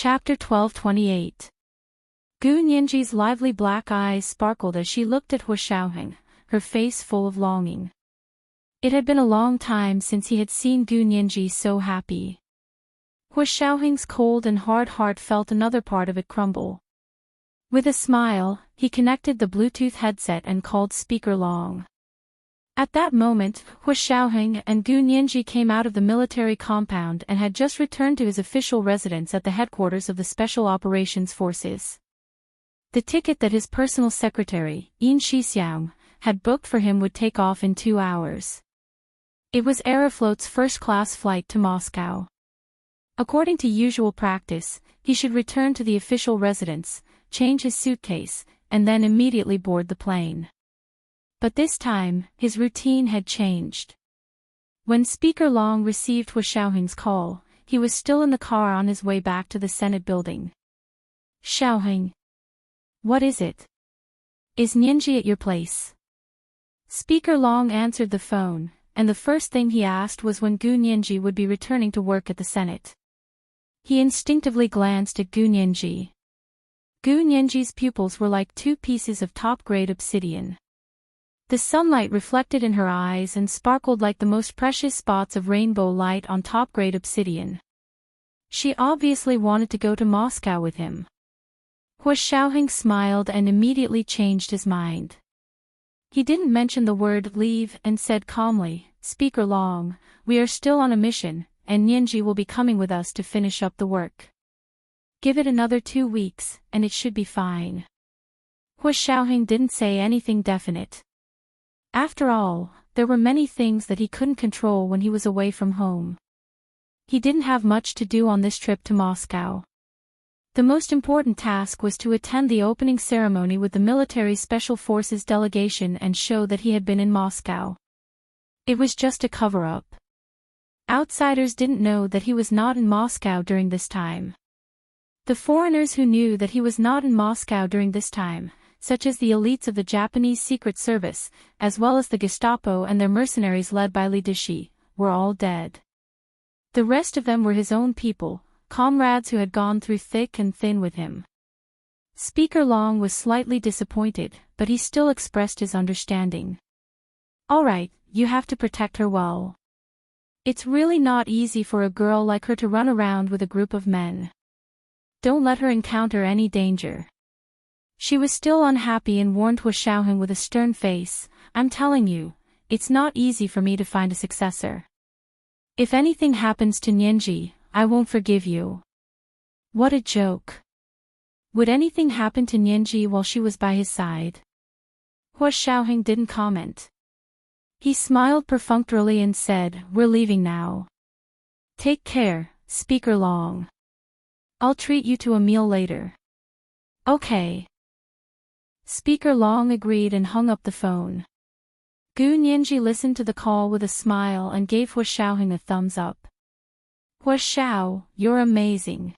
Chapter 1228. Gu Nianji's lively black eyes sparkled as she looked at Hua Xiaoheng, her face full of longing. It had been a long time since he had seen Gu Nianji so happy. Hua Xiaoheng's cold and hard heart felt another part of it crumble. With a smile, he connected the Bluetooth headset and called Speaker Long. At that moment, Hua Xiaoheng and Gu Nianji came out of the military compound and had just returned to his official residence at the headquarters of the Special Operations Forces. The ticket that his personal secretary, Yin Shixiang, had booked for him would take off in 2 hours. It was Aeroflot's first-class flight to Moscow. According to usual practice, he should return to the official residence, change his suitcase, and then immediately board the plane. But this time, his routine had changed. When Speaker Long received Hua Xiaoheng's call, he was still in the car on his way back to the Senate building. Xiaoheng. What is it? Is Nianji at your place? Speaker Long answered the phone, and the first thing he asked was when Gu Nianji would be returning to work at the Senate. He instinctively glanced at Gu Nianji. Gu Nianji's pupils were like 2 pieces of top-grade obsidian. The sunlight reflected in her eyes and sparkled like the most precious spots of rainbow light on top-grade obsidian. She obviously wanted to go to Moscow with him. Hua Xiaoheng smiled and immediately changed his mind. He didn't mention the word leave and said calmly, Speaker Long, we are still on a mission, and Nianji will be coming with us to finish up the work. Give it another 2 weeks, and it should be fine. Hua Xiaoheng didn't say anything definite. After all, there were many things that he couldn't control when he was away from home. He didn't have much to do on this trip to Moscow. The most important task was to attend the opening ceremony with the military special forces delegation and show that he had been in Moscow. It was just a cover-up. Outsiders didn't know that he was not in Moscow during this time. The foreigners who knew that he was not in Moscow during this time, such as the elites of the Japanese Secret Service, as well as the Gestapo and their mercenaries led by Li Deshi, were all dead. The rest of them were his own people, comrades who had gone through thick and thin with him. Speaker Long was slightly disappointed, but he still expressed his understanding. All right, you have to protect her well. It's really not easy for a girl like her to run around with a group of men. Don't let her encounter any danger. She was still unhappy and warned Hua Xiaoheng with a stern face, I'm telling you, it's not easy for me to find a successor. If anything happens to Nianji, I won't forgive you. What a joke. Would anything happen to Nianji while she was by his side? Hua Xiaoheng didn't comment. He smiled perfunctorily and said, We're leaving now. Take care, Speaker Long. I'll treat you to a meal later. Okay. Speaker Long agreed and hung up the phone. Gu Nianji listened to the call with a smile and gave Hua Xiaoheng a thumbs up. Hua Xiao, you're amazing.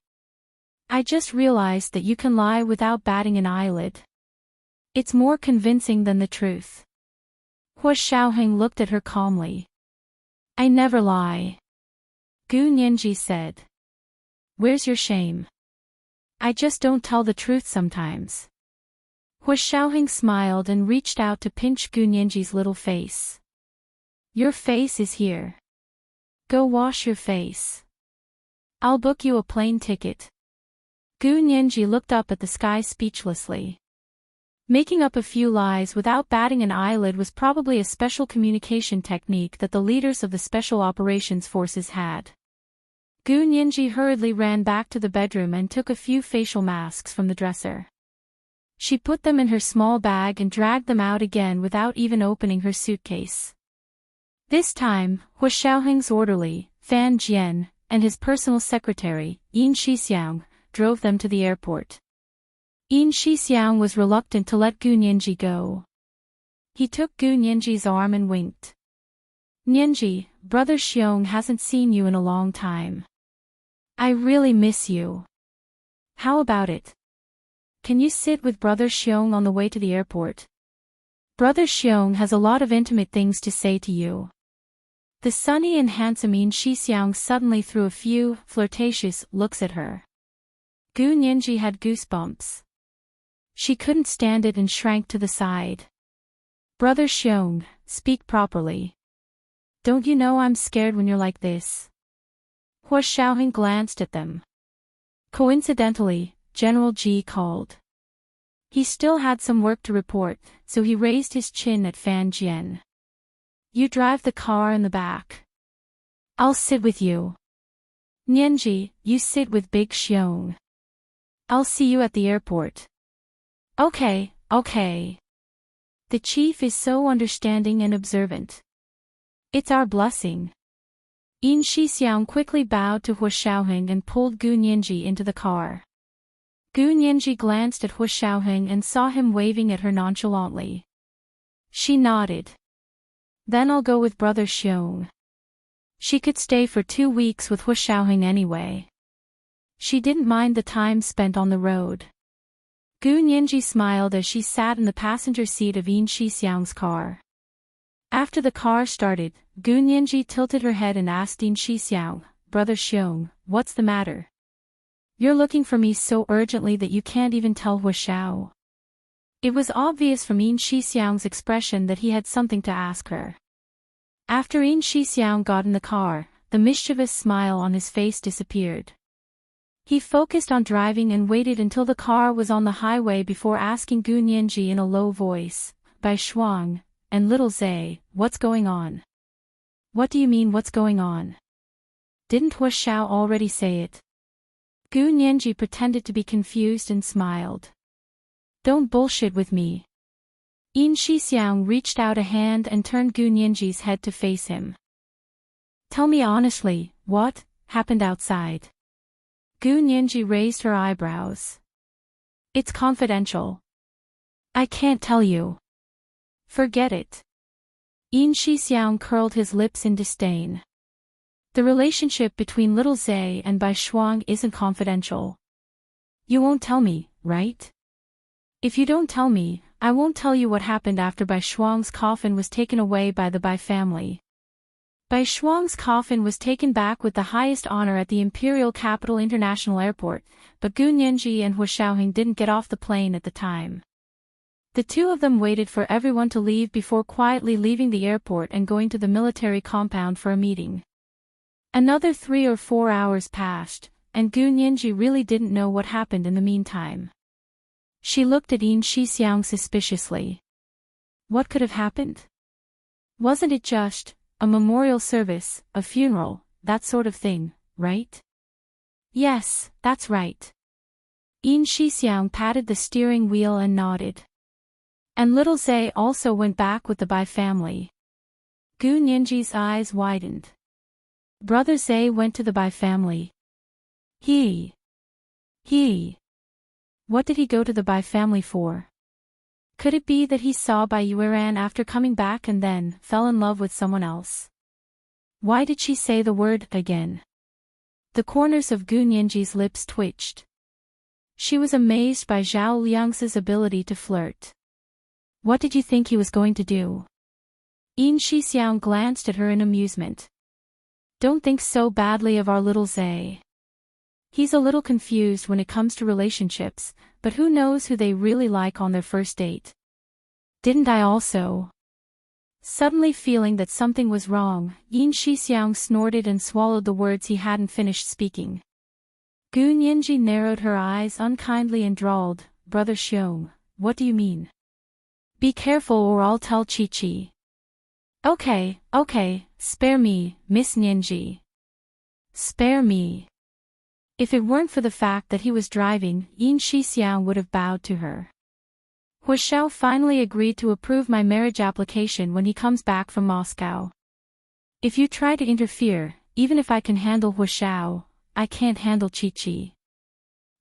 I just realized that you can lie without batting an eyelid. It's more convincing than the truth. Hua Xiaoheng looked at her calmly. I never lie. Gu Nianji said. Where's your shame? I just don't tell the truth sometimes. Hua Xiaoheng smiled and reached out to pinch Gu Nianji's little face. Your face is here. Go wash your face. I'll book you a plane ticket. Gu Nianji looked up at the sky speechlessly. Making up a few lies without batting an eyelid was probably a special communication technique that the leaders of the Special Operations Forces had. Gu Nianji hurriedly ran back to the bedroom and took a few facial masks from the dresser. She put them in her small bag and dragged them out again without even opening her suitcase. This time, Hua Xiaoheng's orderly, Fan Jian, and his personal secretary, Yin Shixiang, drove them to the airport. Yin Shixiang was reluctant to let Gu Nianji go. He took Gu Nianji's arm and winked. Nianji, Brother Xiong hasn't seen you in a long time. I really miss you. How about it? Can you sit with Brother Xiong on the way to the airport? Brother Xiong has a lot of intimate things to say to you. The sunny and handsome Yin Shixiang suddenly threw a few flirtatious looks at her. Gu Nianji had goosebumps. She couldn't stand it and shrank to the side. Brother Xiong, speak properly. Don't you know I'm scared when you're like this? Hua Xiaoheng glanced at them. Coincidentally, General Ji called. He still had some work to report, so he raised his chin at Fan Jian. You drive the car in the back. I'll sit with you. Nianji, you sit with Big Xiong. I'll see you at the airport. Okay. The chief is so understanding and observant. It's our blessing. Yin Shixiang quickly bowed to Hua Xiaoheng and pulled Gu Nianji into the car. Gu Nianji glanced at Hua Xiaoheng and saw him waving at her nonchalantly. She nodded. Then I'll go with Brother Xiong. She could stay for 2 weeks with Hua Xiaoheng anyway. She didn't mind the time spent on the road. Gu Nianji smiled as she sat in the passenger seat of Yin Shixiang's car. After the car started, Gu Nianji tilted her head and asked Yin Shixiang, Brother Xiong, what's the matter? You're looking for me so urgently that you can't even tell Hua Xiao. It was obvious from Yin Shixiang's expression that he had something to ask her. After Yin Shixiang got in the car, the mischievous smile on his face disappeared. He focused on driving and waited until the car was on the highway before asking Gu Nianji in a low voice, Bai Shuang, and little Zay, what's going on? What do you mean what's going on? Didn't Hua Xiao already say it? Gu Nianji pretended to be confused and smiled. Don't bullshit with me. Yin Shixiang reached out a hand and turned Gu Nianji's head to face him. Tell me honestly, what happened outside? Gu Nianji raised her eyebrows. It's confidential. I can't tell you. Forget it. Yin Shixiang curled his lips in disdain. The relationship between little Zay and Bai Shuang isn't confidential. You won't tell me, right? If you don't tell me, I won't tell you what happened after Bai Shuang's coffin was taken away by the Bai family. Bai Shuang's coffin was taken back with the highest honor at the Imperial Capital International Airport, but Gu Nianji and Hua Xiaoheng didn't get off the plane at the time. The two of them waited for everyone to leave before quietly leaving the airport and going to the military compound for a meeting. Another 3 or 4 hours passed, and Gu Nianji really didn't know what happened in the meantime. She looked at Yin Shixiang suspiciously. What could have happened? Wasn't it just a memorial service, a funeral, that sort of thing, right? Yes, that's right. Yin Shixiang patted the steering wheel and nodded. And little Zay also went back with the Bai family. Gu Nianji's eyes widened. Brother Zay went to the Bai family. He. What did he go to the Bai family for? Could it be that he saw Bai Yueran after coming back and then fell in love with someone else? Why did she say the word again? The corners of Gu Nianji's lips twitched. She was amazed by Zhao Liang's ability to flirt. What did you think he was going to do? Yin Shixiang glanced at her in amusement. Don't think so badly of our little Zay. He's a little confused when it comes to relationships, but who knows who they really like on their first date. Didn't I also? Suddenly feeling that something was wrong, Yin Shixiang snorted and swallowed the words he hadn't finished speaking. Gu Nianji narrowed her eyes unkindly and drawled, Brother Xiong, what do you mean? Be careful or I'll tell Chi-Chi. Okay, spare me, Miss Nianji. Spare me. If it weren't for the fact that he was driving, Yin Shixiang would have bowed to her. Hua Xiao finally agreed to approve my marriage application when he comes back from Moscow. If you try to interfere, even if I can handle Hua Xiao, I can't handle Chi-Chi.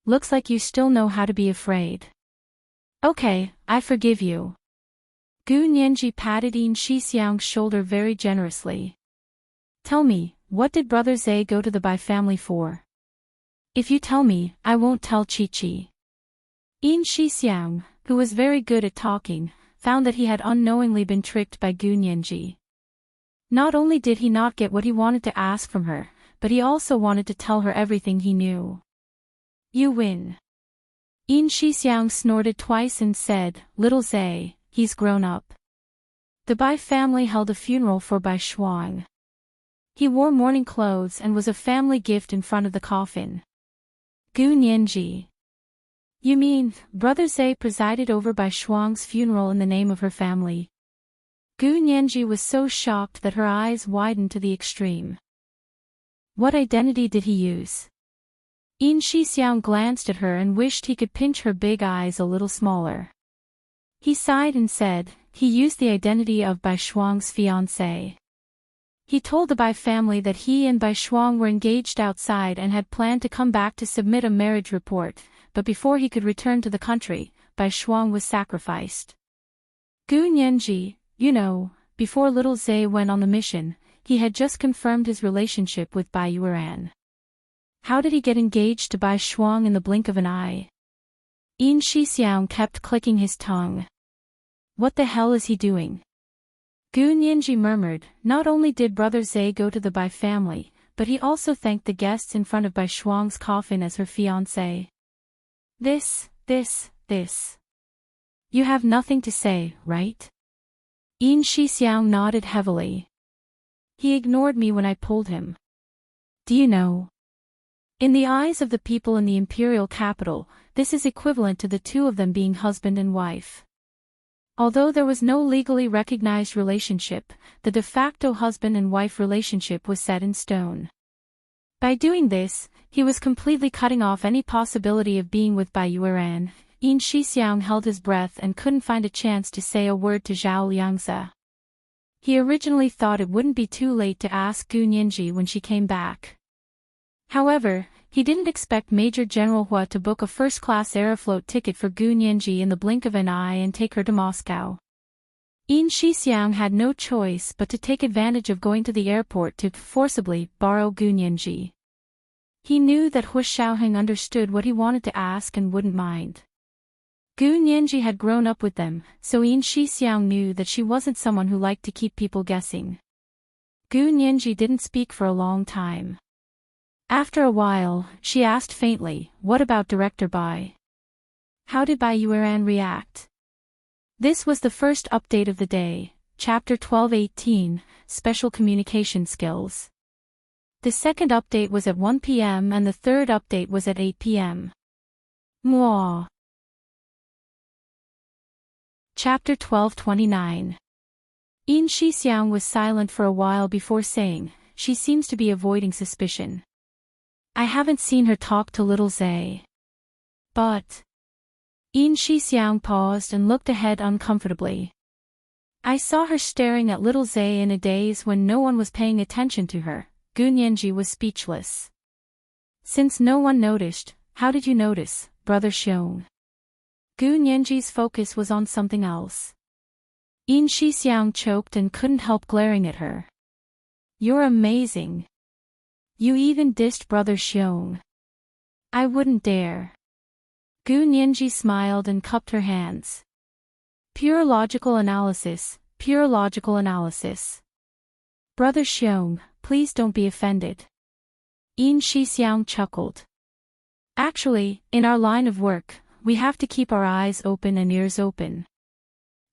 Looks like you still know how to be afraid. Okay, I forgive you. Gu Nianji patted Yin Shixiang's shoulder very generously. Tell me, what did Brother Zay go to the Bai family for? If you tell me, I won't tell Chi-Chi. Yin Shixiang, who was very good at talking, found that he had unknowingly been tricked by Gu Nianji. Not only did he not get what he wanted to ask from her, but he also wanted to tell her everything he knew. You win. Yin Shixiang snorted twice and said, Little Zay, he's grown up. The Bai family held a funeral for Bai Shuang. He wore mourning clothes and was a family gift in front of the coffin. Gu Nianji. You mean, Brother Zay presided over Bai Shuang's funeral in the name of her family? Gu Nianji was so shocked that her eyes widened to the extreme. What identity did he use? Yin Shixiang glanced at her and wished he could pinch her big eyes a little smaller. He sighed and said, he used the identity of Bai Shuang's fiancée. He told the Bai family that he and Bai Shuang were engaged outside and had planned to come back to submit a marriage report, but before he could return to the country, Bai Shuang was sacrificed. Gu Nianji, you know, before little Zay went on the mission, he had just confirmed his relationship with Bai Yueran. How did he get engaged to Bai Shuang in the blink of an eye? Yin Shixiang kept clicking his tongue. What the hell is he doing? Gu Nianji murmured, not only did Brother Zay go to the Bai family, but he also thanked the guests in front of Bai Shuang's coffin as her fiancé. This. You have nothing to say, right? Yin Shixiang nodded heavily. He ignored me when I pulled him. Do you know? In the eyes of the people in the imperial capital, this is equivalent to the two of them being husband and wife. Although there was no legally recognized relationship, the de facto husband and wife relationship was set in stone. By doing this, he was completely cutting off any possibility of being with Bai Yueran. Yin Shixiang held his breath and couldn't find a chance to say a word to Zhao Liangzi. He originally thought it wouldn't be too late to ask Gu Nianji when she came back. However, he didn't expect Major General Hua to book a first-class Aeroflot ticket for Gu Nianji in the blink of an eye and take her to Moscow. Yin Shixiang had no choice but to take advantage of going to the airport to forcibly borrow Gu Nianji. He knew that Hua Xiaoheng understood what he wanted to ask and wouldn't mind. Gu Nianji had grown up with them, so Yin Shixiang knew that she wasn't someone who liked to keep people guessing. Gu Nianji didn't speak for a long time. After a while, she asked faintly, what about Director Bai? How did Bai Yueran react? This was the first update of the day, Chapter 12:18, Special Communication Skills. The second update was at 1 p.m. and the third update was at 8 p.m. Mwah. Chapter 12:29. Yin Shixiang was silent for a while before saying, she seems to be avoiding suspicion. I haven't seen her talk to little Zay. But... Yin Shixiang paused and looked ahead uncomfortably. I saw her staring at little Zay in a daze when no one was paying attention to her. Gu Nianji was speechless. Since no one noticed, how did you notice, Brother Xiong? Gu Nianji's focus was on something else. Yin Shixiang choked and couldn't help glaring at her. You're amazing. You even dissed Brother Xiong. I wouldn't dare. Gu Nianji smiled and cupped her hands. Pure logical analysis, pure logical analysis. Brother Xiong, please don't be offended. Yin Shixiang chuckled. Actually, in our line of work, we have to keep our eyes open and ears open.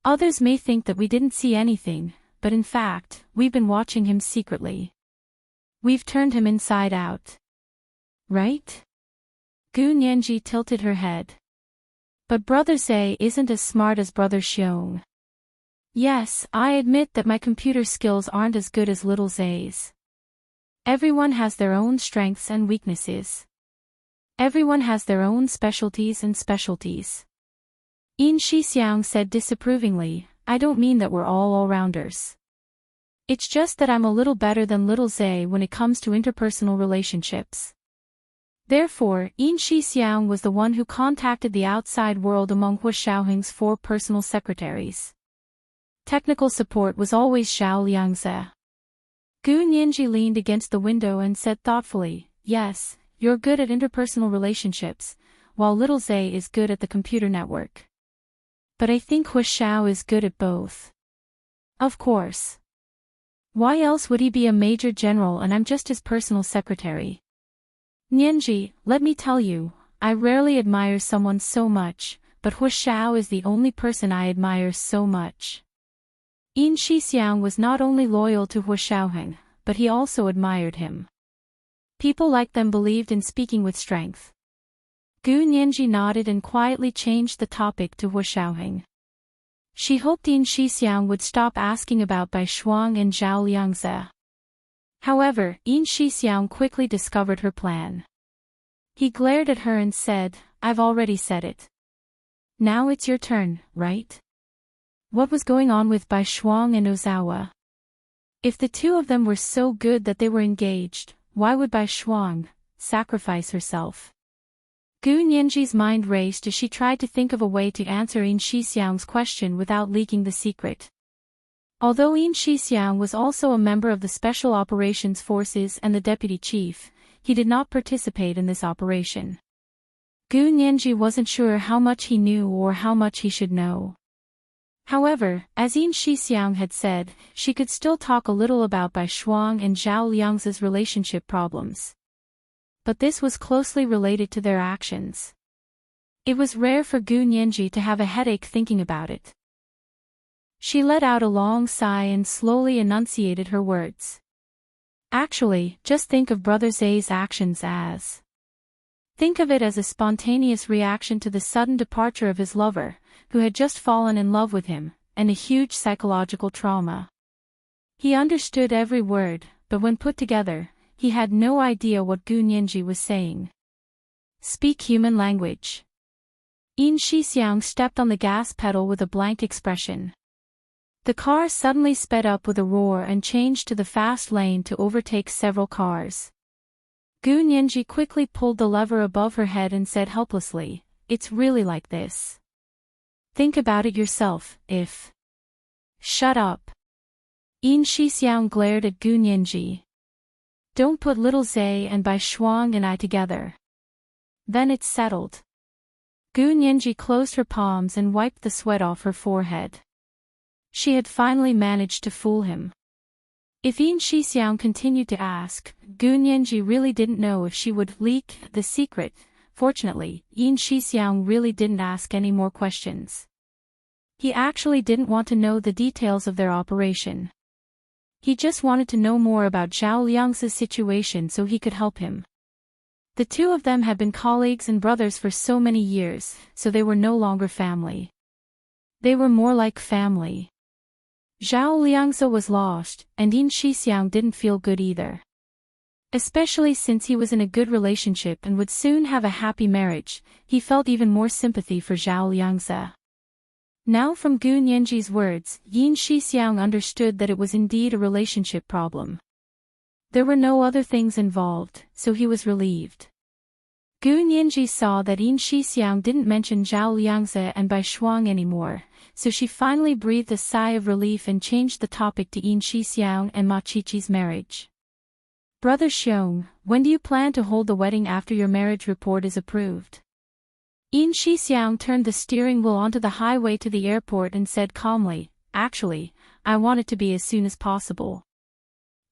Others may think that we didn't see anything, but in fact, we've been watching him secretly. We've turned him inside out. Right? Gu Nianji tilted her head. But Brother Zay isn't as smart as Brother Xiong. Yes, I admit that my computer skills aren't as good as little Zay's. Everyone has their own strengths and weaknesses. Everyone has their own specialties and specialties. Yin Shixiang said disapprovingly, I don't mean that we're all all-rounders. It's just that I'm a little better than little Zay when it comes to interpersonal relationships. Therefore, Yin Shixiang was the one who contacted the outside world among Hua Xiaoheng's 4 personal secretaries. Technical support was always Zhao Liangzi. Gu Nianji leaned against the window and said thoughtfully, yes, you're good at interpersonal relationships, while little Zay is good at the computer network. But I think Hua Xiao is good at both. Of course. Why else would he be a major general and I'm just his personal secretary? Nianji, let me tell you, I rarely admire someone so much, but Hu Xiao is the only person I admire so much. Yin Shixiang was not only loyal to Hu Xiaoheng, but he also admired him. People like them believed in speaking with strength. Gu Nianji nodded and quietly changed the topic to Hu Xiaoheng. She hoped Yin Shixiang would stop asking about Bai Shuang and Zhao Liangze. However, Yin Shixiang quickly discovered her plan. He glared at her and said, "I've already said it. Now it's your turn, right? What was going on with Bai Shuang and Ozawa? If the two of them were so good that they were engaged, why would Bai Shuang sacrifice herself?" Gu Nianji's mind raced as she tried to think of a way to answer Yin Shixiang's question without leaking the secret. Although Yin Shixiang was also a member of the Special Operations Forces and the deputy chief, he did not participate in this operation. Gu Nianji wasn't sure how much he knew or how much he should know. However, as Yin Shixiang had said, she could still talk a little about Bai Shuang and Zhao Liangze's relationship problems. But this was closely related to their actions. It was rare for Gu Nianji to have a headache thinking about it. She let out a long sigh and slowly enunciated her words. Actually, just think of Brother Zay's actions as. Think of it as a spontaneous reaction to the sudden departure of his lover, who had just fallen in love with him, and a huge psychological trauma. He understood every word, but when put together, he had no idea what Gu Nianji was saying. Speak human language. Yin Shixiang stepped on the gas pedal with a blank expression. The car suddenly sped up with a roar and changed to the fast lane to overtake several cars. Gu Nianji quickly pulled the lever above her head and said helplessly, "It's really like this. Think about it yourself, if." "Shut up." Yin Shixiang glared at Gu Nianji. "Don't put little Zay and Bai Shuang and I together. Then it's settled." Gu Nianji closed her palms and wiped the sweat off her forehead. She had finally managed to fool him. If Yin Shixiang continued to ask, Gu Nianji really didn't know if she would leak the secret. Fortunately, Yin Shixiang really didn't ask any more questions. He actually didn't want to know the details of their operation. He just wanted to know more about Zhao Liangze's situation so he could help him. The two of them had been colleagues and brothers for so many years, so they were no longer family. They were more like family. Zhao Liangze was lost, and Yin Shixiang didn't feel good either. Especially since he was in a good relationship and would soon have a happy marriage, he felt even more sympathy for Zhao Liangze. Now from Gu Nianji's words, Yin Shixiang understood that it was indeed a relationship problem. There were no other things involved, so he was relieved. Gu Nianji saw that Yin Shixiang didn't mention Zhao Liangze and Bai Shuang anymore, so she finally breathed a sigh of relief and changed the topic to Yin Shixiang and Ma Qiqi's marriage. "Brother Xiong, when do you plan to hold the wedding after your marriage report is approved?" Yin Shixiang turned the steering wheel onto the highway to the airport and said calmly, "Actually, I want it to be as soon as possible.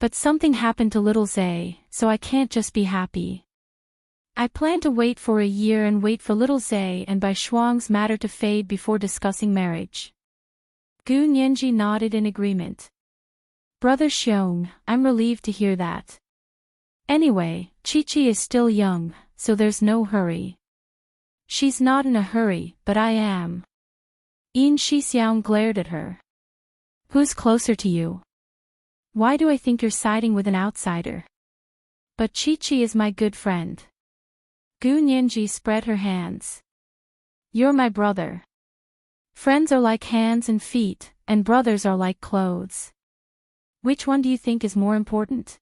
But something happened to little Zay, so I can't just be happy. I plan to wait for a year and wait for little Zay and Bai Shuang's matter to fade before discussing marriage." Gu Nianji nodded in agreement. "Brother Xiong, I'm relieved to hear that. Anyway, Qiqi is still young, so there's no hurry." "She's not in a hurry, but I am." Yin Shixiang glared at her. "Who's closer to you? Why do I think you're siding with an outsider? But Qiqi is my good friend." Gu Nianji spread her hands. "You're my brother. Friends are like hands and feet, and brothers are like clothes. Which one do you think is more important?"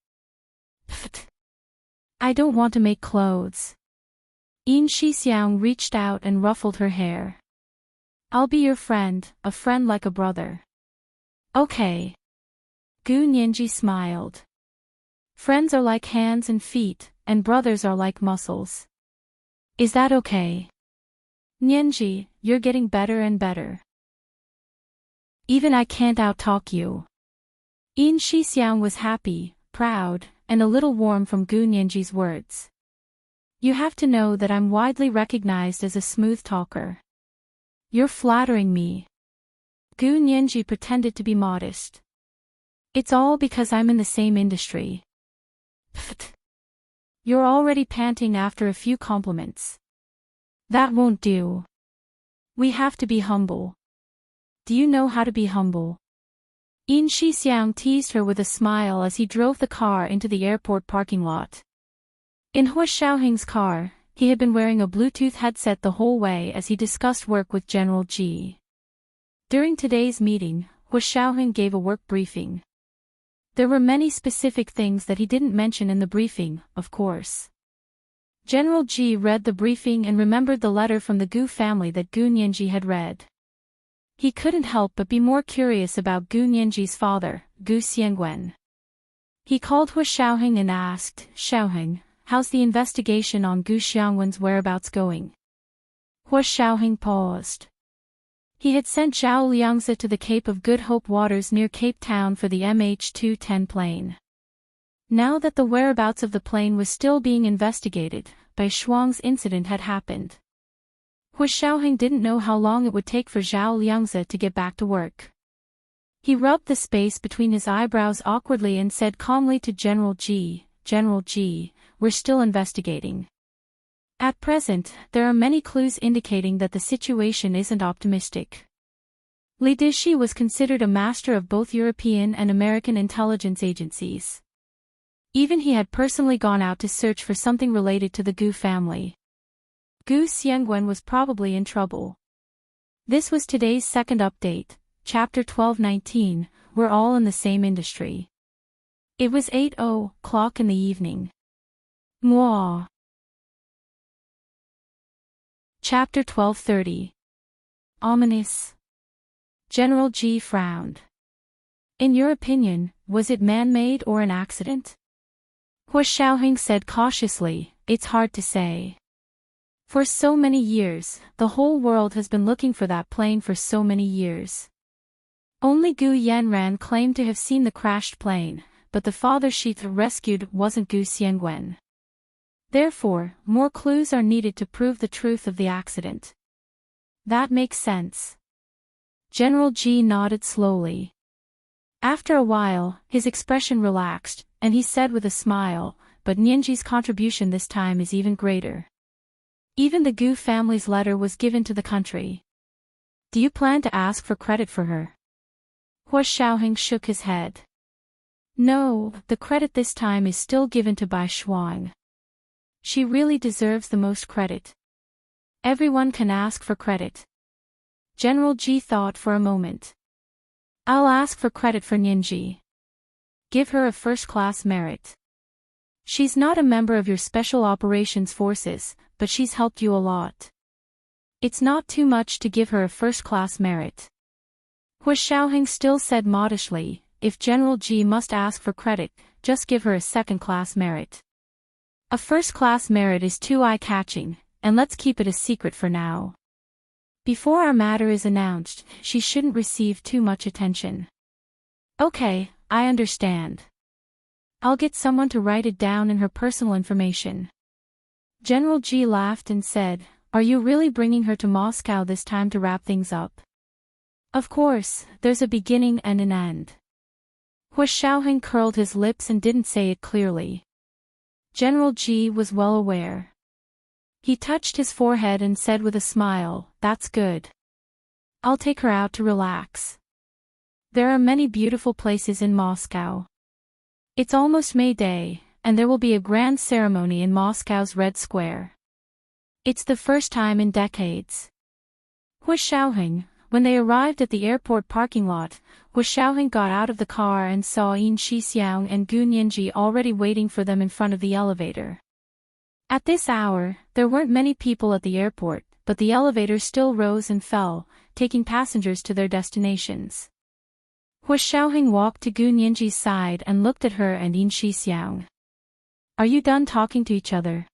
"Pfft. I don't want to make clothes." Yin Shixiang reached out and ruffled her hair. "I'll be your friend, a friend like a brother." "Okay." Gu Nianji smiled. "Friends are like hands and feet, and brothers are like muscles. Is that okay?" "Nianji, you're getting better and better. Even I can't outtalk you." Yin Shixiang was happy, proud, and a little warm from Gu Nianji's words. You have to know that I'm widely recognized as a smooth talker. You're flattering me. Gu Nianji pretended to be modest. It's all because I'm in the same industry. Pfft. You're already panting after a few compliments. That won't do. We have to be humble. Do you know how to be humble? Yin Shixiang teased her with a smile as he drove the car into the airport parking lot. In Hua Xiaoheng's car, he had been wearing a Bluetooth headset the whole way as he discussed work with General Ji. During today's meeting, Hua Xiaoheng gave a work briefing. There were many specific things that he didn't mention in the briefing, of course. General Ji read the briefing and remembered the letter from the Gu family that Gu Nianji had read. He couldn't help but be more curious about Gu Nianji's father, Gu Xiangwen. He called Hua Xiaoheng and asked, "Xiaoheng, how's the investigation on Gu Xiangwen's whereabouts going?" Hua Xiaoheng paused. He had sent Zhao Liangzi to the Cape of Good Hope waters near Cape Town for the MH210 plane. Now that the whereabouts of the plane was still being investigated, Bai Shuang's incident had happened. Hua Xiaoheng didn't know how long it would take for Zhao Liangzi to get back to work. He rubbed the space between his eyebrows awkwardly and said calmly to General Ji, "General Ji, we're still investigating. At present, there are many clues indicating that the situation isn't optimistic." Li Dixi was considered a master of both European and American intelligence agencies. Even he had personally gone out to search for something related to the Gu family. Gu Xiangwen was probably in trouble. This was today's second update, Chapter 1219, We're all in the same industry. It was 8:00 in the evening. Mwah. Chapter 1230. Ominous. General Ji frowned. In your opinion, was it man-made or an accident? Hua Xiaoheng said cautiously, it's hard to say. For so many years, the whole world has been looking for that plane for so many years. Only Gu Yanran claimed to have seen the crashed plane, but the father she rescued wasn't Gu Xiangwen. Therefore, more clues are needed to prove the truth of the accident. That makes sense. General Ji nodded slowly. After a while, his expression relaxed, and he said with a smile, but Nianji's contribution this time is even greater. Even the Gu family's letter was given to the country. Do you plan to ask for credit for her? Hua Xiaoheng shook his head. No, the credit this time is still given to Bai Shuang. She really deserves the most credit. Everyone can ask for credit. General Ji thought for a moment. I'll ask for credit for Nianji. Give her a first-class merit. She's not a member of your Special Operations Forces, but she's helped you a lot. It's not too much to give her a first-class merit. Hua Xiaoheng still said modestly, if General Ji must ask for credit, just give her a second-class merit. A first-class merit is too eye-catching, and let's keep it a secret for now. Before our matter is announced, she shouldn't receive too much attention. Okay, I understand. I'll get someone to write it down in her personal information. General Ji laughed and said, are you really bringing her to Moscow this time to wrap things up? Of course, there's a beginning and an end. Hua Xiaoheng curled his lips and didn't say it clearly. General Ji was well aware. He touched his forehead and said with a smile, that's good. I'll take her out to relax. There are many beautiful places in Moscow. It's almost May Day, and there will be a grand ceremony in Moscow's Red Square. It's the first time in decades. Hua Xiaoheng, when they arrived at the airport parking lot, Hua Xiaoheng got out of the car and saw Yin Shixiang and Gu Nianji already waiting for them in front of the elevator. At this hour, there weren't many people at the airport, but the elevator still rose and fell, taking passengers to their destinations. Hua Xiaoheng walked to Gu Nianji's side and looked at her and Yin Shixiang. Are you done talking to each other?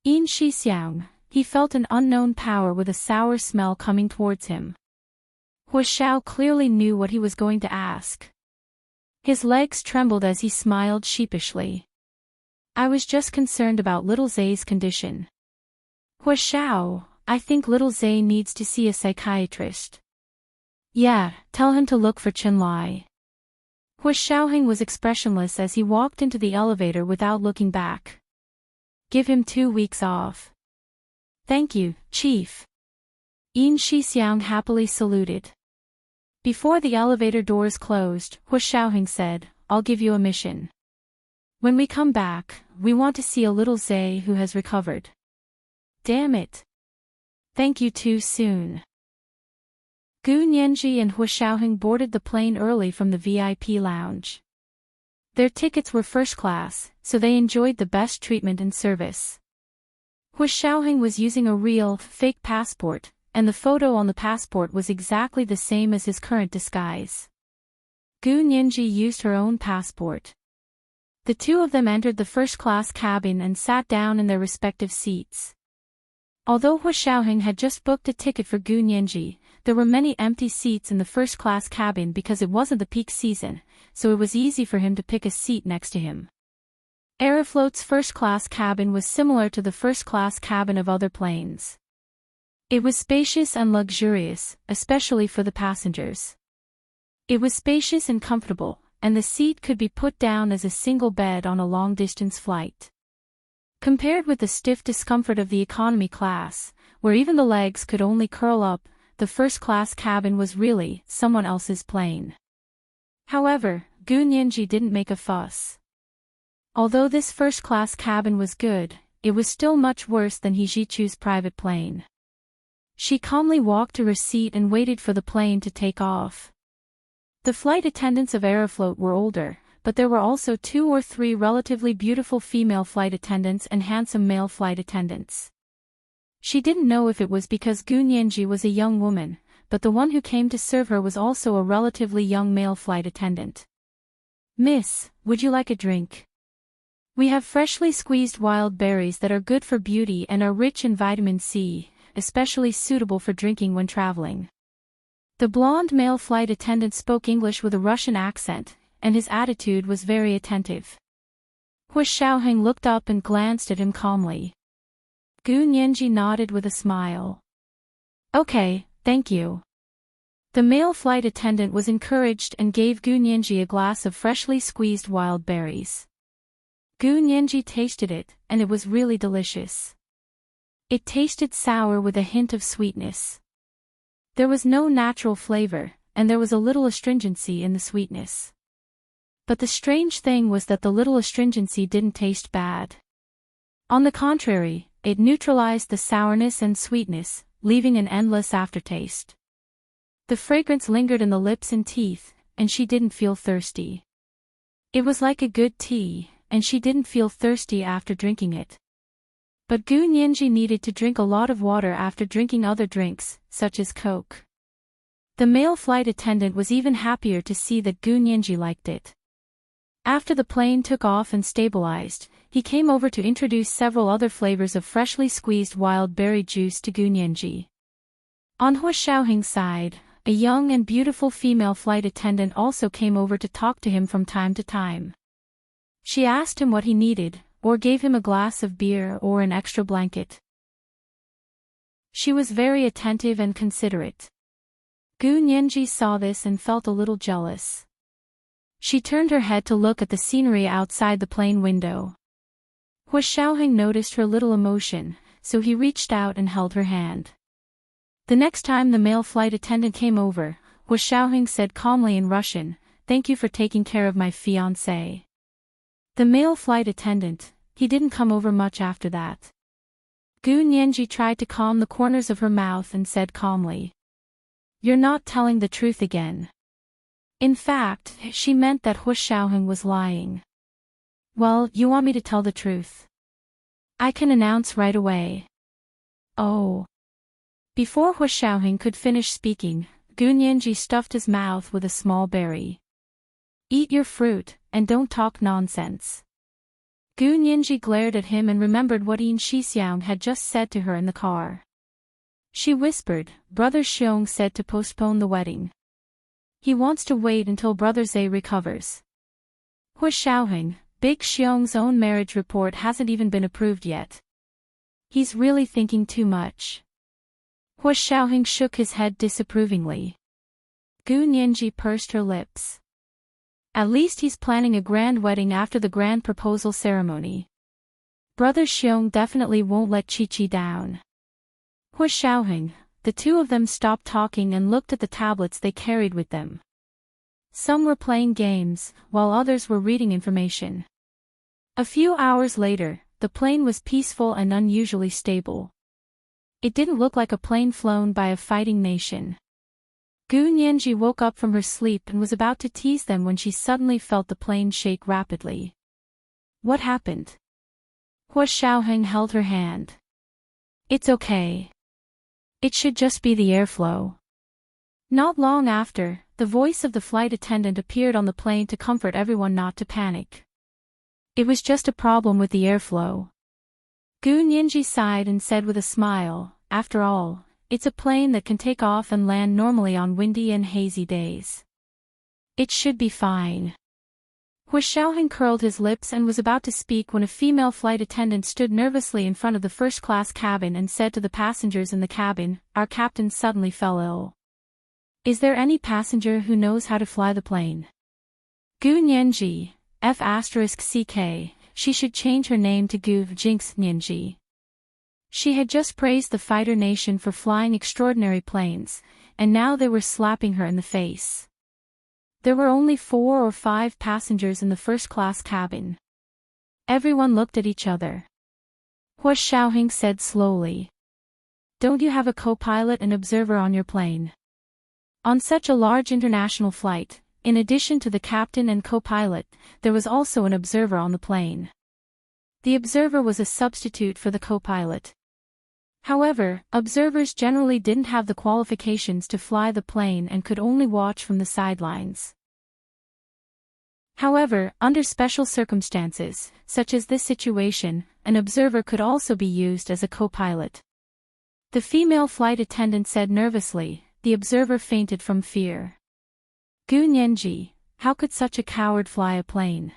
Yin Shixiang, he felt an unknown power with a sour smell coming towards him. Hua Xiao clearly knew what he was going to ask. His legs trembled as he smiled sheepishly. I was just concerned about little Zay's condition. Hua Xiao, I think little Zay needs to see a psychiatrist. Yeah, tell him to look for Chenlai. Hua Xiaoheng was expressionless as he walked into the elevator without looking back. Give him 2 weeks off. Thank you, Chief. Yin Shixiang happily saluted. Before the elevator doors closed, Hua Xiaoheng said, I'll give you a mission. When we come back, we want to see a little Zay who has recovered. Damn it. Thank you too soon. Gu Nianji and Hua Xiaoheng boarded the plane early from the VIP lounge. Their tickets were first class, so they enjoyed the best treatment and service. Hua Xiaoheng was using a real, fake passport, and the photo on the passport was exactly the same as his current disguise. Gu Nianji used her own passport. The two of them entered the first-class cabin and sat down in their respective seats. Although Hua Xiaoheng had just booked a ticket for Gu Nianji, there were many empty seats in the first-class cabin because it wasn't the peak season, so it was easy for him to pick a seat next to him. Aeroflot's first-class cabin was similar to the first-class cabin of other planes. It was spacious and luxurious, especially for the passengers. It was spacious and comfortable, and the seat could be put down as a single bed on a long-distance flight. Compared with the stiff discomfort of the economy class, where even the legs could only curl up, the first-class cabin was really someone else's plane. However, Gu Nianji didn't make a fuss. Although this first-class cabin was good, it was still much worse than He Zhichu's private plane. She calmly walked to her seat and waited for the plane to take off. The flight attendants of Aeroflot were older, but there were also 2 or 3 relatively beautiful female flight attendants and handsome male flight attendants. She didn't know if it was because Gu Nianji was a young woman, but the one who came to serve her was also a relatively young male flight attendant. Miss, would you like a drink? We have freshly squeezed wild berries that are good for beauty and are rich in vitamin C, especially suitable for drinking when traveling. The blonde male flight attendant spoke English with a Russian accent, and his attitude was very attentive. Hua Xiaoheng looked up and glanced at him calmly. Gu Nianji nodded with a smile. Okay, thank you. The male flight attendant was encouraged and gave Gu Nianji a glass of freshly squeezed wild berries. Gu Nianji tasted it, and it was really delicious. It tasted sour with a hint of sweetness. There was no natural flavor, and there was a little astringency in the sweetness. But the strange thing was that the little astringency didn't taste bad. On the contrary, it neutralized the sourness and sweetness, leaving an endless aftertaste. The fragrance lingered in the lips and teeth, and she didn't feel thirsty. It was like a good tea, and she didn't feel thirsty after drinking it. But Gu Nianji needed to drink a lot of water after drinking other drinks, such as Coke. The male flight attendant was even happier to see that Gu Nianji liked it. After the plane took off and stabilized, he came over to introduce several other flavors of freshly squeezed wild berry juice to Gu Nianji. On Hua Xiaoheng's side, a young and beautiful female flight attendant also came over to talk to him from time to time. She asked him what he needed, or gave him a glass of beer or an extra blanket. She was very attentive and considerate. Gu Nianji saw this and felt a little jealous. She turned her head to look at the scenery outside the plane window. Hua Xiaoheng noticed her little emotion, so he reached out and held her hand. The next time the male flight attendant came over, Hua Xiaoheng said calmly in Russian, "Thank you for taking care of my fiancé." The male flight attendant, he didn't come over much after that. Gu Nianji tried to calm the corners of her mouth and said calmly, "You're not telling the truth again." In fact, she meant that Hua Xiaoheng was lying. Well, you want me to tell the truth? I can announce right away. Oh. Before Hua Xiaoheng could finish speaking, Gu Nianji stuffed his mouth with a small berry. Eat your fruit, and don't talk nonsense. Gu Nianji glared at him and remembered what Yin Shixiang had just said to her in the car. She whispered, Brother Xiong said to postpone the wedding. He wants to wait until Brother Zay recovers. Hua Xiaoheng, Big Xiong's own marriage report hasn't even been approved yet. He's really thinking too much. Hua Xiaoheng shook his head disapprovingly. Gu Nianji pursed her lips. At least he's planning a grand wedding after the grand proposal ceremony. Brother Xiong definitely won't let Chi-Chi down. Hua Xiaoheng, the two of them stopped talking and looked at the tablets they carried with them. Some were playing games, while others were reading information. A few hours later, the plane was peaceful and unusually stable. It didn't look like a plane flown by a fighting nation. Gu Nianji woke up from her sleep and was about to tease them when she suddenly felt the plane shake rapidly. What happened? Hua Xiaoheng held her hand. It's okay. It should just be the airflow. Not long after, the voice of the flight attendant appeared on the plane to comfort everyone not to panic. It was just a problem with the airflow. Gu Nianji sighed and said with a smile, after all, it's a plane that can take off and land normally on windy and hazy days. It should be fine. Hua Xiaoheng curled his lips and was about to speak when a female flight attendant stood nervously in front of the first-class cabin and said to the passengers in the cabin, "Our captain suddenly fell ill. Is there any passenger who knows how to fly the plane?" Gu Nianji, F***CK, she should change her name to Gu Jinx Nianji. She had just praised the fighter nation for flying extraordinary planes, and now they were slapping her in the face. There were only 4 or 5 passengers in the first-class cabin. Everyone looked at each other. Hua Xiaoheng said slowly. Don't you have a co-pilot and observer on your plane? On such a large international flight, in addition to the captain and co-pilot, there was also an observer on the plane. The observer was a substitute for the co-pilot. However, observers generally didn't have the qualifications to fly the plane and could only watch from the sidelines. However, under special circumstances, such as this situation, an observer could also be used as a co-pilot. The female flight attendant said nervously, the observer fainted from fear. Gu Nianji, how could such a coward fly a plane?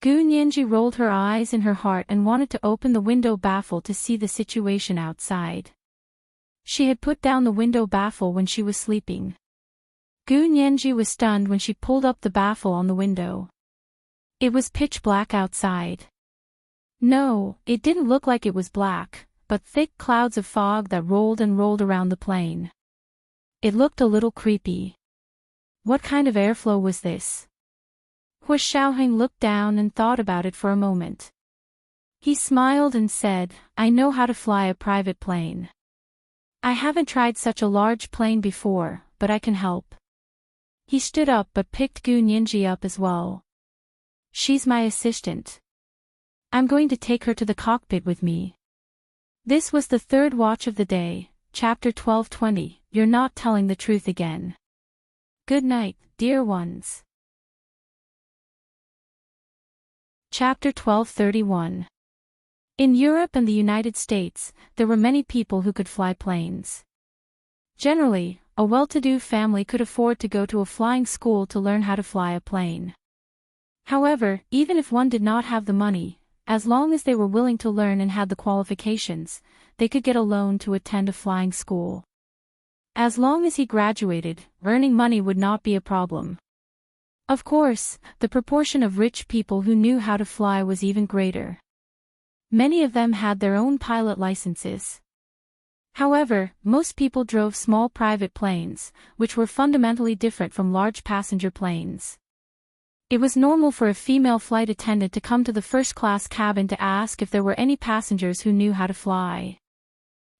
Gu Nianji rolled her eyes in her heart and wanted to open the window baffle to see the situation outside. She had put down the window baffle when she was sleeping. Gu Nianji was stunned when she pulled up the baffle on the window. It was pitch black outside. No, it didn't look like it was black, but thick clouds of fog that rolled and rolled around the plane. It looked a little creepy. What kind of airflow was this? Hua Xiaoheng looked down and thought about it for a moment. He smiled and said, I know how to fly a private plane. I haven't tried such a large plane before, but I can help. He stood up but picked Gu Nianji up as well. She's my assistant. I'm going to take her to the cockpit with me. This was the third watch of the day, chapter 1220, You're Not Telling the Truth Again. Good night, dear ones. Chapter 1231. In Europe and the United States, there were many people who could fly planes. Generally, a well-to-do family could afford to go to a flying school to learn how to fly a plane. However, even if one did not have the money, as long as they were willing to learn and had the qualifications, they could get a loan to attend a flying school. As long as he graduated, earning money would not be a problem. Of course, the proportion of rich people who knew how to fly was even greater. Many of them had their own pilot licenses. However, most people drove small private planes, which were fundamentally different from large passenger planes. It was normal for a female flight attendant to come to the first-class cabin to ask if there were any passengers who knew how to fly.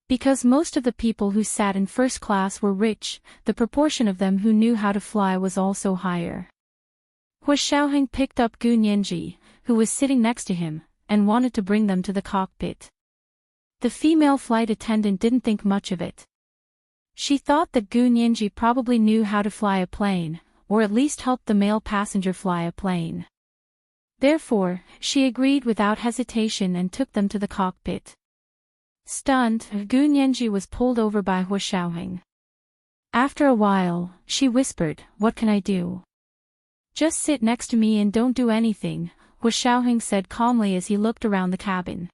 Because most of the people who sat in first class were rich, the proportion of them who knew how to fly was also higher. Hua Xiaoheng picked up Gu Nianji, who was sitting next to him, and wanted to bring them to the cockpit. The female flight attendant didn't think much of it. She thought that Gu Nianji probably knew how to fly a plane, or at least helped the male passenger fly a plane. Therefore, she agreed without hesitation and took them to the cockpit. Stunned, Gu Nianji was pulled over by Hua Xiaoheng. After a while, she whispered, "What can I do?" "Just sit next to me and don't do anything," Hu Xiaoheng said calmly as he looked around the cabin.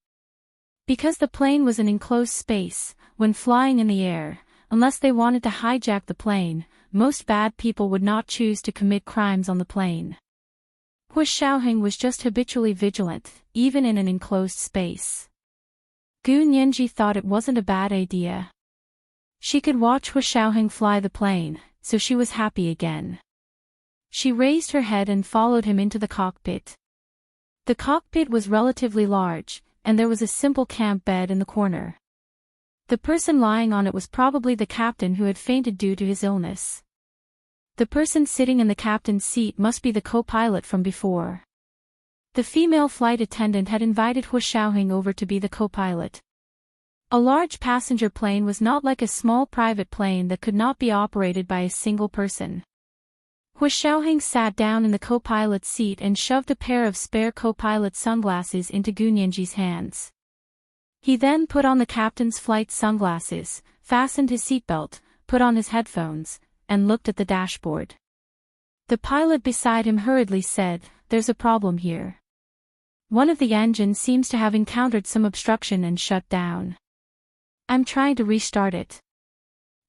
Because the plane was an enclosed space, when flying in the air, unless they wanted to hijack the plane, most bad people would not choose to commit crimes on the plane. Hu Xiaoheng was just habitually vigilant, even in an enclosed space. Gu Nianji thought it wasn't a bad idea. She could watch Hu Xiaoheng fly the plane, so she was happy again. She raised her head and followed him into the cockpit. The cockpit was relatively large, and there was a simple camp bed in the corner. The person lying on it was probably the captain who had fainted due to his illness. The person sitting in the captain's seat must be the co-pilot from before. The female flight attendant had invited Hu Xiaoheng over to be the co-pilot. A large passenger plane was not like a small private plane that could not be operated by a single person. Hu Xiaoheng sat down in the co-pilot's seat and shoved a pair of spare co-pilot sunglasses into Gu Nianji's hands. He then put on the captain's flight sunglasses, fastened his seatbelt, put on his headphones, and looked at the dashboard. The pilot beside him hurriedly said, "There's a problem here. One of the engines seems to have encountered some obstruction and shut down. I'm trying to restart it."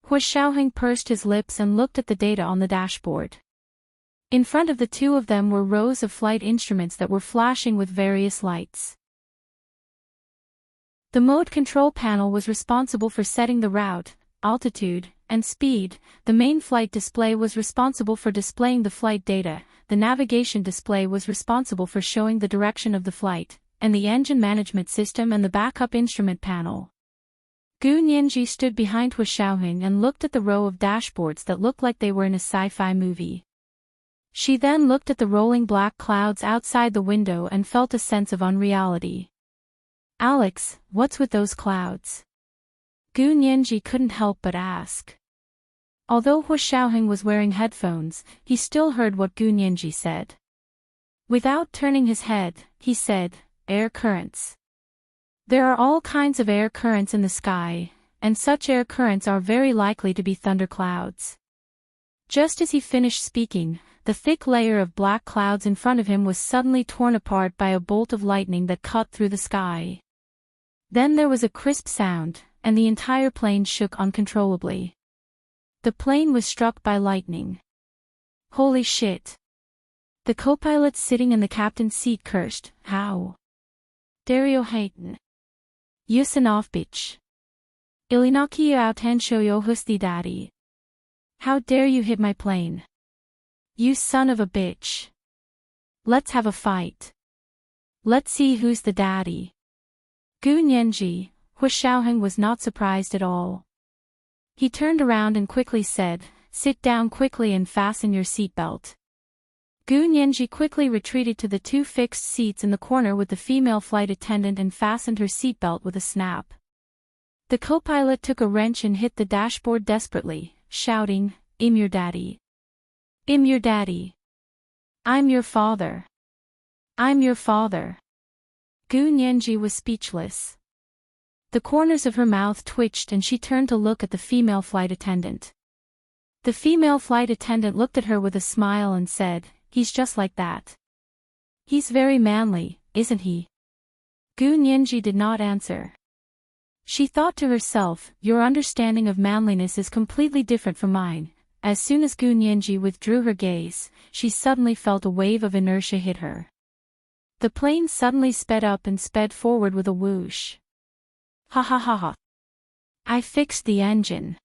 Hu Xiaoheng pursed his lips and looked at the data on the dashboard. In front of the two of them were rows of flight instruments that were flashing with various lights. The mode control panel was responsible for setting the route, altitude, and speed. The main flight display was responsible for displaying the flight data, the navigation display was responsible for showing the direction of the flight, and the engine management system and the backup instrument panel. Gu Nianji stood behind Hu Xiaoheng and looked at the row of dashboards that looked like they were in a sci-fi movie. She then looked at the rolling black clouds outside the window and felt a sense of unreality. "Alex, what's with those clouds?" Gu Nianji couldn't help but ask. Although Hu Xiaoheng was wearing headphones, he still heard what Gu Nianji said. Without turning his head, he said, "Air currents. There are all kinds of air currents in the sky, and such air currents are very likely to be thunderclouds." Just as he finished speaking, the thick layer of black clouds in front of him was suddenly torn apart by a bolt of lightning that cut through the sky. Then there was a crisp sound, and the entire plane shook uncontrollably. The plane was struck by lightning. "Holy shit!" The co-pilot sitting in the captain's seat cursed. "How dare you hate Yusanov bitch. Ilinaki outenshoyo husti daddy. How dare you hit my plane? You son of a bitch. Let's have a fight. Let's see who's the daddy." Gu Nianji, Hu Xiaoheng was not surprised at all. He turned around and quickly said, "Sit down quickly and fasten your seatbelt." Gu Nianji quickly retreated to the two fixed seats in the corner with the female flight attendant and fastened her seatbelt with a snap. The co-pilot took a wrench and hit the dashboard desperately, shouting, "I'm your daddy. I'm your daddy. I'm your father. I'm your father." Gu Nianji was speechless. The corners of her mouth twitched and she turned to look at the female flight attendant. The female flight attendant looked at her with a smile and said, "He's just like that. He's very manly, isn't he?" Gu Nianji did not answer. She thought to herself, "Your understanding of manliness is completely different from mine." As soon as Gu Nianji withdrew her gaze, she suddenly felt a wave of inertia hit her. The plane suddenly sped up and sped forward with a whoosh. "Ha ha ha ha. I fixed the engine."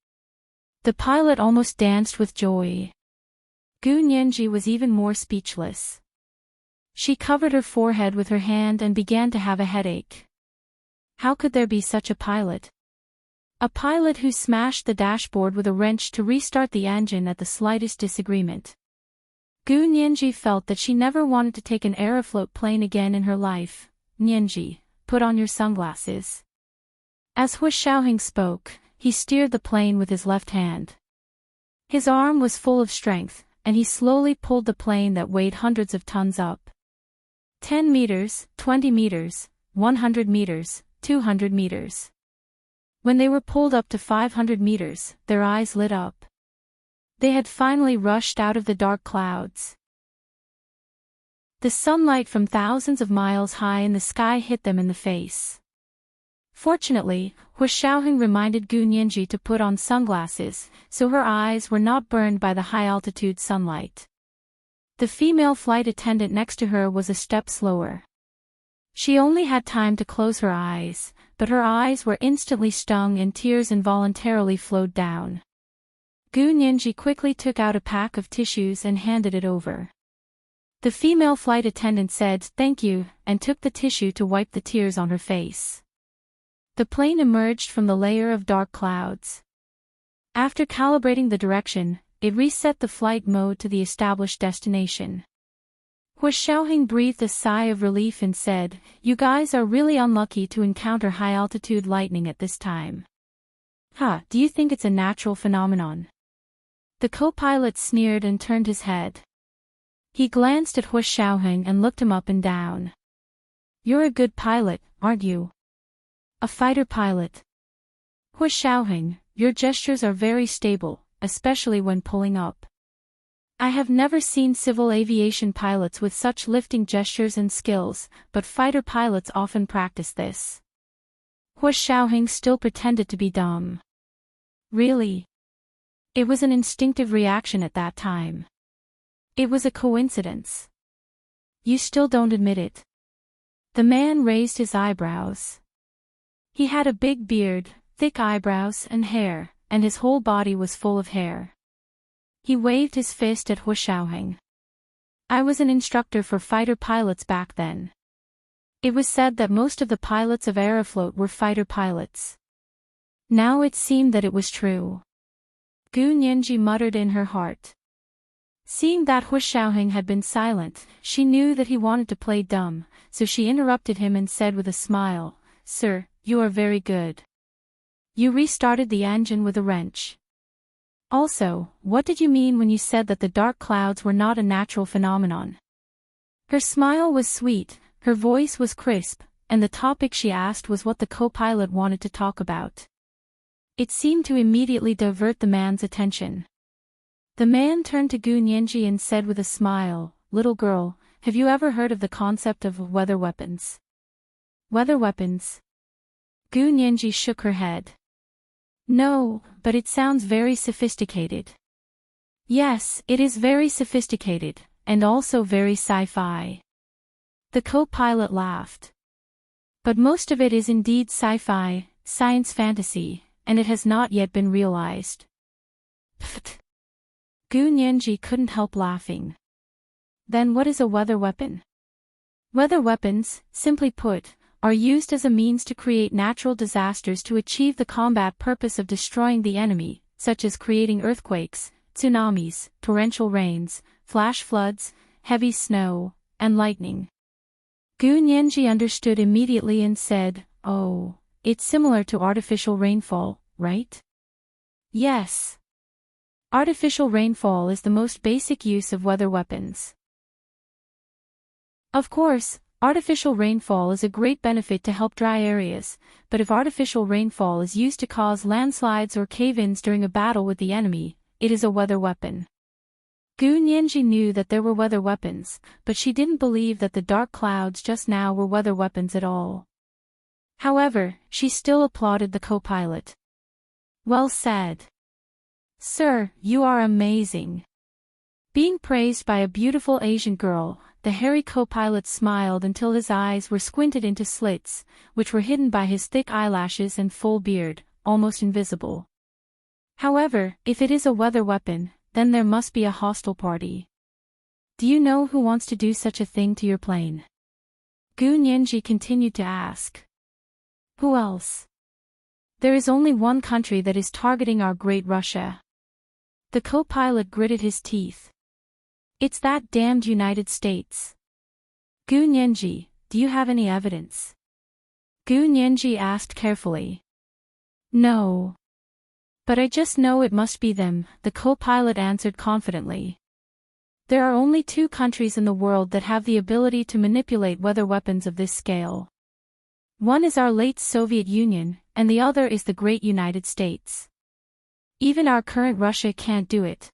The pilot almost danced with joy. Gu Nianji was even more speechless. She covered her forehead with her hand and began to have a headache. How could there be such a pilot? A pilot who smashed the dashboard with a wrench to restart the engine at the slightest disagreement. Gu Nianji felt that she never wanted to take an Aeroflot plane again in her life. "Nianji, put on your sunglasses." As Hu Xiaoheng spoke, he steered the plane with his left hand. His arm was full of strength, and he slowly pulled the plane that weighed hundreds of tons up. 10 meters, 20 meters, 100 meters, 200 meters. When they were pulled up to 500 meters, their eyes lit up. They had finally rushed out of the dark clouds. The sunlight from thousands of miles high in the sky hit them in the face. Fortunately, Hua Xiaoheng reminded Gu Nianji to put on sunglasses, so her eyes were not burned by the high-altitude sunlight. The female flight attendant next to her was a step slower. She only had time to close her eyes, but her eyes were instantly stung and tears involuntarily flowed down. Gu Nianji quickly took out a pack of tissues and handed it over. The female flight attendant said "thank you" and took the tissue to wipe the tears on her face. The plane emerged from the layer of dark clouds. After calibrating the direction, it reset the flight mode to the established destination. Hua Xiaoheng breathed a sigh of relief and said, "You guys are really unlucky to encounter high-altitude lightning at this time." "Huh, do you think it's a natural phenomenon?" The co-pilot sneered and turned his head. He glanced at Hua Xiaoheng and looked him up and down. "You're a good pilot, aren't you? A fighter pilot." "Hua Xiaoheng, your gestures are very stable, especially when pulling up. I have never seen civil aviation pilots with such lifting gestures and skills, but fighter pilots often practice this." Hua Xiaoheng still pretended to be dumb. "Really? It was an instinctive reaction at that time. It was a coincidence. You still don't admit it?" The man raised his eyebrows. He had a big beard, thick eyebrows and hair, and his whole body was full of hair. He waved his fist at Hua Xiaoheng. "I was an instructor for fighter pilots back then. It was said that most of the pilots of Aeroflot were fighter pilots." Now it seemed that it was true. Gu Nianji muttered in her heart. Seeing that Hua Xiaoheng had been silent, she knew that he wanted to play dumb, so she interrupted him and said with a smile, "Sir, you are very good. You restarted the engine with a wrench. Also, what did you mean when you said that the dark clouds were not a natural phenomenon?" Her smile was sweet, her voice was crisp, and the topic she asked was what the co-pilot wanted to talk about. It seemed to immediately divert the man's attention. The man turned to Gu Nianji and said with a smile, "Little girl, have you ever heard of the concept of weather weapons?" "Weather weapons?" Gu Nianji shook her head. "No, but it sounds very sophisticated." "Yes, it is very sophisticated, and also very sci-fi." The co-pilot laughed. "But most of it is indeed sci-fi, science fantasy, and it has not yet been realized." Pfft. Gu Nianji couldn't help laughing. "Then what is a weather weapon?" "Weather weapons, simply put, are used as a means to create natural disasters to achieve the combat purpose of destroying the enemy, such as creating earthquakes, tsunamis, torrential rains, flash floods, heavy snow, and lightning." Gu Nianji understood immediately and said, "Oh, it's similar to artificial rainfall, right?" "Yes. Artificial rainfall is the most basic use of weather weapons. Of course, artificial rainfall is a great benefit to help dry areas, but if artificial rainfall is used to cause landslides or cave-ins during a battle with the enemy, it is a weather weapon." Gu Nianji knew that there were weather weapons, but she didn't believe that the dark clouds just now were weather weapons at all. However, she still applauded the co-pilot. "Well said. Sir, you are amazing." Being praised by a beautiful Asian girl, the hairy co-pilot smiled until his eyes were squinted into slits, which were hidden by his thick eyelashes and full beard, almost invisible. "However, if it is a weather weapon, then there must be a hostile party. Do you know who wants to do such a thing to your plane?" Gu Nianji continued to ask. "Who else? There is only one country that is targeting our great Russia." The co-pilot gritted his teeth. "It's that damned United States." "Gu Nianji, do you have any evidence?" Gu Nianji asked carefully. "No. But I just know it must be them," the co-pilot answered confidently. "There are only two countries in the world that have the ability to manipulate weather weapons of this scale. One is our late Soviet Union, and the other is the great United States. Even our current Russia can't do it."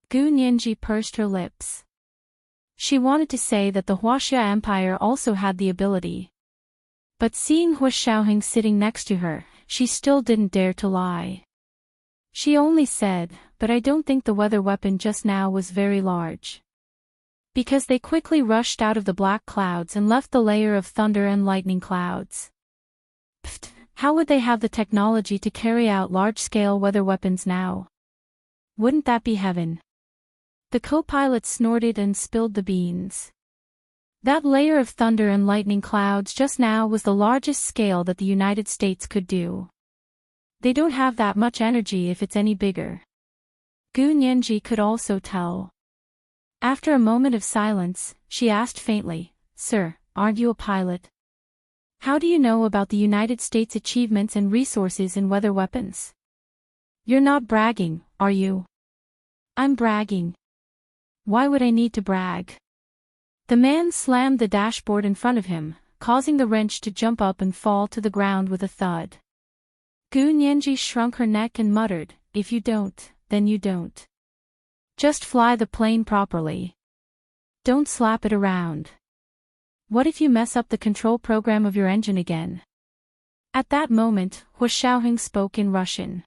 Gu Nianji pursed her lips. She wanted to say that the Huaxia Empire also had the ability. But seeing Hu Xiaoheng sitting next to her, she still didn't dare to lie. She only said, "But I don't think the weather weapon just now was very large." Because they quickly rushed out of the black clouds and left the layer of thunder and lightning clouds. Pfft, how would they have the technology to carry out large-scale weather weapons now? Wouldn't that be heaven? The co-pilot snorted and spilled the beans. That layer of thunder and lightning clouds just now was the largest scale that the United States could do. They don't have that much energy if it's any bigger. Gu Nianji could also tell. After a moment of silence, she asked faintly, "Sir, aren't you a pilot? How do you know about the United States' achievements and resources in weather weapons? You're not bragging, are you?" "I'm bragging. Why would I need to brag?" The man slammed the dashboard in front of him, causing the wrench to jump up and fall to the ground with a thud. Gu Nianji shrunk her neck and muttered, "If you don't, then you don't. Just fly the plane properly. Don't slap it around. What if you mess up the control program of your engine again?" At that moment, Hu Xiaoheng spoke in Russian.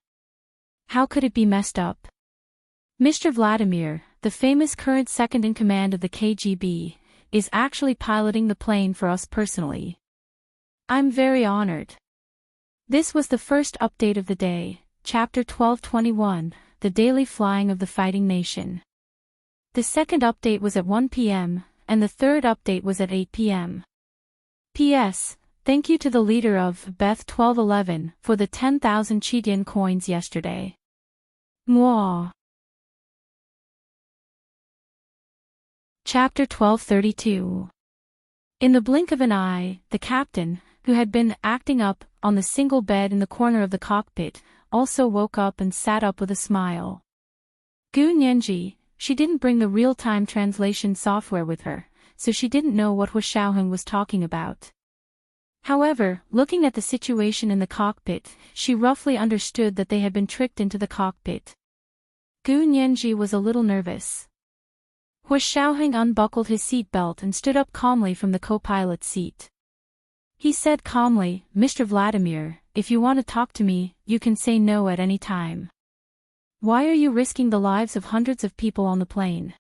"How could it be messed up? Mr. Vladimir, the famous current second-in-command of the KGB, is actually piloting the plane for us personally. I'm very honored." This was the first update of the day, Chapter 1221, The Daily Flying of the Fighting Nation. The second update was at 1 p.m., and the third update was at 8 p.m. P.S. Thank you to the leader of Beth1211 for the 10,000 Qidian coins yesterday. Mwah. Chapter 1232. In the blink of an eye, the captain, who had been acting up on the single bed in the corner of the cockpit, also woke up and sat up with a smile. Gu Nianji, she didn't bring the real-time translation software with her, so she didn't know what Hu Xiaoheng was talking about. However, looking at the situation in the cockpit, she roughly understood that they had been tricked into the cockpit. Gu Nianji was a little nervous. Hu Xiaoheng unbuckled his seatbelt and stood up calmly from the co-pilot's seat. He said calmly, "Mr. Vladimir, if you want to talk to me, you can say no at any time. Why are you risking the lives of hundreds of people on the plane?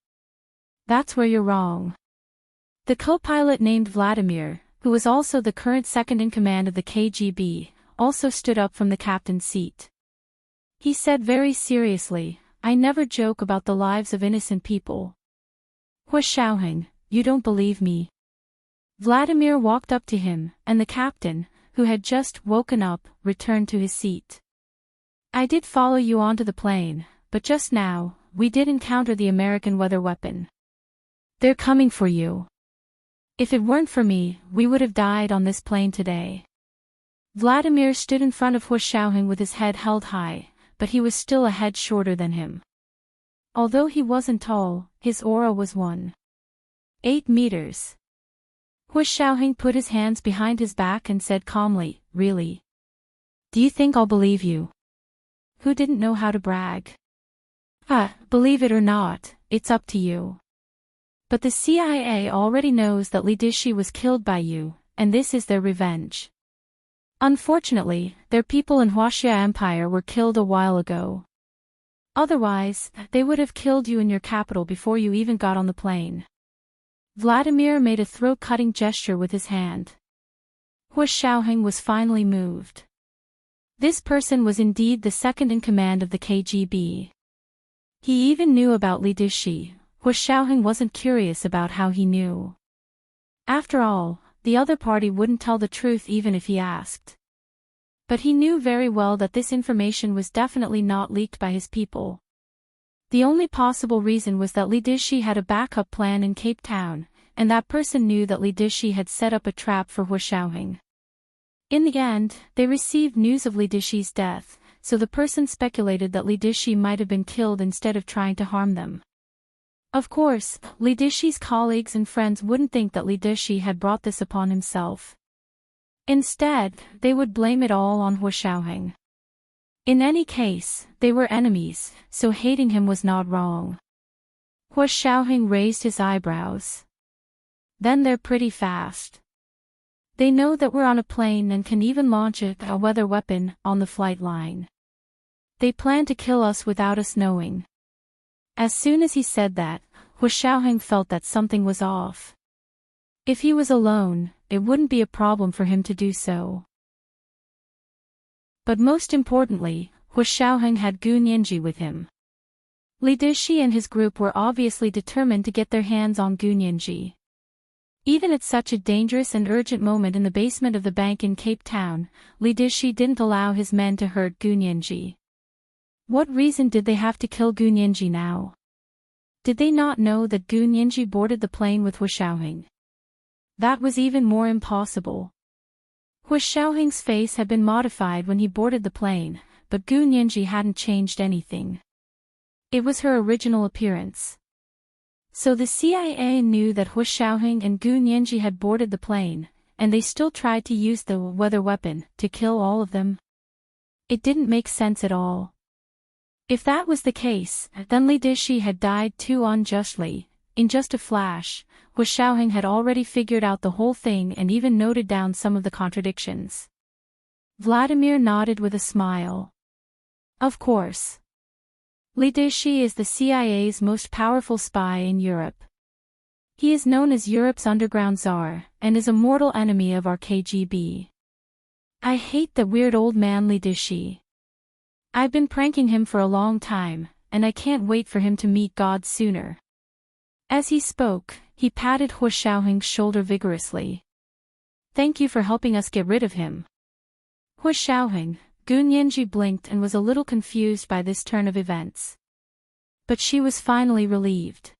That's where you're wrong." The co-pilot named Vladimir, who was also the current second-in-command of the KGB, also stood up from the captain's seat. He said very seriously, "I never joke about the lives of innocent people." "Hu Xiaoheng, you don't believe me?" Vladimir walked up to him, and the captain, who had just woken up, returned to his seat. "I did follow you onto the plane, but just now, we did encounter the American weather weapon. They're coming for you. If it weren't for me, we would have died on this plane today." Vladimir stood in front of Hu Xiaoheng with his head held high, but he was still a head shorter than him. Although he wasn't tall, his aura was 1.8 meters. Hu Xiaoheng put his hands behind his back and said calmly, "Really? Do you think I'll believe you? Who didn't know how to brag? Believe it or not, it's up to you. But the CIA already knows that Li Dishi was killed by you, and this is their revenge. Unfortunately, their people in Huaxia Empire were killed a while ago. Otherwise, they would have killed you in your capital before you even got on the plane." Vladimir made a throat-cutting gesture with his hand. Hu Xiaoheng was finally moved. This person was indeed the second-in-command of the KGB. He even knew about Li Dishi. Hu Xiaoheng wasn't curious about how he knew. After all, the other party wouldn't tell the truth even if he asked. But he knew very well that this information was definitely not leaked by his people. The only possible reason was that Li Dishi had a backup plan in Cape Town, and that person knew that Li Dishi had set up a trap for Hu Xiaoheng. In the end, they received news of Li Dishi's death, so the person speculated that Li Dishi might have been killed instead of trying to harm them. Of course, Li Dishi's colleagues and friends wouldn't think that Li Dishi had brought this upon himself. Instead, they would blame it all on Hu Xiaoheng. In any case, they were enemies, so hating him was not wrong. Hua Xiaoheng raised his eyebrows. Then they're pretty fast. They know that we're on a plane and can even launch a weather weapon on the flight line. They plan to kill us without us knowing. As soon as he said that, Hua Xiaoheng felt that something was off. If he was alone, it wouldn't be a problem for him to do so. But most importantly, Hua Xiaoheng had Gu Nianji with him. Li Dixi and his group were obviously determined to get their hands on Gu Nianji. Even at such a dangerous and urgent moment in the basement of the bank in Cape Town, Li Dixi didn't allow his men to hurt Gu Nianji. What reason did they have to kill Gu Nianji now? Did they not know that Gu Nianji boarded the plane with Hua Xiaoheng? That was even more impossible. Hua Xiaoheng's face had been modified when he boarded the plane, but Gu Nianji hadn't changed anything. It was her original appearance. So the CIA knew that Hua Xiaoheng and Gu Nianji had boarded the plane, and they still tried to use the weather weapon to kill all of them. It didn't make sense at all. If that was the case, then Li Dixi had died too unjustly. In just a flash, Hua Xiaoheng had already figured out the whole thing and even noted down some of the contradictions. Vladimir nodded with a smile. Of course. Li Dixi is the CIA's most powerful spy in Europe. He is known as Europe's underground czar, and is a mortal enemy of our KGB. I hate that weird old man Li Dixi. I've been pranking him for a long time, and I can't wait for him to meet God sooner. As he spoke, he patted Hua Xiaoheng's shoulder vigorously. Thank you for helping us get rid of him. Hua Xiaoheng, Gu Nianji blinked and was a little confused by this turn of events. But she was finally relieved.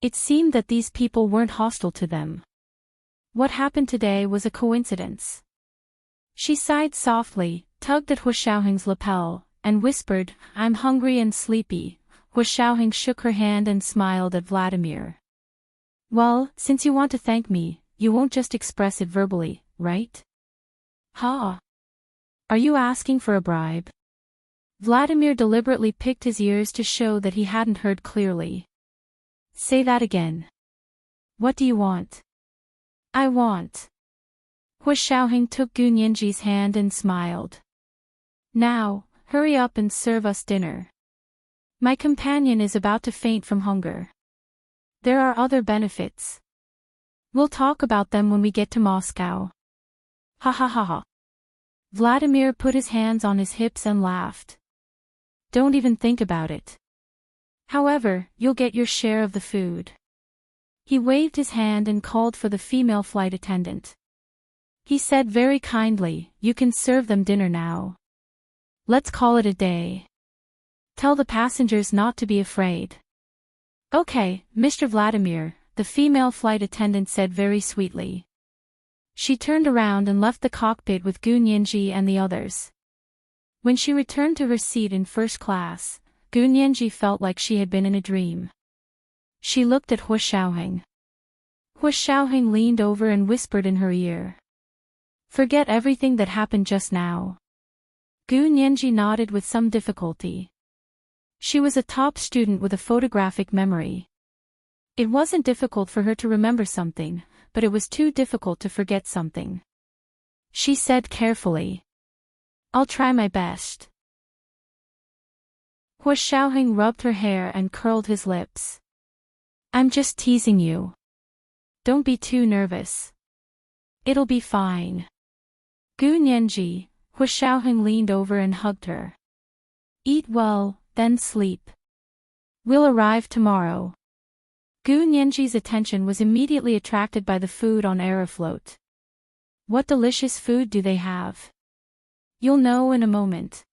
It seemed that these people weren't hostile to them. What happened today was a coincidence. She sighed softly, tugged at Hua Xiaoheng's lapel, and whispered, I'm hungry and sleepy. Hua Xiaoheng shook her hand and smiled at Vladimir. Well, since you want to thank me, you won't just express it verbally, right? Ha! Are you asking for a bribe? Vladimir deliberately picked his ears to show that he hadn't heard clearly. Say that again. What do you want? I want. Hua Xiaoheng took Gu Nianji's hand and smiled. Now, hurry up and serve us dinner. My companion is about to faint from hunger. There are other benefits. We'll talk about them when we get to Moscow. Ha ha ha ha. Vladimir put his hands on his hips and laughed. Don't even think about it. However, you'll get your share of the food. He waved his hand and called for the female flight attendant. He said very kindly, you can serve them dinner now. Let's call it a day. Tell the passengers not to be afraid. Okay, Mr. Vladimir, the female flight attendant said very sweetly. She turned around and left the cockpit with Gu Nianji and the others. When she returned to her seat in first class, Gu Nianji felt like she had been in a dream. She looked at Hua Xiaoheng. Hua Xiaoheng leaned over and whispered in her ear. Forget everything that happened just now. Gu Nianji nodded with some difficulty. She was a top student with a photographic memory. It wasn't difficult for her to remember something, but it was too difficult to forget something. She said carefully. I'll try my best. Hua Xiaoheng rubbed her hair and curled his lips. I'm just teasing you. Don't be too nervous. It'll be fine. Gu Nianji, Hua Xiaoheng leaned over and hugged her. Eat well, then sleep. We'll arrive tomorrow. Gu Nianji's attention was immediately attracted by the food on Aeroflot. What delicious food do they have? You'll know in a moment.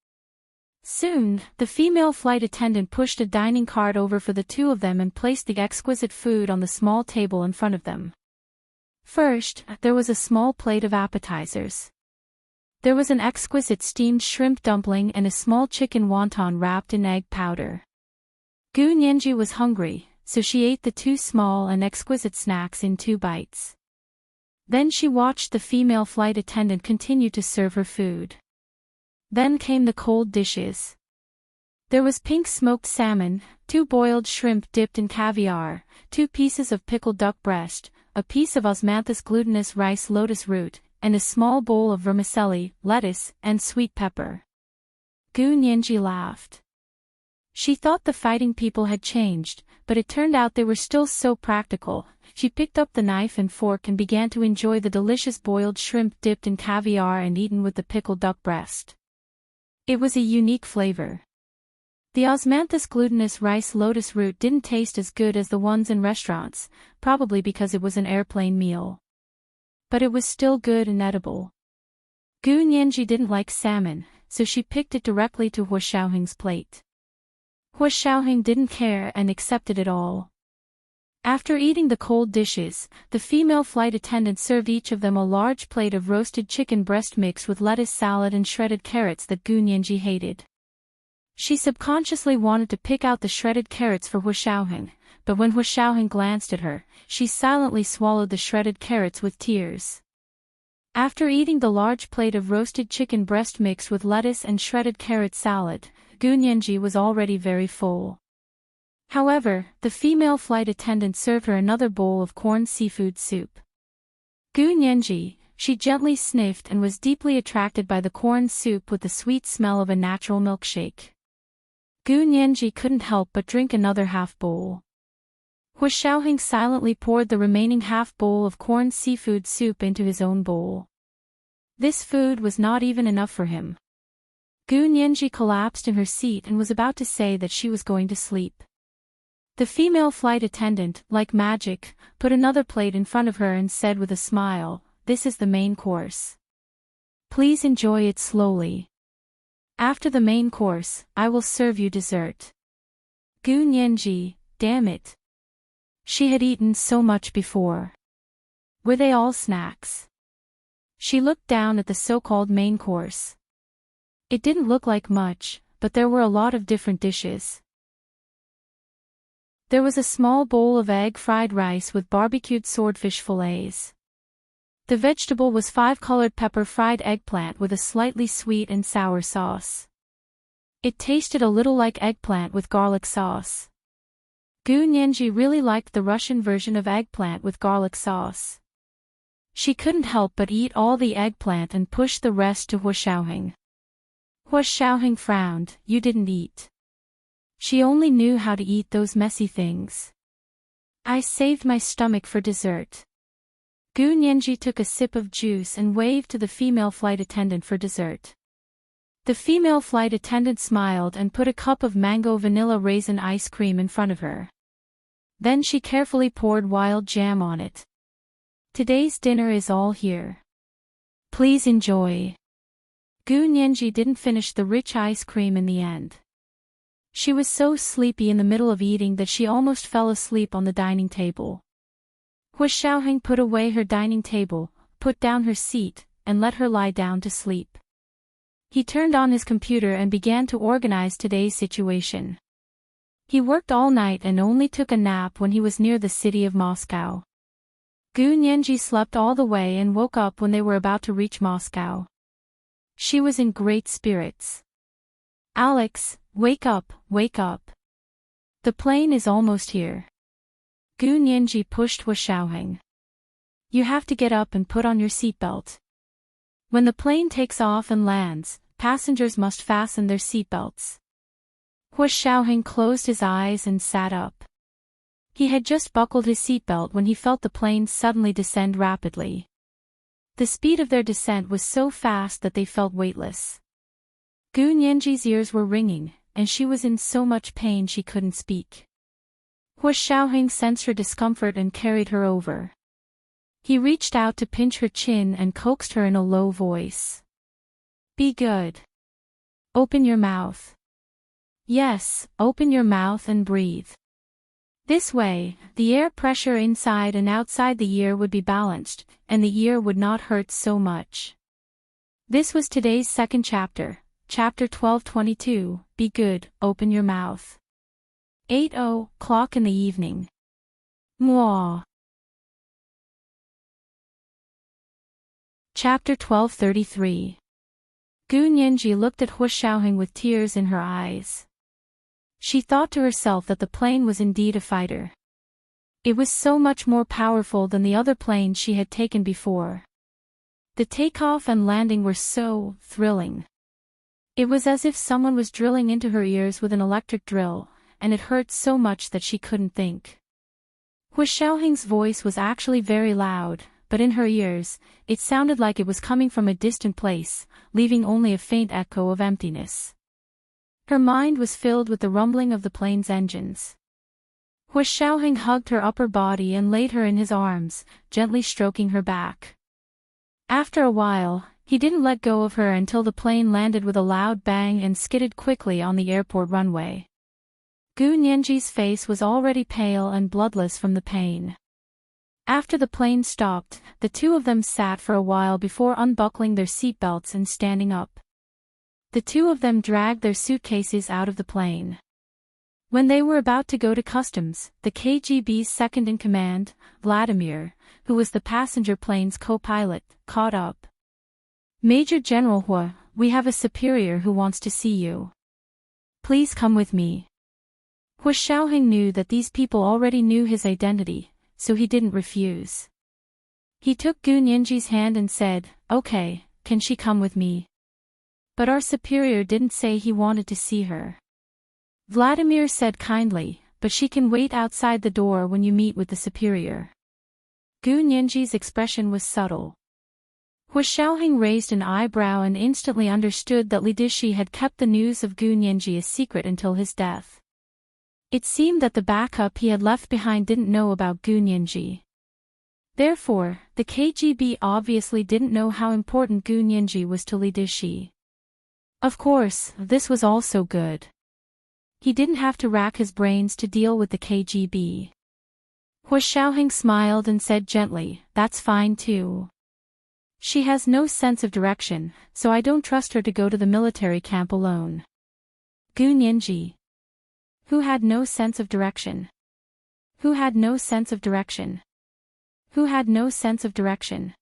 Soon, the female flight attendant pushed a dining cart over for the two of them and placed the exquisite food on the small table in front of them. First, there was a small plate of appetizers. There was an exquisite steamed shrimp dumpling and a small chicken wonton wrapped in egg powder. Gu Nianji was hungry, so she ate the two small and exquisite snacks in 2 bites. Then she watched the female flight attendant continue to serve her food. Then came the cold dishes. There was pink smoked salmon, 2 boiled shrimp dipped in caviar, 2 pieces of pickled duck breast, a piece of osmanthus glutinous rice lotus root, and a small bowl of vermicelli, lettuce, and sweet pepper. Gu Nianji laughed. She thought the fighting people had changed, but it turned out they were still so practical. She picked up the knife and fork and began to enjoy the delicious boiled shrimp dipped in caviar and eaten with the pickled duck breast. It was a unique flavor. The osmanthus glutinous rice lotus root didn't taste as good as the ones in restaurants, probably because it was an airplane meal. But it was still good and edible. Gu Nianji didn't like salmon, so she picked it directly to Hua Xiaoheng's plate. Hua Xiaoheng didn't care and accepted it all. After eating the cold dishes, the female flight attendant served each of them a large plate of roasted chicken breast mixed with lettuce salad and shredded carrots that Gu Nianji hated. She subconsciously wanted to pick out the shredded carrots for Hua Xiaoheng, but when Hua Xiaoheng glanced at her, she silently swallowed the shredded carrots with tears. After eating the large plate of roasted chicken breast mixed with lettuce and shredded carrot salad, Gu Nianji was already very full. However, the female flight attendant served her another bowl of corn seafood soup. Gu Nianji, she gently sniffed and was deeply attracted by the corn soup with the sweet smell of a natural milkshake. Gu Nianji couldn't help but drink another half bowl. Hua Xiaoheng silently poured the remaining half bowl of corn seafood soup into his own bowl. This food was not even enough for him. Gu Nianji collapsed in her seat and was about to say that she was going to sleep. The female flight attendant, like magic, put another plate in front of her and said with a smile, "This is the main course. Please enjoy it slowly. After the main course, I will serve you dessert." Gu Nianji, damn it. She had eaten so much before. Were they all snacks? She looked down at the so-called main course. It didn't look like much, but there were a lot of different dishes. There was a small bowl of egg-fried rice with barbecued swordfish fillets. The vegetable was 5-colored pepper-fried eggplant with a slightly sweet and sour sauce. It tasted a little like eggplant with garlic sauce. Gu Nianji really liked the Russian version of eggplant with garlic sauce. She couldn't help but eat all the eggplant and push the rest to Hua Xiaoheng. Hua Xiaoheng frowned. "You didn't eat." She only knew how to eat those messy things. "I saved my stomach for dessert." Gu Nianji took a sip of juice and waved to the female flight attendant for dessert. The female flight attendant smiled and put a cup of mango vanilla raisin ice cream in front of her. Then she carefully poured wild jam on it. "Today's dinner is all here. Please enjoy." Gu Nianji didn't finish the rich ice cream in the end. She was so sleepy in the middle of eating that she almost fell asleep on the dining table. Hua Xiaoheng put away her dining table, put down her seat, and let her lie down to sleep. He turned on his computer and began to organize today's situation. He worked all night and only took a nap when he was near the city of Moscow. Gu Nianji slept all the way and woke up when they were about to reach Moscow. She was in great spirits. "Alex, wake up, wake up. The plane is almost here." Gu Nianji pushed Hua Xiaoheng. "You have to get up and put on your seatbelt. When the plane takes off and lands, passengers must fasten their seatbelts." Hua Xiaoheng closed his eyes and sat up. He had just buckled his seatbelt when he felt the plane suddenly descend rapidly. The speed of their descent was so fast that they felt weightless. Gu Nianji's ears were ringing, and she was in so much pain she couldn't speak. Hua Xiaoheng sensed her discomfort and carried her over. He reached out to pinch her chin and coaxed her in a low voice. "Be good. Open your mouth. Yes, open your mouth and breathe. This way, the air pressure inside and outside the ear would be balanced, and the ear would not hurt so much." This was today's second chapter, chapter 1222, Be Good, Open Your Mouth. 8:00 in the evening. Mwah. Chapter 1233. Gu Nianji looked at Hua Xiaoheng with tears in her eyes. She thought to herself that the plane was indeed a fighter. It was so much more powerful than the other planes she had taken before. The takeoff and landing were so thrilling. It was as if someone was drilling into her ears with an electric drill, and it hurt so much that she couldn't think. Hu Xiaoheng's voice was actually very loud, but in her ears, it sounded like it was coming from a distant place, leaving only a faint echo of emptiness. Her mind was filled with the rumbling of the plane's engines. Hu Xiaoheng hugged her upper body and laid her in his arms, gently stroking her back. After a while, he didn't let go of her until the plane landed with a loud bang and skidded quickly on the airport runway. Gu Nianji's face was already pale and bloodless from the pain. After the plane stopped, the two of them sat for a while before unbuckling their seatbelts and standing up. The two of them dragged their suitcases out of the plane. When they were about to go to customs, the KGB's second-in-command, Vladimir, who was the passenger plane's co-pilot, caught up. "Major General Hu, we have a superior who wants to see you. Please come with me." Hu Xiaoheng knew that these people already knew his identity, so he didn't refuse. He took Gu Nianji's hand and said, "Okay, can she come with me?" But our superior didn't say he wanted to see her. Vladimir said kindly, "But she can wait outside the door when you meet with the superior." Gu Nianji's expression was subtle. Hu Xiaoheng raised an eyebrow and instantly understood that Li Dishi had kept the news of Gu Nianji a secret until his death. It seemed that the backup he had left behind didn't know about Gu Nianji. Therefore, the KGB obviously didn't know how important Gu Nianji was to Li Dishi. Of course, this was also good. He didn't have to rack his brains to deal with the KGB. Hu Xiaoheng smiled and said gently, "That's fine too. She has no sense of direction, so I don't trust her to go to the military camp alone." Gu Nianji. Who had no sense of direction? Who had no sense of direction? Who had no sense of direction?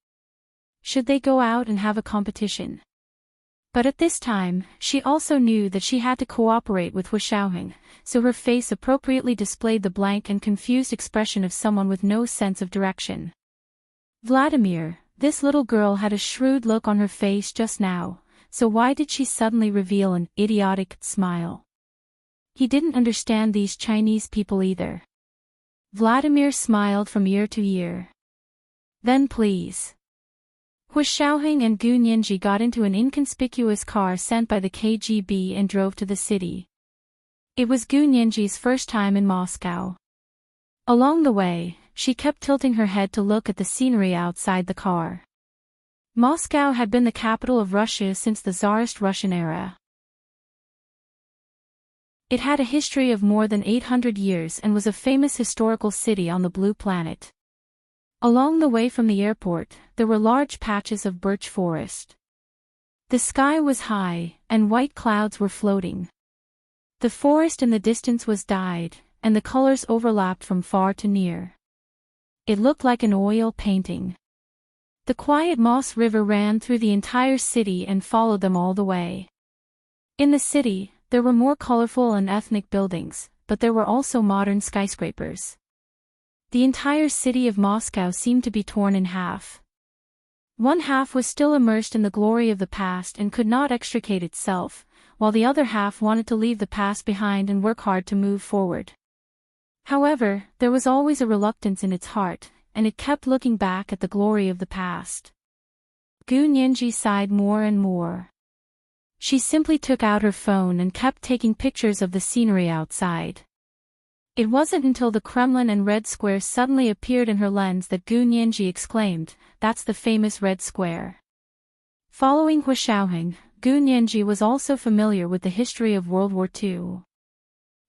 Should they go out and have a competition? But at this time, she also knew that she had to cooperate with Hu Xiaoheng, so her face appropriately displayed the blank and confused expression of someone with no sense of direction. Vladimir, this little girl had a shrewd look on her face just now, so why did she suddenly reveal an idiotic smile? He didn't understand these Chinese people either. Vladimir smiled from ear to ear. "Then please." Hu Xiaoheng and Gu Nianji got into an inconspicuous car sent by the KGB and drove to the city. It was Gu Nianji's first time in Moscow. Along the way, she kept tilting her head to look at the scenery outside the car. Moscow had been the capital of Russia since the Tsarist Russian era. It had a history of more than 800 years and was a famous historical city on the Blue Planet. Along the way from the airport, there were large patches of birch forest. The sky was high, and white clouds were floating. The forest in the distance was dyed, and the colors overlapped from far to near. It looked like an oil painting. The quiet Moss River ran through the entire city and followed them all the way. In the city, there were more colorful and ethnic buildings, but there were also modern skyscrapers. The entire city of Moscow seemed to be torn in half. One half was still immersed in the glory of the past and could not extricate itself, while the other half wanted to leave the past behind and work hard to move forward. However, there was always a reluctance in its heart, and it kept looking back at the glory of the past. Gu Nianji sighed more and more. She simply took out her phone and kept taking pictures of the scenery outside. It wasn't until the Kremlin and Red Square suddenly appeared in her lens that Gu Nianji exclaimed, "That's the famous Red Square." Following Hu Xiaoheng, Gu Nianji was also familiar with the history of World War II.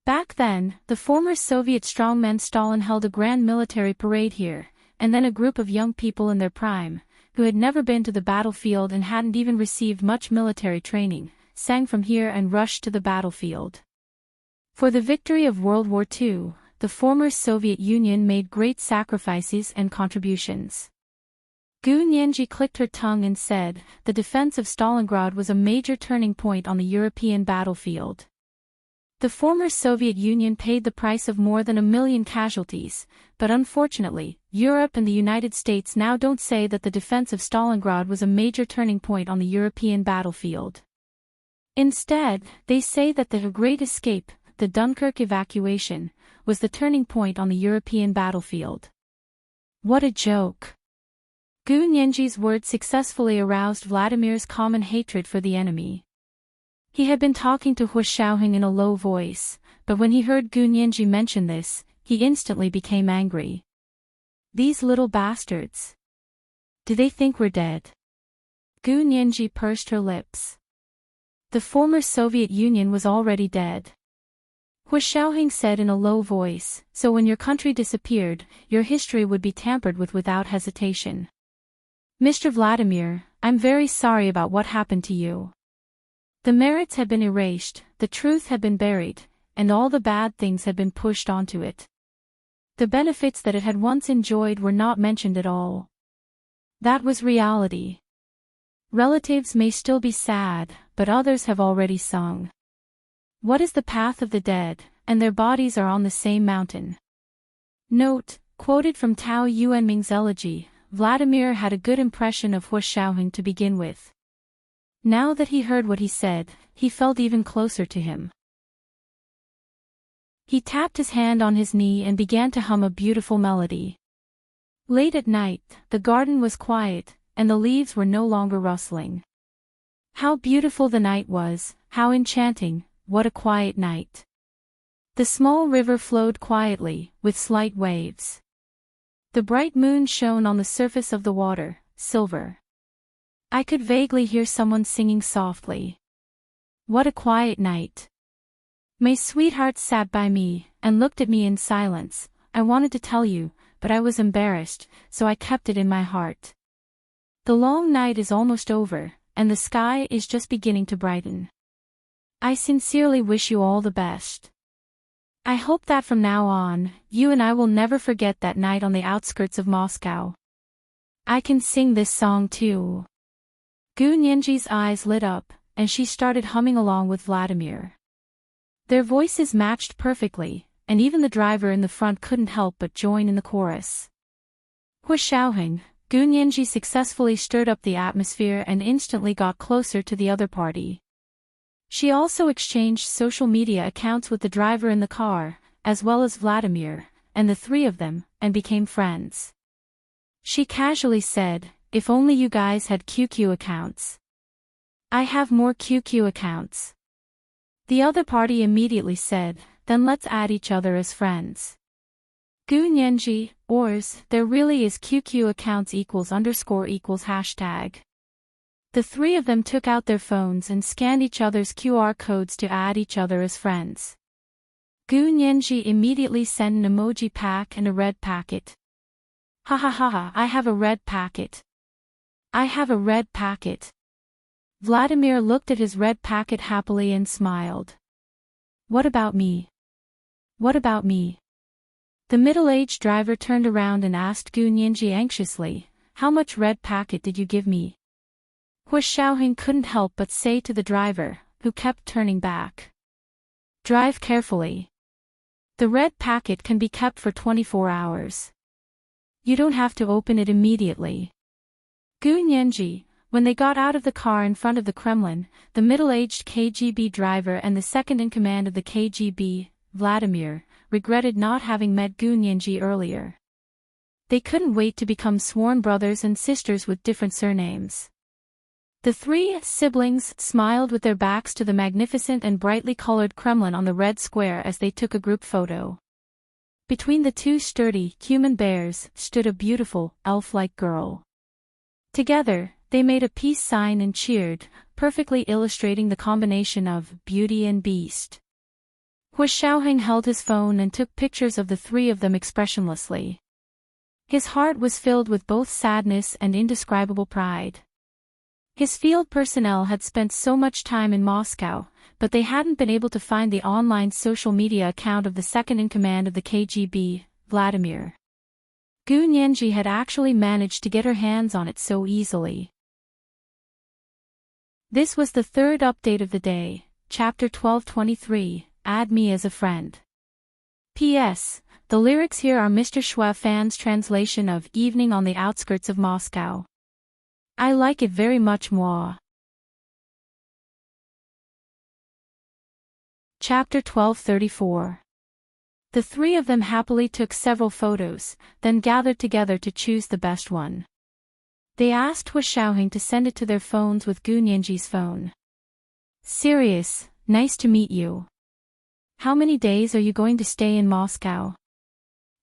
Back then, the former Soviet strongman Stalin held a grand military parade here, and then a group of young people in their prime, who had never been to the battlefield and hadn't even received much military training, sang from here and rushed to the battlefield. For the victory of World War II, the former Soviet Union made great sacrifices and contributions. Gu Nianji clicked her tongue and said, "The defense of Stalingrad was a major turning point on the European battlefield." The former Soviet Union paid the price of more than 1 million casualties, but unfortunately, Europe and the United States now don't say that the defense of Stalingrad was a major turning point on the European battlefield. Instead, they say that the Great Escape, the Dunkirk evacuation, was the turning point on the European battlefield. What a joke! Gu Nianji's words successfully aroused Vladimir's common hatred for the enemy. He had been talking to Hu Xiaoheng in a low voice, but when he heard Gu Nianji mention this, he instantly became angry. These little bastards. Do they think we're dead? Gu Nianji pursed her lips. The former Soviet Union was already dead. Hu Xiaoheng said in a low voice, so when your country disappeared, your history would be tampered with without hesitation. Mr. Vladimir, I'm very sorry about what happened to you. The merits had been erased, the truth had been buried, and all the bad things had been pushed onto it. The benefits that it had once enjoyed were not mentioned at all. That was reality. Relatives may still be sad, but others have already sung. What is the path of the dead, and their bodies are on the same mountain. Note, quoted from Tao Yuanming's elegy, Vladimir had a good impression of Hu Xiaoheng to begin with. Now that he heard what he said, he felt even closer to him. He tapped his hand on his knee and began to hum a beautiful melody. Late at night, the garden was quiet, and the leaves were no longer rustling. How beautiful the night was, how enchanting, what a quiet night. The small river flowed quietly, with slight waves. The bright moon shone on the surface of the water, silver. I could vaguely hear someone singing softly. What a quiet night. My sweetheart sat by me, and looked at me in silence. I wanted to tell you, but I was embarrassed, so I kept it in my heart. The long night is almost over, and the sky is just beginning to brighten. I sincerely wish you all the best. I hope that from now on, you and I will never forget that night on the outskirts of Moscow. I can sing this song too. Gu Nianji's eyes lit up, and she started humming along with Vladimir. Their voices matched perfectly, and even the driver in the front couldn't help but join in the chorus. Hu Xiaoheng, Gu Nianji successfully stirred up the atmosphere and instantly got closer to the other party. She also exchanged social media accounts with the driver in the car, as well as Vladimir, and the three of them, and became friends. She casually said, if only you guys had QQ accounts. I have more QQ accounts. The other party immediately said, then let's add each other as friends. Gu Nianji, Ors, there really is QQ accounts == hashtag. The three of them took out their phones and scanned each other's QR codes to add each other as friends. Gu Nianji immediately sent an emoji pack and a red packet. Ha ha ha ha, I have a red packet. I have a red packet. Vladimir looked at his red packet happily and smiled. What about me? What about me? The middle-aged driver turned around and asked Gu Nianji anxiously, how much red packet did you give me? Hu Xiaoheng couldn't help but say to the driver, who kept turning back. Drive carefully. The red packet can be kept for 24 hours. You don't have to open it immediately. Gu Nianji, when they got out of the car in front of the Kremlin, the middle-aged KGB driver and the second-in-command of the KGB, Vladimir, regretted not having met Gu Nianji earlier. They couldn't wait to become sworn brothers and sisters with different surnames. The three siblings smiled with their backs to the magnificent and brightly colored Kremlin on the Red Square as they took a group photo. Between the two sturdy, human bears, stood a beautiful, elf-like girl. Together, they made a peace sign and cheered, perfectly illustrating the combination of beauty and beast. Hu Xiaoheng held his phone and took pictures of the three of them expressionlessly. His heart was filled with both sadness and indescribable pride. His field personnel had spent so much time in Moscow, but they hadn't been able to find the online social media account of the second-in-command of the KGB, Vladimir. Gu Nianji had actually managed to get her hands on it so easily. This was the third update of the day, Chapter 1223, add me as a friend. P.S. The lyrics here are Mr. Schwa fan's translation of Evening on the Outskirts of Moscow. I like it very much moi. Chapter 1234. The three of them happily took several photos, then gathered together to choose the best one. They asked Hua Xiaoheng to send it to their phones with Gu Nianji's phone. Serious, nice to meet you. How many days are you going to stay in Moscow?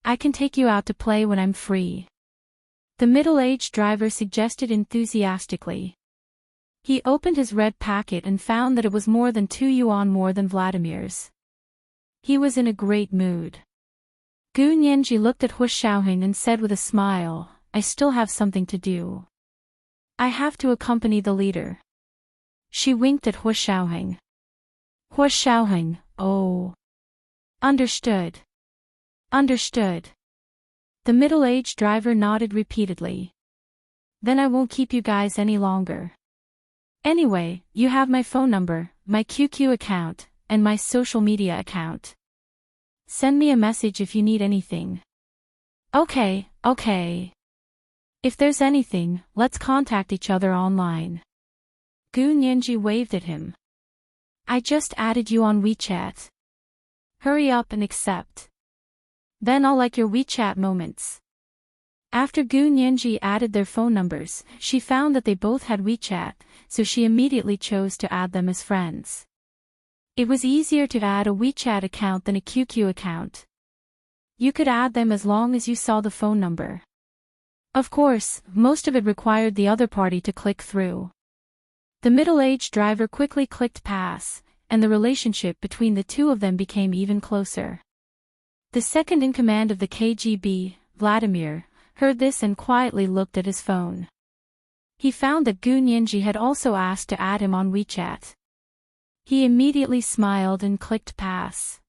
I can take you out to play when I'm free. The middle-aged driver suggested enthusiastically. He opened his red packet and found that it was more than 2 yuan more than Vladimir's. He was in a great mood. Gu Nianji looked at Hua Xiaoheng and said with a smile, I still have something to do. I have to accompany the leader. She winked at Hua Xiaoheng. Hua Xiaoheng, oh. Understood. Understood. The middle-aged driver nodded repeatedly. Then I won't keep you guys any longer. Anyway, you have my phone number, my QQ account, and my social media account. Send me a message if you need anything. Okay. If there's anything, let's contact each other online. Gu Nianji waved at him. I just added you on WeChat. Hurry up and accept. Then I'll like your WeChat moments. After Gu Nianji added their phone numbers, she found that they both had WeChat, so she immediately chose to add them as friends. It was easier to add a WeChat account than a QQ account. You could add them as long as you saw the phone number. Of course, most of it required the other party to click through. The middle-aged driver quickly clicked pass, and the relationship between the two of them became even closer. The second in command of the KGB, Vladimir, heard this and quietly looked at his phone. He found that Gu Nianji had also asked to add him on WeChat. He immediately smiled and clicked pass.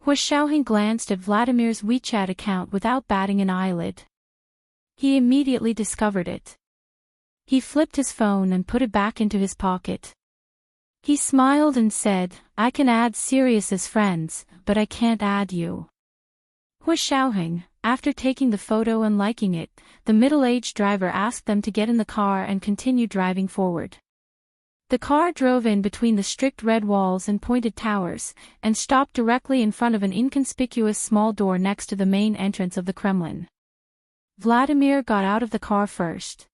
Hua Xiaoheng glanced at Vladimir's WeChat account without batting an eyelid. He immediately discovered it. He flipped his phone and put it back into his pocket. He smiled and said, I can add Sirius as friends, but I can't add you. Hua Xiaoheng, after taking the photo and liking it, the middle-aged driver asked them to get in the car and continue driving forward. The car drove in between the strict red walls and pointed towers, and stopped directly in front of an inconspicuous small door next to the main entrance of the Kremlin. Vladimir got out of the car first.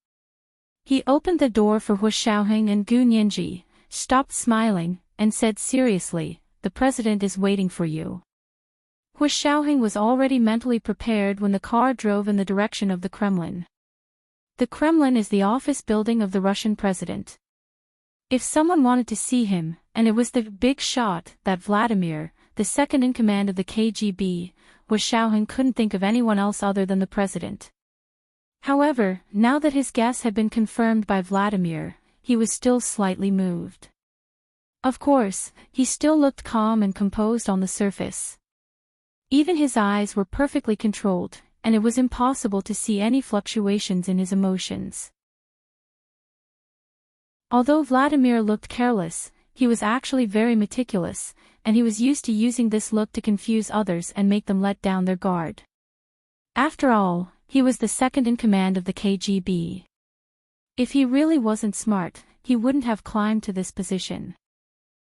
He opened the door for Hua Xiaoheng and Gu Nianji, stopped smiling, and said seriously, the president is waiting for you. Hua Xiaoheng was already mentally prepared when the car drove in the direction of the Kremlin. The Kremlin is the office building of the Russian president. If someone wanted to see him, and it was the big shot that Vladimir, the second in command of the KGB, Hua Xiaoheng couldn't think of anyone else other than the president. However, now that his guess had been confirmed by Vladimir, he was still slightly moved. Of course, he still looked calm and composed on the surface. Even his eyes were perfectly controlled, and it was impossible to see any fluctuations in his emotions. Although Vladimir looked careless, he was actually very meticulous, and he was used to using this look to confuse others and make them let down their guard. After all, he was the second in command of the KGB. If he really wasn't smart, he wouldn't have climbed to this position.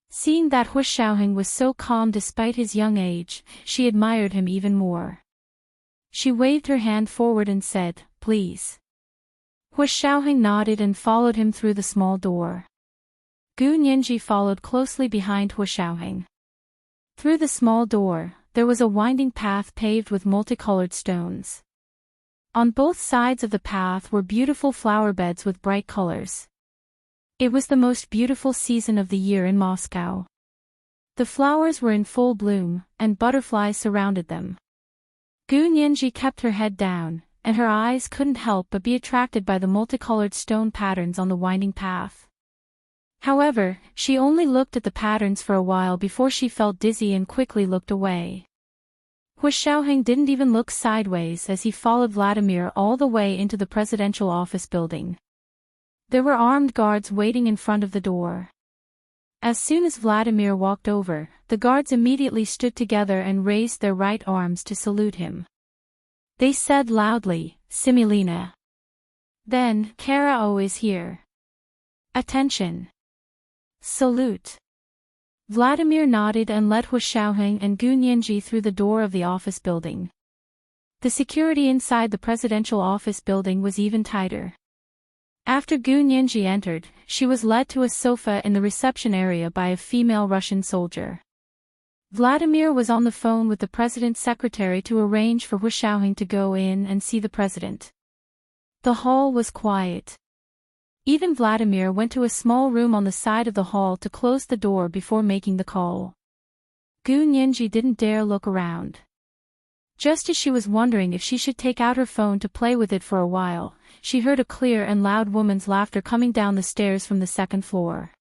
Seeing that Hua Xiaoheng was so calm despite his young age, she admired him even more. She waved her hand forward and said, please. Hua Xiaoheng nodded and followed him through the small door. Gu Nianji followed closely behind Hua Xiaoheng. Through the small door, there was a winding path paved with multicolored stones. On both sides of the path were beautiful flower beds with bright colors. It was the most beautiful season of the year in Moscow. The flowers were in full bloom, and butterflies surrounded them. Gu Nianji kept her head down, and her eyes couldn't help but be attracted by the multicolored stone patterns on the winding path. However, she only looked at the patterns for a while before she felt dizzy and quickly looked away. Hua Xiaoheng didn't even look sideways as he followed Vladimir all the way into the presidential office building. There were armed guards waiting in front of the door. As soon as Vladimir walked over, the guards immediately stood together and raised their right arms to salute him. They said loudly, Similina. Then, Kara is here. Attention. Salute. Vladimir nodded and led Hu Xiaoheng and Gu Nianji through the door of the office building. The security inside the presidential office building was even tighter. After Gu Nianji entered, she was led to a sofa in the reception area by a female Russian soldier. Vladimir was on the phone with the president's secretary to arrange for Hu Xiaoheng to go in and see the president. The hall was quiet. Even Vladimir went to a small room on the side of the hall to close the door before making the call. Gu Nianji didn't dare look around. Just as she was wondering if she should take out her phone to play with it for a while, she heard a clear and loud woman's laughter coming down the stairs from the second floor.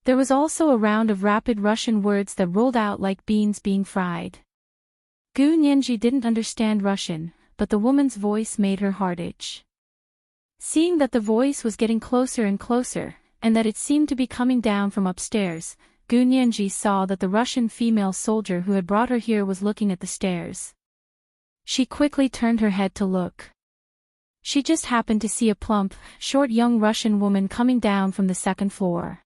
There was also a round of rapid Russian words that rolled out like beans being fried. Gu Nianji didn't understand Russian, but the woman's voice made her heart itch. Seeing that the voice was getting closer and closer, and that it seemed to be coming down from upstairs, Gu Nianji saw that the Russian female soldier who had brought her here was looking at the stairs. She quickly turned her head to look. She just happened to see a plump, short young Russian woman coming down from the second floor.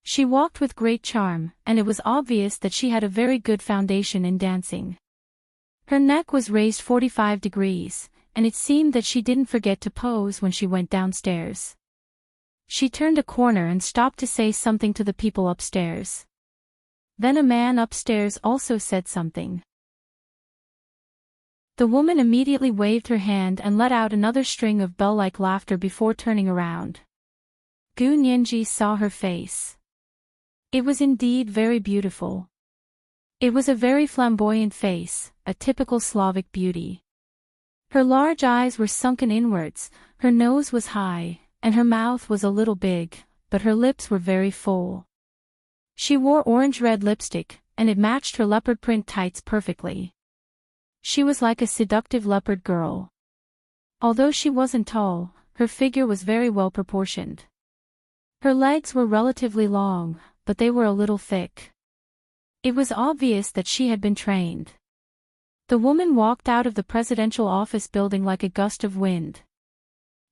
She walked with great charm, and it was obvious that she had a very good foundation in dancing. Her neck was raised 45 degrees, and it seemed that she didn't forget to pose when she went downstairs. She turned a corner and stopped to say something to the people upstairs. Then a man upstairs also said something. The woman immediately waved her hand and let out another string of bell-like laughter before turning around. Gu Nianji saw her face. It was indeed very beautiful. It was a very flamboyant face, a typical Slavic beauty. Her large eyes were sunken inwards, her nose was high, and her mouth was a little big, but her lips were very full. She wore orange-red lipstick, and it matched her leopard print tights perfectly. She was like a seductive leopard girl. Although she wasn't tall, her figure was very well proportioned. Her legs were relatively long, but they were a little thick. It was obvious that she had been trained. The woman walked out of the presidential office building like a gust of wind.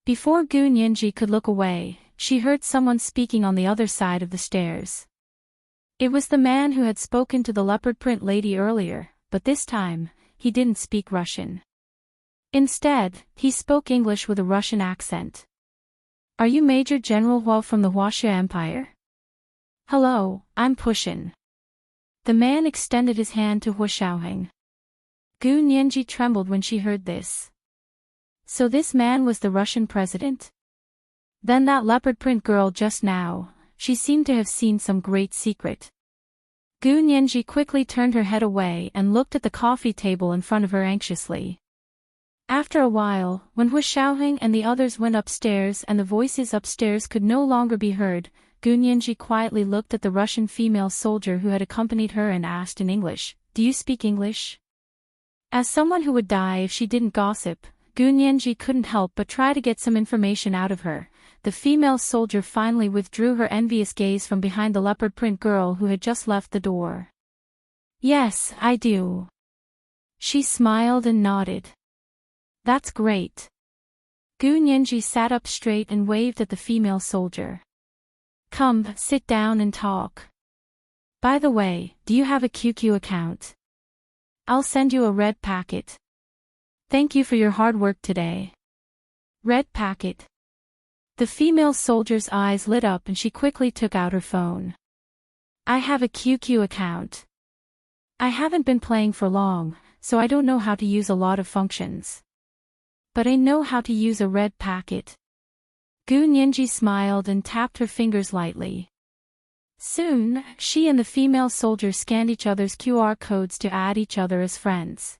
Before Gu Nianji could look away, she heard someone speaking on the other side of the stairs. It was the man who had spoken to the leopard print lady earlier, but this time, he didn't speak Russian. Instead, he spoke English with a Russian accent. Are you Major General Hua from the Huaxia Empire? Hello, I'm Pushin. The man extended his hand to Hu Xiaoheng. Gu Nianji trembled when she heard this. So this man was the Russian president? Then that leopard print girl just now, she seemed to have seen some great secret. Gu Nianji quickly turned her head away and looked at the coffee table in front of her anxiously. After a while, when Hu Xiaoheng and the others went upstairs and the voices upstairs could no longer be heard, Gu Nianji quietly looked at the Russian female soldier who had accompanied her and asked in English, "Do you speak English?" As someone who would die if she didn't gossip, Gu Nianji couldn't help but try to get some information out of her. The female soldier finally withdrew her envious gaze from behind the leopard print girl who had just left the door. Yes, I do. She smiled and nodded. That's great. Gu Nianji sat up straight and waved at the female soldier. Come, sit down and talk. By the way, do you have a QQ account? I'll send you a red packet. Thank you for your hard work today. Red packet. The female soldier's eyes lit up and she quickly took out her phone. I have a QQ account. I haven't been playing for long, so I don't know how to use a lot of functions. But I know how to use a red packet. Gu Nianji smiled and tapped her fingers lightly. Soon, she and the female soldier scanned each other's QR codes to add each other as friends.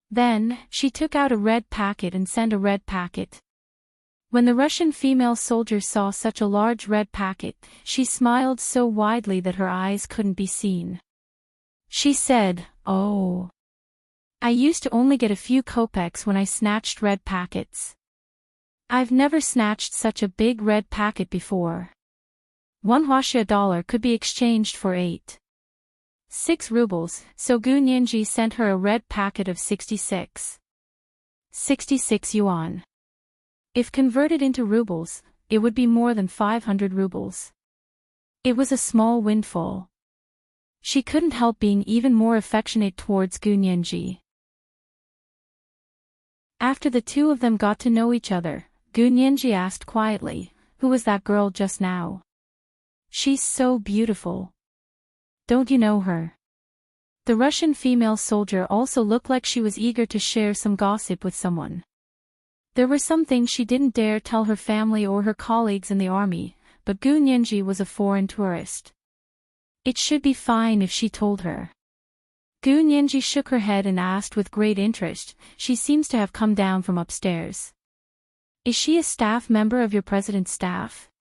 Then, she took out a red packet and sent a red packet. When the Russian female soldier saw such a large red packet, she smiled so widely that her eyes couldn't be seen. She said, "Oh. I used to only get a few kopecks when I snatched red packets. I've never snatched such a big red packet before." 1 Huaxia dollar could be exchanged for 6 rubles, so Gu Nianji sent her a red packet of 66 yuan. If converted into rubles, it would be more than 500 rubles. It was a small windfall. She couldn't help being even more affectionate towards Gu Nianji. After the two of them got to know each other, Gu Nianji asked quietly, "Who was that girl just now? She's so beautiful. Don't you know her?" The Russian female soldier also looked like she was eager to share some gossip with someone. There were some things she didn't dare tell her family or her colleagues in the army, but Gu Nianji was a foreign tourist. It should be fine if she told her. Gu Nianji shook her head and asked with great interest, "She seems to have come down from upstairs. Is she a staff member of your president's staff?"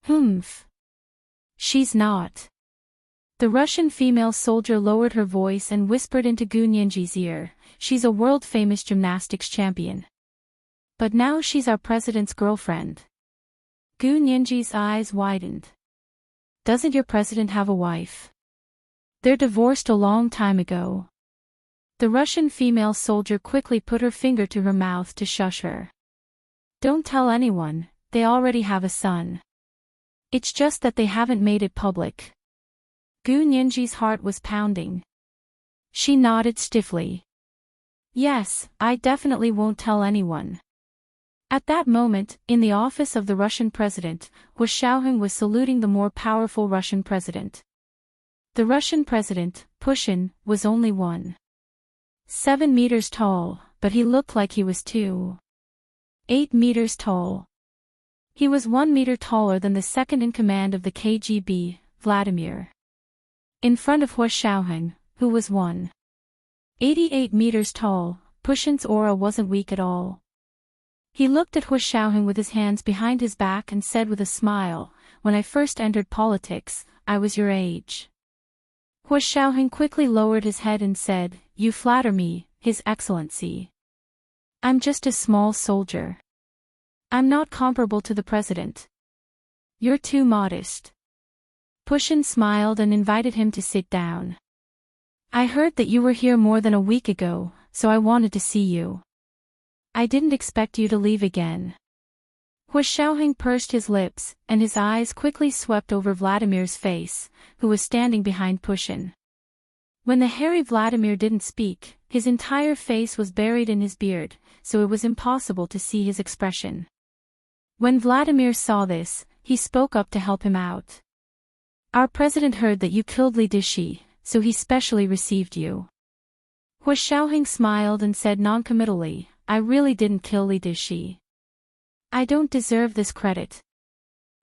"Humph. She's not." The Russian female soldier lowered her voice and whispered into Gu Nianji's ear, "She's a world-famous gymnastics champion. But now she's our president's girlfriend." Gu Nianji's eyes widened. "Doesn't your president have a wife?" "They're divorced a long time ago." The Russian female soldier quickly put her finger to her mouth to shush her. "Don't tell anyone, they already have a son. It's just that they haven't made it public." Gu Nianji's heart was pounding. She nodded stiffly. "Yes, I definitely won't tell anyone." At that moment, in the office of the Russian president, Hu Shaoheng was saluting the more powerful Russian president. The Russian president, Pushin, was only 1.7 meters tall, but he looked like he was 2.8 meters tall. He was 1 meter taller than the second in command of the KGB, Vladimir. In front of Hu Shaoheng, who was 1.88 meters tall, Pushin's aura wasn't weak at all. He looked at Hu Shaoheng with his hands behind his back and said with a smile, "When I first entered politics, I was your age." Hu Shaoheng quickly lowered his head and said, "You flatter me, His Excellency. I'm just a small soldier. I'm not comparable to the president. You're too modest." Pushin smiled and invited him to sit down. "I heard that you were here more than a week ago, so I wanted to see you. I didn't expect you to leave again." Hu Shaoheng pursed his lips, and his eyes quickly swept over Vladimir's face, who was standing behind Pushin. When the hairy Vladimir didn't speak, his entire face was buried in his beard, so it was impossible to see his expression. When Vladimir saw this, he spoke up to help him out. "Our president heard that you killed Li Dishi, so he specially received you." Hu Shaoheng smiled and said noncommittally, "I really didn't kill Li Dishi. I don't deserve this credit."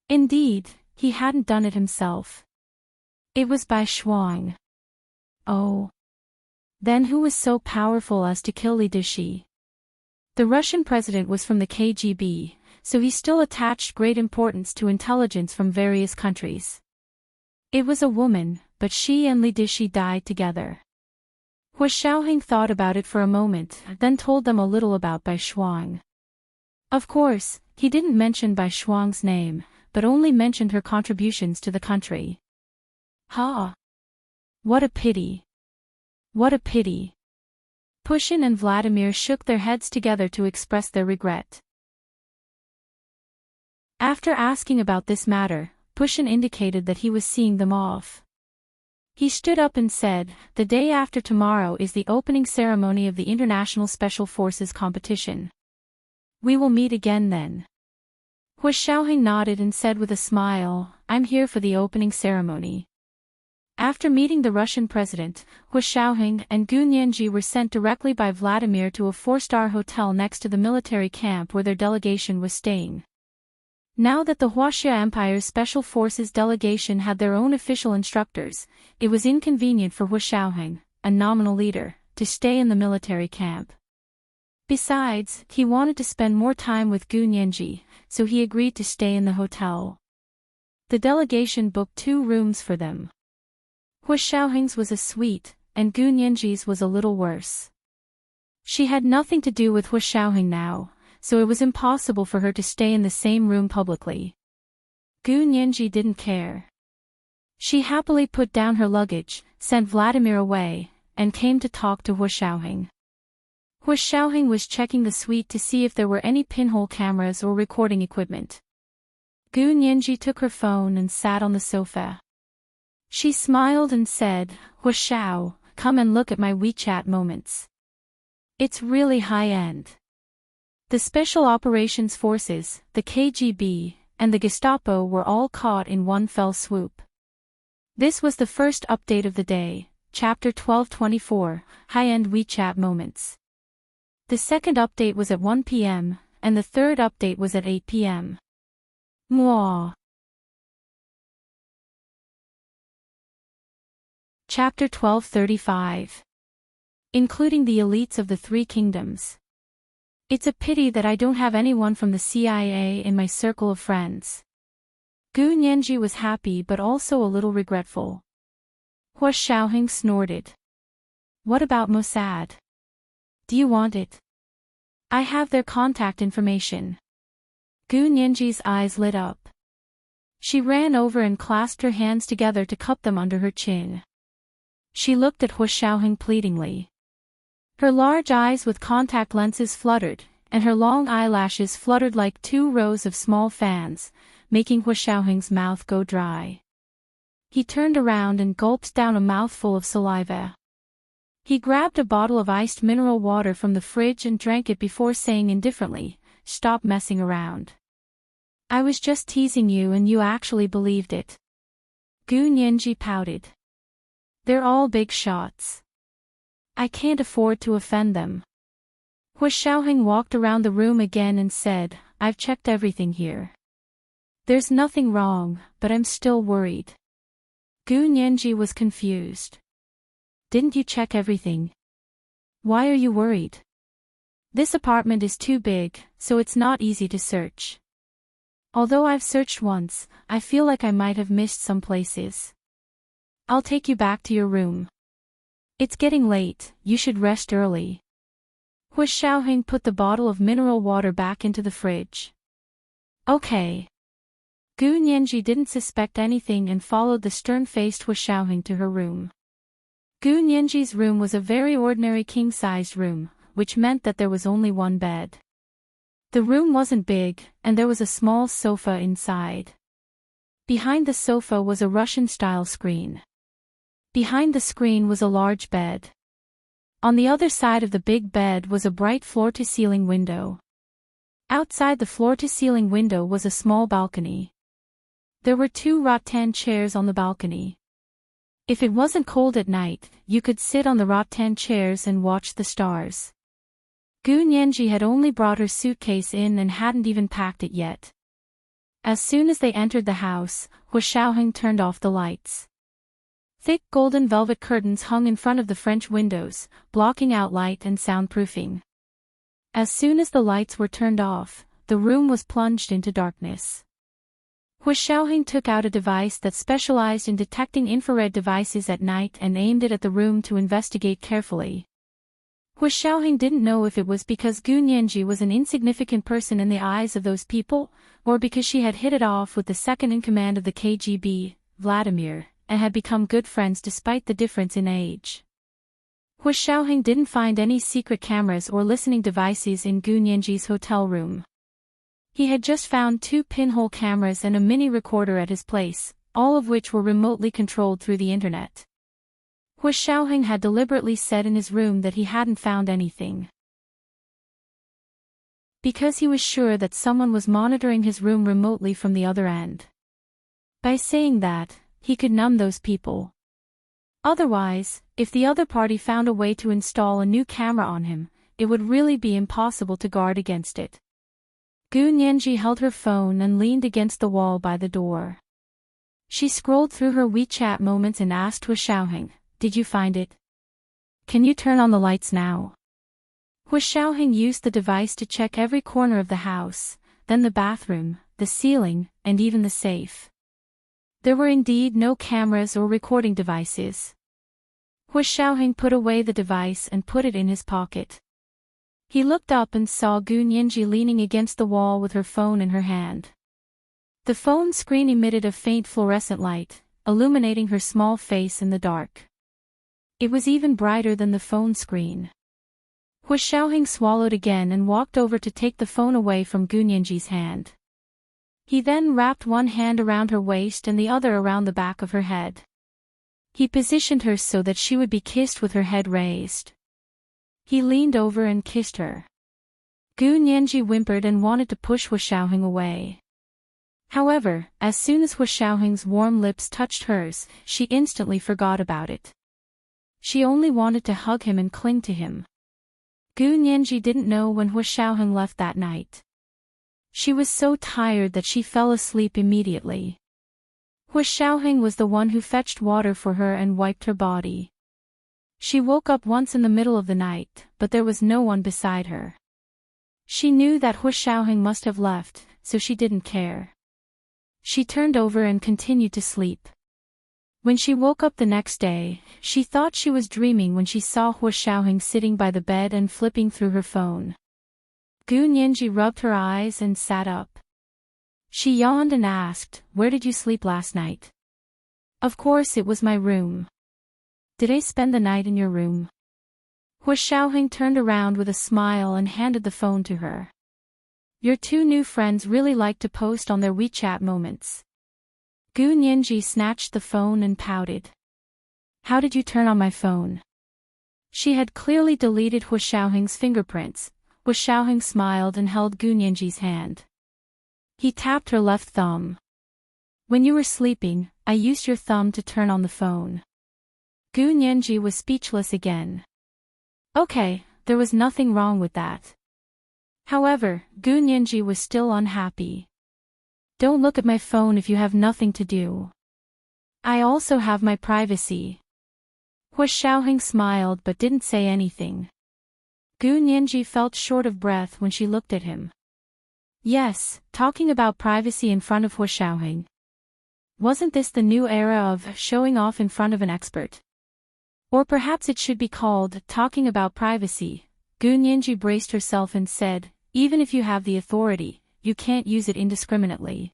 Indeed, he hadn't done it himself. It was Bai Shuang. Oh. Then who was so powerful as to kill Li Dishi? The Russian president was from the KGB, so he still attached great importance to intelligence from various countries. It was a woman, but she and Li Dishi died together. Hu Shaoheng thought about it for a moment, then told them a little about Bai Shuang. Of course, he didn't mention Bai Shuang's name, but only mentioned her contributions to the country. "Ha! What a pity! What a pity!" Pushin and Vladimir shook their heads together to express their regret. After asking about this matter, Pushin indicated that he was seeing them off. He stood up and said, "The day after tomorrow is the opening ceremony of the International Special Forces competition. We will meet again then." Hu Shaoheng nodded and said with a smile, "I'm here for the opening ceremony." After meeting the Russian president, Hu Shaoheng and Gu Nianji were sent directly by Vladimir to a 4-star hotel next to the military camp where their delegation was staying. Now that the Huaxia Empire's Special Forces delegation had their own official instructors, it was inconvenient for Hu Shaoheng, a nominal leader, to stay in the military camp. Besides, he wanted to spend more time with Gu Nianji, so he agreed to stay in the hotel. The delegation booked 2 rooms for them. Hu Shaoheng's was a suite, and Gu Nianji's was a little worse. She had nothing to do with Hu Shaoheng now, so it was impossible for her to stay in the same room publicly. Gu Nianji didn't care. She happily put down her luggage, sent Vladimir away, and came to talk to Hu Xiaoheng. Hu Xiaoheng was checking the suite to see if there were any pinhole cameras or recording equipment. Gu Nianji took her phone and sat on the sofa. She smiled and said, "Hu Xiao, come and look at my WeChat moments. It's really high-end. The Special Operations Forces, the KGB, and the Gestapo were all caught in one fell swoop." This was the first update of the day, Chapter 1224, High-End WeChat Moments. The second update was at 1 p.m., and the third update was at 8 p.m. Mwah. Chapter 1235. Including the elites of the Three Kingdoms. It's a pity that I don't have anyone from the CIA in my circle of friends. Gu Nianji was happy but also a little regretful. Hu Xiaoheng snorted. What about Mossad? Do you want it? I have their contact information. Gu Nianji's eyes lit up. She ran over and clasped her hands together to cup them under her chin. She looked at Hu Xiaoheng pleadingly. Her large eyes with contact lenses fluttered, and her long eyelashes fluttered like 2 rows of small fans, making Hu Xiaoheng's mouth go dry. He turned around and gulped down a mouthful of saliva. He grabbed a bottle of iced mineral water from the fridge and drank it before saying indifferently, "Stop messing around. I was just teasing you and you actually believed it." Gu Nianji pouted. They're all big shots. I can't afford to offend them. Hu Xiaoheng walked around the room again and said, "I've checked everything here. There's nothing wrong, but I'm still worried." Gu Nianji was confused. Didn't you check everything? Why are you worried? This apartment is too big, so it's not easy to search. Although I've searched once, I feel like I might have missed some places. I'll take you back to your room. It's getting late, you should rest early. Hu Xiaoheng put the bottle of mineral water back into the fridge. Okay. Gu Nianji didn't suspect anything and followed the stern-faced Hu Xiaoheng to her room. Gu Nianji's room was a very ordinary king-sized room, which meant that there was only one bed. The room wasn't big, and there was a small sofa inside. Behind the sofa was a Russian-style screen. Behind the screen was a large bed. On the other side of the big bed was a bright floor-to-ceiling window. Outside the floor-to-ceiling window was a small balcony. There were 2 rattan chairs on the balcony. If it wasn't cold at night, you could sit on the rattan chairs and watch the stars. Gu Nianji had only brought her suitcase in and hadn't even packed it yet. As soon as they entered the house, Hu Xiaoheng turned off the lights. Thick golden velvet curtains hung in front of the French windows, blocking out light and soundproofing. As soon as the lights were turned off, the room was plunged into darkness. Hu Xiaoheng took out a device that specialized in detecting infrared devices at night and aimed it at the room to investigate carefully. Hu Xiaoheng didn't know if it was because Gu Nianji was an insignificant person in the eyes of those people, or because she had hit it off with the second-in-command of the KGB, Vladimir, and had become good friends despite the difference in age. Hu Xiaoheng didn't find any secret cameras or listening devices in Gu Nianji's hotel room. He had just found 2 pinhole cameras and a mini recorder at his place, all of which were remotely controlled through the internet. Hu Xiaoheng had deliberately said in his room that he hadn't found anything, because he was sure that someone was monitoring his room remotely from the other end. By saying that, he could numb those people. Otherwise, if the other party found a way to install a new camera on him, it would really be impossible to guard against it. Gu Nianji held her phone and leaned against the wall by the door. She scrolled through her WeChat moments and asked Hu Xiaoheng, "Did you find it? Can you turn on the lights now?" Hu Xiaoheng used the device to check every corner of the house, then the bathroom, the ceiling, and even the safe. There were indeed no cameras or recording devices. Hu Xiaoheng put away the device and put it in his pocket. He looked up and saw Gu Nianji leaning against the wall with her phone in her hand. The phone screen emitted a faint fluorescent light, illuminating her small face in the dark. It was even brighter than the phone screen. Hu Xiaoheng swallowed again and walked over to take the phone away from Gu Nianji's hand. He then wrapped one hand around her waist and the other around the back of her head. He positioned her so that she would be kissed with her head raised. He leaned over and kissed her. Gu Nianji whimpered and wanted to push Hu Xiaoheng away. However, as soon as Hu Xiaoheng's warm lips touched hers, she instantly forgot about it. She only wanted to hug him and cling to him. Gu Nianji didn't know when Hu Xiaoheng left that night. She was so tired that she fell asleep immediately. Hu Xiaoheng was the one who fetched water for her and wiped her body. She woke up once in the middle of the night, but there was no one beside her. She knew that Hu Xiaoheng must have left, so she didn't care. She turned over and continued to sleep. When she woke up the next day, she thought she was dreaming when she saw Hu Xiaoheng sitting by the bed and flipping through her phone. Gu Nianji rubbed her eyes and sat up. She yawned and asked, "Where did you sleep last night?" "Of course it was my room." "Did I spend the night in your room?" Hu Xiaoheng turned around with a smile and handed the phone to her. "Your two new friends really like to post on their WeChat moments." Gu Nianji snatched the phone and pouted. "How did you turn on my phone?" She had clearly deleted Hu Xiaoheng's fingerprints. Hu Xiaoheng smiled and held Gu Nianji's hand. He tapped her left thumb. "When you were sleeping, I used your thumb to turn on the phone." Gu Nianji was speechless again. Okay, there was nothing wrong with that. However, Gu Nianji was still unhappy. "Don't look at my phone if you have nothing to do. I also have my privacy." Hu Xiaoheng smiled but didn't say anything. Gu Nianji felt short of breath when she looked at him. Yes, talking about privacy in front of Hu Xiaoheng. Wasn't this the new era of showing off in front of an expert? Or perhaps it should be called talking about privacy. Gu Nianji braced herself and said, "Even if you have the authority, you can't use it indiscriminately.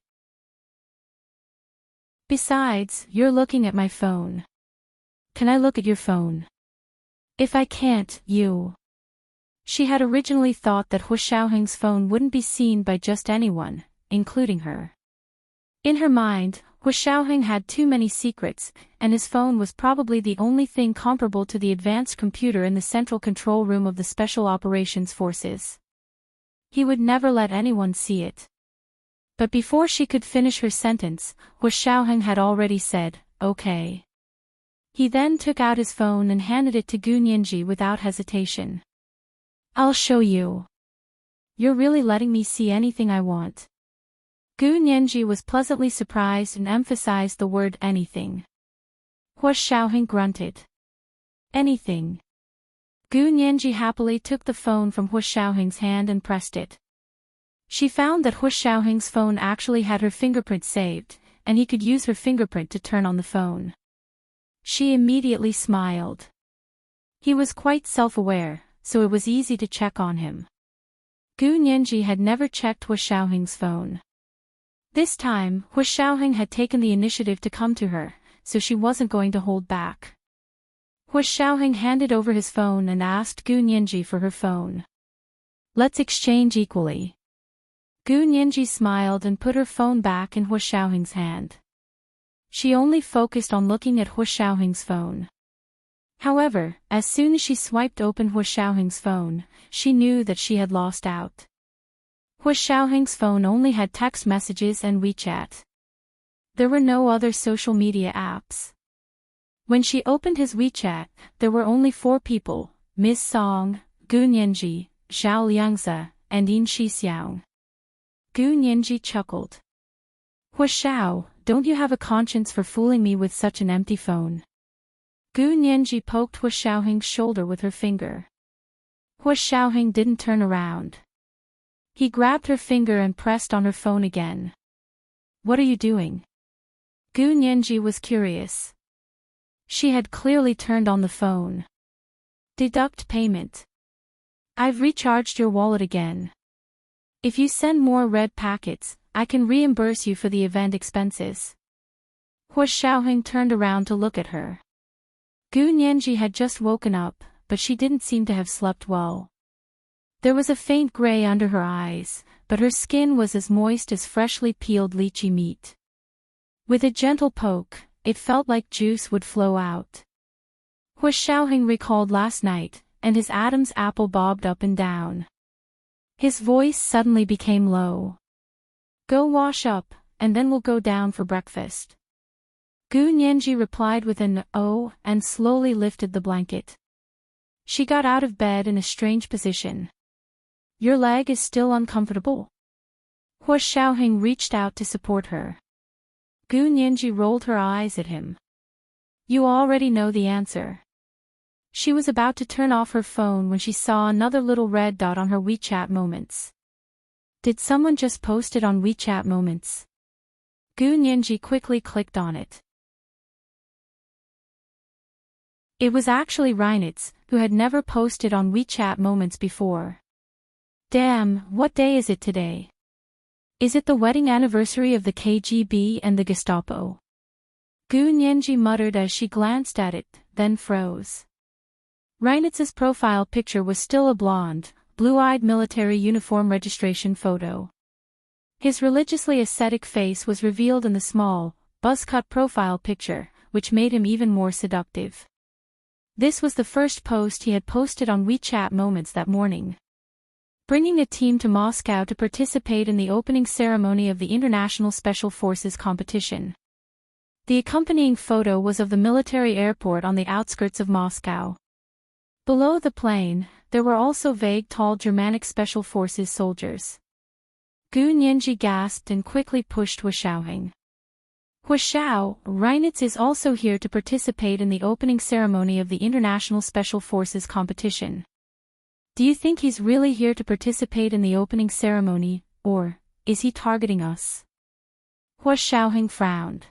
Besides, you're looking at my phone. Can I look at your phone? If I can't, you..." She had originally thought that Hu Xiaoheng's phone wouldn't be seen by just anyone, including her. In her mind, Hu Xiaoheng had too many secrets, and his phone was probably the only thing comparable to the advanced computer in the central control room of the Special Operations Forces. He would never let anyone see it. But before she could finish her sentence, Hu Xiaoheng had already said, "Okay." He then took out his phone and handed it to Gu Nianji without hesitation. "I'll show you. You're really letting me see anything I want." Gu Nianji was pleasantly surprised and emphasized the word anything. Hu Xiaoheng grunted. "Anything." Gu Nianji happily took the phone from Hu Xiaoheng's hand and pressed it. She found that Hu Xiaoheng's phone actually had her fingerprint saved, and he could use her fingerprint to turn on the phone. She immediately smiled. He was quite self-aware, so it was easy to check on him. Gu Nianji had never checked Hu Xiaoheng's phone. This time, Hu Xiaoheng had taken the initiative to come to her, so she wasn't going to hold back. Hu Xiaoheng handed over his phone and asked Gu Nianji for her phone. "Let's exchange equally." Gu Nianji smiled and put her phone back in Hu Xiaoheng's hand. She only focused on looking at Hu Xiaoheng's phone. However, as soon as she swiped open Hu Xiaoheng's phone, she knew that she had lost out. Hu Xiaoheng's phone only had text messages and WeChat. There were no other social media apps. When she opened his WeChat, there were only 4 people, Ms. Song, Gu Nianji, Zhao Liangzi, and Yin Shixiang. Gu Nianji chuckled. "Hu Xiao, don't you have a conscience for fooling me with such an empty phone?" Gu Nianji poked Hu Xiaoheng's shoulder with her finger. Hu Xiaoheng didn't turn around. He grabbed her finger and pressed on her phone again. "What are you doing?" Gu Nianji was curious. She had clearly turned on the phone. "Deduct payment. I've recharged your wallet again. If you send more red packets, I can reimburse you for the event expenses. Hua Xiaoheng turned around to look at her. Gu Nianji had just woken up, but she didn't seem to have slept well. There was a faint gray under her eyes, but her skin was as moist as freshly peeled lychee meat. With a gentle poke, it felt like juice would flow out. Hua Xiaoheng recalled last night, and his Adam's apple bobbed up and down. His voice suddenly became low. Go wash up, and then we'll go down for breakfast. Gu Nianji replied with an "oh" and slowly lifted the blanket. She got out of bed in a strange position. Your leg is still uncomfortable? Hua Xiaoheng reached out to support her. Gu Nianji rolled her eyes at him. You already know the answer. She was about to turn off her phone when she saw another little red dot on her WeChat Moments. Did someone just post it on WeChat Moments? Gu Nianji quickly clicked on it. It was actually Reinitz, who had never posted on WeChat Moments before. Damn, what day is it today? Is it the wedding anniversary of the KGB and the Gestapo? Gu Nianji muttered as she glanced at it, then froze. Reinitz's profile picture was still a blonde, blue-eyed military uniform registration photo. His religiously ascetic face was revealed in the small, buzz-cut profile picture, which made him even more seductive. This was the first post he had posted on WeChat Moments that morning. Bringing a team to Moscow to participate in the opening ceremony of the International Special Forces competition. The accompanying photo was of the military airport on the outskirts of Moscow. Below the plane, there were also vague tall Germanic Special Forces soldiers. Gu Nianji gasped and quickly pushed Hua Xiaoheng. Hua Xiao, Reinitz is also here to participate in the opening ceremony of the International Special Forces competition. Do you think he's really here to participate in the opening ceremony, or is he targeting us? Hua Xiaoheng frowned.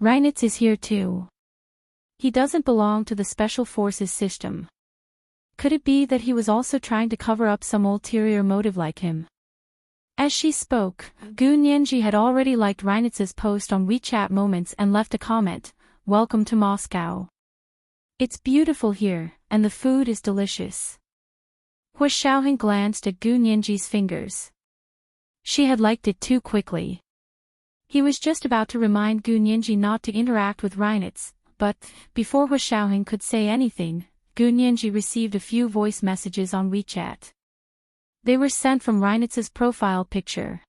Reinitz is here too. He doesn't belong to the Special Forces system. Could it be that he was also trying to cover up some ulterior motive like him? As she spoke, Gu Nianji had already liked Reinitz's post on WeChat Moments and left a comment, "Welcome to Moscow. It's beautiful here, and the food is delicious." Hua Xiaoheng glanced at Gu Nianji's fingers. She had liked it too quickly. He was just about to remind Gu Nianji not to interact with Reinitz, but, before Hua Xiaoheng could say anything, Gu Nianji received a few voice messages on WeChat. They were sent from Reinitz's profile picture.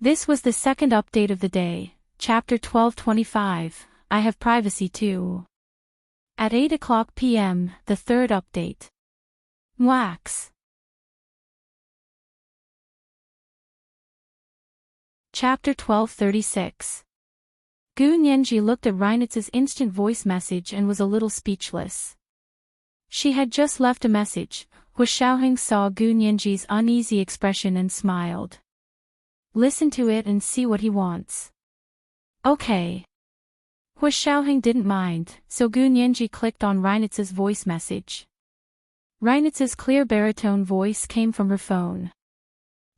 This was the second update of the day, Chapter 1225, I Have Privacy Too. At 8:00 p.m., the third update. Wax. Chapter 1236. Gu Nianji looked at Reinitz's instant voice message and was a little speechless. She had just left a message. Hua Xiaoheng saw Gu Nianji's uneasy expression and smiled. Listen to it and see what he wants. Okay. Hua Xiaoheng didn't mind, so Gu Nianji clicked on Reinitz's voice message. Reinitz's clear baritone voice came from her phone.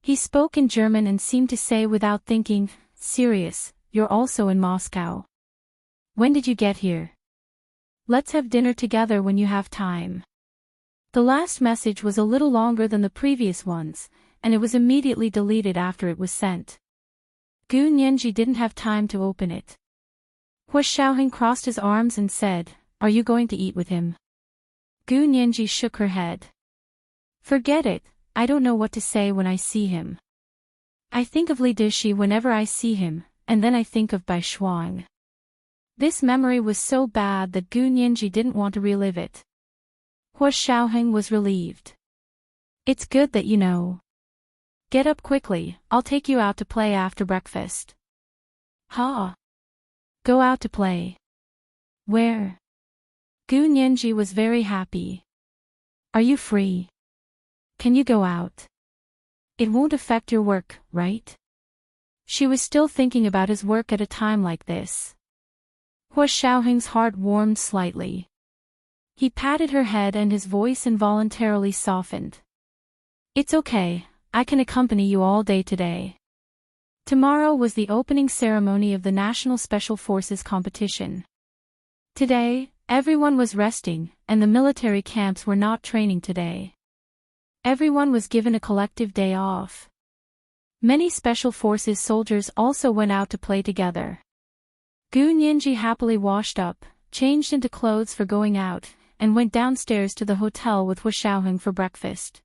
He spoke in German and seemed to say without thinking, "Serious, you're also in Moscow. When did you get here? Let's have dinner together when you have time." The last message was a little longer than the previous ones, and it was immediately deleted after it was sent. Gu Nianji didn't have time to open it. Hua Xiaoheng crossed his arms and said, "Are you going to eat with him?" Gu Nianji shook her head. "Forget it, I don't know what to say when I see him. I think of Li Dishi whenever I see him, and then I think of Bai Shuang." This memory was so bad that Gu Nianji didn't want to relive it. Hua Xiaoheng was relieved. "It's good that you know. Get up quickly, I'll take you out to play after breakfast." "Huh? Go out to play? Where?" Gu Nianji was very happy. "Are you free? Can you go out? It won't affect your work, right?" She was still thinking about his work at a time like this. Hua Xiaoheng's heart warmed slightly. He patted her head and his voice involuntarily softened. "It's okay, I can accompany you all day today." Tomorrow was the opening ceremony of the National Special Forces competition. Today, everyone was resting, and the military camps were not training today. Everyone was given a collective day off. Many Special Forces soldiers also went out to play together. Gu Nianji happily washed up, changed into clothes for going out, and went downstairs to the hotel with Hu Xiaoheng for breakfast.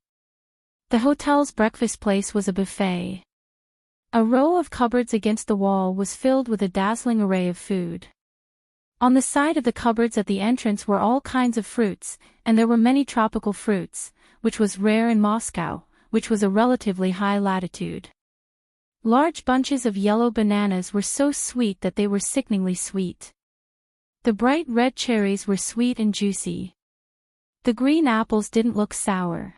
The hotel's breakfast place was a buffet. A row of cupboards against the wall was filled with a dazzling array of food. On the side of the cupboards at the entrance were all kinds of fruits, and there were many tropical fruits, which was rare in Moscow, which was a relatively high latitude. Large bunches of yellow bananas were so sweet that they were sickeningly sweet. The bright red cherries were sweet and juicy. The green apples didn't look sour.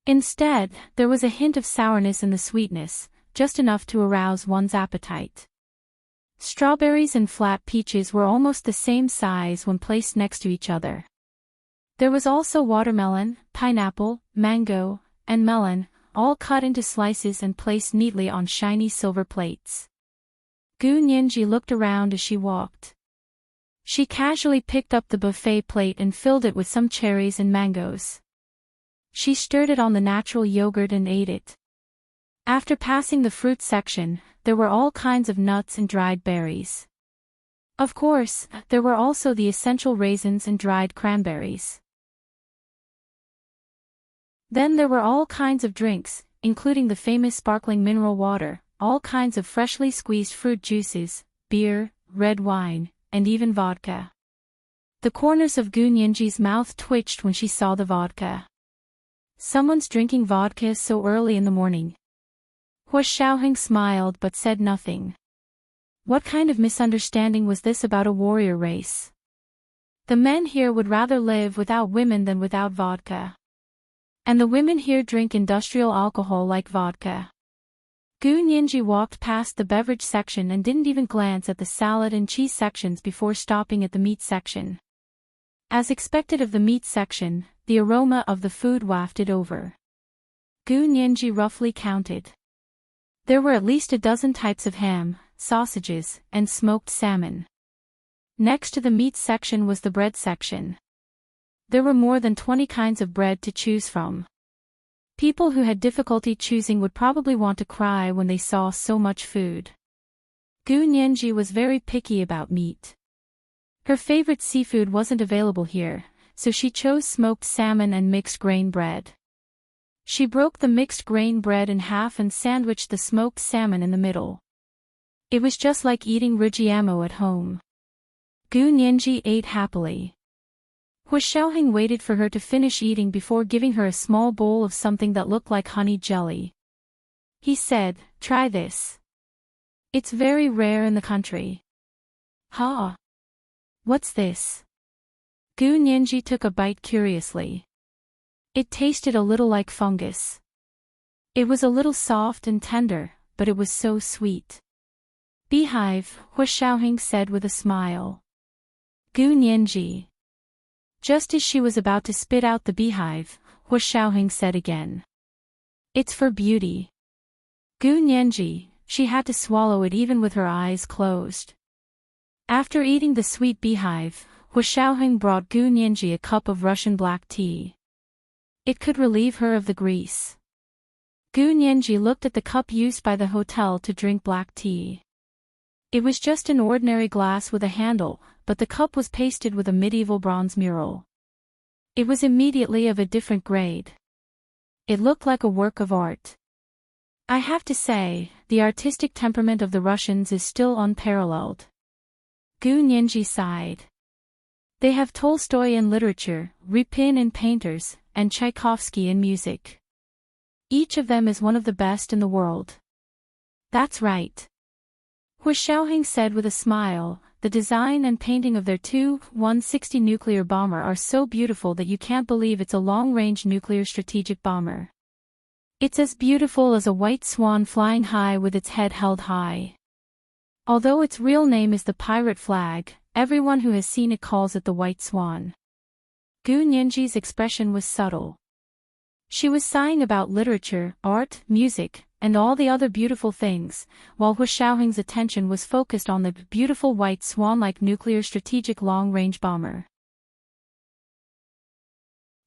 Instead, there was a hint of sourness in the sweetness, just enough to arouse one's appetite. Strawberries and flat peaches were almost the same size when placed next to each other. There was also watermelon, pineapple, mango, and melon, all cut into slices and placed neatly on shiny silver plates. Gu Nianji looked around as she walked. She casually picked up the buffet plate and filled it with some cherries and mangoes. She stirred it on the natural yogurt and ate it. After passing the fruit section, there were all kinds of nuts and dried berries. Of course, there were also the essential raisins and dried cranberries. Then there were all kinds of drinks, including the famous sparkling mineral water, all kinds of freshly squeezed fruit juices, beer, red wine, and even vodka. The corners of Gu Nianji's mouth twitched when she saw the vodka. Someone's drinking vodka so early in the morning. Hu Xiaoheng smiled but said nothing. What kind of misunderstanding was this about a warrior race? The men here would rather live without women than without vodka. And the women here drink industrial alcohol like vodka. Gu Nianji walked past the beverage section and didn't even glance at the salad and cheese sections before stopping at the meat section. As expected of the meat section, the aroma of the food wafted over. Gu Nianji roughly counted. There were at least a dozen types of ham, sausages, and smoked salmon. Next to the meat section was the bread section. There were more than 20 kinds of bread to choose from. People who had difficulty choosing would probably want to cry when they saw so much food. Gu Nianji was very picky about meat. Her favorite seafood wasn't available here, so she chose smoked salmon and mixed grain bread. She broke the mixed grain bread in half and sandwiched the smoked salmon in the middle. It was just like eating rigiamo at home. Gu Nianji ate happily. Hu Xiaoheng waited for her to finish eating before giving her a small bowl of something that looked like honey jelly. He said, "Try this. It's very rare in the country." "Ha! What's this?" Gu Nianji took a bite curiously. It tasted a little like fungus. It was a little soft and tender, but it was so sweet. "Beehive," Hu Xiaoheng said with a smile. Gu Nianji. Just as she was about to spit out the beehive, Hu Xiaoheng said again. "It's for beauty." Gu Nianji, she had to swallow it even with her eyes closed. After eating the sweet beehive, Hu Xiaoheng brought Gu Nianji a cup of Russian black tea. It could relieve her of the grease. Gu Nianji looked at the cup used by the hotel to drink black tea. It was just an ordinary glass with a handle, but the cup was pasted with a medieval bronze mural. It was immediately of a different grade. It looked like a work of art. I have to say, the artistic temperament of the Russians is still unparalleled. Gu Nianji sighed. They have Tolstoy in literature, Repin in painters, and Tchaikovsky in music. Each of them is one of the best in the world. That's right. Hu Xiaoheng said with a smile, the design and painting of their Tu-160 nuclear bomber are so beautiful that you can't believe it's a long-range nuclear strategic bomber. It's as beautiful as a white swan flying high with its head held high. Although its real name is the pirate flag, everyone who has seen it calls it the white swan. Gu Nianji's expression was subtle. She was sighing about literature, art, music, and all the other beautiful things, while Hu Xiaoheng's attention was focused on the beautiful white swan-like nuclear strategic long-range bomber.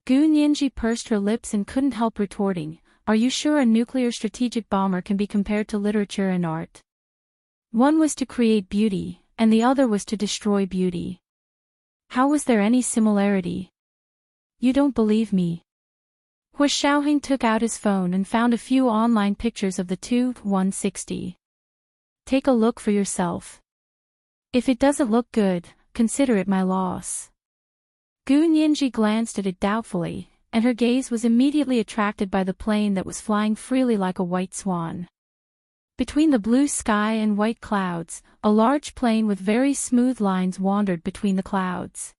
Gu Nianji pursed her lips and couldn't help retorting, "Are you sure a nuclear strategic bomber can be compared to literature and art? One was to create beauty, and the other was to destroy beauty. How was there any similarity? You don't believe me?" Hu Xiaoheng took out his phone and found a few online pictures of the two 160. "Take a look for yourself. If it doesn't look good, consider it my loss." Gu Nianji glanced at it doubtfully, and her gaze was immediately attracted by the plane that was flying freely like a white swan. Between the blue sky and white clouds, a large plane with very smooth lines wandered between the clouds.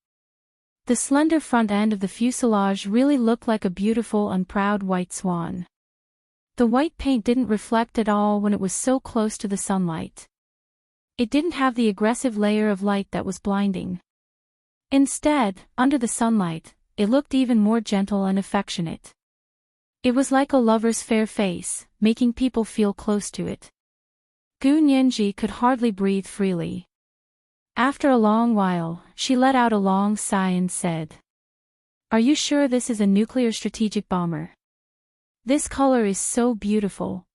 The slender front end of the fuselage really looked like a beautiful and proud white swan. The white paint didn't reflect at all when it was so close to the sunlight. It didn't have the aggressive layer of light that was blinding. Instead, under the sunlight, it looked even more gentle and affectionate. It was like a lover's fair face, making people feel close to it. Gu Nianji could hardly breathe freely. After a long while, she let out a long sigh and said, "Are you sure this is a nuclear strategic bomber? This color is so beautiful.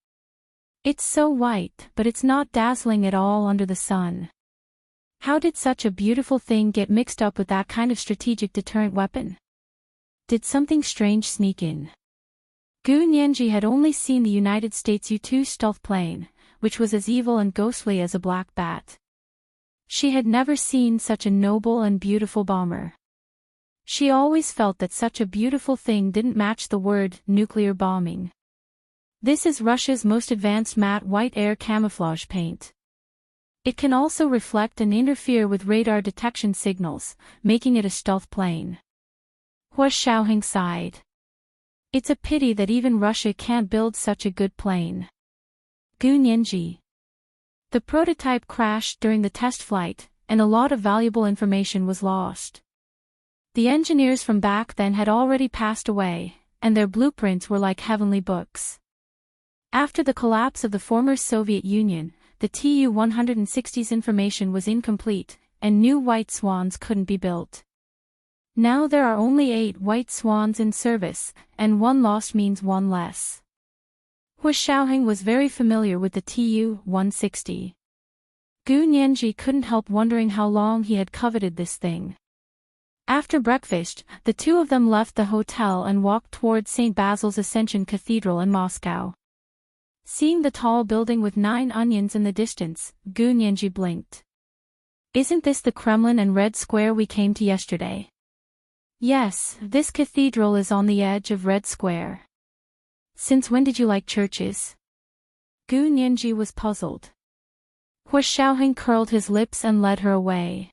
It's so white, but it's not dazzling at all under the sun. How did such a beautiful thing get mixed up with that kind of strategic deterrent weapon? Did something strange sneak in?" Gu Nianji had only seen the United States U-2 stealth plane, which was as evil and ghostly as a black bat. She had never seen such a noble and beautiful bomber. She always felt that such a beautiful thing didn't match the word nuclear bombing. This is Russia's most advanced matte white air camouflage paint. It can also reflect and interfere with radar detection signals, making it a stealth plane. Hu Xiaoheng sighed. It's a pity that even Russia can't build such a good plane. Gu Nianji. The prototype crashed during the test flight, and a lot of valuable information was lost. The engineers from back then had already passed away, and their blueprints were like heavenly books. After the collapse of the former Soviet Union, the Tu-160's information was incomplete, and new white swans couldn't be built. Now there are only 8 white swans in service, and one lost means one less. Hu Xiaoheng was very familiar with the Tu-160. Gu Nianji couldn't help wondering how long he had coveted this thing. After breakfast, the two of them left the hotel and walked toward St. Basil's Ascension Cathedral in Moscow. Seeing the tall building with 9 onions in the distance, Gu Nianji blinked. "Isn't this the Kremlin and Red Square we came to yesterday?" "Yes, this cathedral is on the edge of Red Square." "Since when did you like churches?" Gu Nianji was puzzled. Hu Xiaoheng curled his lips and led her away.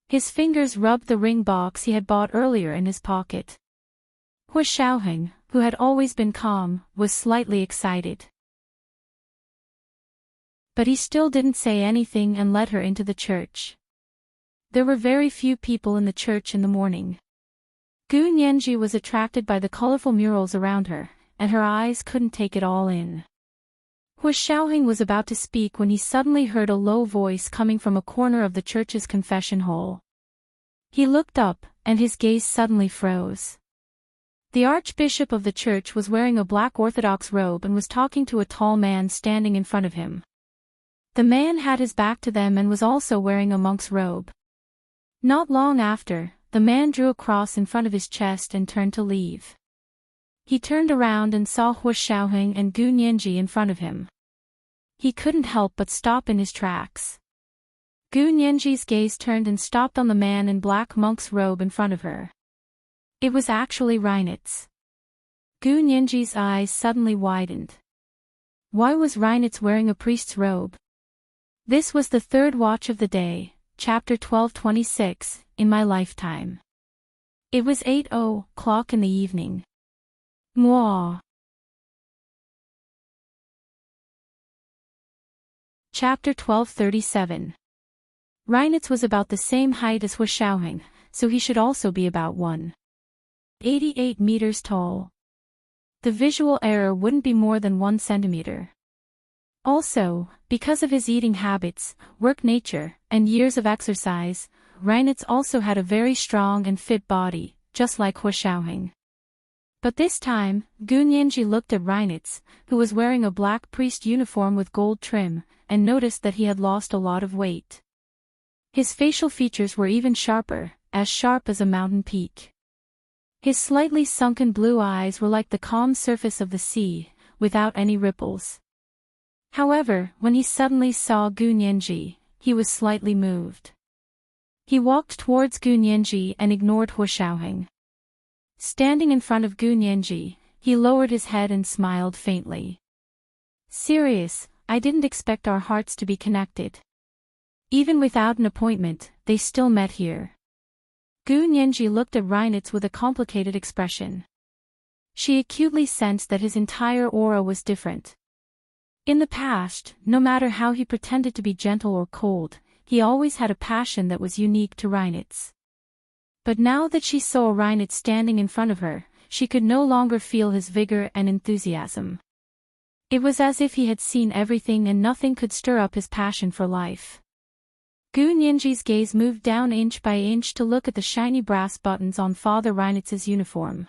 His fingers rubbed the ring box he had bought earlier in his pocket. Hu Xiaoheng, who had always been calm, was slightly excited. But he still didn't say anything and led her into the church. There were very few people in the church in the morning. Gu Nianji was attracted by the colorful murals around her, and her eyes couldn't take it all in. Hu Xiaoheng was about to speak when he suddenly heard a low voice coming from a corner of the church's confession hall. He looked up, and his gaze suddenly froze. The archbishop of the church was wearing a black Orthodox robe and was talking to a tall man standing in front of him. The man had his back to them and was also wearing a monk's robe. Not long after, the man drew a cross in front of his chest and turned to leave. He turned around and saw Hu Xiaoheng and Gu Nianji in front of him. He couldn't help but stop in his tracks. Gu Nianji's gaze turned and stopped on the man in black monk's robe in front of her. It was actually Reinitz. Gu Nianji's eyes suddenly widened. Why was Reinitz wearing a priest's robe? This was the third watch of the day, chapter 1226, in my lifetime. It was 8:00 in the evening. Mwah. Chapter 1237. Reinitz was about the same height as Hu Xiaoheng, so he should also be about 188 meters tall. the visual error wouldn't be more than 1 centimeter. Also, because of his eating habits, work nature, and years of exercise, Reinitz also had a very strong and fit body, just like Hu Xiaoheng. But this time, Gu Nianji looked at Reinitz, who was wearing a black priest uniform with gold trim, and noticed that he had lost a lot of weight. His facial features were even sharper, as sharp as a mountain peak. His slightly sunken blue eyes were like the calm surface of the sea, without any ripples. However, when he suddenly saw Gu Nianji, he was slightly moved. He walked towards Gu Nianji and ignored Hu Xiaoheng. Standing in front of Gu Nianji, he lowered his head and smiled faintly. Serious, I didn't expect our hearts to be connected. Even without an appointment, they still met here. Gu Nianji looked at Reinitz with a complicated expression. She acutely sensed that his entire aura was different. In the past, no matter how he pretended to be gentle or cold, he always had a passion that was unique to Reinitz. But now that she saw Reinitz standing in front of her, she could no longer feel his vigor and enthusiasm. It was as if he had seen everything and nothing could stir up his passion for life. Gu Nianji's gaze moved down inch by inch to look at the shiny brass buttons on Father Reinitz's uniform.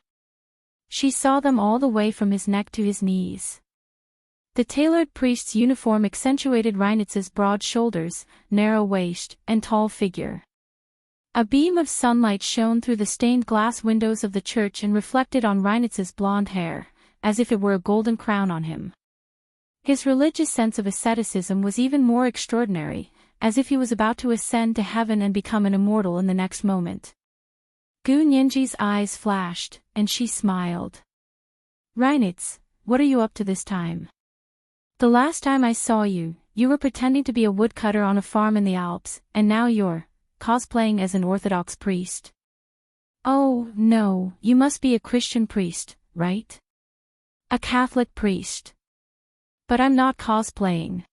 She saw them all the way from his neck to his knees. The tailored priest's uniform accentuated Reinitz's broad shoulders, narrow waist, and tall figure. A beam of sunlight shone through the stained glass windows of the church and reflected on Reinitz's blonde hair, as if it were a golden crown on him. His religious sense of asceticism was even more extraordinary, as if he was about to ascend to heaven and become an immortal in the next moment. Gu Nianji's eyes flashed, and she smiled. Reinitz, what are you up to this time? The last time I saw you, you were pretending to be a woodcutter on a farm in the Alps, and now you're cosplaying as an Orthodox priest. Oh, no, you must be a Christian priest, right? A Catholic priest. But I'm not cosplaying.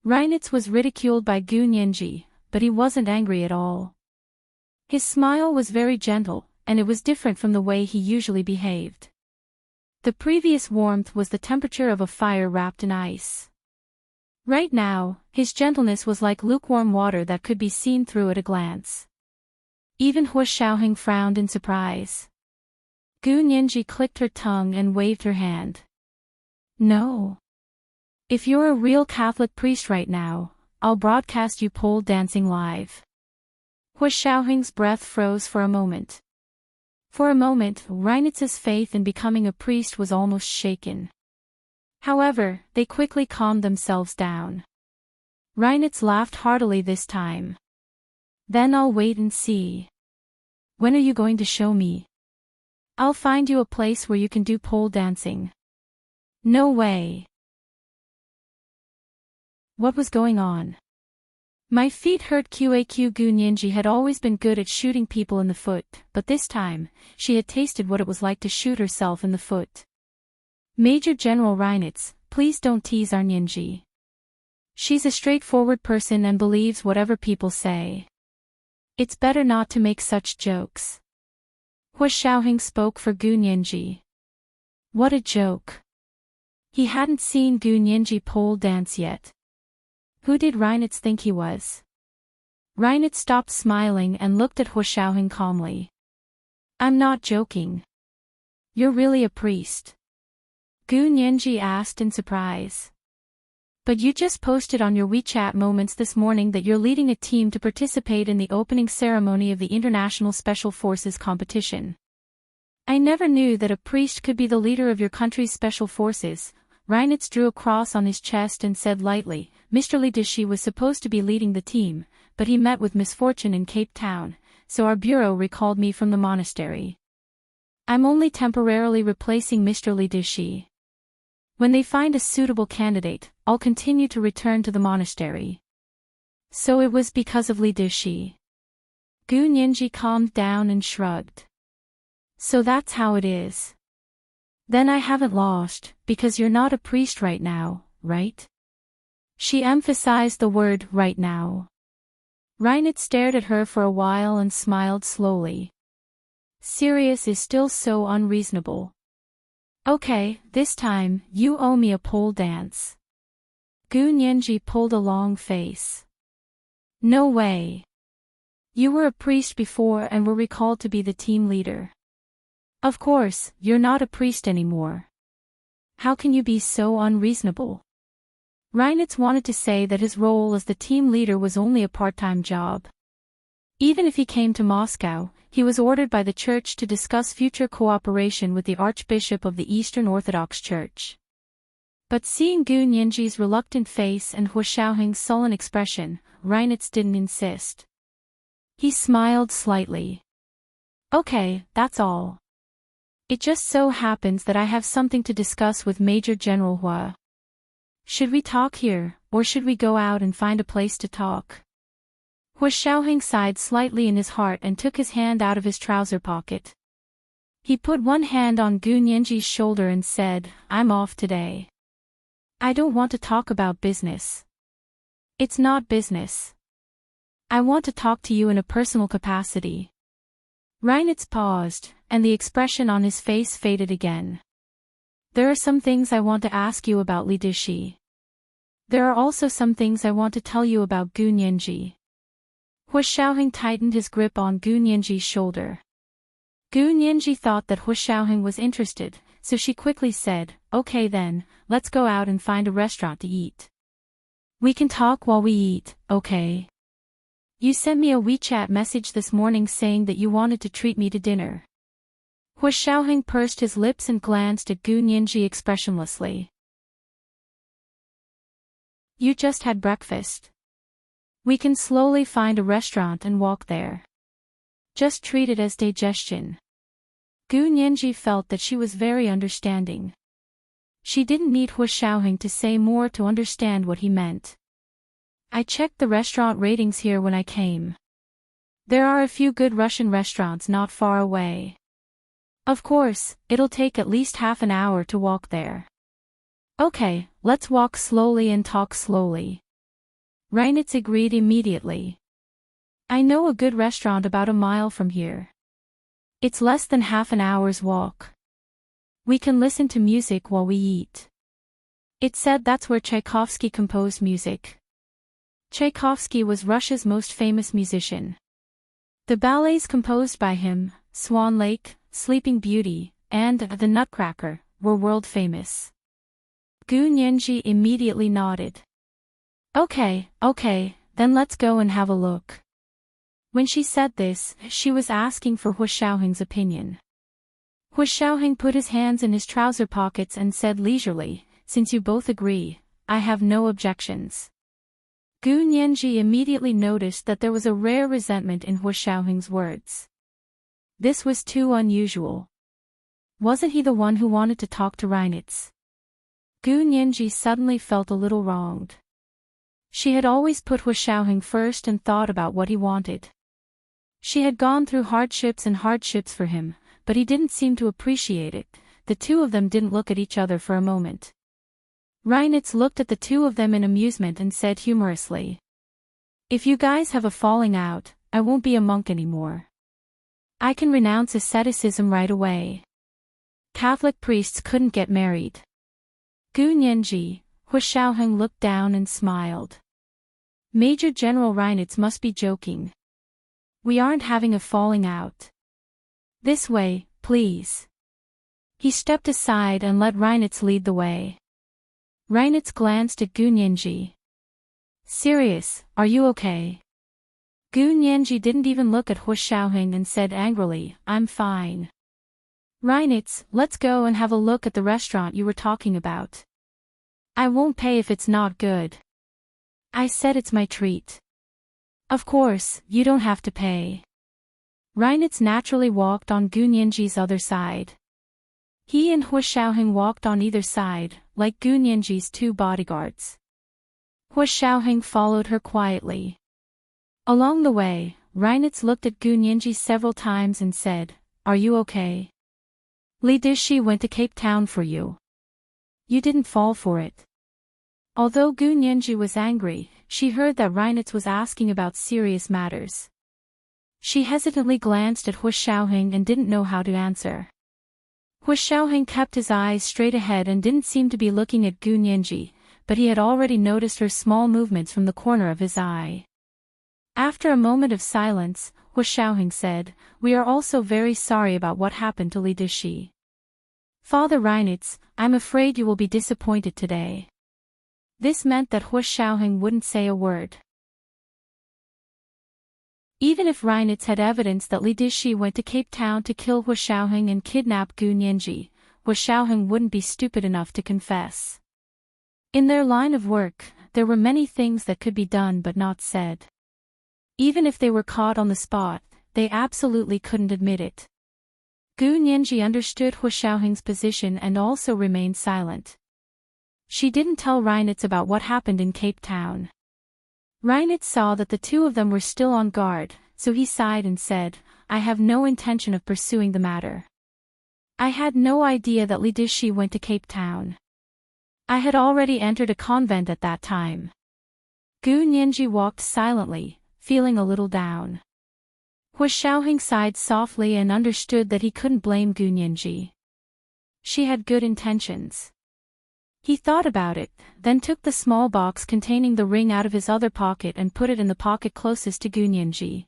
Reinitz was ridiculed by Gu Nianji, but he wasn't angry at all. His smile was very gentle, and it was different from the way he usually behaved. The previous warmth was the temperature of a fire wrapped in ice. Right now, his gentleness was like lukewarm water that could be seen through at a glance. Even Hu Xiaoheng frowned in surprise. Gu Nianji clicked her tongue and waved her hand. No. If you're a real Catholic priest right now, I'll broadcast you pole dancing live. Hu Xiaoheng's breath froze for a moment. For a moment, Reinitz's faith in becoming a priest was almost shaken. However, they quickly calmed themselves down. Reinitz laughed heartily this time. Then I'll wait and see. When are you going to show me? I'll find you a place where you can do pole dancing. No way. What was going on? My feet hurt. Qaq. Gu Nianji had always been good at shooting people in the foot, but this time, she had tasted what it was like to shoot herself in the foot. Major General Reinitz, please don't tease our Nianji. She's a straightforward person and believes whatever people say. It's better not to make such jokes. Hu Xiaoheng spoke for Gu Nianji. What a joke. He hadn't seen Gu Nianji pole dance yet. Who did Reinitz think he was? Reinitz stopped smiling and looked at Hu Xiaoheng calmly. I'm not joking. You're really a priest? Gu Nianji asked in surprise. But you just posted on your WeChat moments this morning that you're leading a team to participate in the opening ceremony of the International Special Forces competition. I never knew that a priest could be the leader of your country's special forces. Reinitz drew a cross on his chest and said lightly, Mr. Lidishi was supposed to be leading the team, but he met with misfortune in Cape Town, so our bureau recalled me from the monastery. I'm only temporarily replacing Mr. Lidishi. When they find a suitable candidate, I'll continue to return to the monastery. So it was because of Lidishi. Gu Nianji calmed down and shrugged. So that's how it is. Then I haven't lost, because you're not a priest right now, right? She emphasized the word right now. Reinitz stared at her for a while and smiled slowly. Sirius is still so unreasonable. Okay, this time, you owe me a pole dance. Gu Nianji pulled a long face. No way. You were a priest before and were recalled to be the team leader. Of course, you're not a priest anymore. How can you be so unreasonable? Reinitz wanted to say that his role as the team leader was only a part-time job. Even if he came to Moscow, he was ordered by the church to discuss future cooperation with the Archbishop of the Eastern Orthodox Church. But seeing Gu Nianji's reluctant face and Hu Xiaoheng's sullen expression, Reinitz didn't insist. He smiled slightly. Okay, that's all. It just so happens that I have something to discuss with Major General Hua. Should we talk here, or should we go out and find a place to talk? Hu Xiaoheng sighed slightly in his heart and took his hand out of his trouser pocket. He put one hand on Gu Nianji's shoulder and said, I'm off today. I don't want to talk about business. It's not business. I want to talk to you in a personal capacity. Reinitz paused, and the expression on his face faded again. There are some things I want to ask you about Li Dishi. There are also some things I want to tell you about Gu Nianji. Hu Xiaoheng tightened his grip on Gu Nianji's shoulder. Gu Nianji thought that Hu Xiaoheng was interested, so she quickly said, okay then, let's go out and find a restaurant to eat. We can talk while we eat, okay? You sent me a WeChat message this morning saying that you wanted to treat me to dinner. Hu Xiaoheng pursed his lips and glanced at Gu Nianji expressionlessly. You just had breakfast. We can slowly find a restaurant and walk there. Just treat it as digestion. Gu Nianji felt that she was very understanding. She didn't need Hu Xiaoheng to say more to understand what he meant. I checked the restaurant ratings here when I came. There are a few good Russian restaurants not far away. Of course, it'll take at least half an hour to walk there. Okay, let's walk slowly and talk slowly. Reinitz agreed immediately. I know a good restaurant about a mile from here. It's less than half an hour's walk. We can listen to music while we eat. It said that's where Tchaikovsky composed music. Tchaikovsky was Russia's most famous musician. The ballets composed by him, Swan Lake, Sleeping Beauty, and The Nutcracker, were world famous. Gu Nianji immediately nodded. Okay, then let's go and have a look. When she said this, she was asking for Hu Xiaoheng's opinion. Hu Xiaoheng put his hands in his trouser pockets and said leisurely, since you both agree, I have no objections. Gu Nianji immediately noticed that there was a rare resentment in Hu Xiaoheng's words. This was too unusual. Wasn't he the one who wanted to talk to Reinitz? Gu Nianji suddenly felt a little wronged. She had always put Hu Xiaoheng first and thought about what he wanted. She had gone through hardships for him, but he didn't seem to appreciate it. The two of them didn't look at each other for a moment. Reinitz looked at the two of them in amusement and said humorously, if you guys have a falling out, I won't be a monk anymore. I can renounce asceticism right away. Catholic priests couldn't get married. Gu Nianji, Hu Xiaoheng looked down and smiled. Major General Reinitz must be joking. We aren't having a falling out. This way, please. He stepped aside and let Reinitz lead the way. Reinitz glanced at Gu Nianji. Serious, are you okay? Gu Nianji didn't even look at Hu Xiaoheng and said angrily, I'm fine. Reinitz, let's go and have a look at the restaurant you were talking about. I won't pay if it's not good. I said it's my treat. Of course, you don't have to pay. Reinitz naturally walked on Gu Nianji's other side. He and Hu Xiaoheng walked on either side, like Gu Nianji's two bodyguards. Hu Xiaoheng followed her quietly. Along the way, Reinitz looked at Gu Nianji several times and said, are you okay? Li Dishi went to Cape Town for you. You didn't fall for it. Although Gu Nianji was angry, she heard that Reinitz was asking about serious matters. She hesitantly glanced at Hu Xiaoheng and didn't know how to answer. Hu Xiaoheng kept his eyes straight ahead and didn't seem to be looking at Gu Nianji, but he had already noticed her small movements from the corner of his eye. After a moment of silence, Hu Xiaoheng said, "We are also very sorry about what happened to Li Dishi. Father Reinitz, I'm afraid you will be disappointed today." This meant that Hu Xiaoheng wouldn't say a word. Even if Reinitz had evidence that Li Dishi went to Cape Town to kill Hu Xiaoheng and kidnap Gu Nianji, Hu Xiaoheng wouldn't be stupid enough to confess. In their line of work, there were many things that could be done but not said. Even if they were caught on the spot, they absolutely couldn't admit it. Gu Nianji understood Hu Xiaoheng's position and also remained silent. She didn't tell Reinitz about what happened in Cape Town. Reinitz saw that the two of them were still on guard, so he sighed and said, "I have no intention of pursuing the matter. I had no idea that Li Dishi went to Cape Town. I had already entered a convent at that time." Gu Nianji walked silently, feeling a little down. Hu Xiaoheng sighed softly and understood that he couldn't blame Gu Nianji. She had good intentions. He thought about it, then took the small box containing the ring out of his other pocket and put it in the pocket closest to Gu Nianji.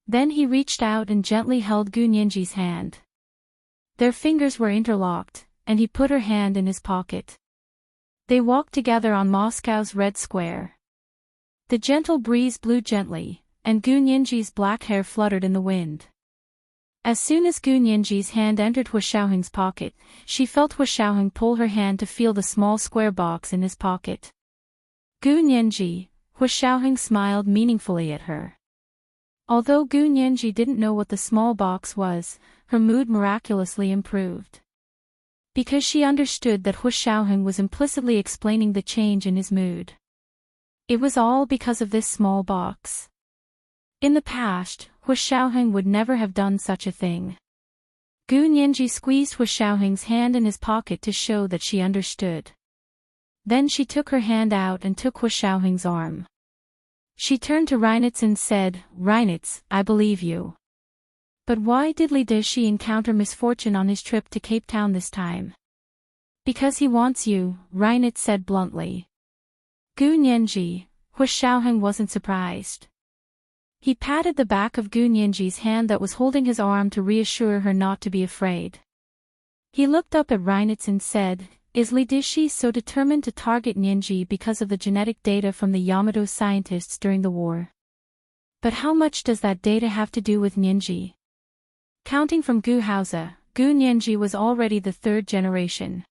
Then he reached out and gently held Gu Nianji's hand. Their fingers were interlocked, and he put her hand in his pocket. They walked together on Moscow's Red Square. The gentle breeze blew gently, and Gu Nianji's black hair fluttered in the wind. As soon as Gu Nianji's hand entered Hu Xiaoheng's pocket, she felt Hu Xiaoheng pull her hand to feel the small square box in his pocket. "Gu Nianji," Hu Xiaoheng smiled meaningfully at her. Although Gu Nianji didn't know what the small box was, her mood miraculously improved. Because she understood that Hu Xiaoheng was implicitly explaining the change in his mood. It was all because of this small box. In the past, Hu Xiaoheng would never have done such a thing. Gu Nianji squeezed Hu Xiaoheng's hand in his pocket to show that she understood. Then she took her hand out and took Hu Xiaoheng's arm. She turned to Reinitz and said, "Reinitz, I believe you. But why did Li Dishi encounter misfortune on his trip to Cape Town this time?" "Because he wants you," Reinitz said bluntly. Gu Nianji, Hu Xiaoheng wasn't surprised. He patted the back of Gu Nianji's hand that was holding his arm to reassure her not to be afraid. He looked up at Reinitz and said, "Is Li Dishi so determined to target Nianji because of the genetic data from the Yamato scientists during the war? But how much does that data have to do with Nianji?" Counting from Gu Haoze, Gu Nianji was already the third generation.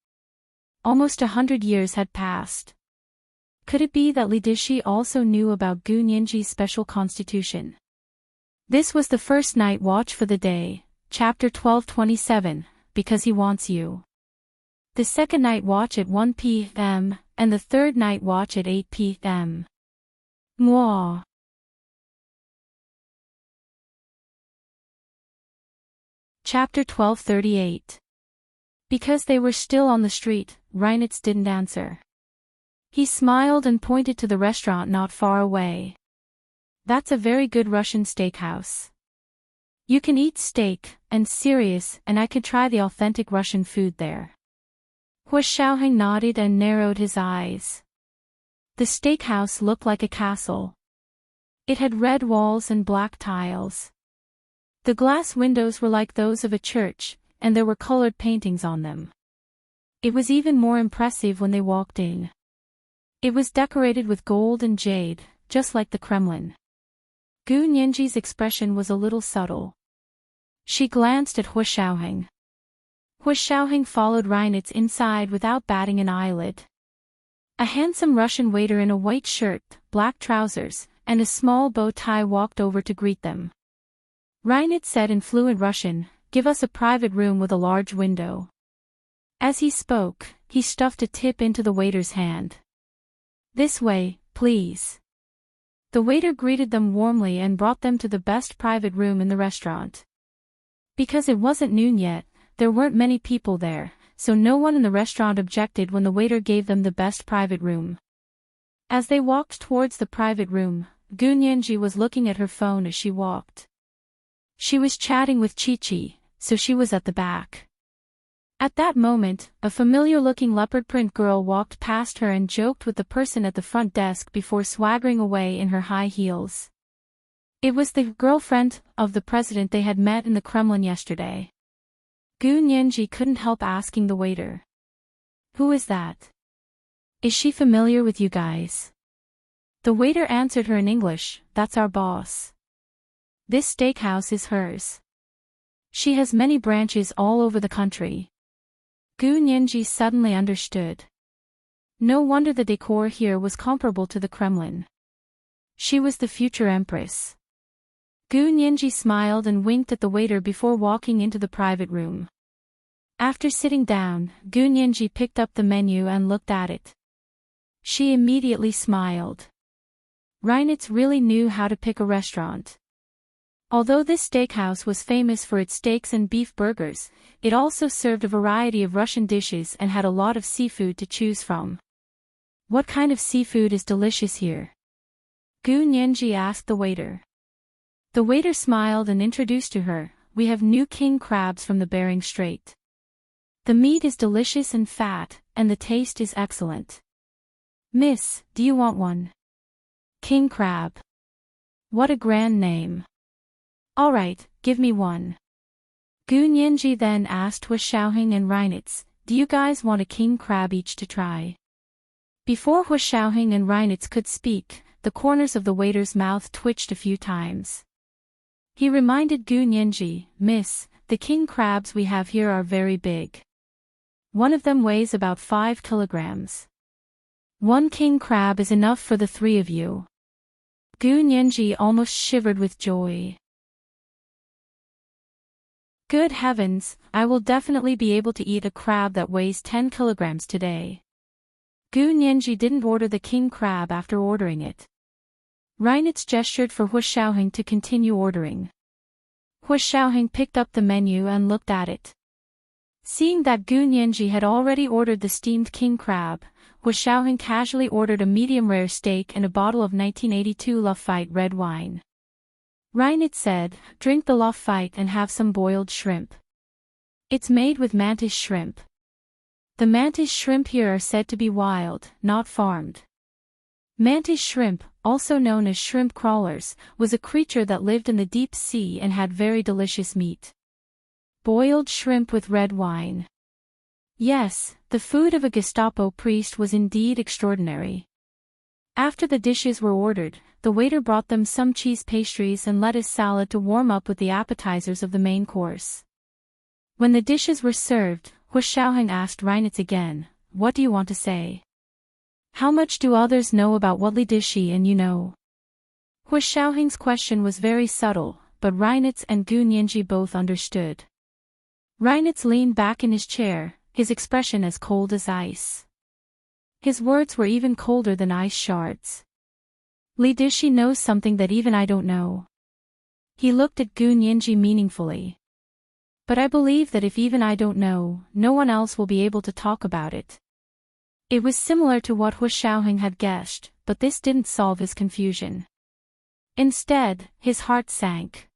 Almost 100 years had passed. Could it be that Li Dishi also knew about Gu Nianji's special constitution? This was the first night watch for the day, chapter 1227, because he wants you. The second night watch at 1 p.m., and the third night watch at 8 p.m. Mwah. Chapter 1238. Because they were still on the street, Reinitz didn't answer. He smiled and pointed to the restaurant not far away. "That's a very good Russian steakhouse. You can eat steak, and serious, and I could try the authentic Russian food there." Hu Xiaoheng nodded and narrowed his eyes. The steakhouse looked like a castle. It had red walls and black tiles. The glass windows were like those of a church, and there were colored paintings on them. It was even more impressive when they walked in. It was decorated with gold and jade, just like the Kremlin. Gu Nianji's expression was a little subtle. She glanced at Hu Xiaoheng. Hu Xiaoheng followed Reinitz inside without batting an eyelid. A handsome Russian waiter in a white shirt, black trousers, and a small bow tie walked over to greet them. Reinitz said in fluent Russian, "Give us a private room with a large window." As he spoke, he stuffed a tip into the waiter's hand. "This way, please." The waiter greeted them warmly and brought them to the best private room in the restaurant. Because it wasn't noon yet, there weren't many people there, so no one in the restaurant objected when the waiter gave them the best private room. As they walked towards the private room, Gu Nianji was looking at her phone as she walked. She was chatting with Chi-Chi, so she was at the back. At that moment, a familiar-looking leopard-print girl walked past her and joked with the person at the front desk before swaggering away in her high heels. It was the girlfriend of the president they had met in the Kremlin yesterday. Gu Nianji couldn't help asking the waiter. "Who is that? Is she familiar with you guys?" The waiter answered her in English, "That's our boss. This steakhouse is hers. She has many branches all over the country." Gu Nianji suddenly understood. No wonder the decor here was comparable to the Kremlin. She was the future empress. Gu Nianji smiled and winked at the waiter before walking into the private room. After sitting down, Gu Nianji picked up the menu and looked at it. She immediately smiled. Reinitz really knew how to pick a restaurant. Although this steakhouse was famous for its steaks and beef burgers, it also served a variety of Russian dishes and had a lot of seafood to choose from. "What kind of seafood is delicious here?" Gu Nianji asked the waiter. The waiter smiled and introduced to her, "We have new king crabs from the Bering Strait. The meat is delicious and fat, and the taste is excellent. Miss, do you want one?" King crab. What a grand name. "All right, give me one." Gu Nianji then asked Hu Xiaoheng and Reinitz, "Do you guys want a king crab each to try?" Before Hu Xiaoheng and Reinitz could speak, the corners of the waiter's mouth twitched a few times. He reminded Gu Nianji, "Miss, the king crabs we have here are very big. One of them weighs about 5 kilograms. One king crab is enough for the 3 of you." Gu Nianji almost shivered with joy. Good heavens, I will definitely be able to eat a crab that weighs 10 kilograms today. Gu Nianji didn't order the king crab after ordering it. Reinitz gestured for Hu Xiaoheng to continue ordering. Hu Xiaoheng picked up the menu and looked at it. Seeing that Gu Nianji had already ordered the steamed king crab, Hu Xiaoheng casually ordered a medium-rare steak and a bottle of 1982 Lafite red wine. Reinitz said, "Drink the Lafite and have some boiled shrimp. It's made with mantis shrimp. The mantis shrimp here are said to be wild, not farmed." Mantis shrimp, also known as shrimp crawlers, was a creature that lived in the deep sea and had very delicious meat. Boiled shrimp with red wine. Yes, the food of a Gestapo priest was indeed extraordinary. After the dishes were ordered, the waiter brought them some cheese pastries and lettuce salad to warm up with the appetizers of the main course. When the dishes were served, Hu Xiaoheng asked Reinitz again, "What do you want to say? How much do others know about what Li Dishi and you know?" Hu Xiaoheng's question was very subtle, but Reinitz and Gu Nianji both understood. Reinitz leaned back in his chair, his expression as cold as ice. His words were even colder than ice shards. "Li Dishi knows something that even I don't know." He looked at Gu Nianji meaningfully. "But I believe that if even I don't know, no one else will be able to talk about it." It was similar to what Hu Xiaoheng had guessed, but this didn't solve his confusion. Instead, his heart sank.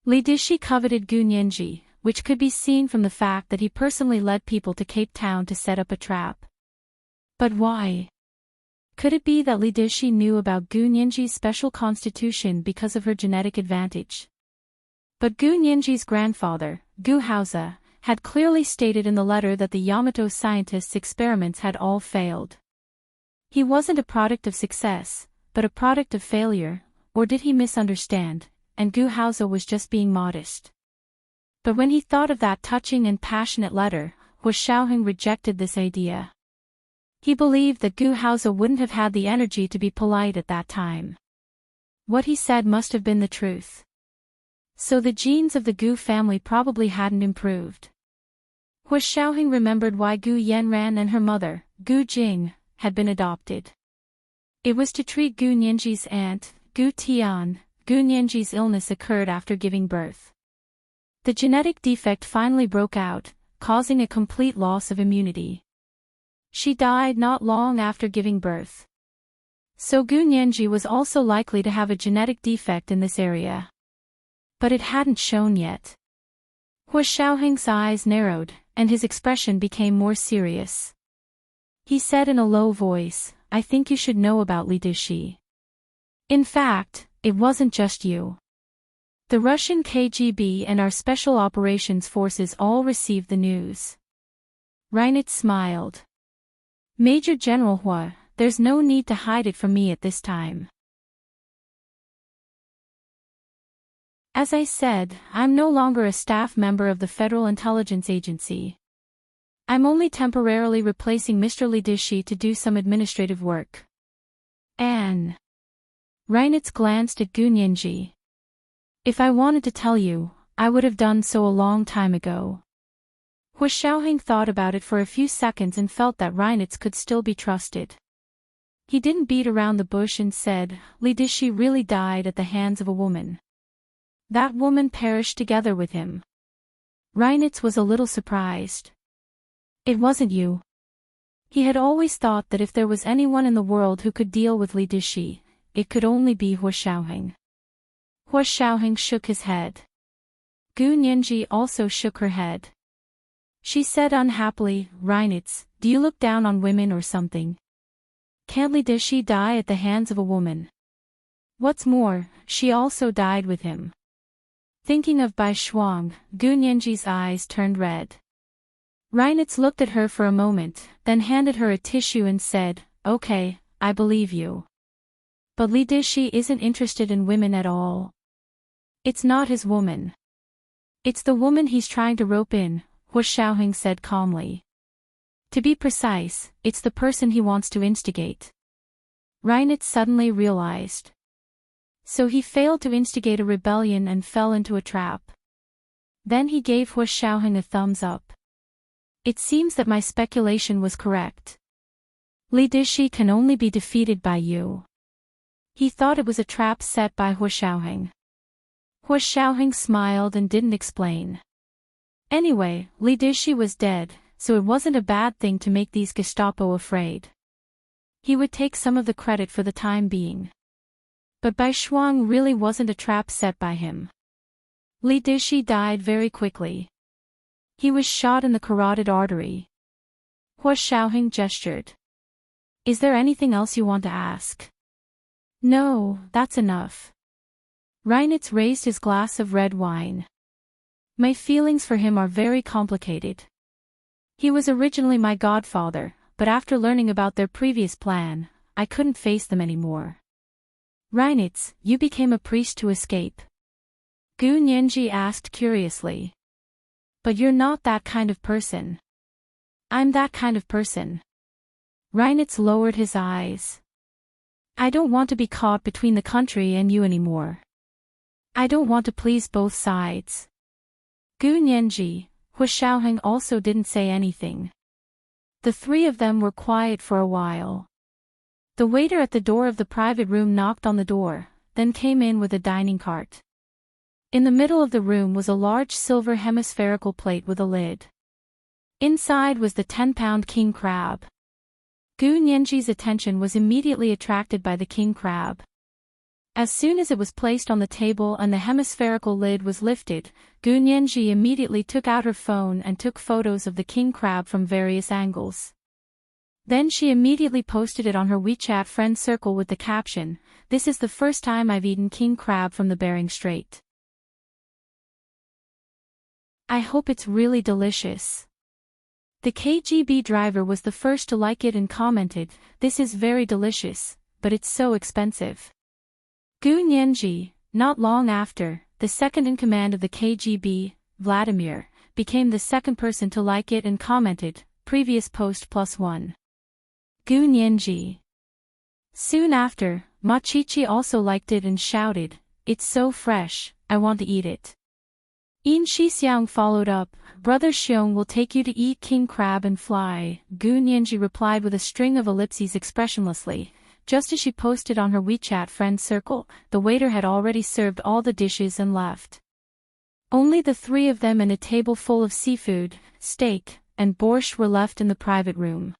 Li Dishi coveted Gu Nianji, which could be seen from the fact that he personally led people to Cape Town to set up a trap. But why? Could it be that Li Dishi knew about Gu Nianji's special constitution because of her genetic advantage? But Gu Nianji's grandfather, Gu Haoze, had clearly stated in the letter that the Yamato scientists' experiments had all failed. He wasn't a product of success, but a product of failure, or did he misunderstand, and Gu Haoze was just being modest? But when he thought of that touching and passionate letter, Hu Xiaoheng rejected this idea. He believed that Gu Haoze wouldn't have had the energy to be polite at that time. What he said must have been the truth. So the genes of the Gu family probably hadn't improved. Hu Xiaoheng remembered why Gu Yanran and her mother, Gu Jing, had been adopted. It was to treat Gu Nianji's aunt, Gu Tian. Gu Nianji's illness occurred after giving birth. The genetic defect finally broke out, causing a complete loss of immunity. She died not long after giving birth. So Gu Nianji was also likely to have a genetic defect in this area. But it hadn't shown yet. Hu Xiaoheng's eyes narrowed, and his expression became more serious. He said in a low voice, "I think you should know about Lidishi. In fact, it wasn't just you. The Russian KGB and our Special Operations Forces all received the news." Reinitz smiled. "Major General Hua, there's no need to hide it from me at this time. As I said, I'm no longer a staff member of the Federal Intelligence Agency. I'm only temporarily replacing Mr. Lidishi to do some administrative work." Anne. Reinitz glanced at Gu Nianji. "If I wanted to tell you, I would have done so a long time ago." Hua Xiaoheng thought about it for a few seconds and felt that Reinitz could still be trusted. He didn't beat around the bush and said, "Lidishi really died at the hands of a woman. That woman perished together with him." Reinitz was a little surprised. "It wasn't you." He had always thought that if there was anyone in the world who could deal with Lidishi, it could only be Hua Xiaoheng. Hua Xiaoheng shook his head. Gu Nianji also shook her head. She said unhappily, "Reinitz, do you look down on women or something? Can't Lidishi die at the hands of a woman? What's more, she also died with him." Thinking of Bai Shuang, Gu Nianji's eyes turned red. Reinitz looked at her for a moment, then handed her a tissue and said, "Okay, I believe you. But Lidishi isn't interested in women at all. It's not his woman. It's the woman he's trying to rope in," Hua Xiaoheng said calmly. "To be precise, it's the person he wants to instigate." Reinitz suddenly realized. So he failed to instigate a rebellion and fell into a trap. Then he gave Hua Xiaoheng a thumbs up. "It seems that my speculation was correct. Lidishi can only be defeated by you." He thought it was a trap set by Hua Xiaoheng. Hua Xiaoheng smiled and didn't explain. Anyway, Lidishi was dead, so it wasn't a bad thing to make these Gestapo afraid. He would take some of the credit for the time being. But Bai Shuang really wasn't a trap set by him. Lidishi died very quickly. He was shot in the carotid artery. Hua Xiaoheng gestured. "Is there anything else you want to ask?" "No, that's enough." Reinitz raised his glass of red wine. "My feelings for him are very complicated. He was originally my godfather, but after learning about their previous plan, I couldn't face them anymore." "Reinitz, you became a priest to escape?" Gu Nianji asked curiously. "But you're not that kind of person." "I'm that kind of person." Reinitz lowered his eyes. "I don't want to be caught between the country and you anymore. I don't want to please both sides." Gu Nianji, Hua Xiaoheng also didn't say anything. The three of them were quiet for a while. The waiter at the door of the private room knocked on the door, then came in with a dining cart. In the middle of the room was a large silver hemispherical plate with a lid. Inside was the 10-pound king crab. Gu Nianji's attention was immediately attracted by the king crab. As soon as it was placed on the table and the hemispherical lid was lifted, Gu Nianji immediately took out her phone and took photos of the king crab from various angles. Then she immediately posted it on her WeChat friend circle with the caption, "This is the first time I've eaten king crab from the Bering Strait. I hope it's really delicious." The KGB driver was the first to like it and commented, "This is very delicious, but it's so expensive." Gu Nianji, not long after, the second in command of the KGB, Vladimir, became the second person to like it and commented, "Previous post +1. Gu Nianji. Soon after, Ma Chichi also liked it and shouted, "It's so fresh, I want to eat it." Yin Shixiang followed up, "Brother Xiong will take you to eat king crab and fly." Gu Nianji replied with a string of ellipses expressionlessly. Just as she posted on her WeChat friend circle, the waiter had already served all the dishes and left. Only the three of them and a table full of seafood, steak, and borscht were left in the private room.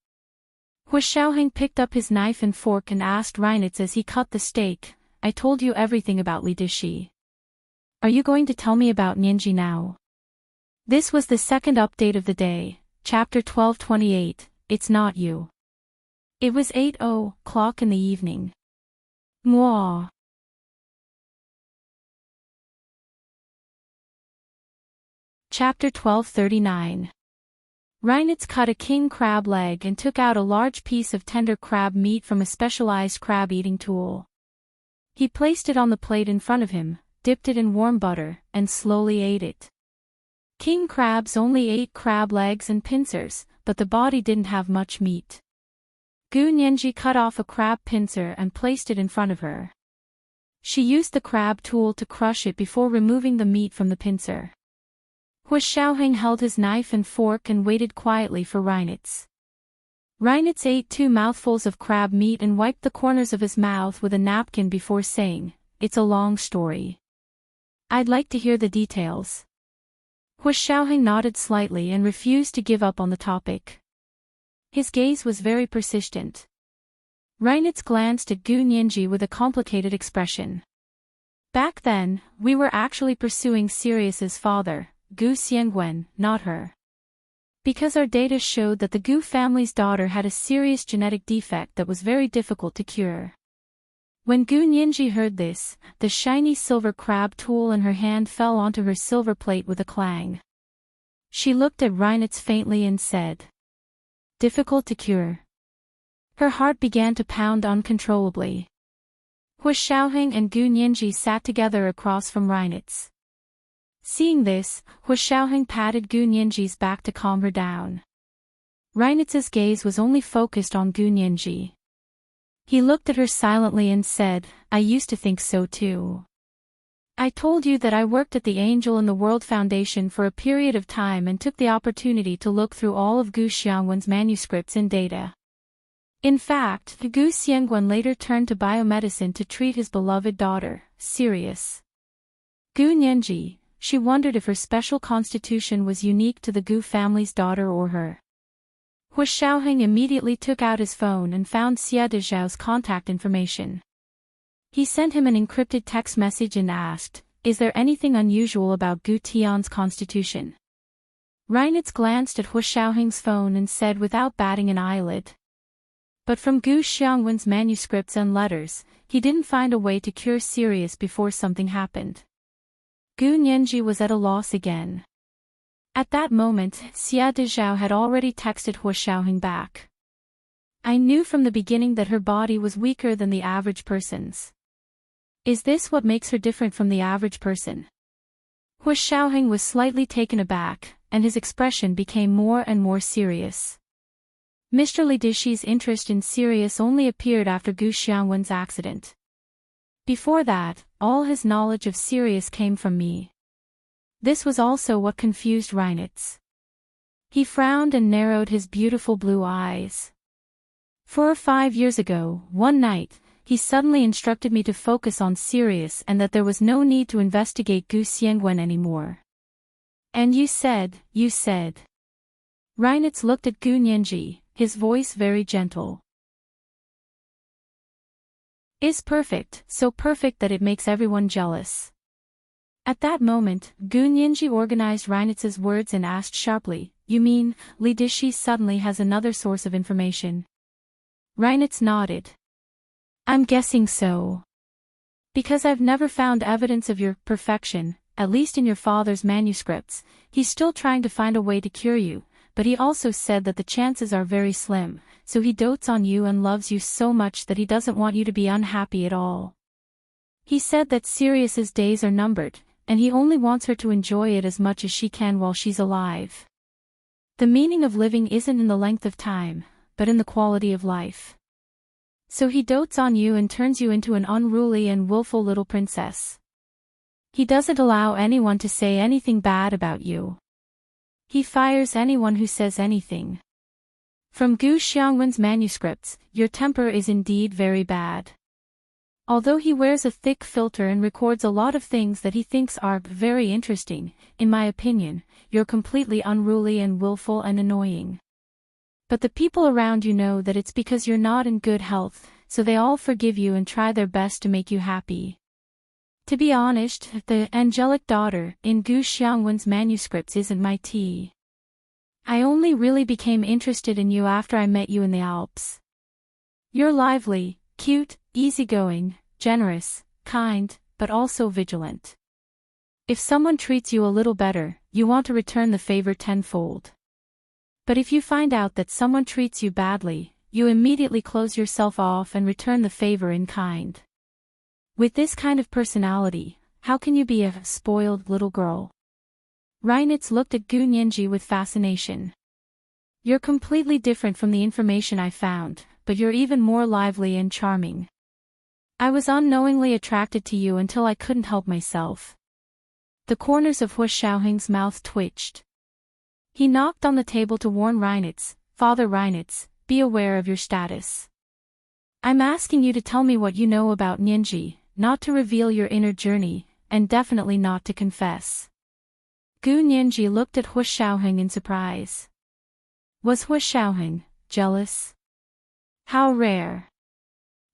Hua Xiaoheng picked up his knife and fork and asked Reinitz as he cut the steak, "I told you everything about Lidishi. Are you going to tell me about Nianji now?" This was the second update of the day, chapter 1228, It's Not You. It was 8:00 in the evening. Mwah. Chapter 1239. Reinitz cut a king crab leg and took out a large piece of tender crab meat from a specialized crab-eating tool. He placed it on the plate in front of him, dipped it in warm butter, and slowly ate it. King crabs only ate crab legs and pincers, but the body didn't have much meat. Gu Nianji cut off a crab pincer and placed it in front of her. She used the crab tool to crush it before removing the meat from the pincer. Hu Xiaoheng held his knife and fork and waited quietly for Reinitz. Reinitz ate 2 mouthfuls of crab meat and wiped the corners of his mouth with a napkin before saying, "It's a long story. I'd like to hear the details." Hu Xiaoheng nodded slightly and refused to give up on the topic. His gaze was very persistent. Reinitz glanced at Gu Nianji with a complicated expression. "Back then, we were actually pursuing Sirius's father, Gu Xiangwen, not her. Because our data showed that the Gu family's daughter had a serious genetic defect that was very difficult to cure." When Gu Nianji heard this, the shiny silver crab tool in her hand fell onto her silver plate with a clang. She looked at Reinitz faintly and said, "Difficult to cure." Her heart began to pound uncontrollably. Hu Xiaoheng and Gu Nianji sat together across from Reinitz. Seeing this, Hu Xiaoheng patted Gu Nianji's back to calm her down. Reinitz's gaze was only focused on Gu Nianji. He looked at her silently and said, "I used to think so too. I told you that I worked at the Angel in the World Foundation for a period of time and took the opportunity to look through all of Gu Xiangwen's manuscripts and data. In fact, Gu Xiangwen later turned to biomedicine to treat his beloved daughter, Sirius. Gu Nianji, she wondered if her special constitution was unique to the Gu family's daughter or her." Hu Xiaoheng immediately took out his phone and found Xia Dezhao's contact information. He sent him an encrypted text message and asked, "Is there anything unusual about Gu Tian's constitution?" Reinitz glanced at Hu Xiaoheng's phone and said without batting an eyelid. But from Gu Xiangwen's manuscripts and letters, he didn't find a way to cure Sirius before something happened. Gu Nianji was at a loss again. At that moment, Xia Dezhao had already texted Hu Xiaoheng back. "I knew from the beginning that her body was weaker than the average person's. Is this what makes her different from the average person?" Hu Xiaoheng was slightly taken aback, and his expression became more and more serious. Mr. Li Dishi's interest in Sirius only appeared after Gu Xiangwen's accident. Before that, all his knowledge of Sirius came from me. This was also what confused Reinitz. He frowned and narrowed his beautiful blue eyes. 4 or 5 years ago, one night, he suddenly instructed me to focus on Sirius and that there was no need to investigate Gu Xiangwen anymore. "And you said. Reinitz looked at Gu Nianji, his voice very gentle. "Is perfect, so perfect that it makes everyone jealous." At that moment, Gu Nianji organized Reinitz's words and asked sharply, "You mean, Li Dishi suddenly has another source of information?" Reinitz nodded. "I'm guessing so. Because I've never found evidence of your perfection, at least in your father's manuscripts. He's still trying to find a way to cure you, but he also said that the chances are very slim, so he dotes on you and loves you so much that he doesn't want you to be unhappy at all. He said that Sirius's days are numbered, and he only wants her to enjoy it as much as she can while she's alive. The meaning of living isn't in the length of time, but in the quality of life. So he dotes on you and turns you into an unruly and willful little princess. He doesn't allow anyone to say anything bad about you. He fires anyone who says anything. From Gu Xiangwen's manuscripts, your temper is indeed very bad. Although he wears a thick filter and records a lot of things that he thinks are very interesting, in my opinion, you're completely unruly and willful and annoying. But the people around you know that it's because you're not in good health, so they all forgive you and try their best to make you happy. To be honest, the angelic daughter in Gu Xiangwen's manuscripts isn't my tea. I only really became interested in you after I met you in the Alps. You're lively, cute, easygoing, generous, kind, but also vigilant. If someone treats you a little better, you want to return the favor tenfold. But if you find out that someone treats you badly, you immediately close yourself off and return the favor in kind. With this kind of personality, how can you be a spoiled little girl? Reinitz looked at Gu Nianji with fascination. You're completely different from the information I found, but you're even more lively and charming. I was unknowingly attracted to you until I couldn't help myself. The corners of Hu Xiaoheng's mouth twitched. He knocked on the table to warn Reinitz, Father Reinitz, be aware of your status. I'm asking you to tell me what you know about Nianji, not to reveal your inner journey, and definitely not to confess. Gu Nianji looked at Hu Xiaoheng in surprise. Was Hu Xiaoheng jealous? How rare.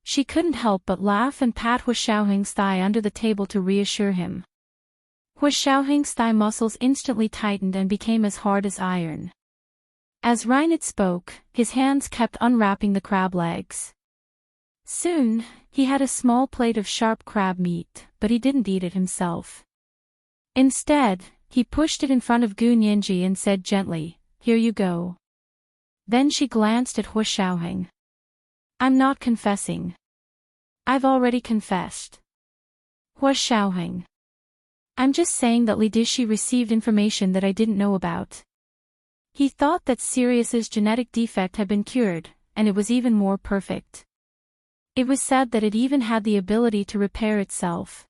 She couldn't help but laugh and pat Hu Xiaoheng's thigh under the table to reassure him. Hu Xiaoheng's thigh muscles instantly tightened and became as hard as iron. As Reinitz spoke, his hands kept unwrapping the crab legs. Soon, he had a small plate of sharp crab meat, but he didn't eat it himself. Instead, he pushed it in front of Gu Nianji and said gently, "Here you go." Then she glanced at Hu Xiaoheng. "I'm not confessing. I've already confessed." Hu Xiaoheng. "I'm just saying that Li Dishi received information that I didn't know about. He thought that Sirius's genetic defect had been cured, and it was even more perfect. It was said that it even had the ability to repair itself.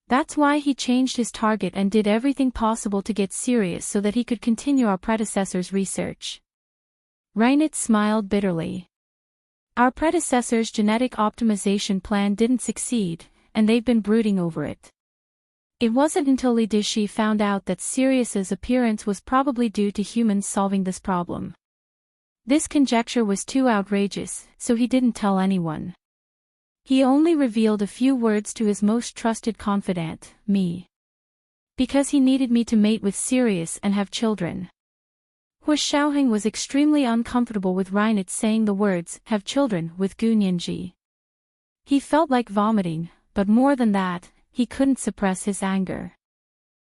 That's why he changed his target and did everything possible to get Sirius so that he could continue our predecessor's research." Reinitz smiled bitterly. "Our predecessor's genetic optimization plan didn't succeed, and they've been brooding over it. It wasn't until Li Dishi found out that Sirius's appearance was probably due to humans solving this problem. This conjecture was too outrageous, so he didn't tell anyone. He only revealed a few words to his most trusted confidant, me. Because he needed me to mate with Sirius and have children." Hu Xiaoheng was extremely uncomfortable with Reinitz saying the words, "have children," with Gu Nianji. He felt like vomiting, but more than that, he couldn't suppress his anger.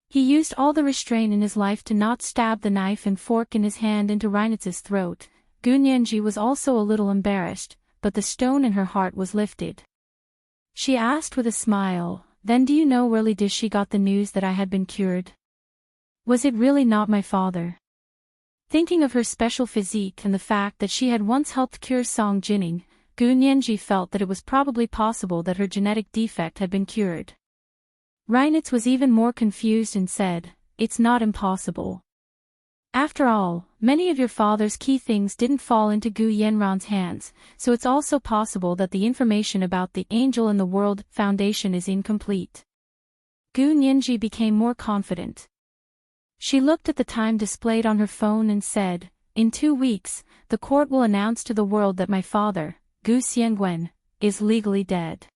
He used all the restraint in his life to not stab the knife and fork in his hand into Reinitz's throat. Gu Nianji was also a little embarrassed, but the stone in her heart was lifted. She asked with a smile, "Then do you know where Li Dishi got the news that I had been cured? Was it really not my father?" Thinking of her special physique and the fact that she had once helped cure Song Jining, Gu Nianji felt that it was probably possible that her genetic defect had been cured. Reinitz was even more confused and said, "It's not impossible. After all, many of your father's key things didn't fall into Gu Yanran's hands, so it's also possible that the information about the Angel in the World Foundation is incomplete." Gu Nianji became more confident. She looked at the time displayed on her phone and said, "In 2 weeks, the court will announce to the world that my father, Gu Xiangwen, is legally dead.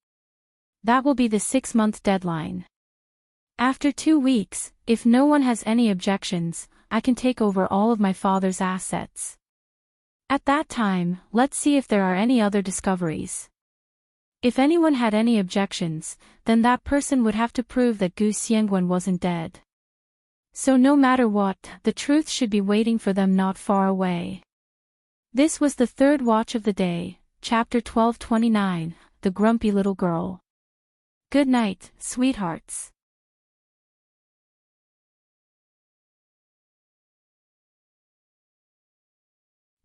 That will be the 6-month deadline. After 2 weeks, if no one has any objections, I can take over all of my father's assets. At that time, let's see if there are any other discoveries. If anyone had any objections, then that person would have to prove that Gu Xiangwen wasn't dead. So no matter what, the truth should be waiting for them not far away." This was the third watch of the day, chapter 1229, The Grumpy Little Girl. Good night, sweethearts.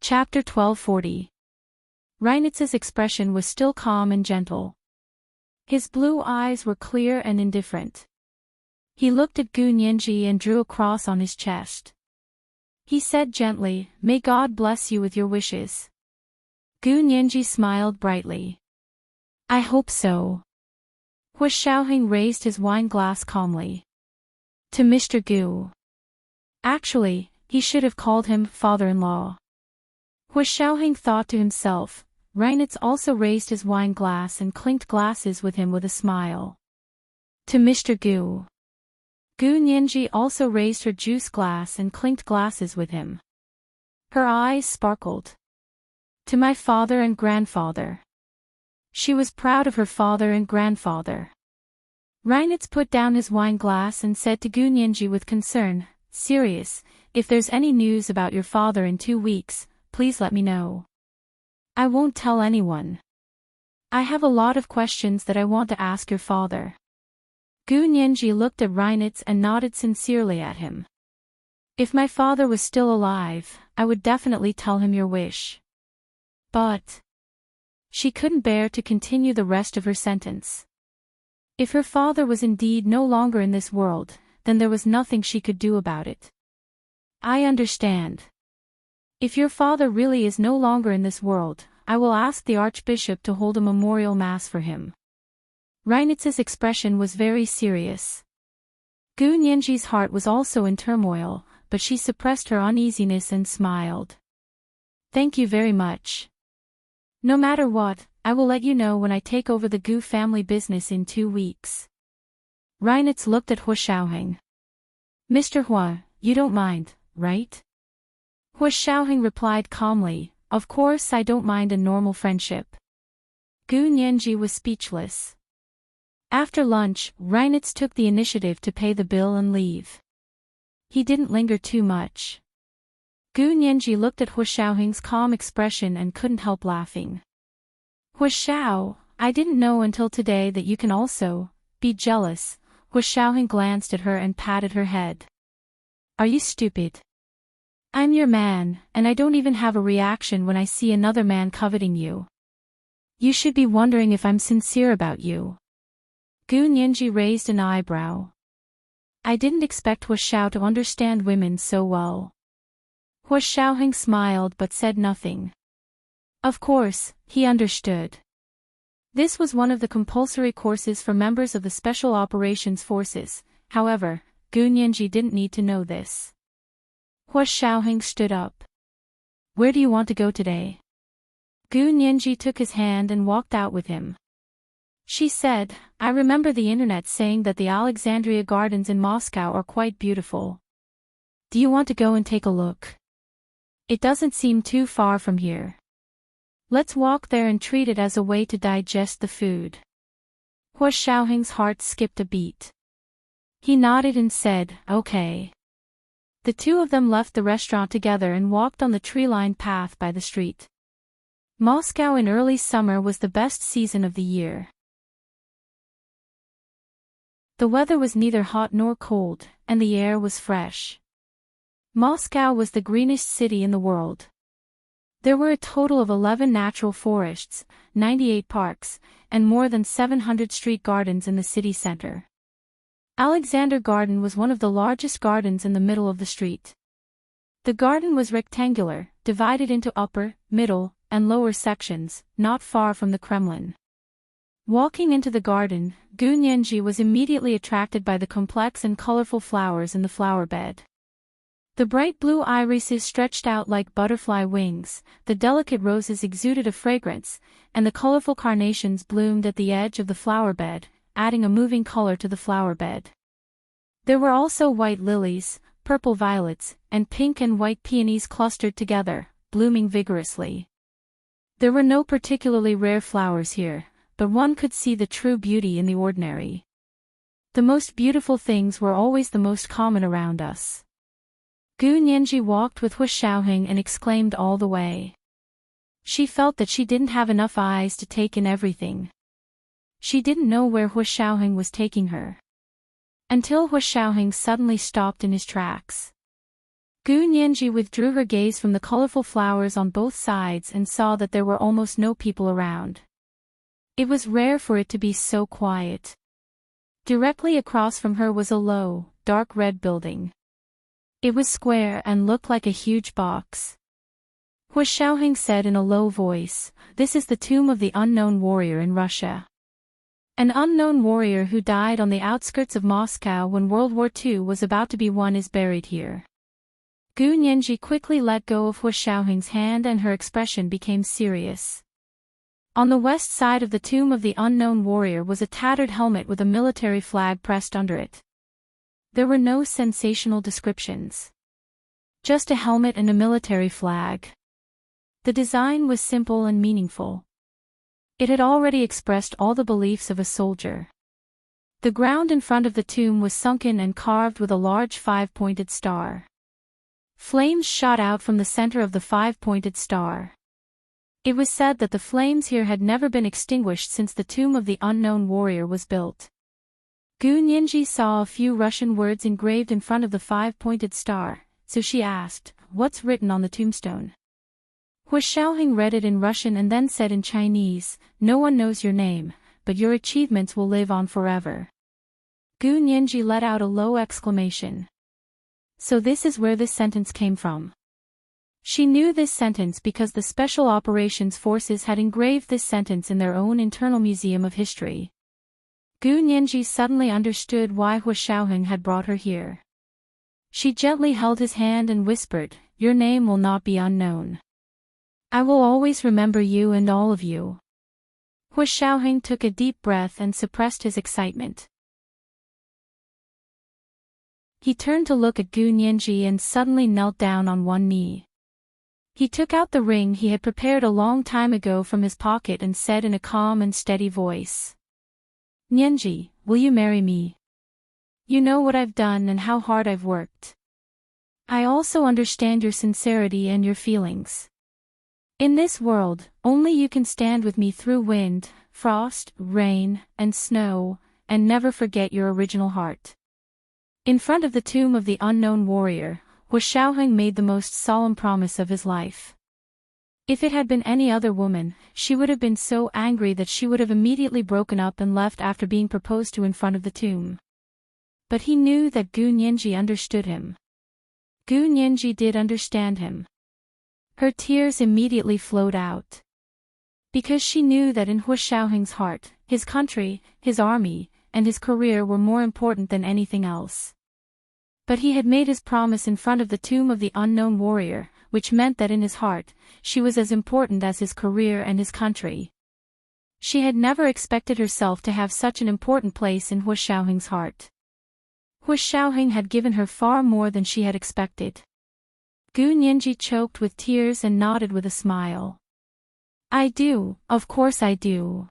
Chapter 1240. Reinitz's expression was still calm and gentle. His blue eyes were clear and indifferent. He looked at Gu Nianji and drew a cross on his chest. He said gently, "May God bless you with your wishes." Gu Nianji smiled brightly. "I hope so." Hu Xiaoheng raised his wine glass calmly. "To Mr. Gu." Actually, he should have called him father-in-law. Hu Xiaoheng thought to himself, Reinitz also raised his wine glass and clinked glasses with him with a smile. To Mr. Gu. Gu Nianji also raised her juice glass and clinked glasses with him. Her eyes sparkled. To my father and grandfather. She was proud of her father and grandfather. Reinitz put down his wine glass and said to Gu Nianji with concern, "Serious, if there's any news about your father in 2 weeks, please let me know. I won't tell anyone. I have a lot of questions that I want to ask your father." Gu Nianji looked at Reinitz and nodded sincerely at him. "If my father was still alive, I would definitely tell him your wish." But she couldn't bear to continue the rest of her sentence. If her father was indeed no longer in this world, then there was nothing she could do about it. "I understand. If your father really is no longer in this world, I will ask the Archbishop to hold a memorial mass for him." Reinitz's expression was very serious. Gu Nianji's heart was also in turmoil, but she suppressed her uneasiness and smiled. "Thank you very much. No matter what, I will let you know when I take over the Gu family business in 2 weeks." Reinitz looked at Hua Xiaoheng. "Mr. Hua, you don't mind, right?" Hua Xiaoheng replied calmly, "Of course I don't mind a normal friendship." Gu Nianji was speechless. After lunch, Reinitz took the initiative to pay the bill and leave. He didn't linger too much. Gu Nianji looked at Hua Xiaoheng's calm expression and couldn't help laughing. "Hua Xiao, I didn't know until today that you can also be jealous." Hua Xiaoheng glanced at her and patted her head. "Are you stupid? I'm your man, and I don't even have a reaction when I see another man coveting you. You should be wondering if I'm sincere about you." Gu Nianji raised an eyebrow. "I didn't expect Hua Xiao to understand women so well." Hua Xiaoheng smiled but said nothing. Of course, he understood. This was one of the compulsory courses for members of the Special Operations Forces. However, Gu Nianji didn't need to know this. Hua Xiaoheng stood up. "Where do you want to go today?" Gu Nianji took his hand and walked out with him. She said, "I remember the internet saying that the Alexandria Gardens in Moscow are quite beautiful. Do you want to go and take a look? It doesn't seem too far from here. Let's walk there and treat it as a way to digest the food." Hua Xiaoheng's heart skipped a beat. He nodded and said, "Okay." The two of them left the restaurant together and walked on the tree-lined path by the street. Moscow in early summer was the best season of the year. The weather was neither hot nor cold, and the air was fresh. Moscow was the greenest city in the world. There were a total of 11 natural forests, 98 parks, and more than 700 street gardens in the city center. Alexander Garden was one of the largest gardens in the middle of the street. The garden was rectangular, divided into upper, middle, and lower sections, not far from the Kremlin. Walking into the garden, Gu Nianji was immediately attracted by the complex and colorful flowers in the flower bed. The bright blue irises stretched out like butterfly wings, the delicate roses exuded a fragrance, and the colorful carnations bloomed at the edge of the flower bed, adding a moving color to the flower bed. There were also white lilies, purple violets, and pink and white peonies clustered together, blooming vigorously. There were no particularly rare flowers here, but one could see the true beauty in the ordinary. The most beautiful things were always the most common around us. Gu Nianji walked with Hua Xiaoheng and exclaimed all the way. She felt that she didn't have enough eyes to take in everything. She didn't know where Hua Xiaoheng was taking her. Until Hua Xiaoheng suddenly stopped in his tracks. Gu Nianji withdrew her gaze from the colorful flowers on both sides and saw that there were almost no people around. It was rare for it to be so quiet. Directly across from her was a low, dark red building. It was square and looked like a huge box. Hua Xiaoheng said in a low voice, "This is the tomb of the unknown warrior in Russia. An unknown warrior who died on the outskirts of Moscow when World War II was about to be won is buried here." Gu Nianji quickly let go of Hua Xiaoheng's hand and her expression became serious. On the west side of the tomb of the unknown warrior was a tattered helmet with a military flag pressed under it. There were no sensational descriptions. Just a helmet and a military flag. The design was simple and meaningful. It had already expressed all the beliefs of a soldier. The ground in front of the tomb was sunken and carved with a large five-pointed star. Flames shot out from the center of the five-pointed star. It was said that the flames here had never been extinguished since the tomb of the unknown warrior was built. Gu Nianji saw a few Russian words engraved in front of the five-pointed star, so she asked, "What's written on the tombstone?" Hu Xiaoheng read it in Russian and then said in Chinese, "No one knows your name, but your achievements will live on forever." Gu Nianji let out a low exclamation. So this is where this sentence came from. She knew this sentence because the Special Operations Forces had engraved this sentence in their own internal museum of history. Gu Nianji suddenly understood why Hu Xiaoheng had brought her here. She gently held his hand and whispered, "Your name will not be unknown. I will always remember you and all of you." Hu Xiaoheng took a deep breath and suppressed his excitement. He turned to look at Gu Nianji and suddenly knelt down on one knee. He took out the ring he had prepared a long time ago from his pocket and said in a calm and steady voice, "Nianji, will you marry me? You know what I've done and how hard I've worked. I also understand your sincerity and your feelings. In this world, only you can stand with me through wind, frost, rain, and snow, and never forget your original heart." In front of the tomb of the unknown warrior, Hu Xiaoheng made the most solemn promise of his life. If it had been any other woman, she would have been so angry that she would have immediately broken up and left after being proposed to in front of the tomb. But he knew that Gu Nianji understood him. Gu Nianji did understand him. Her tears immediately flowed out. Because she knew that in Hu Xiaoheng's heart, his country, his army, and his career were more important than anything else. But he had made his promise in front of the tomb of the unknown warrior, which meant that in his heart, she was as important as his career and his country. She had never expected herself to have such an important place in Hu Xiaoheng's heart. Hu Xiaoheng had given her far more than she had expected. Gu Nianji choked with tears and nodded with a smile. "I do, of course I do."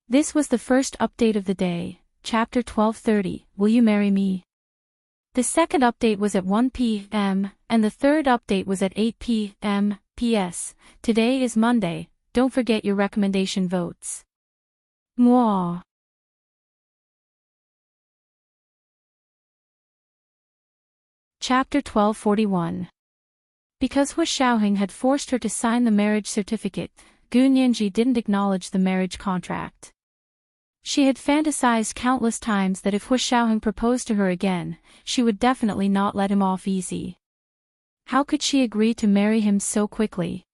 This was the first update of the day, chapter 1230, Will You Marry Me? The second update was at 1 p.m., and the third update was at 8 p.m. P.S. Today is Monday, don't forget your recommendation votes. Mwah. Chapter 1241. Because Hu Xiaoheng had forced her to sign the marriage certificate, Gu Nianji didn't acknowledge the marriage contract. She had fantasized countless times that if Hu Xiaoheng proposed to her again, she would definitely not let him off easy. How could she agree to marry him so quickly?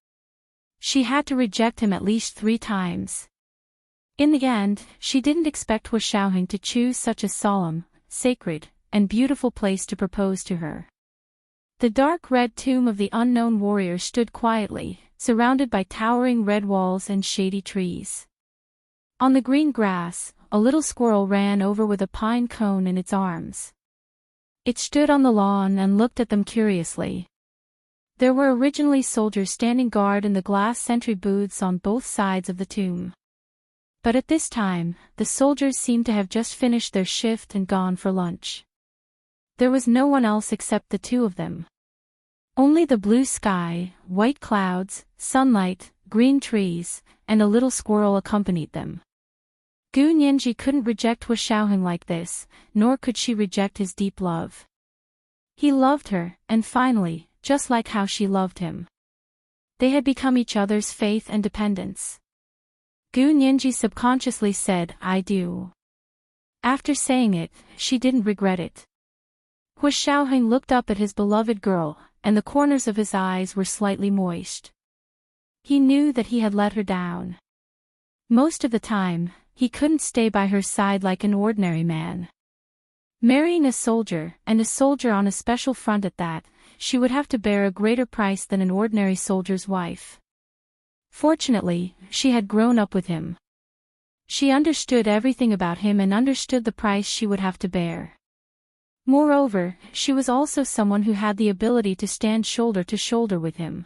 She had to reject him at least 3 times. In the end, she didn't expect Hu Xiaoheng to choose such a solemn, sacred, and beautiful place to propose to her. The dark red tomb of the unknown warrior stood quietly, surrounded by towering red walls and shady trees. On the green grass, a little squirrel ran over with a pine cone in its arms. It stood on the lawn and looked at them curiously. There were originally soldiers standing guard in the glass sentry booths on both sides of the tomb. But at this time, the soldiers seemed to have just finished their shift and gone for lunch. There was no one else except the 2 of them. Only the blue sky, white clouds, sunlight, green trees, and a little squirrel accompanied them. Gu Nianji couldn't reject Hu Xiaoheng like this, nor could she reject his deep love. He loved her, and finally, just like how she loved him. They had become each other's faith and dependence. Gu Nianji subconsciously said, "I do." After saying it, she didn't regret it. Hu Xiaoheng looked up at his beloved girl, and the corners of his eyes were slightly moist. He knew that he had let her down. Most of the time, he couldn't stay by her side like an ordinary man. Marrying a soldier, and a soldier on a special front at that, she would have to bear a greater price than an ordinary soldier's wife. Fortunately, she had grown up with him. She understood everything about him and understood the price she would have to bear. Moreover, she was also someone who had the ability to stand shoulder to shoulder with him.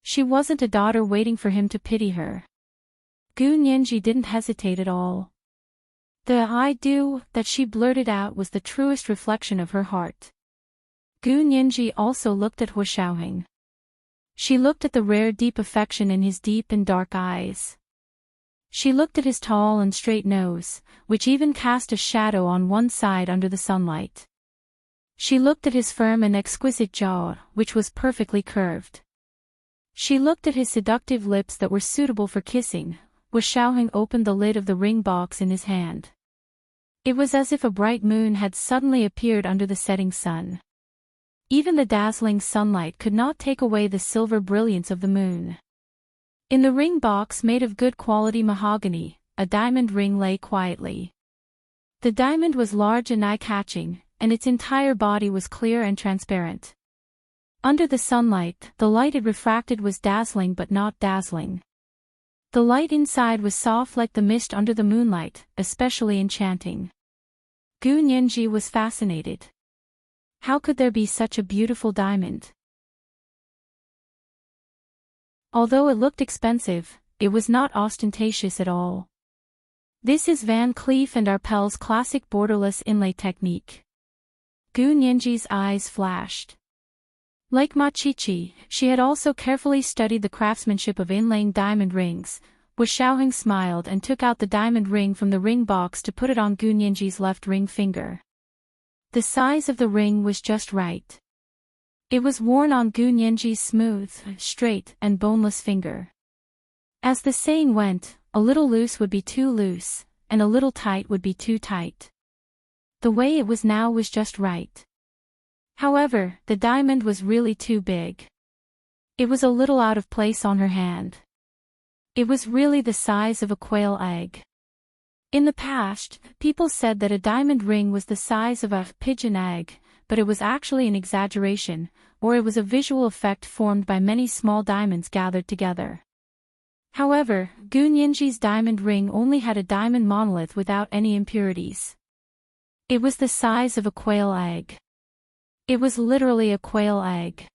She wasn't a daughter waiting for him to pity her. Gu Nianji didn't hesitate at all. The "I do" that she blurted out was the truest reflection of her heart. Gu Nianji also looked at Hua Xiaoheng. She looked at the rare deep affection in his deep and dark eyes. She looked at his tall and straight nose, which even cast a shadow on one side under the sunlight. She looked at his firm and exquisite jaw, which was perfectly curved. She looked at his seductive lips that were suitable for kissing. Hua Xiaoheng opened the lid of the ring box in his hand. It was as if a bright moon had suddenly appeared under the setting sun. Even the dazzling sunlight could not take away the silver brilliance of the moon. In the ring box made of good quality mahogany, a diamond ring lay quietly. The diamond was large and eye-catching, and its entire body was clear and transparent. Under the sunlight, the light it refracted was dazzling but not dazzling. The light inside was soft like the mist under the moonlight, especially enchanting. Gu Nianji was fascinated. How could there be such a beautiful diamond? Although it looked expensive, it was not ostentatious at all. This is Van Cleef & Arpels' classic borderless inlay technique. Gu Nianji's eyes flashed. Like Ma Qiqi, she had also carefully studied the craftsmanship of inlaying diamond rings. Hua Xiaoheng smiled and took out the diamond ring from the ring box to put it on Gu Nianji's left ring finger. The size of the ring was just right. It was worn on Gu Nianji's smooth, straight, and boneless finger. As the saying went, a little loose would be too loose, and a little tight would be too tight. The way it was now was just right. However, the diamond was really too big. It was a little out of place on her hand. It was really the size of a quail egg. In the past, people said that a diamond ring was the size of a pigeon egg, but it was actually an exaggeration, or it was a visual effect formed by many small diamonds gathered together. However, Gu Nianji's diamond ring only had a diamond monolith without any impurities. It was the size of a quail egg. It was literally a quail egg.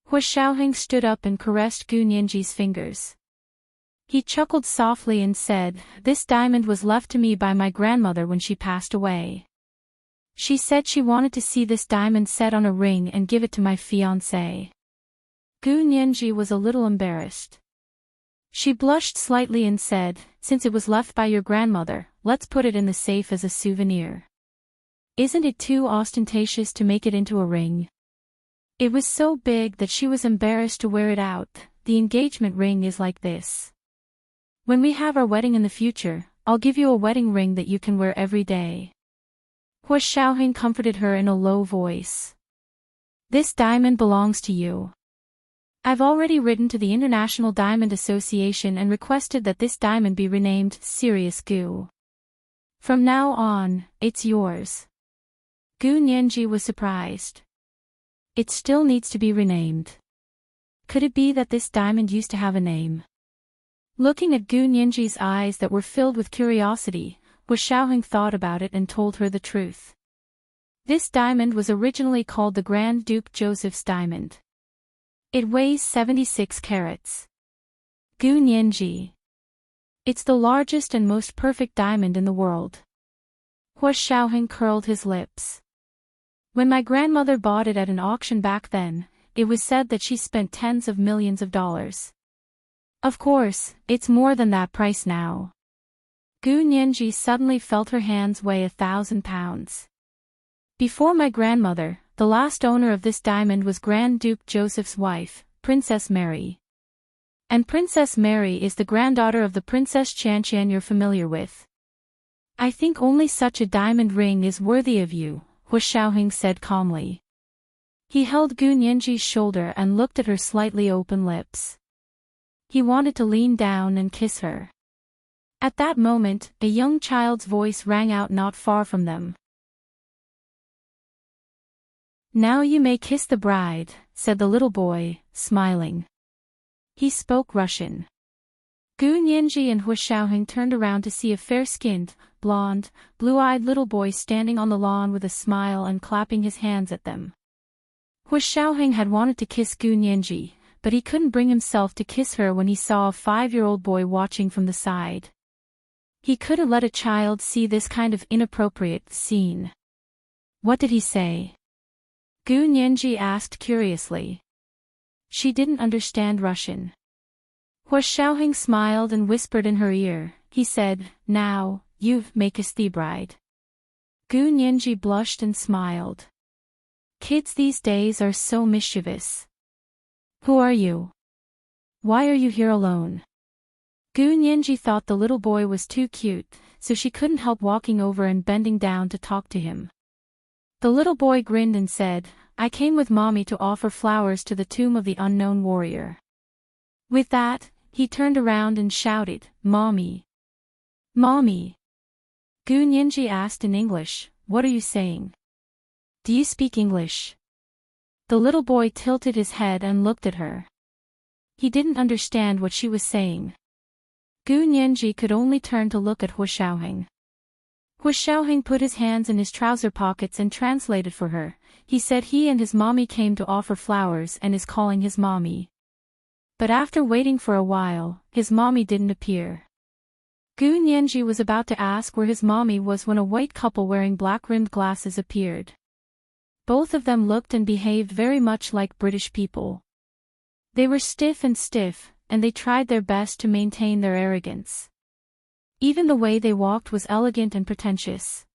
Hua Xiaoheng stood up and caressed Gu Nianji's fingers. He chuckled softly and said, "This diamond was left to me by my grandmother when she passed away. She said she wanted to see this diamond set on a ring and give it to my fiancé." Gu Nianji was a little embarrassed. She blushed slightly and said, "Since it was left by your grandmother, let's put it in the safe as a souvenir. Isn't it too ostentatious to make it into a ring?" It was so big that she was embarrassed to wear it out. The engagement ring is like this. When we have our wedding in the future, I'll give you a wedding ring that you can wear every day. Hua Xiaoheng comforted her in a low voice. This diamond belongs to you. I've already written to the International Diamond Association and requested that this diamond be renamed Sirius Gu. From now on, it's yours. Gu Nianji was surprised. It still needs to be renamed. Could it be that this diamond used to have a name? Looking at Gu Nianji's eyes that were filled with curiosity, Hua Xiaoheng thought about it and told her the truth. This diamond was originally called the Grand Duke Joseph's diamond. It weighs 76 carats. Gu Nianji. It's the largest and most perfect diamond in the world. Hua Xiaoheng curled his lips. When my grandmother bought it at an auction back then, it was said that she spent tens of millions of dollars. Of course, it's more than that price now. Gu Nianji suddenly felt her hands weigh 1,000 pounds. Before my grandmother, the last owner of this diamond was Grand Duke Joseph's wife, Princess Mary. And Princess Mary is the granddaughter of the Princess Qianqian you're familiar with. I think only such a diamond ring is worthy of you, Hua Xiaoheng said calmly. He held Gu Nianji's shoulder and looked at her slightly open lips. He wanted to lean down and kiss her. At that moment, a young child's voice rang out not far from them. Now you may kiss the bride, said the little boy, smiling. He spoke Russian. Gu Nianji and Hu Xiaoheng turned around to see a fair-skinned, blonde, blue-eyed little boy standing on the lawn with a smile and clapping his hands at them. Hu Xiaoheng had wanted to kiss Gu Nianji, but he couldn't bring himself to kiss her when he saw a 5-year-old boy watching from the side. He couldn't let a child see this kind of inappropriate scene. What did he say? Gu Nianji asked curiously. She didn't understand Russian. Hu Xiaoheng smiled and whispered in her ear. He said, "Now, you make us the bride." Gu Nianji blushed and smiled. Kids these days are so mischievous. Who are you? Why are you here alone? Gu Nianji thought the little boy was too cute, so she couldn't help walking over and bending down to talk to him. The little boy grinned and said, "I came with Mommy to offer flowers to the tomb of the unknown warrior." With that, he turned around and shouted, "Mommy! Mommy!" Gu Nianji asked in English, "What are you saying? Do you speak English?" The little boy tilted his head and looked at her. He didn't understand what she was saying. Gu Nianji could only turn to look at Hu Xiaoheng. Hu Xiaoheng put his hands in his trouser pockets and translated for her. He said he and his mommy came to offer flowers and is calling his mommy. But after waiting for a while, his mommy didn't appear. Gu Nianji was about to ask where his mommy was when a white couple wearing black-rimmed glasses appeared. Both of them looked and behaved very much like British people. They were stiff, and they tried their best to maintain their arrogance. Even the way they walked was elegant and pretentious.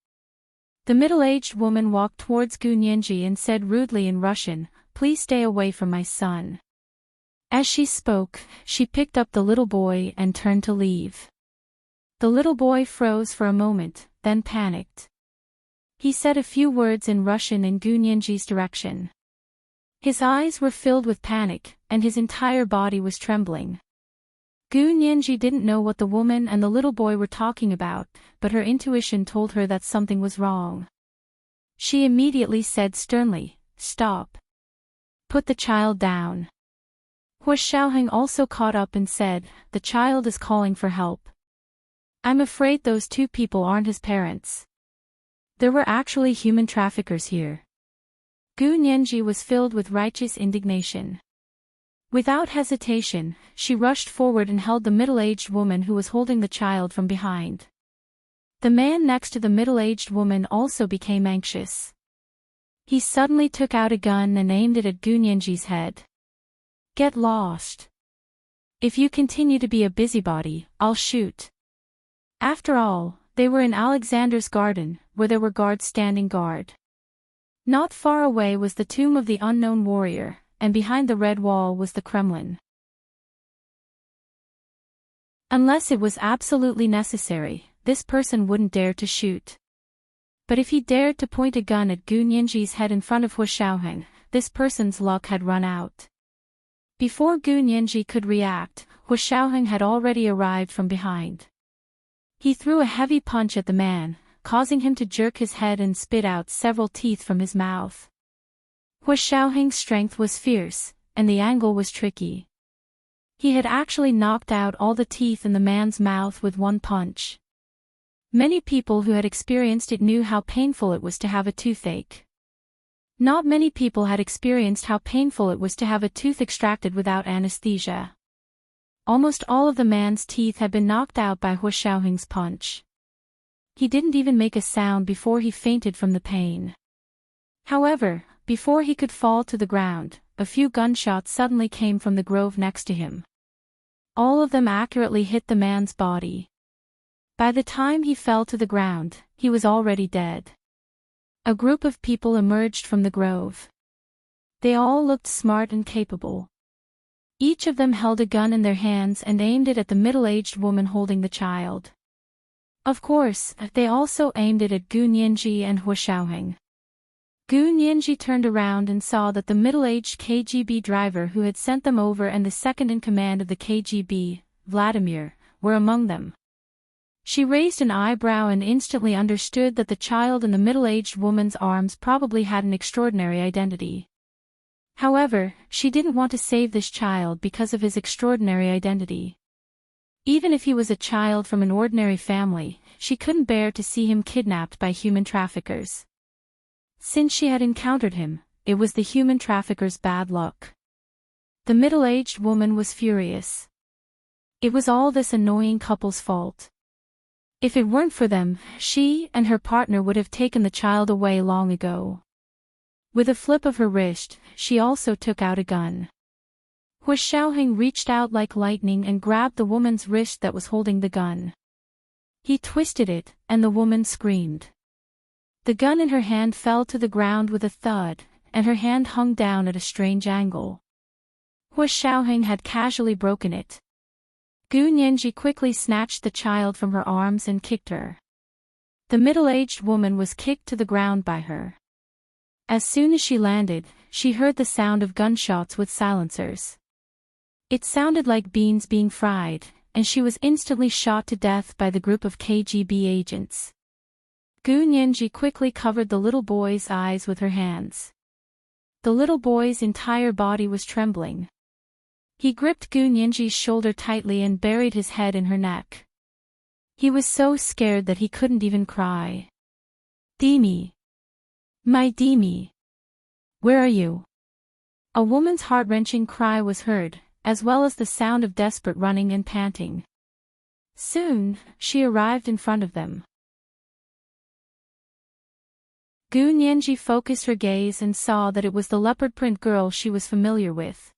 The middle-aged woman walked towards Gu Nianji and said rudely in Russian, "Please stay away from my son." As she spoke, she picked up the little boy and turned to leave. The little boy froze for a moment, then panicked. He said a few words in Russian in Gu Nianji's direction. His eyes were filled with panic, and his entire body was trembling. Gu Nianji didn't know what the woman and the little boy were talking about, but her intuition told her that something was wrong. She immediately said sternly, "Stop. Put the child down." Hu Xiaoheng also caught up and said, "The child is calling for help. I'm afraid those two people aren't his parents. There were actually human traffickers here." Gu Nianji was filled with righteous indignation. Without hesitation, she rushed forward and held the middle-aged woman who was holding the child from behind. The man next to the middle-aged woman also became anxious. He suddenly took out a gun and aimed it at Gu Nianji's head. "Get lost. If you continue to be a busybody, I'll shoot." After all, they were in Alexander's garden, where there were guards standing guard. Not far away was the tomb of the unknown warrior, and behind the red wall was the Kremlin. Unless it was absolutely necessary, this person wouldn't dare to shoot. But if he dared to point a gun at Gu Nianji's head in front of Hu Xiaoheng, this person's luck had run out. Before Gu Nianji could react, Hu Xiaoheng had already arrived from behind. He threw a heavy punch at the man, causing him to jerk his head and spit out several teeth from his mouth. Hu Xiaoheng's strength was fierce, and the angle was tricky. He had actually knocked out all the teeth in the man's mouth with one punch. Many people who had experienced it knew how painful it was to have a toothache. Not many people had experienced how painful it was to have a tooth extracted without anesthesia. Almost all of the man's teeth had been knocked out by Hu Xiaoheng's punch. He didn't even make a sound before he fainted from the pain. However, before he could fall to the ground, a few gunshots suddenly came from the grove next to him. All of them accurately hit the man's body. By the time he fell to the ground, he was already dead. A group of people emerged from the grove. They all looked smart and capable. Each of them held a gun in their hands and aimed it at the middle-aged woman holding the child. Of course, they also aimed it at Gu Nianji and Hu Xiaoheng. Gu Nianji turned around and saw that the middle-aged KGB driver who had sent them over and the second-in-command of the KGB, Vladimir, were among them. She raised an eyebrow and instantly understood that the child in the middle-aged woman's arms probably had an extraordinary identity. However, she didn't want to save this child because of his extraordinary identity. Even if he was a child from an ordinary family, she couldn't bear to see him kidnapped by human traffickers. Since she had encountered him, it was the human traffickers' bad luck. The middle-aged woman was furious. It was all this annoying couple's fault. If it weren't for them, she and her partner would have taken the child away long ago. With a flip of her wrist, she also took out a gun. Hu Xiaoheng reached out like lightning and grabbed the woman's wrist that was holding the gun. He twisted it, and the woman screamed. The gun in her hand fell to the ground with a thud, and her hand hung down at a strange angle. Hu Xiaoheng had casually broken it. Gu Nianji quickly snatched the child from her arms and kicked her. The middle-aged woman was kicked to the ground by her. As soon as she landed, she heard the sound of gunshots with silencers. It sounded like beans being fried, and she was instantly shot to death by the group of KGB agents. Gu Nianji quickly covered the little boy's eyes with her hands. The little boy's entire body was trembling. He gripped Gu Nianji's shoulder tightly and buried his head in her neck. He was so scared that he couldn't even cry. Dreamy. My Dreamy. Where are you? A woman's heart-wrenching cry was heard, as well as the sound of desperate running and panting. Soon, she arrived in front of them. Gu Nianji focused her gaze and saw that it was the leopard print girl she was familiar with.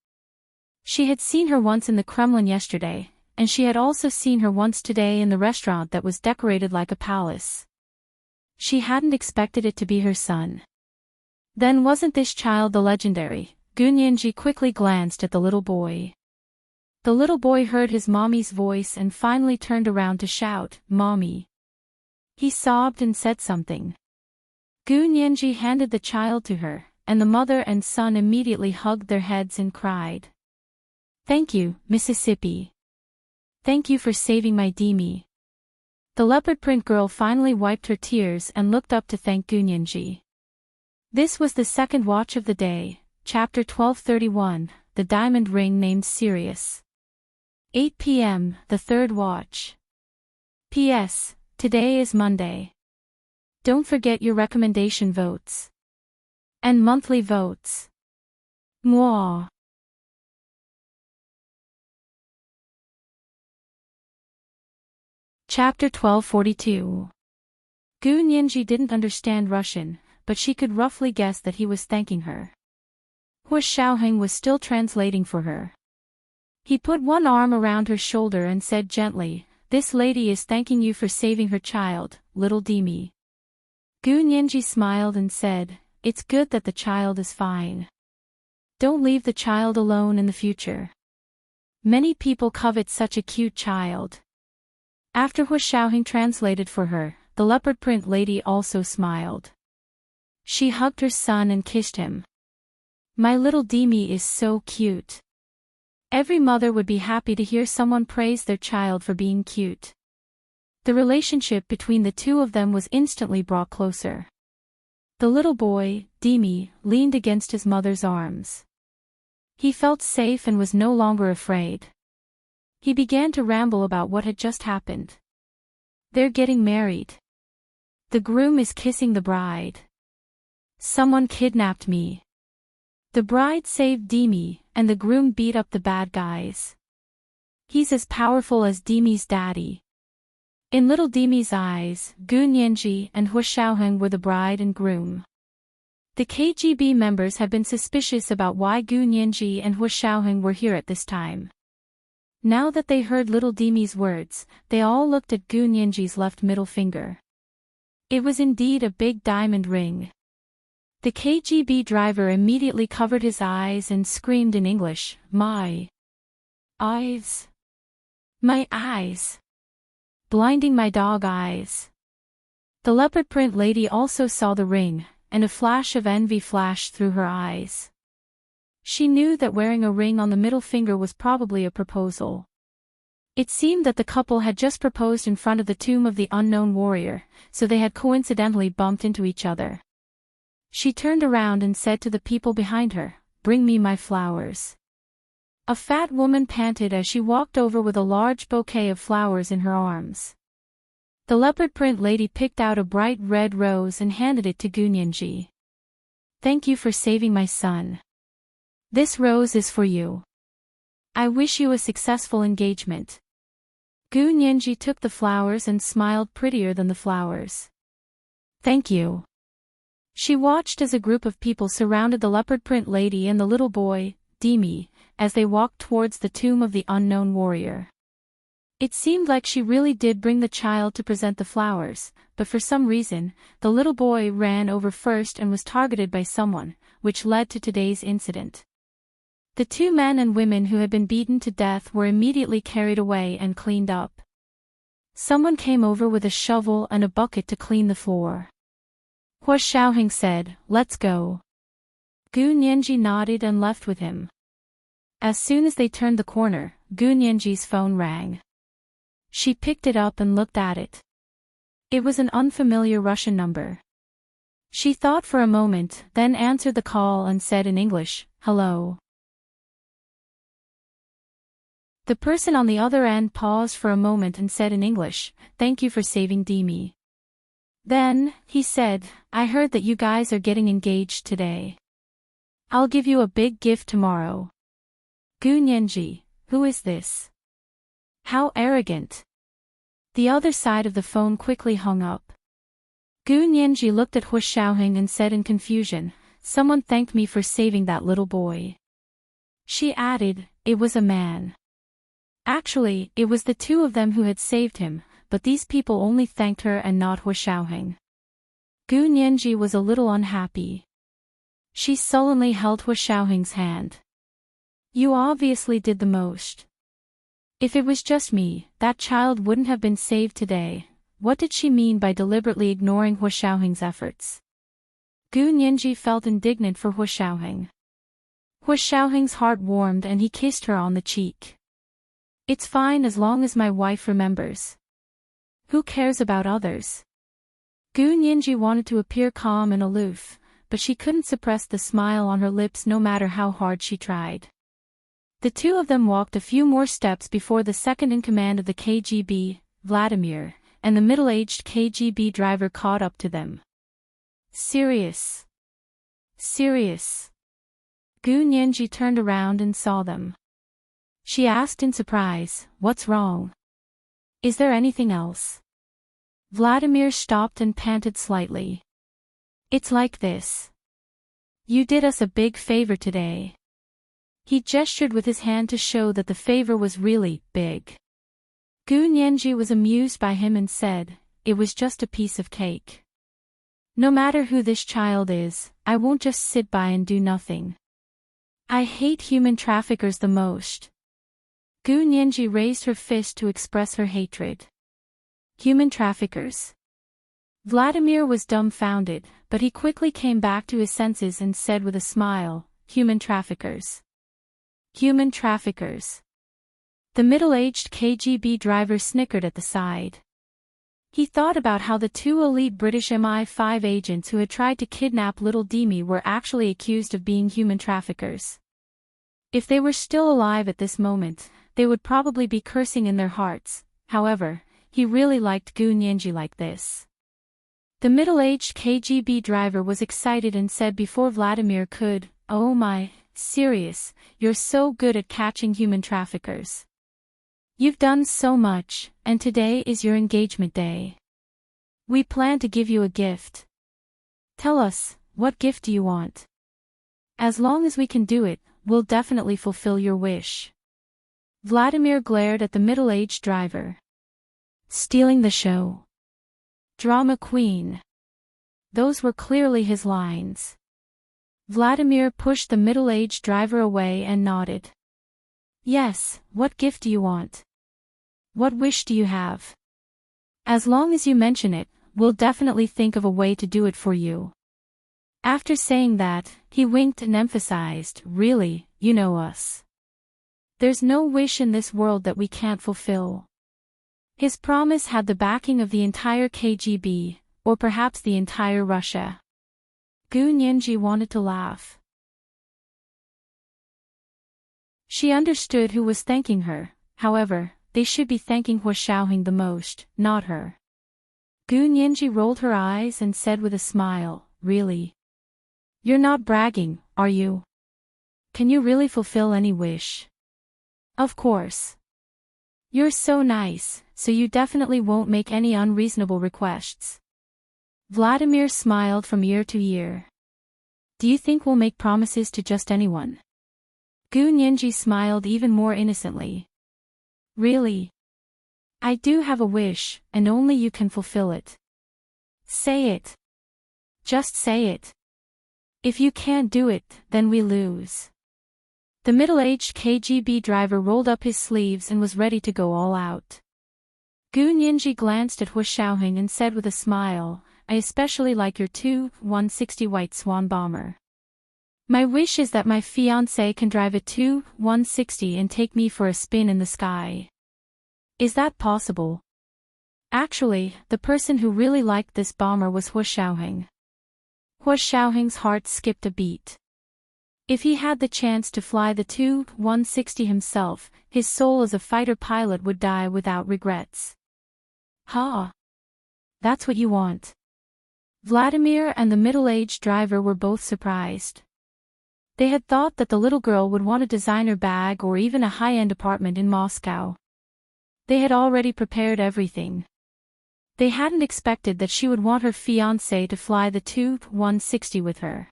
She had seen her once in the Kremlin yesterday, and she had also seen her once today in the restaurant that was decorated like a palace. She hadn't expected it to be her son. Then wasn't this child the legendary? Gu Nianji quickly glanced at the little boy. The little boy heard his mommy's voice and finally turned around to shout, "Mommy." He sobbed and said something. Gu Nianji handed the child to her, and the mother and son immediately hugged their heads and cried. "Thank you, Mississippi. Thank you for saving my Dreamy." The leopard print girl finally wiped her tears and looked up to thank Gu Nianji. This was the second watch of the day, chapter 1231, The Diamond Ring Named Sirius. 8 p.m., the third watch. P.S. Today is Monday. Don't forget your recommendation votes. And monthly votes. Mwah. Chapter 1242. Gu Nianji didn't understand Russian, but she could roughly guess that he was thanking her. Hu Xiaoheng was still translating for her. He put one arm around her shoulder and said gently, "This lady is thanking you for saving her child, little Dreamy." Gu Nianji smiled and said, "It's good that the child is fine. Don't leave the child alone in the future. Many people covet such a cute child." After Hu Xiaoheng translated for her, the leopard print lady also smiled. She hugged her son and kissed him. "My little Dreamy is so cute." Every mother would be happy to hear someone praise their child for being cute. The relationship between the two of them was instantly brought closer. The little boy, Dreamy, leaned against his mother's arms. He felt safe and was no longer afraid. He began to ramble about what had just happened. They're getting married. The groom is kissing the bride. Someone kidnapped me. The bride saved Dreamy, and the groom beat up the bad guys. He's as powerful as Dreamy's daddy. In little Dreamy's eyes, Gu Nianji and Hu Xiaoheng were the bride and groom. The KGB members had been suspicious about why Gu Nianji and Hu Xiaoheng were here at this time. Now that they heard little Dreamy's words, they all looked at Gu Nianji's left middle finger. It was indeed a big diamond ring. The KGB driver immediately covered his eyes and screamed in English, "My eyes! My eyes! Blinding my dog eyes!" The leopard print lady also saw the ring, and a flash of envy flashed through her eyes. She knew that wearing a ring on the middle finger was probably a proposal. It seemed that the couple had just proposed in front of the tomb of the unknown warrior, so they had coincidentally bumped into each other. She turned around and said to the people behind her, bring me my flowers." A fat woman panted as she walked over with a large bouquet of flowers in her arms. The leopard print lady picked out a bright red rose and handed it to Gunyanji. "Thank you for saving my son. This rose is for you. I wish you a successful engagement." Gunyanji took the flowers and smiled prettier than the flowers. "Thank you." She watched as a group of people surrounded the leopard print lady and the little boy, Dreamy, as they walked towards the tomb of the unknown warrior. It seemed like she really did bring the child to present the flowers, but for some reason, the little boy ran over first and was targeted by someone, which led to today's incident. The two men and women who had been beaten to death were immediately carried away and cleaned up. Someone came over with a shovel and a bucket to clean the floor. Hua Xiaoheng said, "Let's go." Gunyanji nodded and left with him. As soon as they turned the corner, Gunyanji's phone rang. She picked it up and looked at it. It was an unfamiliar Russian number. She thought for a moment, then answered the call and said in English, "Hello." The person on the other end paused for a moment and said in English, "Thank you for saving Dreamy." Then, he said, "I heard that you guys are getting engaged today. I'll give you a big gift tomorrow." Gunyanji, who is this? How arrogant. The other side of the phone quickly hung up. Gunyanji looked at Hua Xiaoheng and said in confusion, "Someone thanked me for saving that little boy." She added, "It was a man." Actually, it was the two of them who had saved him, but these people only thanked her and not Hua Xiaoheng. Gunyanji was a little unhappy. She sullenly held Hua Xiaoheng's hand. "You obviously did the most. If it was just me, that child wouldn't have been saved today." What did she mean by deliberately ignoring Hua Xiaoheng's efforts? Gunyanji felt indignant for Hua Xiaoheng. Hua Xiaoheng's heart warmed and he kissed her on the cheek. "It's fine as long as my wife remembers. Who cares about others?" Gunyanji wanted to appear calm and aloof, but she couldn't suppress the smile on her lips no matter how hard she tried. The two of them walked a few more steps before the second in command of the KGB, Vladimir, and the middle-aged KGB driver caught up to them. "Serious. Serious." Gunyanji turned around and saw them. She asked in surprise, "What's wrong? Is there anything else?" Vladimir stopped and panted slightly. "It's like this. You did us a big favor today." He gestured with his hand to show that the favor was really big. Gunyanji was amused by him and said, "It was just a piece of cake. No matter who this child is, I won't just sit by and do nothing. I hate human traffickers the most." Gunyanji raised her fist to express her hatred. Human traffickers? Vladimir was dumbfounded, but he quickly came back to his senses and said with a smile, "Human traffickers. Human traffickers." The middle-aged KGB driver snickered at the side. He thought about how the two elite British MI5 agents who had tried to kidnap little Dreamy were actually accused of being human traffickers. If they were still alive at this moment, they would probably be cursing in their hearts. However, he really liked Gunyanji like this. The middle-aged KGB driver was excited and said before Vladimir could, "Oh my, serious, you're so good at catching human traffickers. You've done so much, and today is your engagement day. We plan to give you a gift. Tell us, what gift do you want? As long as we can do it, we'll definitely fulfill your wish." Vladimir glared at the middle-aged driver. Stealing the show. Drama queen. Those were clearly his lines. Vladimir pushed the middle-aged driver away and nodded. "Yes, what gift do you want? What wish do you have? As long as you mention it, we'll definitely think of a way to do it for you." After saying that, he winked and emphasized, "Really, you know us. There's no wish in this world that we can't fulfill." His promise had the backing of the entire KGB, or perhaps the entire Russia. Gunyanji wanted to laugh. She understood who was thanking her, however, they should be thanking Hua Xiaoheng the most, not her. Gu Nianji rolled her eyes and said with a smile, "Really? You're not bragging, are you? Can you really fulfill any wish?" "Of course. You're so nice, so you definitely won't make any unreasonable requests." Vladimir smiled from ear to ear. "Do you think we'll make promises to just anyone?" Gu Nianji smiled even more innocently. "Really? I do have a wish, and only you can fulfill it. Say it. Just say it. If you can't do it, then we lose." The middle-aged KGB driver rolled up his sleeves and was ready to go all out. Gu Nianji glanced at Hua Xiaoheng and said with a smile, "I especially like your Tu-160 White Swan bomber. My wish is that my fiancé can drive a Tu-160 and take me for a spin in the sky. Is that possible?" Actually, the person who really liked this bomber was Hua Xiaoheng. Hua Xiaoheng's heart skipped a beat. If he had the chance to fly the Tu-160 himself, his soul as a fighter pilot would die without regrets. "Ha! That's what you want." Vladimir and the middle-aged driver were both surprised. They had thought that the little girl would want a designer bag or even a high-end apartment in Moscow. They had already prepared everything. They hadn't expected that she would want her fiancé to fly the Tu-160 with her.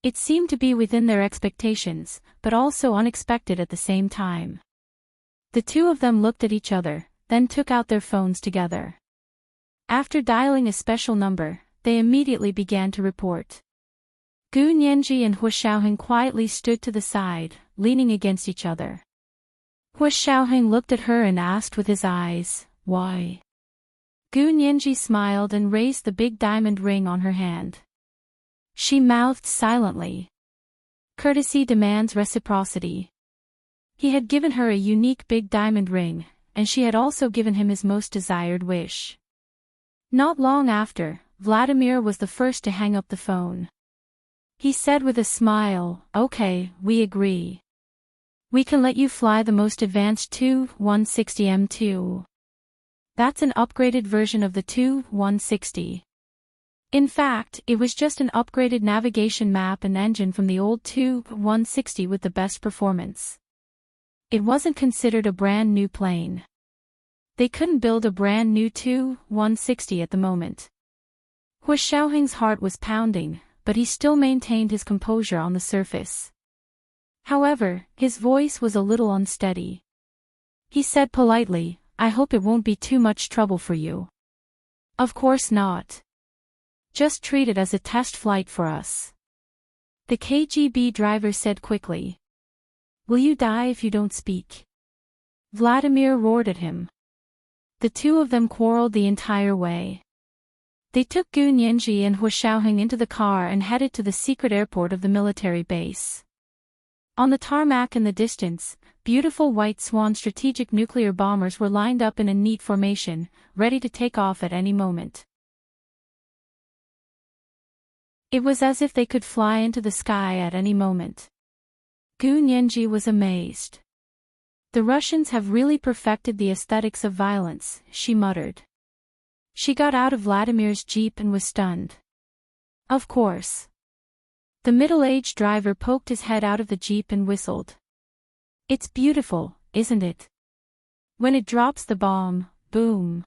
It seemed to be within their expectations, but also unexpected at the same time. The two of them looked at each other, then took out their phones together. After dialing a special number, they immediately began to report. Gu Nianji and Hua Xiaoheng quietly stood to the side, leaning against each other. Hua Xiaoheng looked at her and asked with his eyes, "Why?" Gu Nianji smiled and raised the big diamond ring on her hand. She mouthed silently. Courtesy demands reciprocity. He had given her a unique big diamond ring, and she had also given him his most desired wish. Not long after, Vladimir was the first to hang up the phone. He said with a smile, "Okay, we agree. We can let you fly the most advanced Tu-160M2. That's an upgraded version of the Tu-160. In fact, it was just an upgraded navigation map and engine from the old Tu-160 with the best performance. It wasn't considered a brand new plane. They couldn't build a brand new Tu-160 at the moment." Hua Xiaoheng's heart was pounding, but he still maintained his composure on the surface. However, his voice was a little unsteady. He said politely, "I hope it won't be too much trouble for you." "Of course not. Just treat it as a test flight for us," the KGB driver said quickly. "Will you die if you don't speak?" Vladimir roared at him. The two of them quarreled the entire way. They took Gu Nianji and Hua Xiaoheng into the car and headed to the secret airport of the military base. On the tarmac in the distance, beautiful White Swan strategic nuclear bombers were lined up in a neat formation, ready to take off at any moment. It was as if they could fly into the sky at any moment. Gu Nianji was amazed. "The Russians have really perfected the aesthetics of violence," she muttered. She got out of Vladimir's jeep and was stunned. "Of course." The middle-aged driver poked his head out of the jeep and whistled. "It's beautiful, isn't it? When it drops the bomb, boom.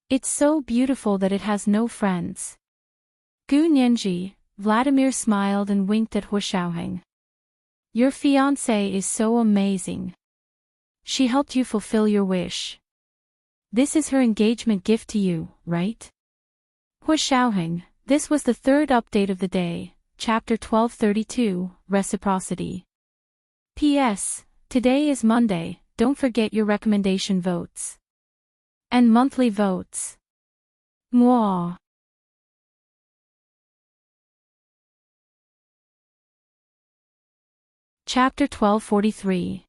It's so beautiful that it has no friends." Gu Nianji, Vladimir smiled and winked at Hua Xiaoheng. "Your fiancée is so amazing. She helped you fulfill your wish. This is her engagement gift to you, right?" Hua Xiaoheng, this was the third update of the day, Chapter 1232, Reciprocity. P.S. Today is Monday, don't forget your recommendation votes. And monthly votes. Mwah. Chapter 1243.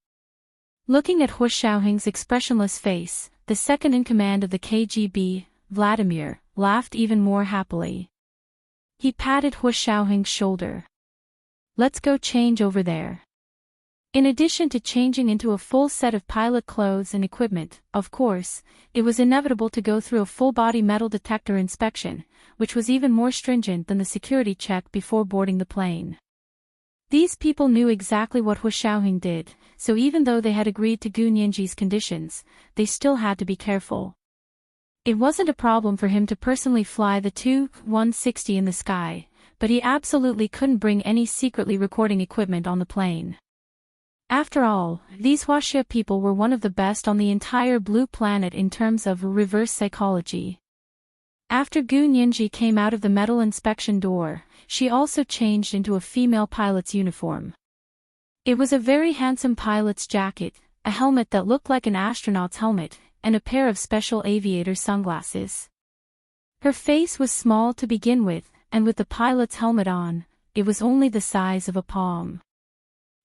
Looking at Hua Xiaoheng's expressionless face, the second in command of the KGB, Vladimir, laughed even more happily. He patted Hua Xiaoheng's shoulder. "Let's go change over there." In addition to changing into a full set of pilot clothes and equipment, of course, it was inevitable to go through a full-body metal detector inspection, which was even more stringent than the security check before boarding the plane. These people knew exactly what Hu Xiaoheng did, so even though they had agreed to Gu Nianji's conditions, they still had to be careful. It wasn't a problem for him to personally fly the Tu-160 in the sky, but he absolutely couldn't bring any secretly recording equipment on the plane. After all, these Huaxia people were one of the best on the entire Blue Planet in terms of reverse psychology. After Gu Nianji came out of the metal inspection door, she also changed into a female pilot's uniform. It was a very handsome pilot's jacket, a helmet that looked like an astronaut's helmet, and a pair of special aviator sunglasses. Her face was small to begin with, and with the pilot's helmet on, it was only the size of a palm.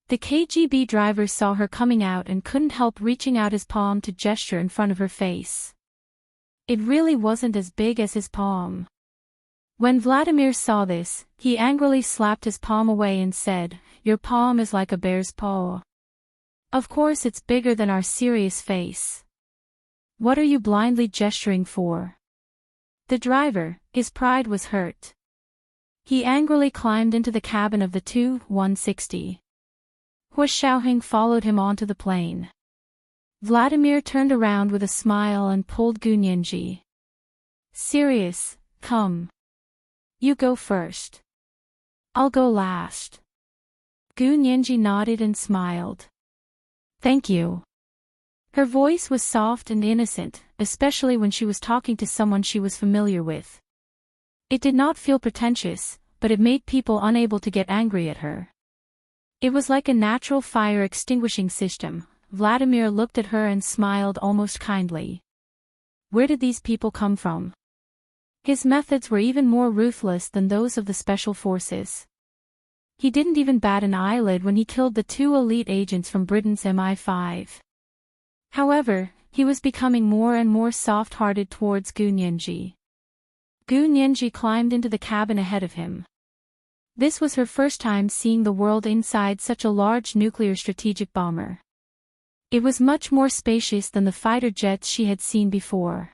The KGB driver saw her coming out and couldn't help reaching out his palm to gesture in front of her face. It really wasn't as big as his palm. When Vladimir saw this, he angrily slapped his palm away and said, "Your palm is like a bear's paw. Of course it's bigger than our serious face. What are you blindly gesturing for?" The driver, his pride was hurt. He angrily climbed into the cabin of the Tu-160. Hu Xiaoheng followed him onto the plane. Vladimir turned around with a smile and pulled Gu Nianji. "Serious, come. You go first. I'll go last." Gu Nianji nodded and smiled. "Thank you." Her voice was soft and innocent, especially when she was talking to someone she was familiar with. It did not feel pretentious, but it made people unable to get angry at her. It was like a natural fire extinguishing system. Vladimir looked at her and smiled almost kindly. Where did these people come from? His methods were even more ruthless than those of the special forces. He didn't even bat an eyelid when he killed the 2 elite agents from Britain's MI5. However, he was becoming more and more soft-hearted towards Gu Nianji. Gu Nianji climbed into the cabin ahead of him. This was her first time seeing the world inside such a large nuclear strategic bomber. It was much more spacious than the fighter jets she had seen before.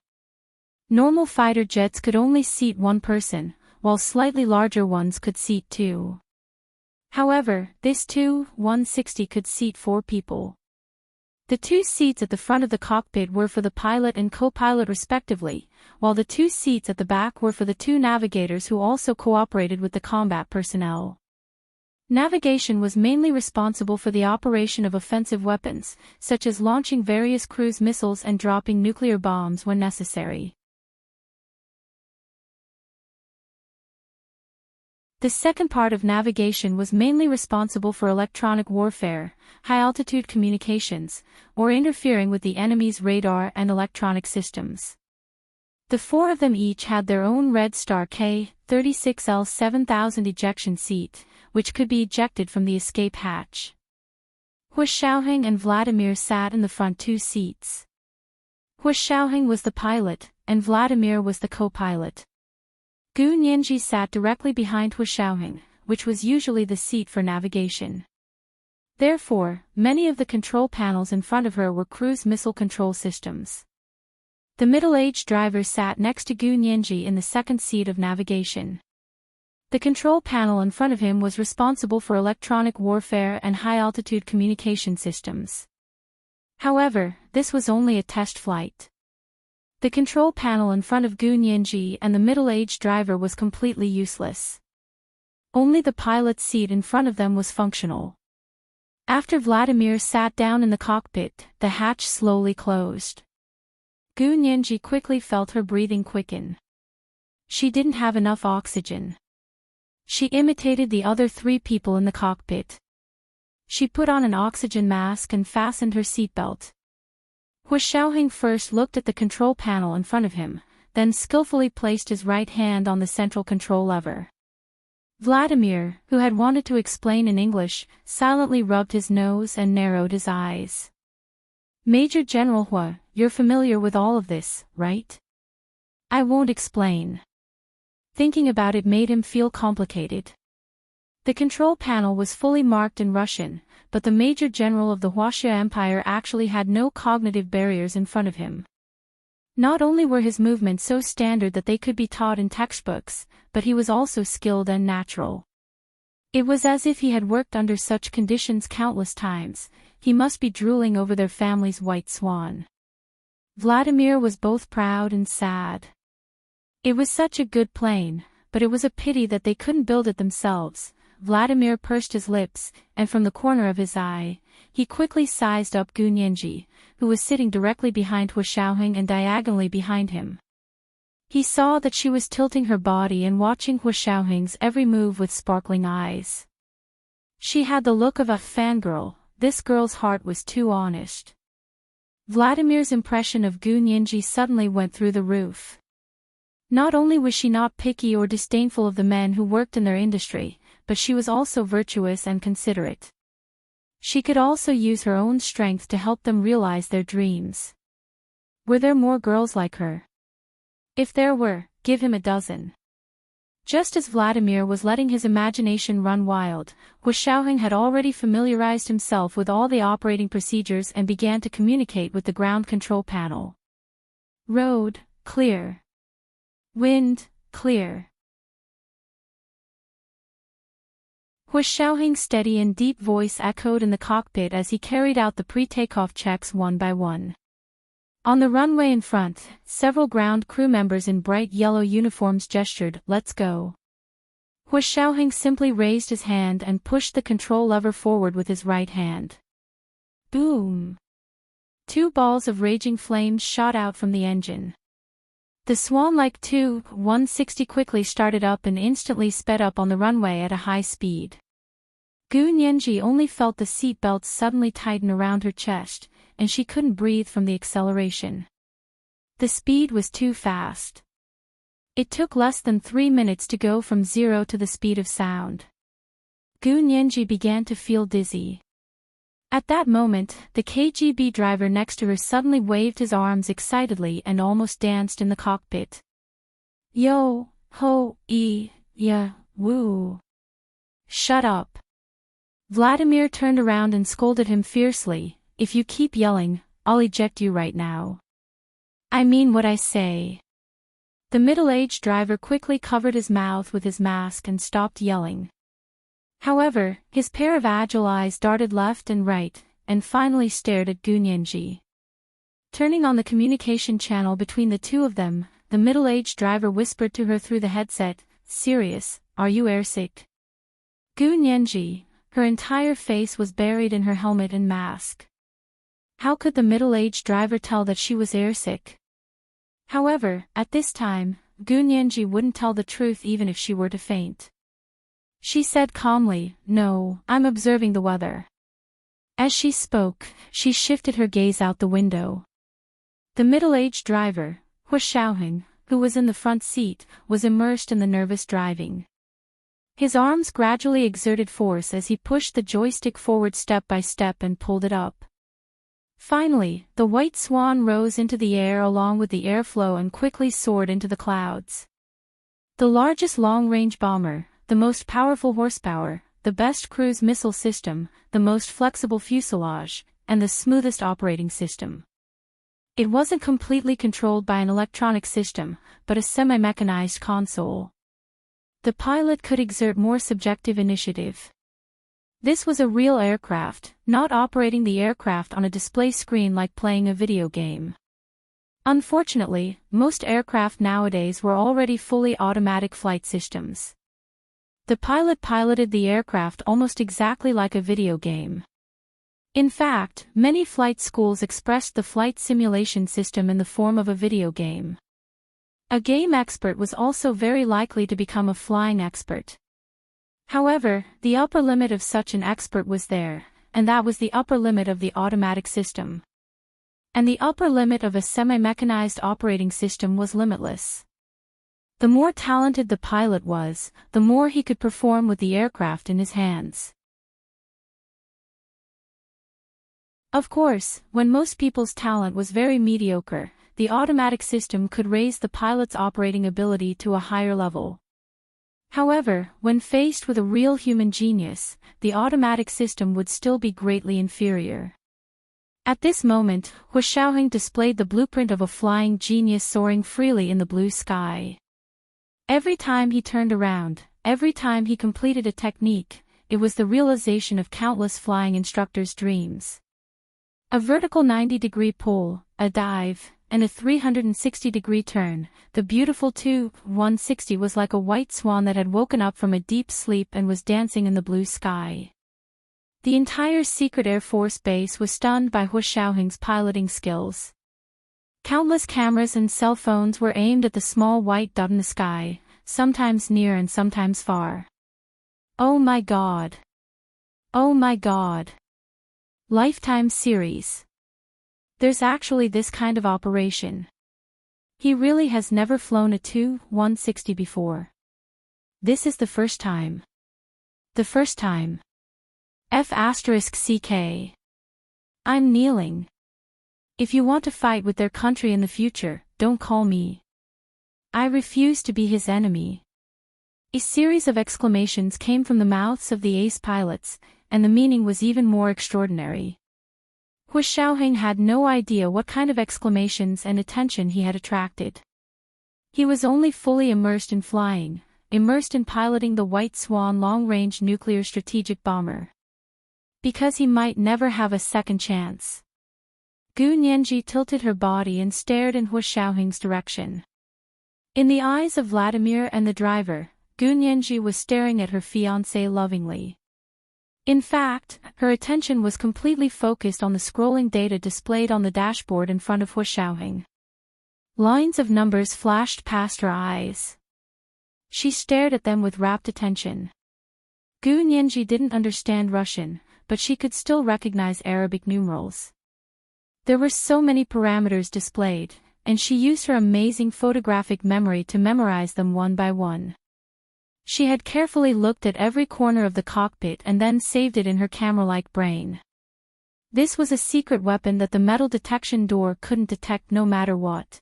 Normal fighter jets could only seat one person, while slightly larger ones could seat 2. However, this Tu-160 could seat 4 people. The 2 seats at the front of the cockpit were for the pilot and co-pilot respectively, while the 2 seats at the back were for the 2 navigators who also cooperated with the combat personnel. Navigation was mainly responsible for the operation of offensive weapons, such as launching various cruise missiles and dropping nuclear bombs when necessary. The second part of navigation was mainly responsible for electronic warfare, high-altitude communications, or interfering with the enemy's radar and electronic systems. The 4 of them each had their own Red Star K-36L 7000 ejection seat, which could be ejected from the escape hatch. Hu Xiaoheng and Vladimir sat in the front 2 seats. Hu Xiaoheng was the pilot, and Vladimir was the co-pilot. Gu Nianji sat directly behind Hu Xiaoheng, which was usually the seat for navigation. Therefore, many of the control panels in front of her were cruise missile control systems. The middle-aged driver sat next to Gu Nianji in the second seat of navigation. The control panel in front of him was responsible for electronic warfare and high-altitude communication systems. However, this was only a test flight. The control panel in front of Gu Nianji and the middle-aged driver was completely useless. Only the pilot's seat in front of them was functional. After Vladimir sat down in the cockpit, the hatch slowly closed. Gu Nianji quickly felt her breathing quicken. She didn't have enough oxygen. She imitated the other 3 people in the cockpit. She put on an oxygen mask and fastened her seatbelt. Hu Xiaoheng first looked at the control panel in front of him, then skillfully placed his right hand on the central control lever. Vladimir, who had wanted to explain in English, silently rubbed his nose and narrowed his eyes. "Major General Hu, you're familiar with all of this, right? I won't explain." Thinking about it made him feel complicated. The control panel was fully marked in Russian, but the major general of the Huaxia Empire actually had no cognitive barriers in front of him. Not only were his movements so standard that they could be taught in textbooks, but he was also skilled and natural. It was as if he had worked under such conditions countless times. He must be drooling over their family's white swan. Vladimir was both proud and sad. It was such a good plane, but it was a pity that they couldn't build it themselves. Vladimir pursed his lips, and from the corner of his eye, he quickly sized up Gu Nianji, who was sitting directly behind Hu Shaoheng and diagonally behind him. He saw that she was tilting her body and watching Hu Shaoheng's every move with sparkling eyes. She had the look of a fangirl. This girl's heart was too honest. Vladimir's impression of Gu Nianji suddenly went through the roof. Not only was she not picky or disdainful of the men who worked in their industry, but she was also virtuous and considerate. She could also use her own strength to help them realize their dreams. Were there more girls like her? If there were, give him a dozen. Just as Vladimir was letting his imagination run wild, Hu Shaoheng had already familiarized himself with all the operating procedures and began to communicate with the ground control panel. Road, clear. Wind, clear. Hu Shaoheng's steady and deep voice echoed in the cockpit as he carried out the pre-takeoff checks one by one. On the runway in front, several ground crew members in bright yellow uniforms gestured, "Let's go." Hu Shaoheng simply raised his hand and pushed the control lever forward with his right hand. Boom! 2 balls of raging flames shot out from the engine. The swan-like Tu-160 quickly started up and instantly sped up on the runway at a high speed. Gu Nianji only felt the seat belts suddenly tighten around her chest, and she couldn't breathe from the acceleration. The speed was too fast. It took less than 3 minutes to go from 0 to the speed of sound. Gu Nianji began to feel dizzy. At that moment, the KGB driver next to her suddenly waved his arms excitedly and almost danced in the cockpit. Yo, ho, ya, woo. Shut up. Vladimir turned around and scolded him fiercely. If you keep yelling, I'll eject you right now. I mean what I say. The middle-aged driver quickly covered his mouth with his mask and stopped yelling. However, his pair of agile eyes darted left and right, and finally stared at Gu Nianji. Turning on the communication channel between the two of them, the middle-aged driver whispered to her through the headset, "Serious, are you airsick?" Gu Nianji, her entire face was buried in her helmet and mask. How could the middle-aged driver tell that she was airsick? However, at this time, Gu Nianji wouldn't tell the truth even if she were to faint. She said calmly, "No, I'm observing the weather." As she spoke, she shifted her gaze out the window. The middle-aged driver, Hu Shaoheng, who was in the front seat, was immersed in the nervous driving. His arms gradually exerted force as he pushed the joystick forward step by step and pulled it up. Finally, the white swan rose into the air along with the airflow and quickly soared into the clouds. The largest long-range bomber, the most powerful horsepower, the best cruise missile system, the most flexible fuselage, and the smoothest operating system. It wasn't completely controlled by an electronic system, but a semi-mechanized console. The pilot could exert more subjective initiative. This was a real aircraft, not operating the aircraft on a display screen like playing a video game. Unfortunately, most aircraft nowadays were already fully automatic flight systems. The pilot piloted the aircraft almost exactly like a video game. In fact, many flight schools expressed the flight simulation system in the form of a video game. A game expert was also very likely to become a flying expert. However, the upper limit of such an expert was there, and that was the upper limit of the automatic system. And the upper limit of a semi-mechanized operating system was limitless. The more talented the pilot was, the more he could perform with the aircraft in his hands. Of course, when most people's talent was very mediocre, the automatic system could raise the pilot's operating ability to a higher level. However, when faced with a real human genius, the automatic system would still be greatly inferior. At this moment, Hu Xiaoheng displayed the blueprint of a flying genius soaring freely in the blue sky. Every time he turned around, every time he completed a technique, it was the realization of countless flying instructors' dreams. A vertical 90-degree pull, a dive, and a 360-degree turn, the beautiful 160 was like a white swan that had woken up from a deep sleep and was dancing in the blue sky. The entire secret Air Force base was stunned by Hu Xiaoheng's piloting skills. Countless cameras and cell phones were aimed at the small white dot in the sky, sometimes near and sometimes far. Oh my God! Oh my God! Lifetime series. There's actually this kind of operation. He really has never flown a 160 before. This is the first time. The first time. F***CK. I'm kneeling. If you want to fight with their country in the future, don't call me. I refuse to be his enemy. A series of exclamations came from the mouths of the ace pilots, and the meaning was even more extraordinary. Hu Xiaoheng had no idea what kind of exclamations and attention he had attracted. He was only fully immersed in flying, immersed in piloting the White Swan long-range nuclear strategic bomber. Because he might never have a second chance. Gu Nianji tilted her body and stared in Hu Xiaoheng's direction. In the eyes of Vladimir and the driver, Gu Nianji was staring at her fiancé lovingly. In fact, her attention was completely focused on the scrolling data displayed on the dashboard in front of Hu Xiaoheng. Lines of numbers flashed past her eyes. She stared at them with rapt attention. Gu Nianji didn't understand Russian, but she could still recognize Arabic numerals. There were so many parameters displayed, and she used her amazing photographic memory to memorize them one by one. She had carefully looked at every corner of the cockpit and then saved it in her camera-like brain. This was a secret weapon that the metal detection door couldn't detect no matter what.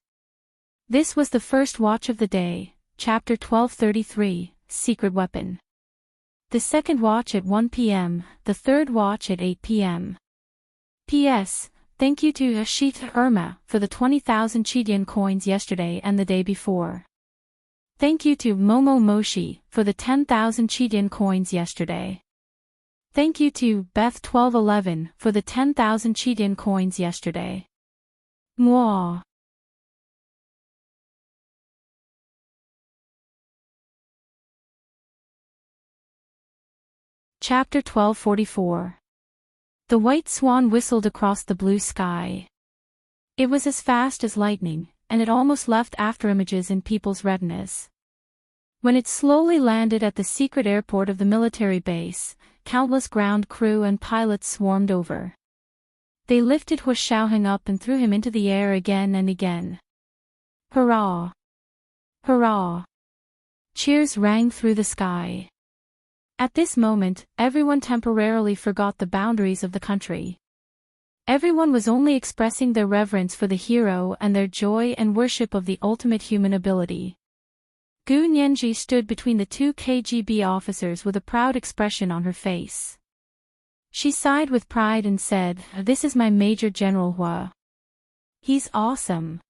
This was the first watch of the day, Chapter 1233, Secret Weapon. The second watch at 1 p.m., the third watch at 8 p.m. P.S. Thank you to Ashita Irma for the 20,000 Chidian coins yesterday and the day before. Thank you to Momo Moshi for the 10,000 Chidian coins yesterday. Thank you to Beth1211 for the 10,000 Chidian coins yesterday. Mwah. Chapter 1244. The white swan whistled across the blue sky. It was as fast as lightning, and it almost left afterimages in people's retinas. When it slowly landed at the secret airport of the military base, countless ground crew and pilots swarmed over. They lifted Hu Xiaoheng up and threw him into the air again and again. Hurrah! Hurrah! Cheers rang through the sky. At this moment, everyone temporarily forgot the boundaries of the country. Everyone was only expressing their reverence for the hero and their joy and worship of the ultimate human ability. Gu Nianji stood between the two KGB officers with a proud expression on her face. She sighed with pride and said, "This is my Major General Hua. He's awesome."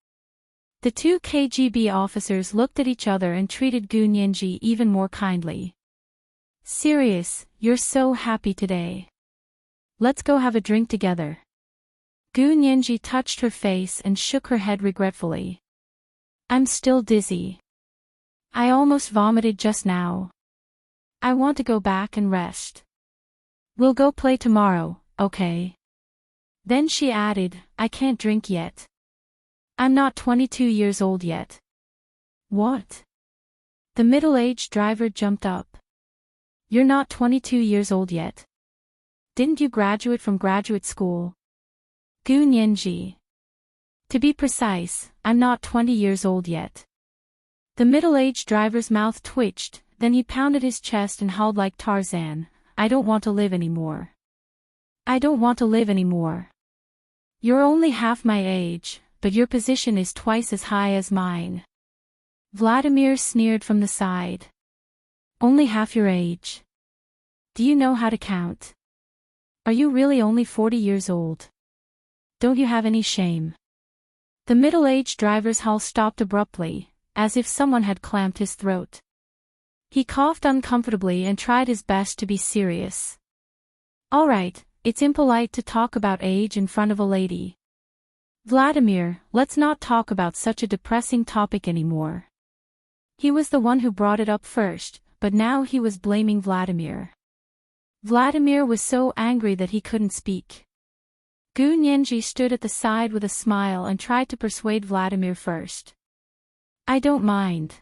The two KGB officers looked at each other and treated Gu Nianji even more kindly. "Serious, you're so happy today. Let's go have a drink together." Gu Nianji touched her face and shook her head regretfully. "I'm still dizzy. I almost vomited just now. I want to go back and rest. We'll go play tomorrow, okay?" Then she added, "I can't drink yet. I'm not 22 years old yet." "What?" The middle-aged driver jumped up. "You're not 22 years old yet? Didn't you graduate from graduate school?" Gu Nianji. "To be precise, I'm not 20 years old yet." The middle-aged driver's mouth twitched, then he pounded his chest and howled like Tarzan, "I don't want to live anymore. I don't want to live anymore. You're only half my age, but your position is twice as high as mine." Vladimir sneered from the side. Only half your age. Do you know how to count? Are you really only 40 years old? Don't you have any shame? The middle-aged driver's hull stopped abruptly, as if someone had clamped his throat. He coughed uncomfortably and tried his best to be serious. All right, it's impolite to talk about age in front of a lady. Vladimir, let's not talk about such a depressing topic anymore. He was the one who brought it up first, but now he was blaming Vladimir. Vladimir was so angry that he couldn't speak. Gu Nianji stood at the side with a smile and tried to persuade Vladimir first. I don't mind.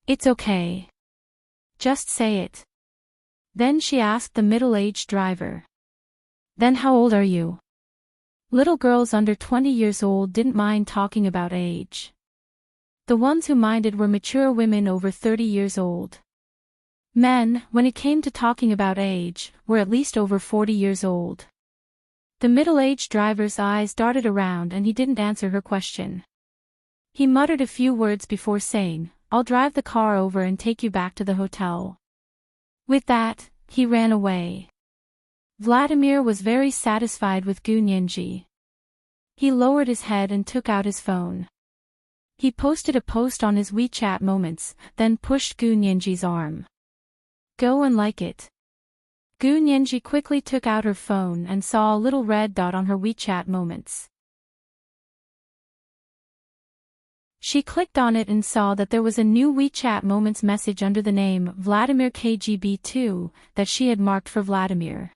It's okay. Just say it. Then she asked the middle-aged driver. Then how old are you? Little girls under 20 years old didn't mind talking about age. The ones who minded were mature women over 30 years old. Men, when it came to talking about age, were at least over 40 years old. The middle-aged driver's eyes darted around and he didn't answer her question. He muttered a few words before saying, I'll drive the car over and take you back to the hotel. With that, he ran away. Vladimir was very satisfied with Gu Nianji. He lowered his head and took out his phone. He posted a post on his WeChat Moments, then pushed Gu Nianji's arm. Go and like it. Gu Nianji quickly took out her phone and saw a little red dot on her WeChat Moments. She clicked on it and saw that there was a new WeChat Moments message under the name Vladimir KGB2 that she had marked for Vladimir.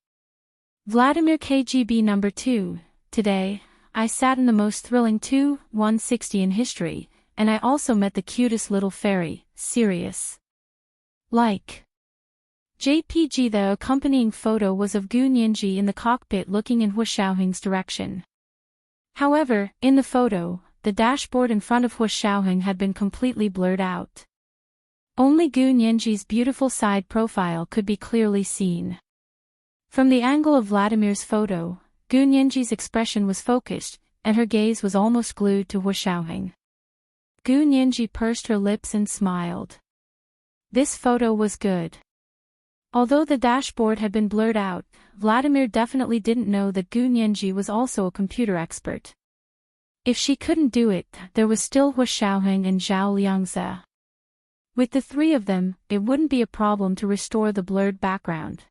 Vladimir KGB number 2, today, I sat in the most thrilling 160 in history, and I also met the cutest little fairy, Sirius. Like. JPG. The accompanying photo was of Gu Nianji in the cockpit looking in Hua Xiaoheng's direction. However, in the photo, the dashboard in front of Hua Xiaoheng had been completely blurred out. Only Gu Nianji's beautiful side profile could be clearly seen. From the angle of Vladimir's photo, Gu Nianji's expression was focused, and her gaze was almost glued to Hua Xiaoheng. Gu Nianji pursed her lips and smiled. This photo was good. Although the dashboard had been blurred out, Vladimir definitely didn't know that Gu Nianji was also a computer expert. If she couldn't do it, there was still Hua Xiaoheng and Zhao Liangze. With the three of them, it wouldn't be a problem to restore the blurred background.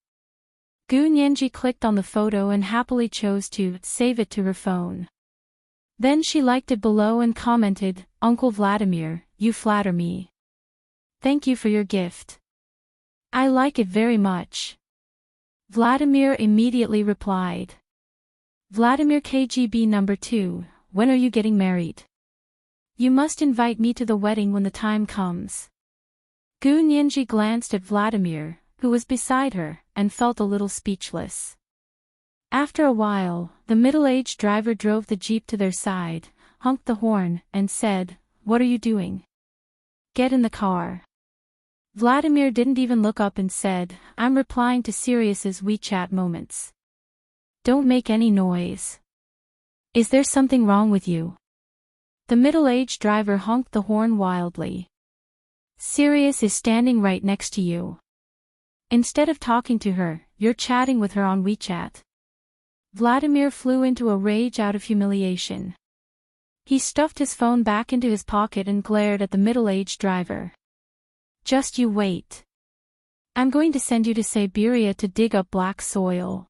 Gu Nianji clicked on the photo and happily chose to save it to her phone. Then she liked it below and commented, Uncle Vladimir, you flatter me. Thank you for your gift. I like it very much. Vladimir immediately replied. Vladimir KGB number 2, when are you getting married? You must invite me to the wedding when the time comes. Gu Nianji glanced at Vladimir, who was beside her, and felt a little speechless. After a while, the middle-aged driver drove the jeep to their side, honked the horn, and said, What are you doing? Get in the car. Vladimir didn't even look up and said, I'm replying to Sirius's WeChat Moments. Don't make any noise. Is there something wrong with you? The middle-aged driver honked the horn wildly. Sirius is standing right next to you. Instead of talking to her, you're chatting with her on WeChat. Vladimir flew into a rage out of humiliation. He stuffed his phone back into his pocket and glared at the middle-aged driver. Just you wait. I'm going to send you to Siberia to dig up black soil.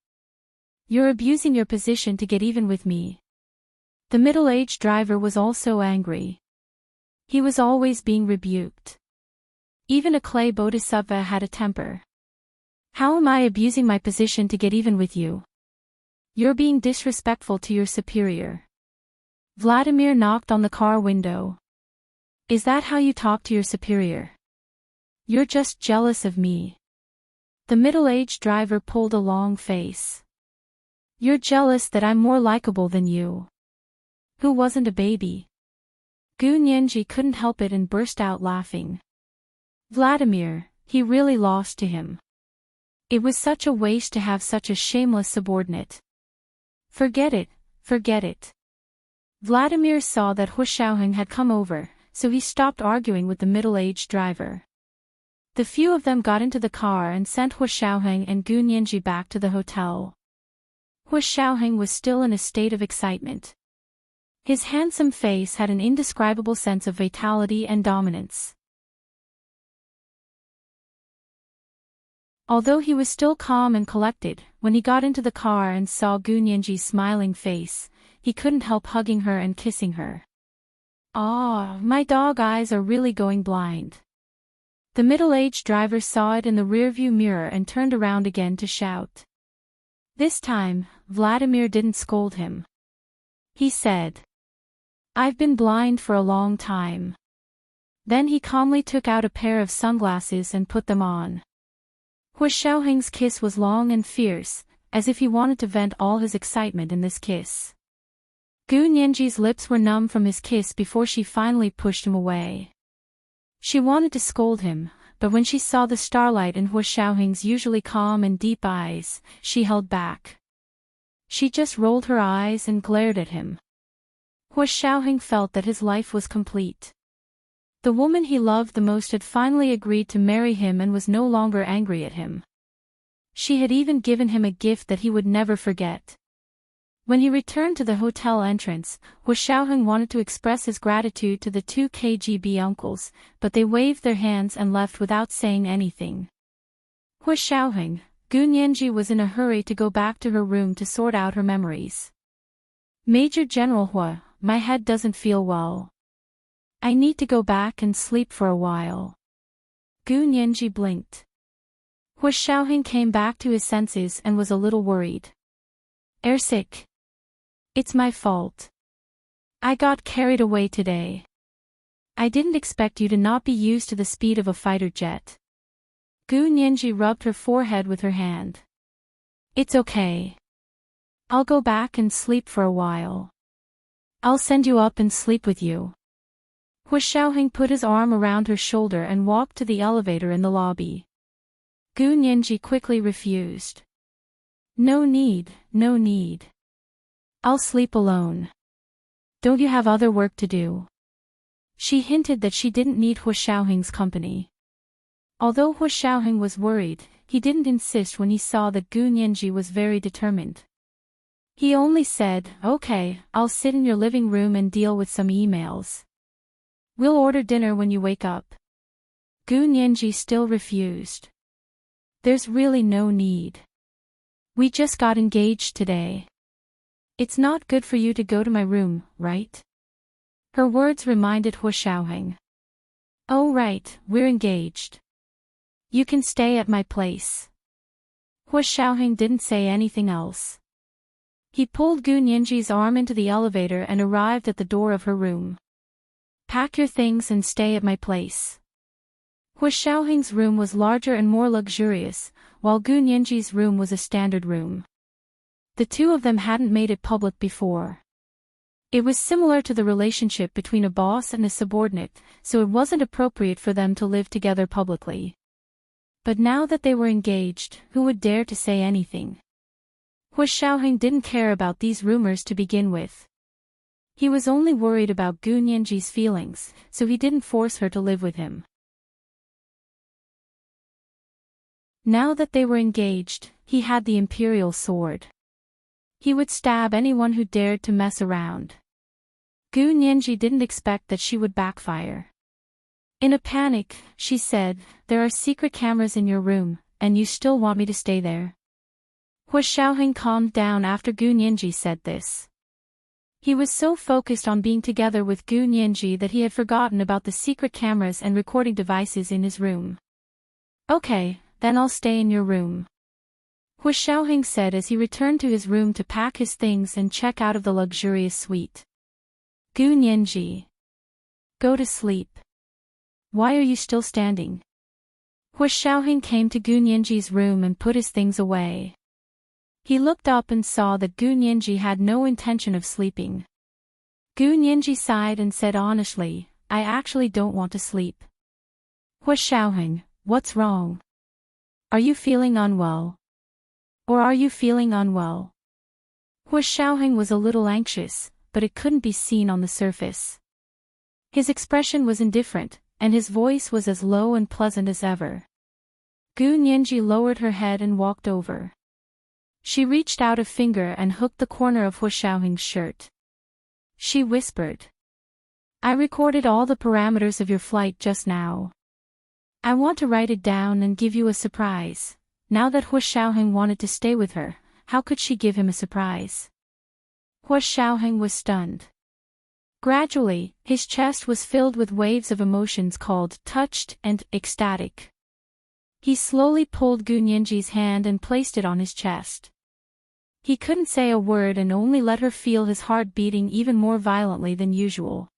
You're abusing your position to get even with me. The middle-aged driver was also angry. He was always being rebuked. Even a clay bodhisattva had a temper. How am I abusing my position to get even with you? You're being disrespectful to your superior. Vladimir knocked on the car window. Is that how you talk to your superior? You're just jealous of me. The middle-aged driver pulled a long face. You're jealous that I'm more likable than you. Who wasn't a baby? Gu Nianji couldn't help it and burst out laughing. Vladimir, he really lost to him. It was such a waste to have such a shameless subordinate. Forget it, forget it. Vladimir saw that Hua Xiaoheng had come over, so he stopped arguing with the middle-aged driver. The few of them got into the car and sent Hua Xiaoheng and Gu Nianji back to the hotel. Hua Xiaoheng was still in a state of excitement. His handsome face had an indescribable sense of vitality and dominance. Although he was still calm and collected, when he got into the car and saw Gu Nianji's smiling face, he couldn't help hugging her and kissing her. "Ah, my dog eyes are really going blind." The middle-aged driver saw it in the rearview mirror and turned around again to shout. This time, Vladimir didn't scold him. He said, "I've been blind for a long time." Then he calmly took out a pair of sunglasses and put them on. Hua Xiaoheng's kiss was long and fierce, as if he wanted to vent all his excitement in this kiss. Gu Nianji's lips were numb from his kiss before she finally pushed him away. She wanted to scold him, but when she saw the starlight in Hua Xiaoheng's usually calm and deep eyes, she held back. She just rolled her eyes and glared at him. Hua Xiaoheng felt that his life was complete. The woman he loved the most had finally agreed to marry him and was no longer angry at him. She had even given him a gift that he would never forget. When he returned to the hotel entrance, Hua Xiaoheng wanted to express his gratitude to the two KGB uncles, but they waved their hands and left without saying anything. Hua Xiaoheng, Gu Nianji was in a hurry to go back to her room to sort out her memories. "Major General Hua, my head doesn't feel well. I need to go back and sleep for a while." Gu Nianji blinked. Hua Xiaoheng came back to his senses and was a little worried. "Sick. It's my fault. I got carried away today. I didn't expect you to not be used to the speed of a fighter jet." Gu Nianji rubbed her forehead with her hand. "It's okay. I'll go back and sleep for a while. I'll send you up and sleep with you." Hua Xiaoheng put his arm around her shoulder and walked to the elevator in the lobby. Gu Nianji quickly refused. No need. I'll sleep alone. Don't you have other work to do?" She hinted that she didn't need Hua Xiaoheng's company. Although Hua Xiaoheng was worried, he didn't insist when he saw that Gu Nianji was very determined. He only said, "Okay, I'll sit in your living room and deal with some emails. We'll order dinner when you wake up." Gu Nianji still refused. "There's really no need. We just got engaged today. It's not good for you to go to my room, right?" Her words reminded Hua Xiaoheng. "Oh right, we're engaged. You can stay at my place." Hua Xiaoheng didn't say anything else. He pulled Gu Nianji's arm into the elevator and arrived at the door of her room. "Pack your things and stay at my place." Hua Xiaoheng's room was larger and more luxurious, while Gu Nianji's room was a standard room. The two of them hadn't made it public before. It was similar to the relationship between a boss and a subordinate, so it wasn't appropriate for them to live together publicly. But now that they were engaged, who would dare to say anything? Hua Xiaoheng didn't care about these rumors to begin with. He was only worried about Gu Nianji's feelings, so he didn't force her to live with him. Now that they were engaged, he had the imperial sword. He would stab anyone who dared to mess around. Gu Nianji didn't expect that she would backfire. In a panic, she said, "There are secret cameras in your room, and you still want me to stay there?" Hua Xiaoheng calmed down after Gu Nianji said this. He was so focused on being together with Gu Nianji that he had forgotten about the secret cameras and recording devices in his room. "Okay, then I'll stay in your room," Hua Xiaoheng said as he returned to his room to pack his things and check out of the luxurious suite. "Gu Nianji, go to sleep. Why are you still standing?" Hua Xiaoheng came to Gu Nianji's room and put his things away. He looked up and saw that Gu Nianji had no intention of sleeping. Gu Nianji sighed and said honestly, "I actually don't want to sleep." "Hua Xiaoheng, what's wrong? Are you feeling unwell? Or are you feeling unwell?" Hua Xiaoheng was a little anxious, but it couldn't be seen on the surface. His expression was indifferent, and his voice was as low and pleasant as ever. Gu Nianji lowered her head and walked over. She reached out a finger and hooked the corner of Hu Xiaoheng's shirt. She whispered. I recorded all the parameters of your flight just now. I want to write it down and give you a surprise. Now that Hu Xiaoheng wanted to stay with her, how could she give him a surprise? Hu Xiaoheng was stunned. Gradually, his chest was filled with waves of emotions called touched and ecstatic. He slowly pulled Gu Nianji's hand and placed it on his chest. He couldn't say a word and only let her feel his heart beating even more violently than usual.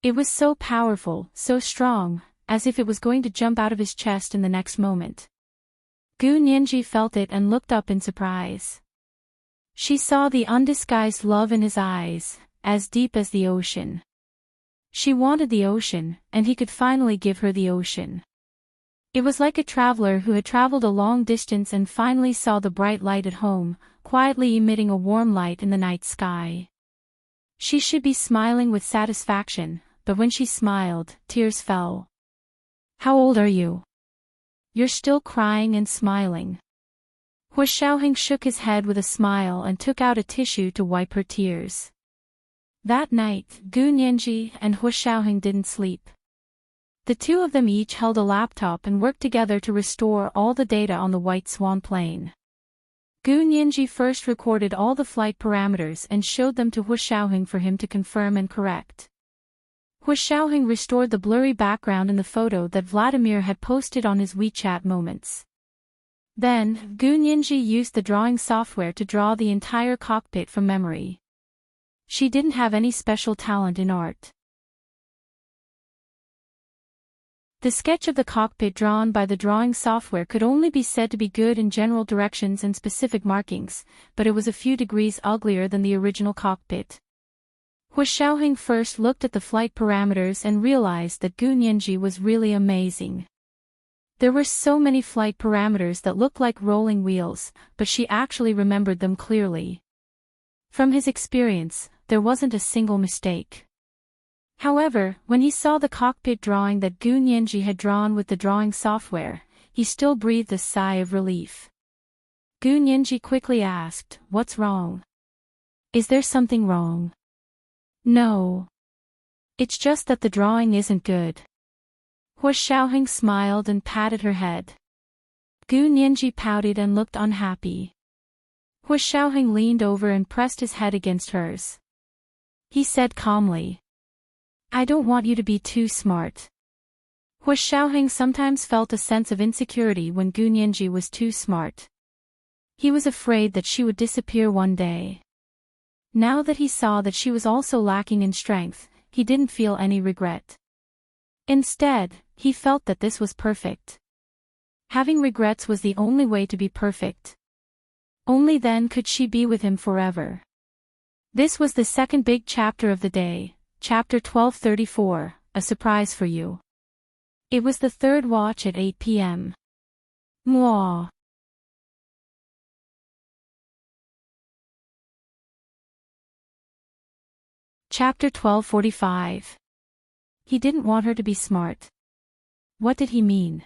It was so powerful, so strong, as if it was going to jump out of his chest in the next moment. Gu Nianji felt it and looked up in surprise. She saw the undisguised love in his eyes, as deep as the ocean. She wanted the ocean, and he could finally give her the ocean. It was like a traveler who had traveled a long distance and finally saw the bright light at home, quietly emitting a warm light in the night sky. She should be smiling with satisfaction, but when she smiled, tears fell. How old are you? You're still crying and smiling. Hu Xiaoheng shook his head with a smile and took out a tissue to wipe her tears. That night, Gu Nianji and Hu Xiaoheng didn't sleep. The two of them each held a laptop and worked together to restore all the data on the White Swan plane. Gu Nianji first recorded all the flight parameters and showed them to Hu Xiaoheng for him to confirm and correct. Hu Xiaoheng restored the blurry background in the photo that Vladimir had posted on his WeChat moments. Then, Gu Nianji used the drawing software to draw the entire cockpit from memory. She didn't have any special talent in art. The sketch of the cockpit drawn by the drawing software could only be said to be good in general directions and specific markings, but it was a few degrees uglier than the original cockpit. Hu Xiaoheng first looked at the flight parameters and realized that Gu Nianji was really amazing. There were so many flight parameters that looked like rolling wheels, but she actually remembered them clearly. From his experience, there wasn't a single mistake. However, when he saw the cockpit drawing that Gu Nianji had drawn with the drawing software, he still breathed a sigh of relief. Gu Nianji quickly asked, "What's wrong? Is there something wrong?" "No. It's just that the drawing isn't good." Hu Xiaoheng smiled and patted her head. Gu Nianji pouted and looked unhappy. Hu Xiaoheng leaned over and pressed his head against hers. He said calmly, "I don't want you to be too smart." Hu Xiaoheng sometimes felt a sense of insecurity when Gu Nianji was too smart. He was afraid that she would disappear one day. Now that he saw that she was also lacking in strength, he didn't feel any regret. Instead, he felt that this was perfect. Having regrets was the only way to be perfect. Only then could she be with him forever. This was the second big chapter of the day, chapter 1234, a surprise for you. It was the third watch at 8 p.m. Mwah. Chapter 1245. He didn't want her to be smart. What did he mean?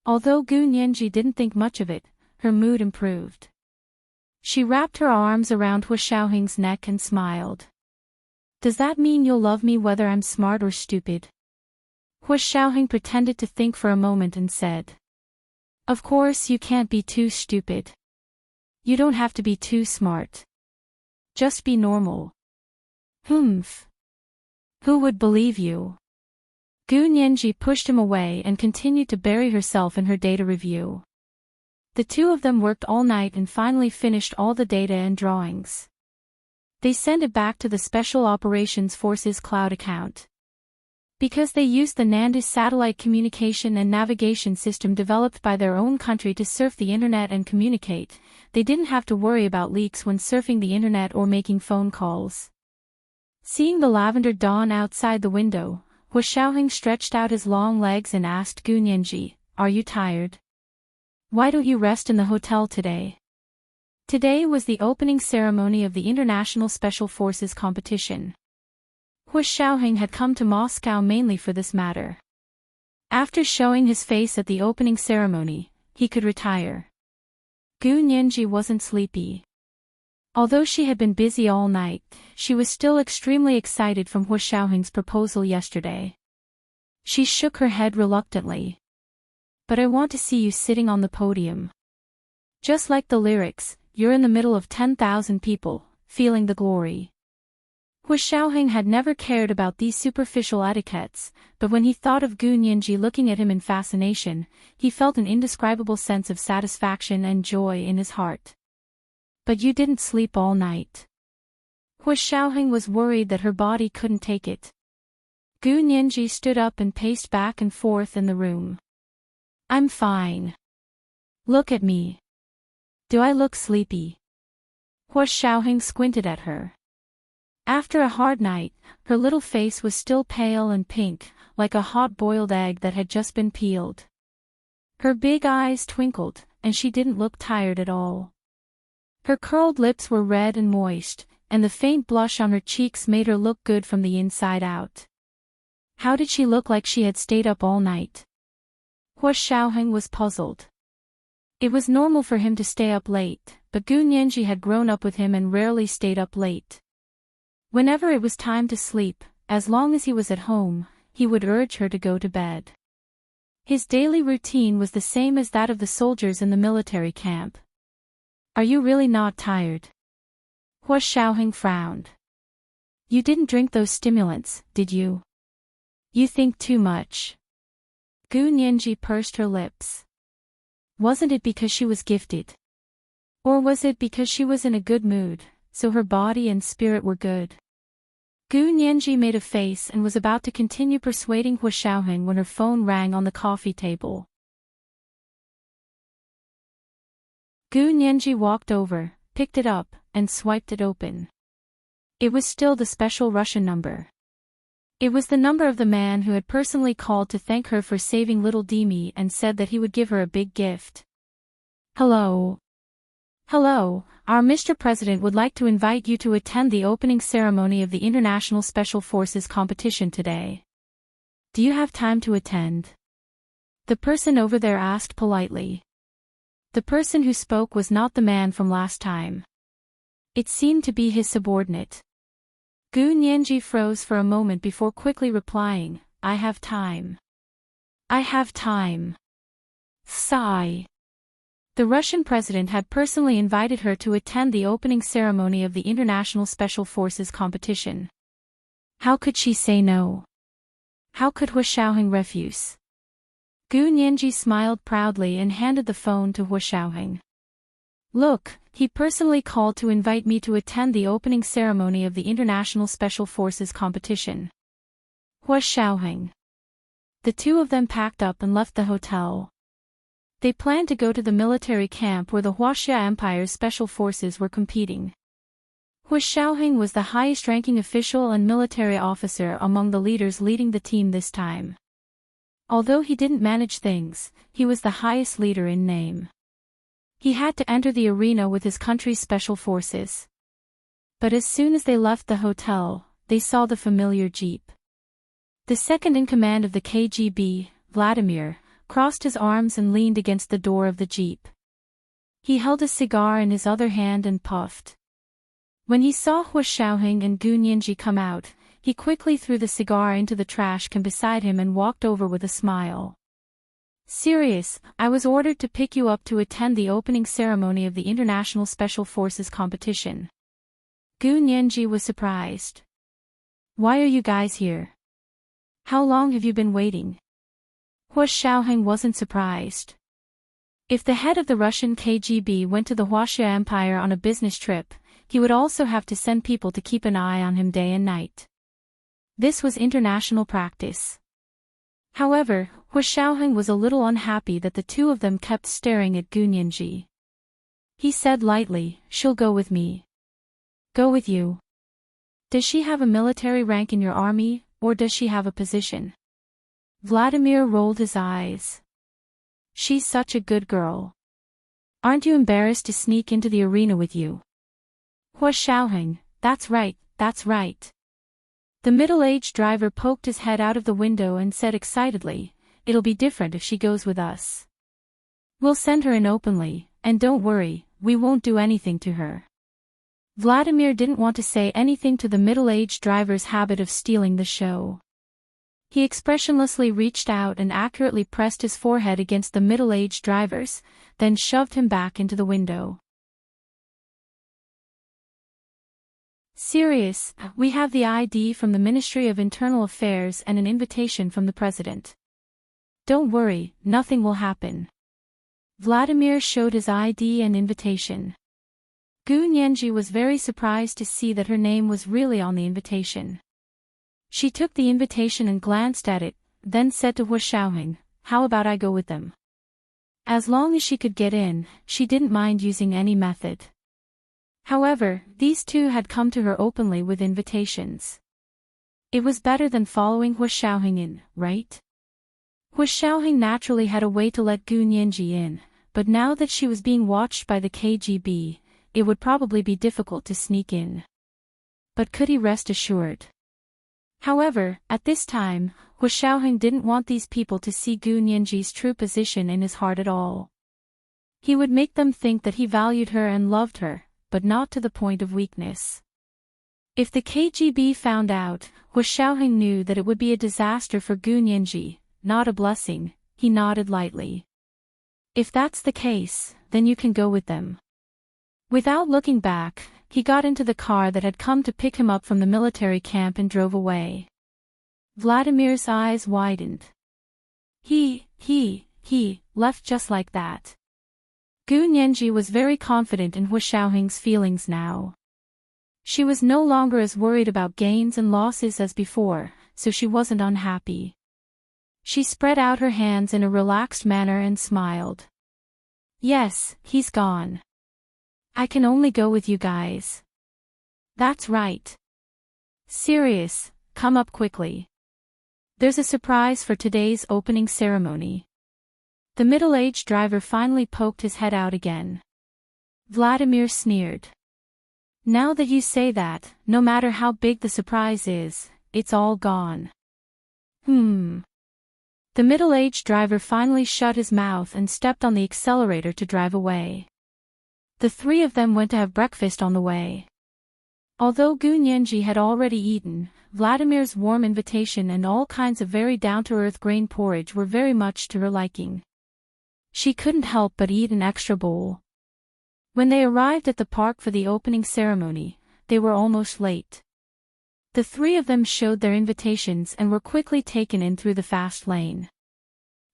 Although Gu Nianji didn't think much of it, her mood improved. She wrapped her arms around Hu Xiaoheng's neck and smiled. Does that mean you'll love me whether I'm smart or stupid? Hu Xiaoheng pretended to think for a moment and said. Of course you can't be too stupid. You don't have to be too smart. Just be normal. Humph. Who would believe you? Gu Nianji pushed him away and continued to bury herself in her data review. The two of them worked all night and finally finished all the data and drawings. They sent it back to the Special Operations Forces cloud account. Because they used the Nandu satellite communication and navigation system developed by their own country to surf the internet and communicate, they didn't have to worry about leaks when surfing the internet or making phone calls. Seeing the lavender dawn outside the window, Hu Xiaoheng stretched out his long legs and asked Gu Nianji, "Are you tired? Why don't you rest in the hotel today?" Today was the opening ceremony of the International Special Forces competition. Hu Xiaoheng had come to Moscow mainly for this matter. After showing his face at the opening ceremony, he could retire. Gu Nianji wasn't sleepy. Although she had been busy all night, she was still extremely excited from Hua Xiaoheng's proposal yesterday. She shook her head reluctantly. But I want to see you sitting on the podium. Just like the lyrics, you're in the middle of 10,000 people, feeling the glory. Hua Xiaoheng had never cared about these superficial etiquettes, but when he thought of Gu Nianji looking at him in fascination, he felt an indescribable sense of satisfaction and joy in his heart. But you didn't sleep all night. Hua Xiaoheng was worried that her body couldn't take it. Gu Nianji stood up and paced back and forth in the room. I'm fine. Look at me. Do I look sleepy? Hua Xiaoheng squinted at her. After a hard night, her little face was still pale and pink, like a hot-boiled egg that had just been peeled. Her big eyes twinkled, and she didn't look tired at all. Her curled lips were red and moist, and the faint blush on her cheeks made her look good from the inside out. How did she look like she had stayed up all night? Hua Xiaoheng was puzzled. It was normal for him to stay up late, but Gu Nianji had grown up with him and rarely stayed up late. Whenever it was time to sleep, as long as he was at home, he would urge her to go to bed. His daily routine was the same as that of the soldiers in the military camp. Are you really not tired? Hua Xiaoheng frowned. You didn't drink those stimulants, did you? You think too much. Gu Nianji pursed her lips. Wasn't it because she was gifted? Or was it because she was in a good mood, so her body and spirit were good? Gu Nianji made a face and was about to continue persuading Hua Xiaoheng when her phone rang on the coffee table. Gu Nianji walked over, picked it up, and swiped it open. It was still the special Russian number. It was the number of the man who had personally called to thank her for saving little Dreamy and said that he would give her a big gift. Hello. Hello, our Mr. President would like to invite you to attend the opening ceremony of the International Special Forces competition today. Do you have time to attend? The person over there asked politely. The person who spoke was not the man from last time. It seemed to be his subordinate. Gu Nianji froze for a moment before quickly replying, I have time. I have time. Sigh. The Russian president had personally invited her to attend the opening ceremony of the International Special Forces competition. How could she say no? How could Hua Xiaoheng refuse? Gu Nianji smiled proudly and handed the phone to Hua Xiaoheng. Look, he personally called to invite me to attend the opening ceremony of the International Special Forces competition. Hua Xiaoheng. The two of them packed up and left the hotel. They planned to go to the military camp where the Huaxia Empire's special forces were competing. Hua Xiaoheng was the highest-ranking official and military officer among the leaders leading the team this time. Although he didn't manage things, he was the highest leader in name. He had to enter the arena with his country's special forces. But as soon as they left the hotel, they saw the familiar jeep. The second in command of the KGB, Vladimir, crossed his arms and leaned against the door of the jeep. He held a cigar in his other hand and puffed. When he saw Hua Xiaoheng and Gu Nianji come out, he quickly threw the cigar into the trash can beside him and walked over with a smile. Serious, I was ordered to pick you up to attend the opening ceremony of the International Special Forces competition. Gu Nianji was surprised. Why are you guys here? How long have you been waiting? Hua Xiaoheng wasn't surprised. If the head of the Russian KGB went to the Huaxia Empire on a business trip, he would also have to send people to keep an eye on him day and night. This was international practice. However, Hua Xiaoheng was a little unhappy that the two of them kept staring at Gu Nianji. He said lightly, she'll go with me. Go with you. Does she have a military rank in your army, or does she have a position? Vladimir rolled his eyes. She's such a good girl. Aren't you embarrassed to sneak into the arena with you? Hua Xiaoheng, that's right, that's right. The middle-aged driver poked his head out of the window and said excitedly, it'll be different if she goes with us. We'll send her in openly, and don't worry, we won't do anything to her. Vladimir didn't want to say anything to the middle-aged driver's habit of stealing the show. He expressionlessly reached out and accurately pressed his forehead against the middle-aged driver's, then shoved him back into the window. Serious, we have the ID from the Ministry of Internal Affairs and an invitation from the President. Don't worry, nothing will happen. Vladimir showed his ID and invitation. Gu Nianji was very surprised to see that her name was really on the invitation. She took the invitation and glanced at it, then said to Hu Xiaoheng, "How about I go with them?" As long as she could get in, she didn't mind using any method. However, these two had come to her openly with invitations. It was better than following Hu Xiaoheng in, right? Hu Xiaoheng naturally had a way to let Gu Nianji in, but now that she was being watched by the KGB, it would probably be difficult to sneak in. But could he rest assured? However, at this time, Hu Xiaoheng didn't want these people to see Gu Nianji's true position in his heart at all. He would make them think that he valued her and loved her, but not to the point of weakness. If the KGB found out, Hu Xiaoheng knew that it would be a disaster for Gu Nianji, not a blessing. He nodded lightly. If that's the case, then you can go with them. Without looking back, he got into the car that had come to pick him up from the military camp and drove away. Vladimir's eyes widened. He left just like that. Gu Nianji was very confident in Hu Xiaoheng's feelings now. She was no longer as worried about gains and losses as before, so she wasn't unhappy. She spread out her hands in a relaxed manner and smiled. Yes, he's gone. I can only go with you guys. That's right. Serious, come up quickly. There's a surprise for today's opening ceremony. The middle-aged driver finally poked his head out again. Vladimir sneered. Now that you say that, no matter how big the surprise is, it's all gone. The middle-aged driver finally shut his mouth and stepped on the accelerator to drive away. The three of them went to have breakfast on the way. Although Gu Nianji had already eaten, Vladimir's warm invitation and all kinds of very down-to-earth grain porridge were very much to her liking. She couldn't help but eat an extra bowl. When they arrived at the park for the opening ceremony, they were almost late. The three of them showed their invitations and were quickly taken in through the fast lane.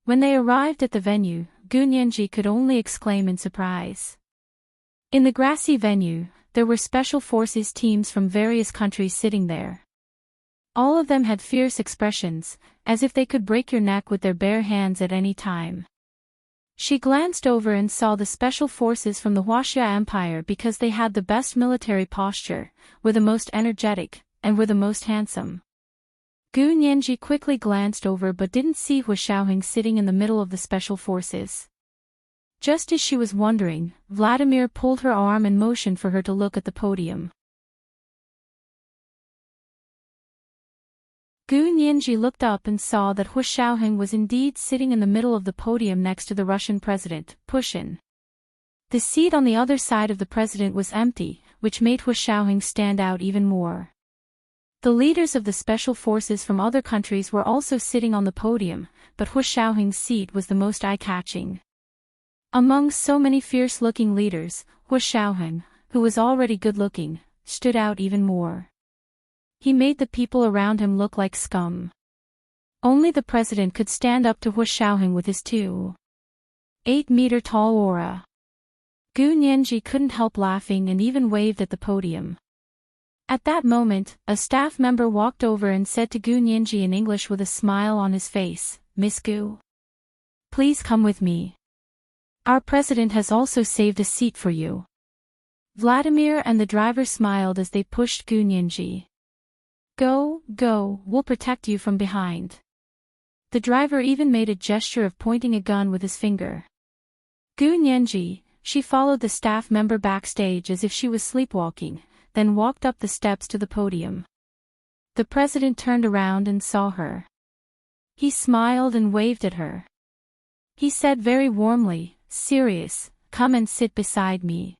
When they arrived at the venue, Gu Nianji could only exclaim in surprise. In the grassy venue, there were special forces teams from various countries sitting there. All of them had fierce expressions, as if they could break your neck with their bare hands at any time. She glanced over and saw the special forces from the Huaxia Empire because they had the best military posture, were the most energetic, and were the most handsome. Gu Nianji quickly glanced over but didn't see Hu Xiaoheng sitting in the middle of the special forces. Just as she was wondering, Vladimir pulled her arm and motioned for her to look at the podium. Gu Nianji looked up and saw that Hu Xiaoheng was indeed sitting in the middle of the podium next to the Russian president, Putin. The seat on the other side of the president was empty, which made Hu Xiaoheng stand out even more. The leaders of the special forces from other countries were also sitting on the podium, but Hu Xiaoheng's seat was the most eye-catching. Among so many fierce-looking leaders, Hu Xiaoheng, who was already good-looking, stood out even more. He made the people around him look like scum. Only the president could stand up to Hu Xiaoheng with his 2.8-meter-tall aura. Gu Nianji couldn't help laughing and even waved at the podium. At that moment, a staff member walked over and said to Gu Nianji in English with a smile on his face, "Miss Gu, please come with me. Our president has also saved a seat for you." Vladimir and the driver smiled as they pushed Gu Nianji. Go, we'll protect you from behind." The driver even made a gesture of pointing a gun with his finger. Gu Nianji, she followed the staff member backstage as if she was sleepwalking, then walked up the steps to the podium. The president turned around and saw her. He smiled and waved at her. He said very warmly, "Sirius, come and sit beside me."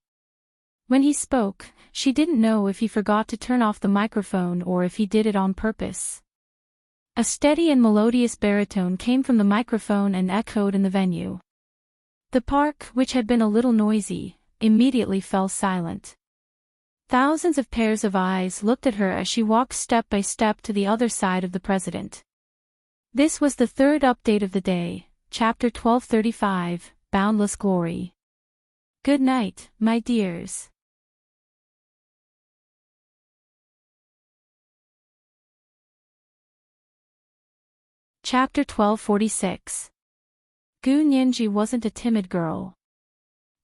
When he spoke, she didn't know if he forgot to turn off the microphone or if he did it on purpose. A steady and melodious baritone came from the microphone and echoed in the venue. The park, which had been a little noisy, immediately fell silent. Thousands of pairs of eyes looked at her as she walked step by step to the other side of the president. This was the third update of the day, Chapter 1235, Boundless Glory. Good night, my dears. Chapter 1246. Gu Nianji wasn't a timid girl.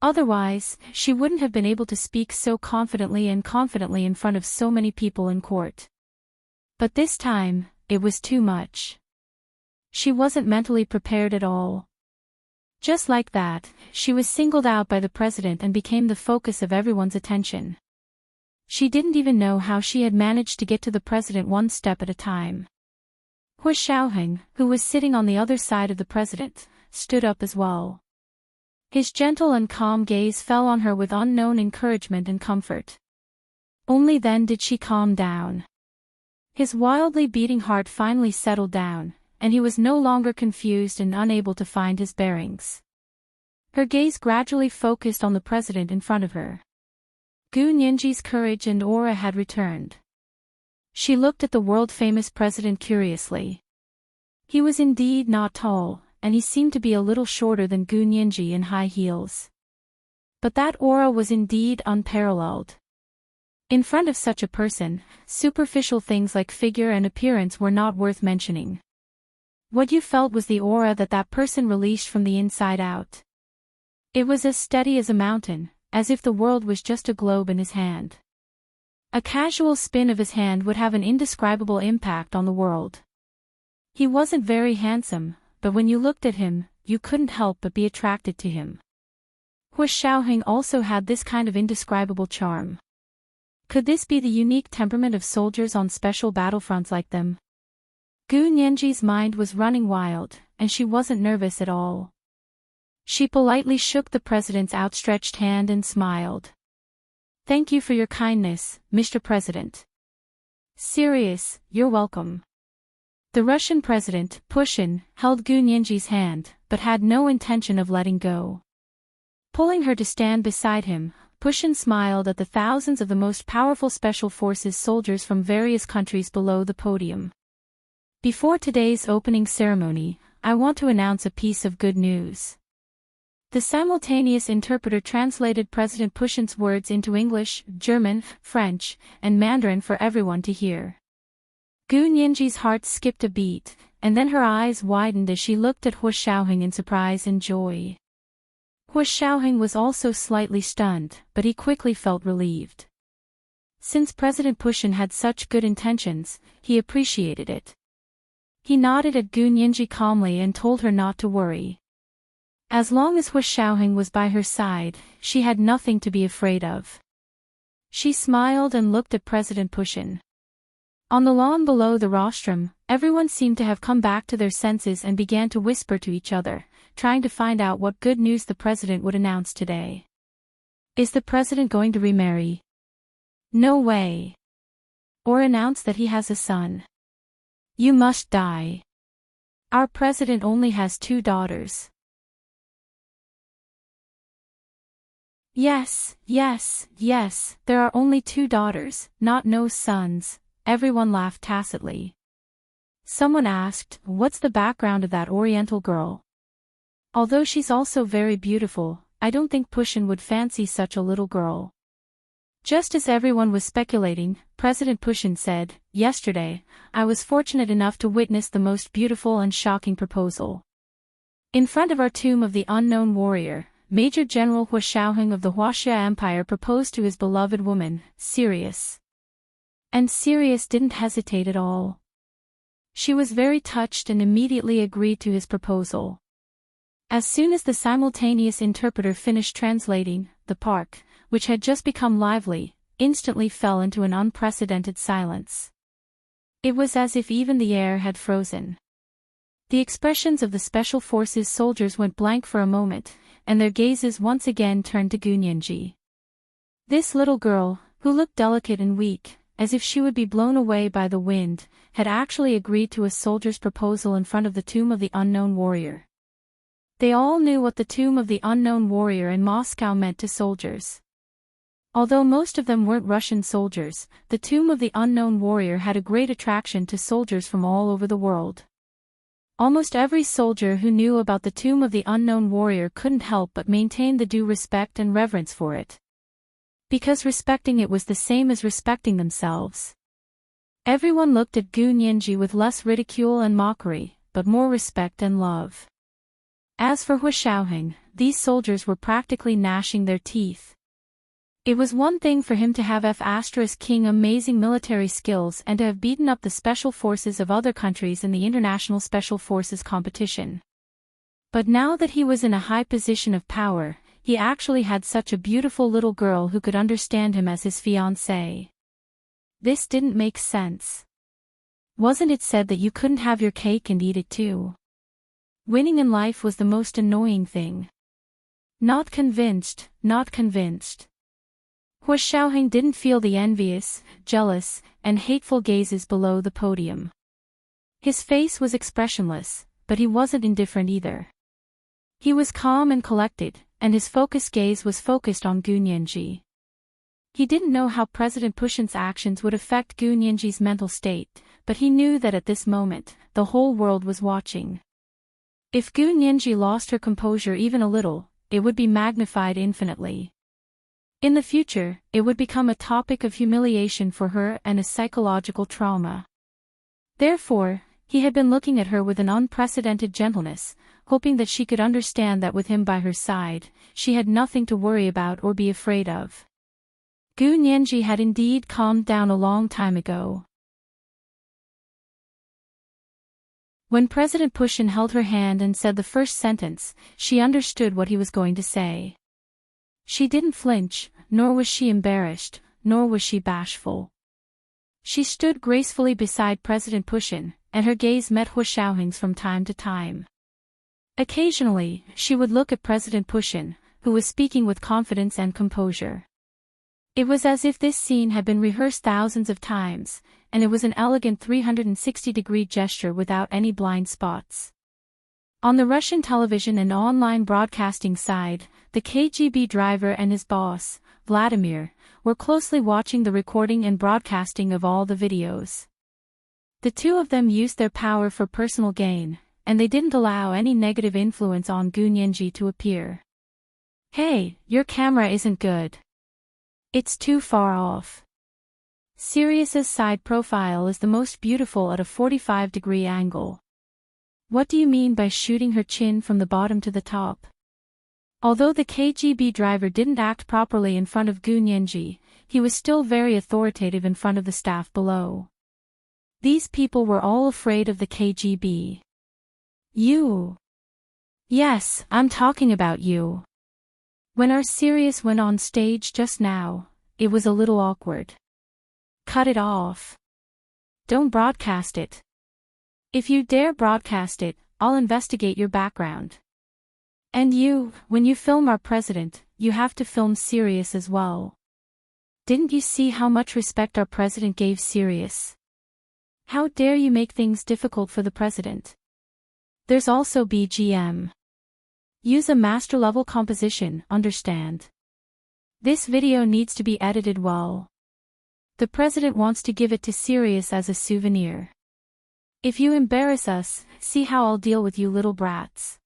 Otherwise, she wouldn't have been able to speak so confidently in front of so many people in court. But this time, it was too much. She wasn't mentally prepared at all. Just like that, she was singled out by the president and became the focus of everyone's attention. She didn't even know how she had managed to get to the president one step at a time. Hu Xiaoheng, who was sitting on the other side of the president, stood up as well. His gentle and calm gaze fell on her with unknown encouragement and comfort. Only then did she calm down. His wildly beating heart finally settled down, and he was no longer confused and unable to find his bearings. Her gaze gradually focused on the president in front of her. Gu Nianji's courage and aura had returned. She looked at the world-famous president curiously. He was indeed not tall, and he seemed to be a little shorter than Gu Nianji in high heels. But that aura was indeed unparalleled. In front of such a person, superficial things like figure and appearance were not worth mentioning. What you felt was the aura that person released from the inside out. It was as steady as a mountain, as if the world was just a globe in his hand. A casual spin of his hand would have an indescribable impact on the world. He wasn't very handsome, but when you looked at him, you couldn't help but be attracted to him. Hu Xiaoheng also had this kind of indescribable charm. Could this be the unique temperament of soldiers on special battlefronts like them? Gu Nianji's mind was running wild, and she wasn't nervous at all. She politely shook the president's outstretched hand and smiled. "Thank you for your kindness, Mr. President." "Sirius, you're welcome." The Russian president, Pushin, held Gu Nianji's hand, but had no intention of letting go. Pulling her to stand beside him, Pushin smiled at the thousands of the most powerful special forces soldiers from various countries below the podium. "Before today's opening ceremony, I want to announce a piece of good news." The simultaneous interpreter translated President Pushin's words into English, German, French, and Mandarin for everyone to hear. Gu Nianji's heart skipped a beat, and then her eyes widened as she looked at Hu Xiaoheng in surprise and joy. Hu Xiaoheng was also slightly stunned, but he quickly felt relieved. Since President Pushin had such good intentions, he appreciated it. He nodded at Gu Nianji calmly and told her not to worry. As long as Hu Xiaoheng was by her side, she had nothing to be afraid of. She smiled and looked at President Pushin. On the lawn below the rostrum, everyone seemed to have come back to their senses and began to whisper to each other, trying to find out what good news the president would announce today. Is the president going to remarry? No way. Or announce that he has a son? You must die. Our president only has 2 daughters. Yes, yes, yes, there are only 2 daughters, not no sons. Everyone laughed tacitly. Someone asked, "What's the background of that Oriental girl?" Although she's also very beautiful, I don't think Pushin would fancy such a little girl. Just as everyone was speculating, President Pushin said, "Yesterday, I was fortunate enough to witness the most beautiful and shocking proposal. In front of our tomb of the unknown warrior, Major General Hu Xiaoheng of the Huaxia Empire proposed to his beloved woman, Sirius. And Sirius didn't hesitate at all. She was very touched and immediately agreed to his proposal. As soon as the simultaneous interpreter finished translating, the park, which had just become lively, instantly fell into an unprecedented silence. It was as if even the air had frozen. The expressions of the Special Forces soldiers went blank for a moment, and their gazes once again turned to Gunyanji. This little girl, who looked delicate and weak, as if she would be blown away by the wind, had actually agreed to a soldier's proposal in front of the tomb of the unknown warrior. They all knew what the tomb of the unknown warrior in Moscow meant to soldiers. Although most of them weren't Russian soldiers, the tomb of the unknown warrior had a great attraction to soldiers from all over the world. Almost every soldier who knew about the tomb of the unknown warrior couldn't help but maintain the due respect and reverence for it. Because respecting it was the same as respecting themselves. Everyone looked at Gunyanji with less ridicule and mockery, but more respect and love. As for Hu Xiaoheng, these soldiers were practically gnashing their teeth. It was one thing for him to have F*King amazing military skills and to have beaten up the special forces of other countries in the international special forces competition. But now that he was in a high position of power, he actually had such a beautiful little girl who could understand him as his fiancée. This didn't make sense. Wasn't it said that you couldn't have your cake and eat it too? Winning in life was the most annoying thing. Not convinced, not convinced. Hu Xiaoheng didn't feel the envious, jealous, and hateful gazes below the podium. His face was expressionless, but he wasn't indifferent either. He was calm and collected, and his focused gaze was focused on Gunyanji. He didn't know how President Putin's actions would affect Gunyanji's mental state, but he knew that at this moment, the whole world was watching. If Gunyanji lost her composure even a little, it would be magnified infinitely. In the future, it would become a topic of humiliation for her and a psychological trauma. Therefore, he had been looking at her with an unprecedented gentleness, hoping that she could understand that with him by her side, she had nothing to worry about or be afraid of. Gunyanji had indeed calmed down a long time ago. When President Putin held her hand and said the first sentence, she understood what he was going to say. She didn't flinch, nor was she embarrassed, nor was she bashful. She stood gracefully beside President Putin, and her gaze met Hu Xiaoheng's from time to time. Occasionally, she would look at President Putin, who was speaking with confidence and composure. It was as if this scene had been rehearsed thousands of times, and it was an elegant 360-degree gesture without any blind spots. On the Russian television and online broadcasting side, the KGB driver and his boss, Vladimir, were closely watching the recording and broadcasting of all the videos. The two of them used their power for personal gain, and they didn't allow any negative influence on Gunyanji to appear. "Hey, your camera isn't good. It's too far off. Sirius's side profile is the most beautiful at a 45-degree angle. What do you mean by shooting her chin from the bottom to the top?" Although the KGB driver didn't act properly in front of Gunyanji, he was still very authoritative in front of the staff below. These people were all afraid of the KGB. "You." "Yes, I'm talking about you. When our Sirius went on stage just now, it was a little awkward. Cut it off. Don't broadcast it. If you dare broadcast it, I'll investigate your background. And you, when you film our president, you have to film Sirius as well. Didn't you see how much respect our president gave Sirius? How dare you make things difficult for the president? There's also BGM. Use a master-level composition, understand? This video needs to be edited well. The president wants to give it to Sirius as a souvenir. If you embarrass us, see how I'll deal with you little brats."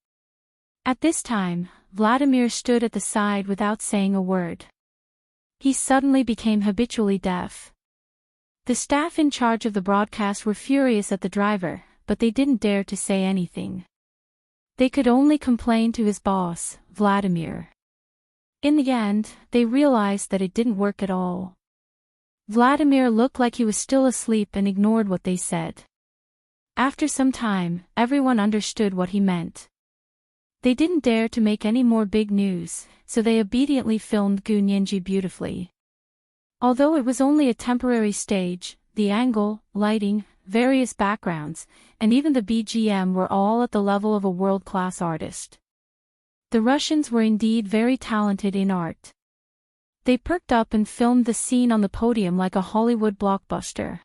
At this time, Vladimir stood at the side without saying a word. He suddenly became habitually deaf. The staff in charge of the broadcast were furious at the driver, but they didn't dare to say anything. They could only complain to his boss, Vladimir. In the end, they realized that it didn't work at all. Vladimir looked like he was still asleep and ignored what they said. After some time, everyone understood what he meant. They didn't dare to make any more big news, so they obediently filmed Gunyanji beautifully. Although it was only a temporary stage, the angle, lighting, various backgrounds, and even the BGM were all at the level of a world-class artist. The Russians were indeed very talented in art. They perked up and filmed the scene on the podium like a Hollywood blockbuster.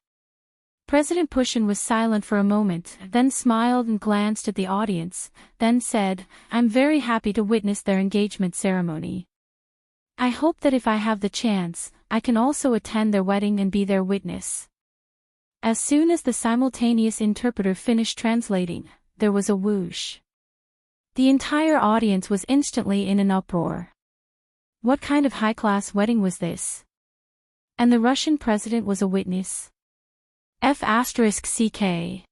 President Putin was silent for a moment, then smiled and glanced at the audience, then said, "I'm very happy to witness their engagement ceremony. I hope that if I have the chance, I can also attend their wedding and be their witness." As soon as the simultaneous interpreter finished translating, there was a whoosh. The entire audience was instantly in an uproar. What kind of high-class wedding was this? And the Russian president was a witness? F***ck.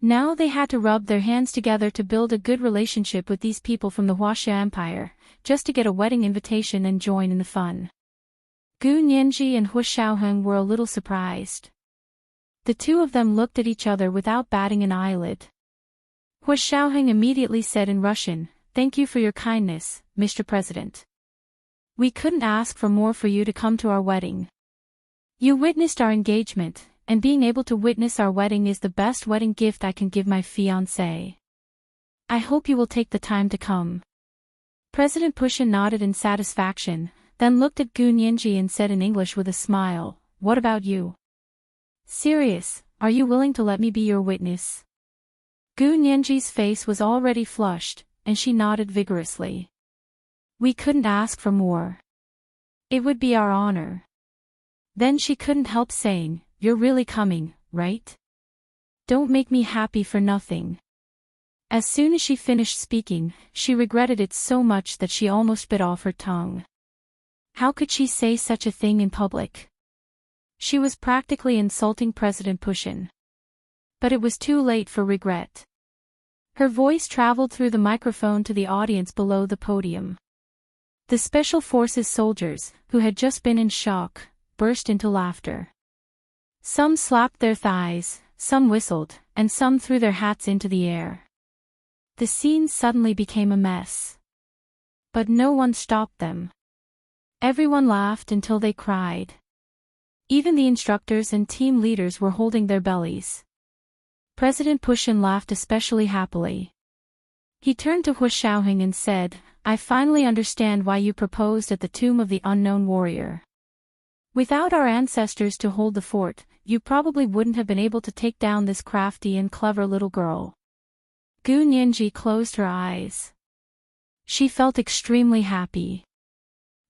Now they had to rub their hands together to build a good relationship with these people from the Huaxia Empire, just to get a wedding invitation and join in the fun. Gu Nianji and Hu Xiaoheng were a little surprised. The two of them looked at each other without batting an eyelid. Hu Xiaoheng immediately said in Russian, "Thank you for your kindness, Mr. President. We couldn't ask for more for you to come to our wedding. You witnessed our engagement, and being able to witness our wedding is the best wedding gift I can give my fiancé. I hope you will take the time to come." President Putin nodded in satisfaction, then looked at Gu Nianji and said in English with a smile, "What about you? Serious, are you willing to let me be your witness?" Gu Nianji's face was already flushed, and she nodded vigorously. "We couldn't ask for more. It would be our honor." Then she couldn't help saying, "You're really coming, right? Don't make me happy for nothing." As soon as she finished speaking, she regretted it so much that she almost bit off her tongue. How could she say such a thing in public? She was practically insulting President Putin. But it was too late for regret. Her voice traveled through the microphone to the audience below the podium. The Special Forces soldiers, who had just been in shock, burst into laughter. Some slapped their thighs, some whistled, and some threw their hats into the air. The scene suddenly became a mess. But no one stopped them. Everyone laughed until they cried. Even the instructors and team leaders were holding their bellies. President Putin laughed especially happily. He turned to Hu Xiaoheng and said, "I finally understand why you proposed at the tomb of the unknown warrior. Without our ancestors to hold the fort, you probably wouldn't have been able to take down this crafty and clever little girl." Gu Nianji closed her eyes. She felt extremely happy.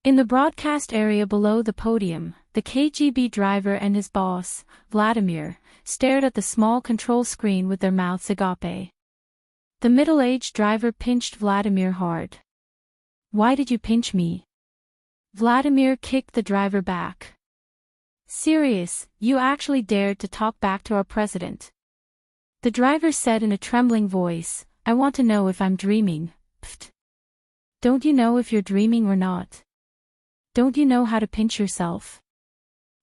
In the broadcast area below the podium, the KGB driver and his boss, Vladimir, stared at the small control screen with their mouths agape. The middle-aged driver pinched Vladimir hard. "Why did you pinch me?" Vladimir kicked the driver back. "Serious, you actually dared to talk back to our president." The driver said in a trembling voice, "I want to know if I'm dreaming, pft. Don't you know if you're dreaming or not? Don't you know how to pinch yourself?"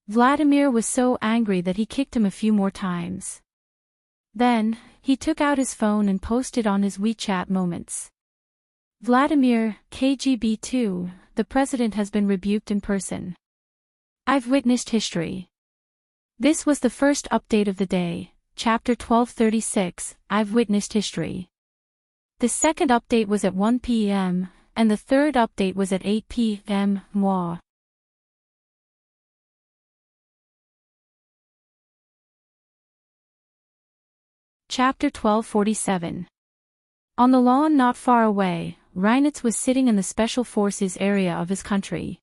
Vladimir was so angry that he kicked him a few more times. Then, he took out his phone and posted on his WeChat moments. "Vladimir, KGB 2, the president has been rebuked in person. I've witnessed history." This was the first update of the day, chapter 1236, I've witnessed history. The second update was at 1 p.m., and the third update was at 8 p.m. Moi. Chapter 1247. On the lawn not far away, Reinitz was sitting in the Special Forces area of his country.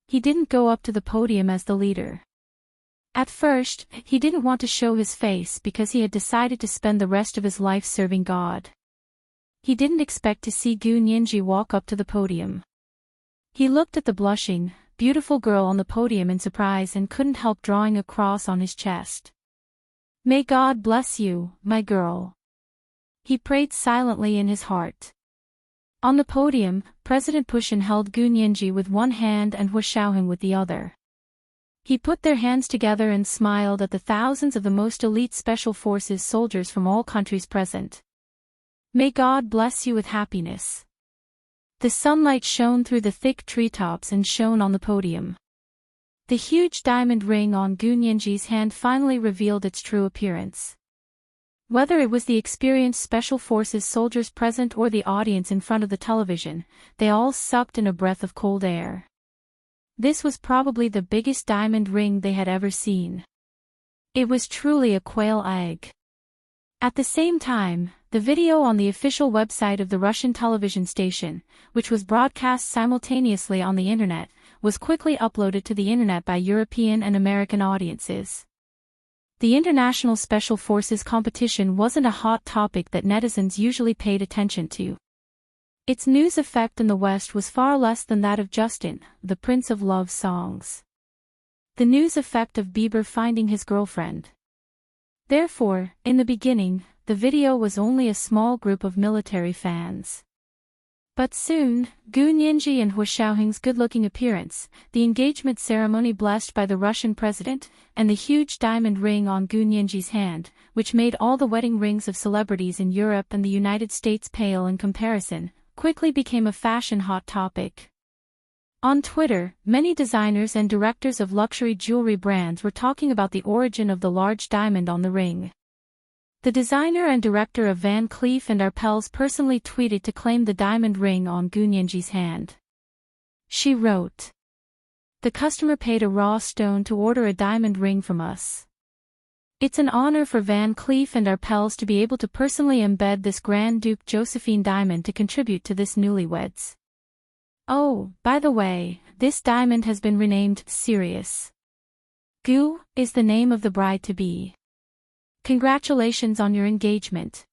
He didn't go up to the podium as the leader. At first, he didn't want to show his face because he had decided to spend the rest of his life serving God. He didn't expect to see Gu Nianji walk up to the podium. He looked at the blushing, beautiful girl on the podium in surprise and couldn't help drawing a cross on his chest. "May God bless you, my girl." He prayed silently in his heart. On the podium, President Putin held Gu Nianji with one hand and Hu Xiaoheng with the other. He put their hands together and smiled at the thousands of the most elite Special Forces soldiers from all countries present. "May God bless you with happiness." The sunlight shone through the thick treetops and shone on the podium. The huge diamond ring on Gu Nianji's hand finally revealed its true appearance. Whether it was the experienced Special Forces soldiers present or the audience in front of the television, they all sucked in a breath of cold air. This was probably the biggest diamond ring they had ever seen. It was truly a quail egg. At the same time, the video on the official website of the Russian television station, which was broadcast simultaneously on the internet, was quickly uploaded to the internet by European and American audiences. The International Special Forces competition wasn't a hot topic that netizens usually paid attention to. Its news effect in the West was far less than that of Justin, the Prince of Love songs. The news effect of Bieber finding his girlfriend. Therefore, in the beginning, the video was only a small group of military fans. But soon, Gu Nianji and Hua Xiaoheng's good-looking appearance, the engagement ceremony blessed by the Russian president, and the huge diamond ring on Gu Nianji's hand, which made all the wedding rings of celebrities in Europe and the United States pale in comparison, quickly became a fashion hot topic. On Twitter, many designers and directors of luxury jewelry brands were talking about the origin of the large diamond on the ring. The designer and director of Van Cleef & Arpels personally tweeted to claim the diamond ring on Gu Nianji's hand. She wrote, "The customer paid a raw stone to order a diamond ring from us. It's an honor for Van Cleef & Arpels to be able to personally embed this Grand Duke Josephine diamond to contribute to this newlyweds. Oh, by the way, this diamond has been renamed Sirius. Gu is the name of the bride-to-be. Congratulations on your engagement."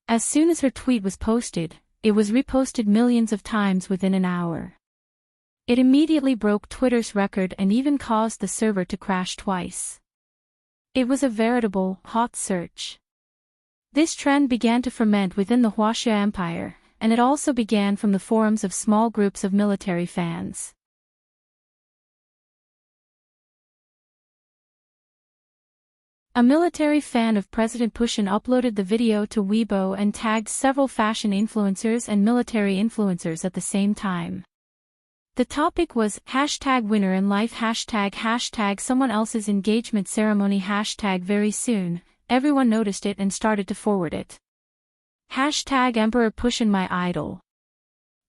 As soon as her tweet was posted, it was reposted millions of times within an hour. It immediately broke Twitter's record and even caused the server to crash twice. It was a veritable hot search. This trend began to ferment within the Huaxia Empire, and it also began from the forums of small groups of military fans. A military fan of President Putin uploaded the video to Weibo and tagged several fashion influencers and military influencers at the same time. The topic was #winner in life ## someone else's engagement ceremony #very soon. Everyone noticed it and started to forward it. #Emperor Putin my idol.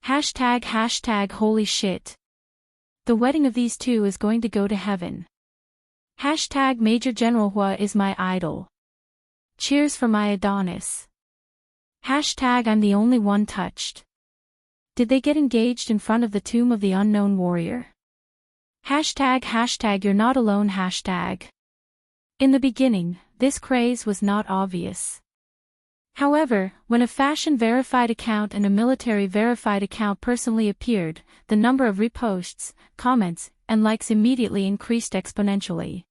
## holy shit. The wedding of these two is going to go to heaven. #Major General Hua is my idol. Cheers for my Adonis. #I'm the only one touched. Did they get engaged in front of the tomb of the unknown warrior? #you're not alone In the beginning, this craze was not obvious. However, when a fashion-verified account and a military-verified account personally appeared, the number of reposts, comments, and likes immediately increased exponentially.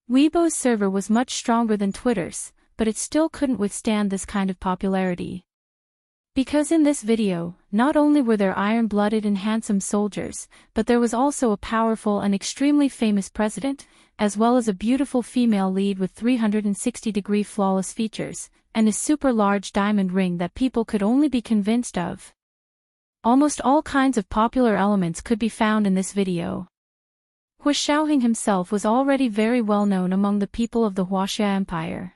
Weibo's server was much stronger than Twitter's, but it still couldn't withstand this kind of popularity. Because in this video, not only were there iron-blooded and handsome soldiers, but there was also a powerful and extremely famous president, as well as a beautiful female lead with 360-degree flawless features, and a super-large diamond ring that people could only be convinced of. Almost all kinds of popular elements could be found in this video. Hua Xiaoheng himself was already very well known among the people of the Huaxia Empire.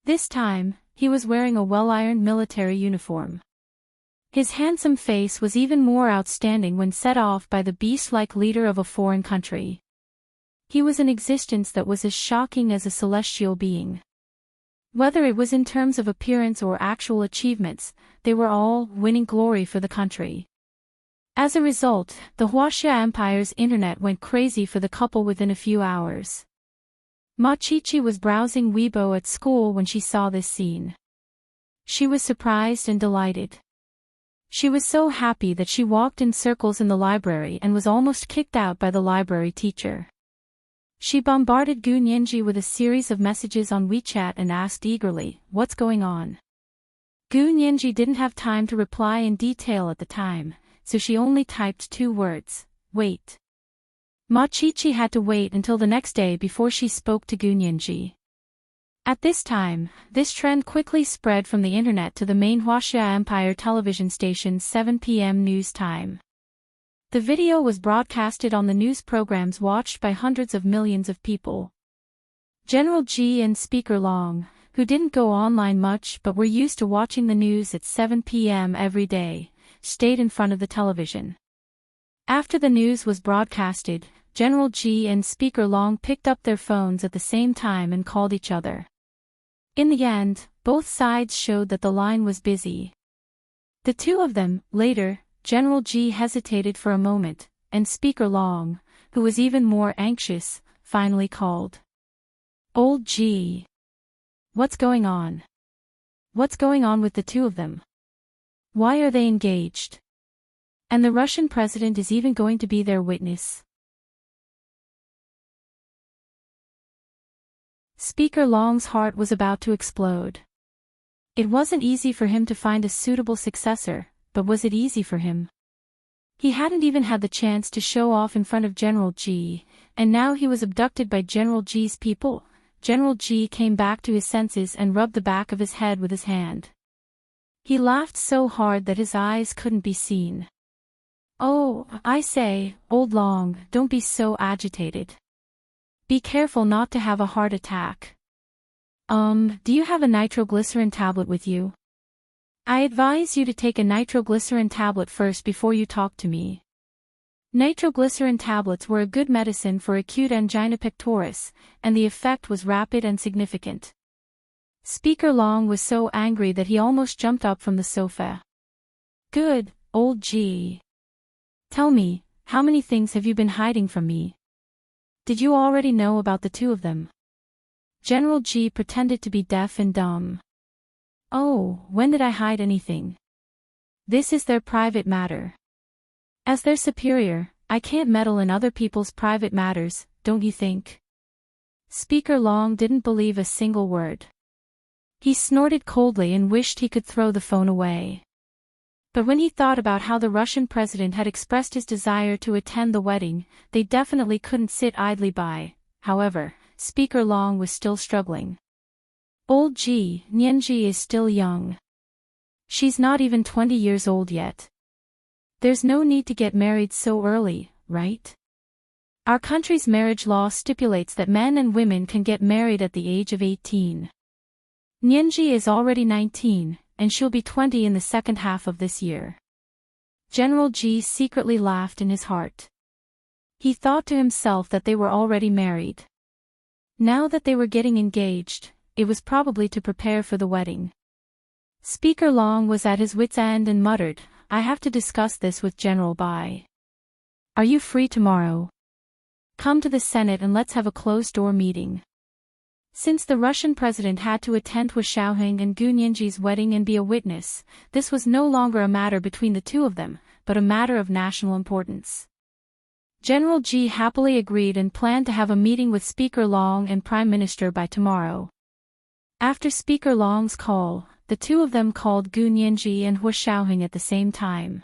This time, he was wearing a well-ironed military uniform. His handsome face was even more outstanding when set off by the beast-like leader of a foreign country. He was an existence that was as shocking as a celestial being. Whether it was in terms of appearance or actual achievements, they were all winning glory for the country. As a result, the Huaxia Empire's internet went crazy for the couple within a few hours. Ma Qiqi was browsing Weibo at school when she saw this scene. She was surprised and delighted. She was so happy that she walked in circles in the library and was almost kicked out by the library teacher. She bombarded Gu Nianji with a series of messages on WeChat and asked eagerly, "What's going on?" Gu Nianji didn't have time to reply in detail at the time, so she only typed 2 words, "Wait." Ma Qiqi had to wait until the next day before she spoke to Gu Nianji. At this time, this trend quickly spread from the internet to the main Huaxia Empire television station's 7 p.m. news time. The video was broadcasted on the news programs watched by hundreds of millions of people. General G and Speaker Long, who didn't go online much but were used to watching the news at 7 p.m. every day, stayed in front of the television. After the news was broadcasted, General G and Speaker Long picked up their phones at the same time and called each other. In the end, both sides showed that the line was busy. The two of them, later, General G hesitated for a moment, and Speaker Long, who was even more anxious, finally called. "Old G. What's going on? What's going on with the two of them? Why are they engaged? And the Russian president is even going to be their witness." Speaker Long's heart was about to explode. It wasn't easy for him to find a suitable successor, but was it easy for him? He hadn't even had the chance to show off in front of General G, and now he was abducted by General G's people. General G came back to his senses and rubbed the back of his head with his hand. He laughed so hard that his eyes couldn't be seen. "Oh, I say, old Long, don't be so agitated. Be careful not to have a heart attack. Do you have a nitroglycerin tablet with you? I advise you to take a nitroglycerin tablet first before you talk to me." Nitroglycerin tablets were a good medicine for acute angina pectoris, and the effect was rapid and significant. Speaker Long was so angry that he almost jumped up from the sofa. "Good, old G. Tell me, how many things have you been hiding from me? Did you already know about the two of them?" General G pretended to be deaf and dumb. "Oh, when did I hide anything? This is their private matter. As their superior, I can't meddle in other people's private matters, don't you think?" Speaker Long didn't believe a single word. He snorted coldly and wished he could throw the phone away. But when he thought about how the Russian president had expressed his desire to attend the wedding, they definitely couldn't sit idly by. However, Speaker Long was still struggling. "Old G, Nianji is still young. She's not even 20 years old yet. There's no need to get married so early, right? Our country's marriage law stipulates that men and women can get married at the age of 18. Nianji is already 19, and she'll be 20 in the second half of this year." General G secretly laughed in his heart. He thought to himself that they were already married. Now that they were getting engaged, it was probably to prepare for the wedding. Speaker Long was at his wit's end and muttered, "I have to discuss this with General Bai. Are you free tomorrow? Come to the Senate and let's have a closed-door meeting." Since the Russian president had to attend Hu Shaoheng and Gu Nianji's wedding and be a witness, this was no longer a matter between the two of them, but a matter of national importance. General G happily agreed and planned to have a meeting with Speaker Long and Prime Minister by tomorrow. After Speaker Long's call, the two of them called Gu Nianji and Hu Shaoheng at the same time.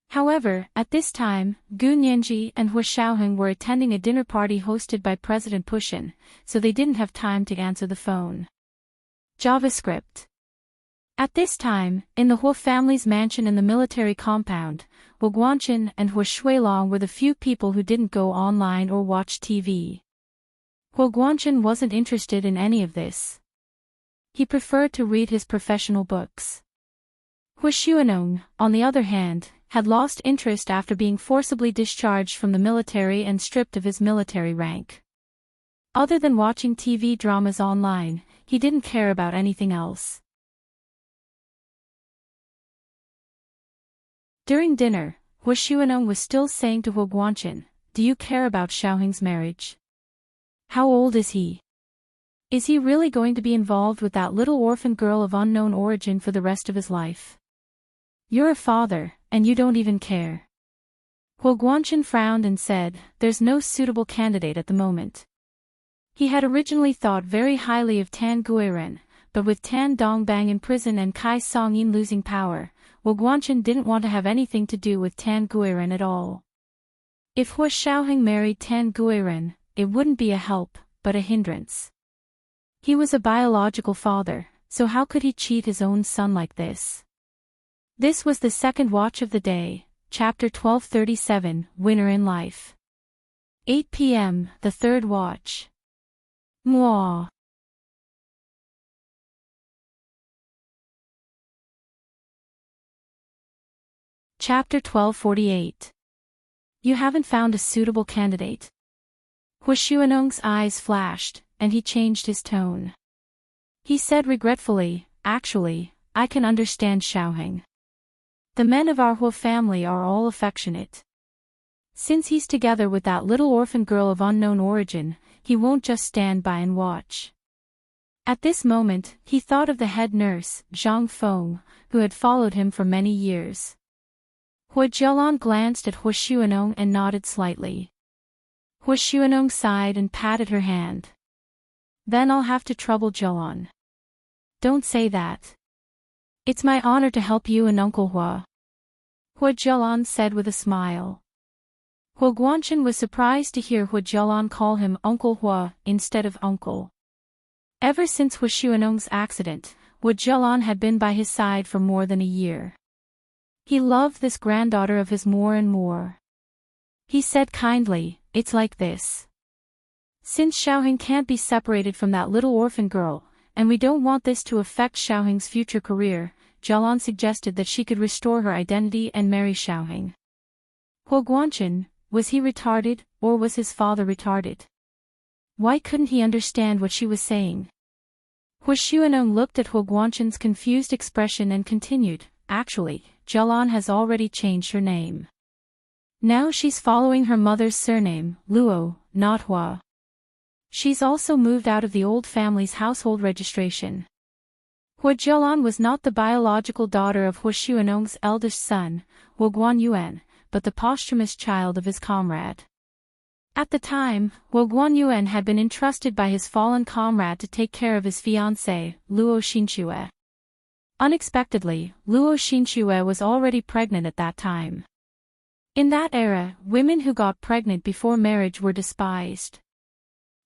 However, at this time, Gu Nianji and Hu Shaoheng were attending a dinner party hosted by President Putin, so they didn't have time to answer the phone. JavaScript. At this time, in the Hu family's mansion in the military compound, Hu Guanchen and Hu Shuilong were the few people who didn't go online or watch TV. Hu Guanchen wasn't interested in any of this. He preferred to read his professional books. Hu Shuinong, on the other hand, had lost interest after being forcibly discharged from the military and stripped of his military rank. Other than watching TV dramas online, he didn't care about anything else. During dinner, Hu Shuinong was still saying to Hu Guanchen, "Do you care about Xiaoheng's marriage? How old is he? Is he really going to be involved with that little orphan girl of unknown origin for the rest of his life? You're a father, and you don't even care." Hu Guanchen frowned and said, "There's no suitable candidate at the moment." He had originally thought very highly of Tan Guiren, but with Tan Dongbang in prison and Kai Songyin losing power, Hu Guanchen didn't want to have anything to do with Tan Guiren at all. If Hu Shaoheng married Tan Guiren, it wouldn't be a help, but a hindrance. He was a biological father, so how could he cheat his own son like this? This was the second watch of the day. Chapter 1237, Winner in Life. 8 p.m., the third watch. Mwah. Chapter 1248. You haven't found a suitable candidate. Hua Xuanong's eyes flashed, and he changed his tone. He said regretfully, actually, I can understand Xiaoheng. The men of our Hua family are all affectionate. Since he's together with that little orphan girl of unknown origin, he won't just stand by and watch. At this moment, he thought of the head nurse, Zhang Feng, who had followed him for many years. Hua Jialan glanced at Hua Xuanong and nodded slightly. Hua Xuanong sighed and patted her hand. Then I'll have to trouble Jialan. Don't say that. It's my honor to help you and Uncle Hua. Hua Jialan said with a smile. Hua Guanchen was surprised to hear Hua Jialan call him Uncle Hua instead of uncle. Ever since Hua Xuanong's accident, Hua Jialan had been by his side for more than a year. He loved this granddaughter of his more and more. He said kindly, it's like this. Since Xiaoheng can't be separated from that little orphan girl, and we don't want this to affect Xiaoheng's future career, Jialan suggested that she could restore her identity and marry Xiaoheng. Hua Guanchen, was he retarded, or was his father retarded? Why couldn't he understand what she was saying? Hua Xuanong looked at Hua Guanchen's confused expression and continued, actually, Jialan has already changed her name. Now she's following her mother's surname, Luo, not Hua. She's also moved out of the old family's household registration. Hua Jialan was not the biological daughter of Hua Xuanong's eldest son, Hua Guanyuan, but the posthumous child of his comrade. At the time, Hua Guanyuan had been entrusted by his fallen comrade to take care of his fiancée, Luo Xinxue. Unexpectedly, Luo Xinxue was already pregnant at that time. In that era, women who got pregnant before marriage were despised.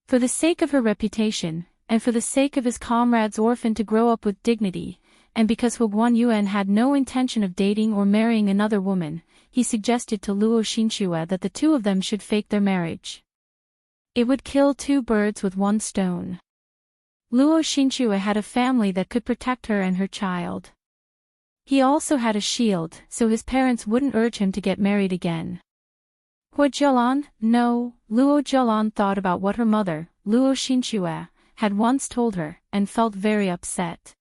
For the sake of her reputation, and for the sake of his comrade's orphan to grow up with dignity, and because Hua Guanyuan had no intention of dating or marrying another woman, he suggested to Luo Xinxue that the two of them should fake their marriage. It would kill two birds with one stone. Luo Xinxue had a family that could protect her and her child. He also had a shield, so his parents wouldn't urge him to get married again. Hua Jialan, no, Luo Jialan thought about what her mother, Luo Xinxue, had once told her, and felt very upset.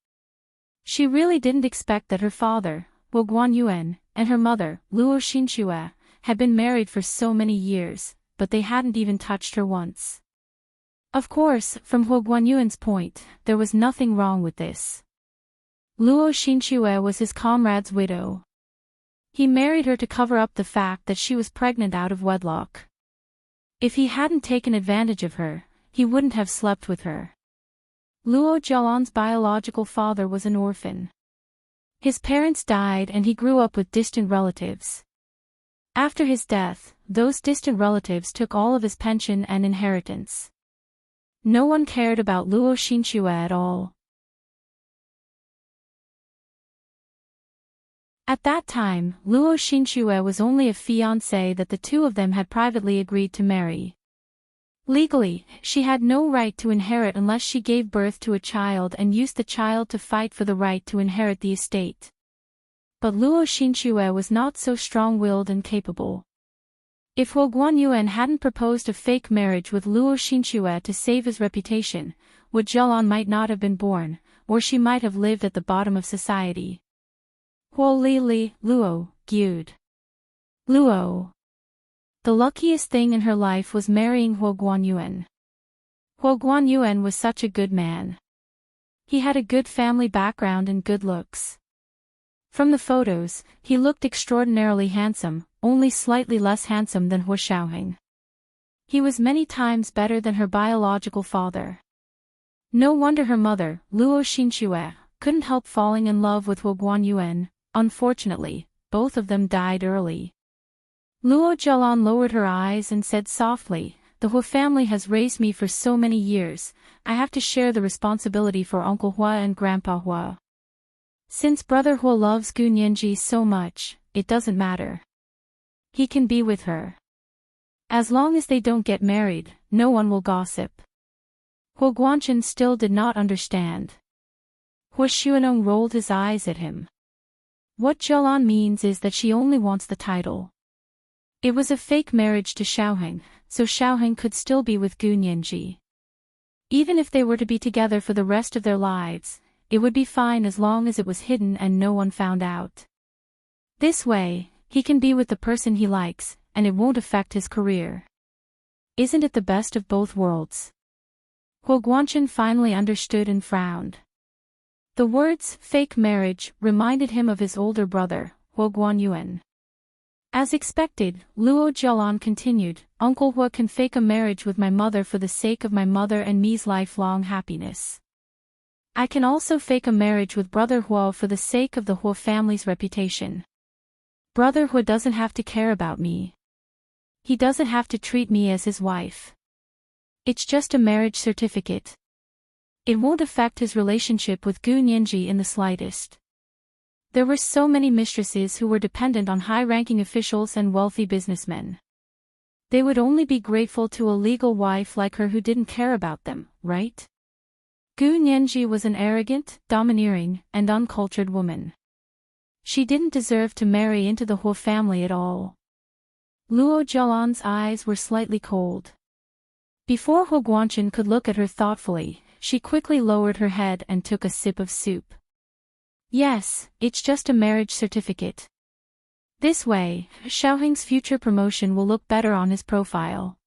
She really didn't expect that her father, Hua Guanyuan, and her mother, Luo Xinxue, had been married for so many years, but they hadn't even touched her once. Of course, from Hua Guanyuan's point, there was nothing wrong with this. Luo Xinxue was his comrade's widow. He married her to cover up the fact that she was pregnant out of wedlock. If he hadn't taken advantage of her, he wouldn't have slept with her. Luo Jialan's biological father was an orphan. His parents died and he grew up with distant relatives. After his death, those distant relatives took all of his pension and inheritance. No one cared about Luo Xinxue at all. At that time, Luo Xinxue was only a fiancée that the two of them had privately agreed to marry. Legally, she had no right to inherit unless she gave birth to a child and used the child to fight for the right to inherit the estate. But Luo Xinxue was not so strong-willed and capable. If Hua Guanyuan hadn't proposed a fake marriage with Luo Xinxue to save his reputation, Hua Jialan might not have been born, or she might have lived at the bottom of society. Hua Li Luo, Gyud. Luo. The luckiest thing in her life was marrying Hua Guanyuan. Hua Guanyuan was such a good man. He had a good family background and good looks. From the photos, he looked extraordinarily handsome, only slightly less handsome than Hua Xiaoheng. He was many times better than her biological father. No wonder her mother, Luo Xinxue, couldn't help falling in love with Hua Guanyuan. Unfortunately, both of them died early. Luo Jialan lowered her eyes and said softly, "The Hua family has raised me for so many years, I have to share the responsibility for Uncle Hua and Grandpa Hua. Since Brother Hua loves Gu Nianji so much, it doesn't matter. He can be with her. As long as they don't get married, no one will gossip. Huo Guangchen still did not understand. Huo Xuanong rolled his eyes at him. What Zhelan means is that she only wants the title. It was a fake marriage to Xiaoheng, so Xiaoheng could still be with Gu Nianji. Even if they were to be together for the rest of their lives, it would be fine as long as it was hidden and no one found out. This way, he can be with the person he likes, and it won't affect his career. Isn't it the best of both worlds? Huo Guangchen finally understood and frowned. The words fake marriage reminded him of his older brother, Huo Guanyuan. As expected, Luo Zhelan continued, Uncle Huo can fake a marriage with my mother for the sake of my mother and me's lifelong happiness. I can also fake a marriage with Brother Huo for the sake of the Huo family's reputation. Brother Huo doesn't have to care about me. He doesn't have to treat me as his wife. It's just a marriage certificate. It won't affect his relationship with Gu Nianji in the slightest. There were so many mistresses who were dependent on high-ranking officials and wealthy businessmen. They would only be grateful to a legal wife like her who didn't care about them, right? Gu Nianji was an arrogant, domineering, and uncultured woman. She didn't deserve to marry into the Huo family at all. Luo Zhelan's eyes were slightly cold. Before Huo Guangchen could look at her thoughtfully, she quickly lowered her head and took a sip of soup. Yes, it's just a marriage certificate. This way, Xiaoheng's future promotion will look better on his profile.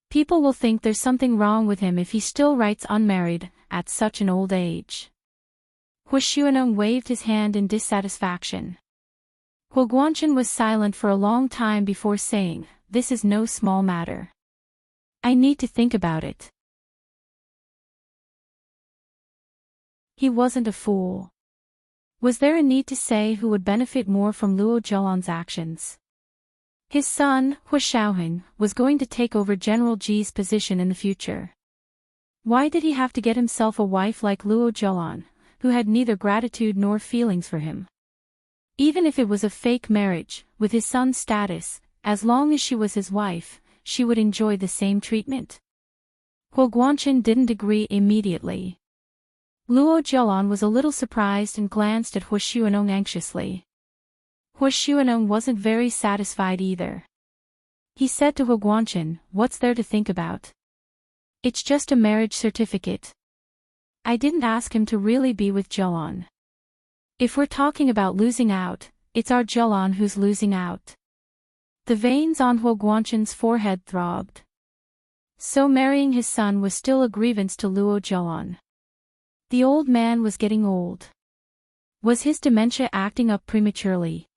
People will think there's something wrong with him if he still writes unmarried, at such an old age. Huo Xuanong waved his hand in dissatisfaction. Huo Guangchen was silent for a long time before saying, this is no small matter. I need to think about it. He wasn't a fool. Was there a need to say who would benefit more from Luo Zhelan's actions? His son, Huo Xiaoheng, was going to take over General Ji's position in the future. Why did he have to get himself a wife like Luo Zhelan, who had neither gratitude nor feelings for him? Even if it was a fake marriage, with his son's status, as long as she was his wife, she would enjoy the same treatment. Huo Guangchen didn't agree immediately. Luo Zhelan was a little surprised and glanced at Huo Xuanong anxiously. Huo Xuanong wasn't very satisfied either. He said to Huo Guangchen, what's there to think about? It's just a marriage certificate. I didn't ask him to really be with Zhelan. If we're talking about losing out, it's our Zhelan who's losing out. The veins on Huo Guangchen's forehead throbbed. So marrying his son was still a grievance to Luo Zhelan. The old man was getting old. Was his dementia acting up prematurely?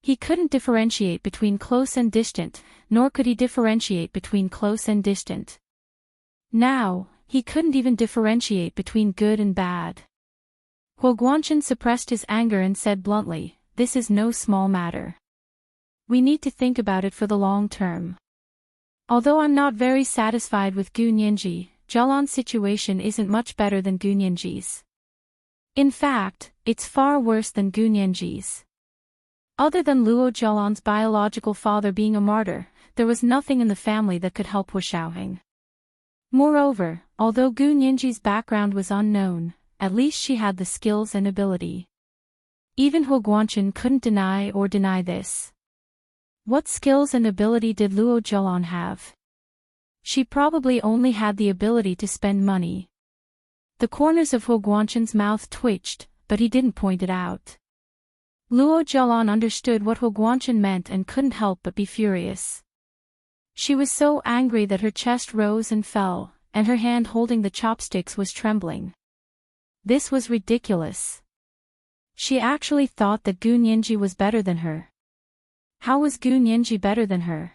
He couldn't differentiate between close and distant, nor could he differentiate between close and distant. Now, he couldn't even differentiate between good and bad. Huo Guangchen suppressed his anger and said bluntly, this is no small matter. We need to think about it for the long term. Although I'm not very satisfied with Gu Nianji, Zhelan's situation isn't much better than Gu Nianji's. In fact, it's far worse than Gu Nianji's. Other than Luo Zhelan's biological father being a martyr, there was nothing in the family that could help Huo Xiaoheng. Moreover, although Gu Nianji's background was unknown, at least she had the skills and ability. Even Huo Guangchen couldn't deny this. What skills and ability did Luo Zhelan have? She probably only had the ability to spend money. The corners of Huo Guangchen's mouth twitched, but he didn't point it out. Luo Zhelan understood what Huo Guangchen meant and couldn't help but be furious. She was so angry that her chest rose and fell, and her hand holding the chopsticks was trembling. This was ridiculous. She actually thought that Gu Nianji was better than her. How was Gu Nianji better than her?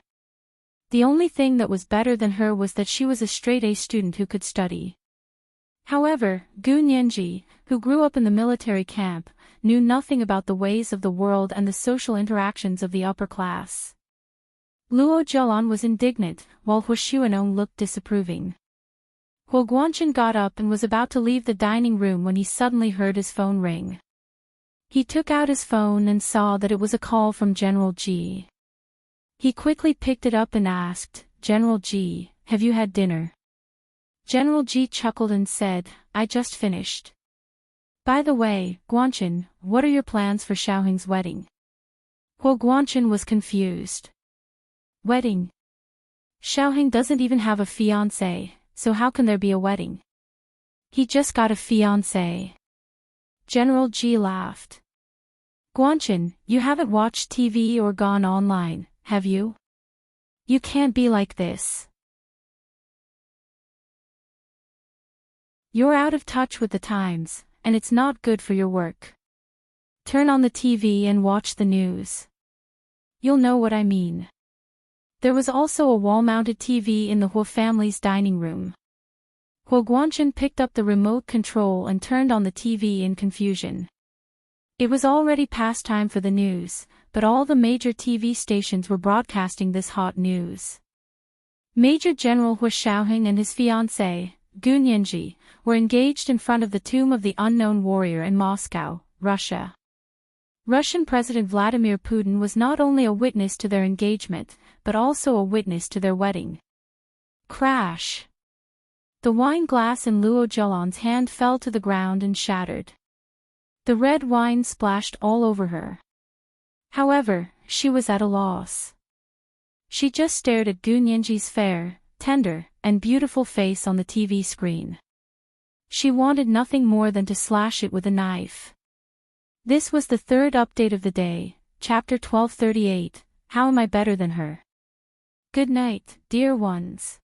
The only thing that was better than her was that she was a straight-A student who could study. However, Gu Nianji, who grew up in the military camp, knew nothing about the ways of the world and the social interactions of the upper class. Luo Zhelan was indignant, while Huo Xuanong looked disapproving. Huo Guangchen got up and was about to leave the dining room when he suddenly heard his phone ring. He took out his phone and saw that it was a call from General Ji. He quickly picked it up and asked, "General G, have you had dinner?" General G chuckled and said, "I just finished. By the way, Guanchen, what are your plans for Xiaoheng's wedding?" Huo Guanchen was confused. Wedding? Xiaoheng doesn't even have a fiancé, so how can there be a wedding? He just got a fiancé. General G laughed. Guanchen, you haven't watched TV or gone online, have you? You can't be like this. You're out of touch with the times, and it's not good for your work. Turn on the TV and watch the news. You'll know what I mean. There was also a wall-mounted TV in the Huo family's dining room. Huo Guanchen picked up the remote control and turned on the TV in confusion. It was already past time for the news, but all the major TV stations were broadcasting this hot news. Major General Huo Xiaoheng and his fiancée, Gu Nianji, were engaged in front of the tomb of the unknown warrior in Moscow, Russia. Russian President Vladimir Putin was not only a witness to their engagement, but also a witness to their wedding. Crash! The wine glass in Luo Zhelan's hand fell to the ground and shattered. The red wine splashed all over her. However, she was at a loss. She just stared at Gu Nianji's fair, tender, and beautiful face on the TV screen. She wanted nothing more than to slash it with a knife. This was the third update of the day, Chapter 1238, How Am I Better Than Her? Good night, dear ones.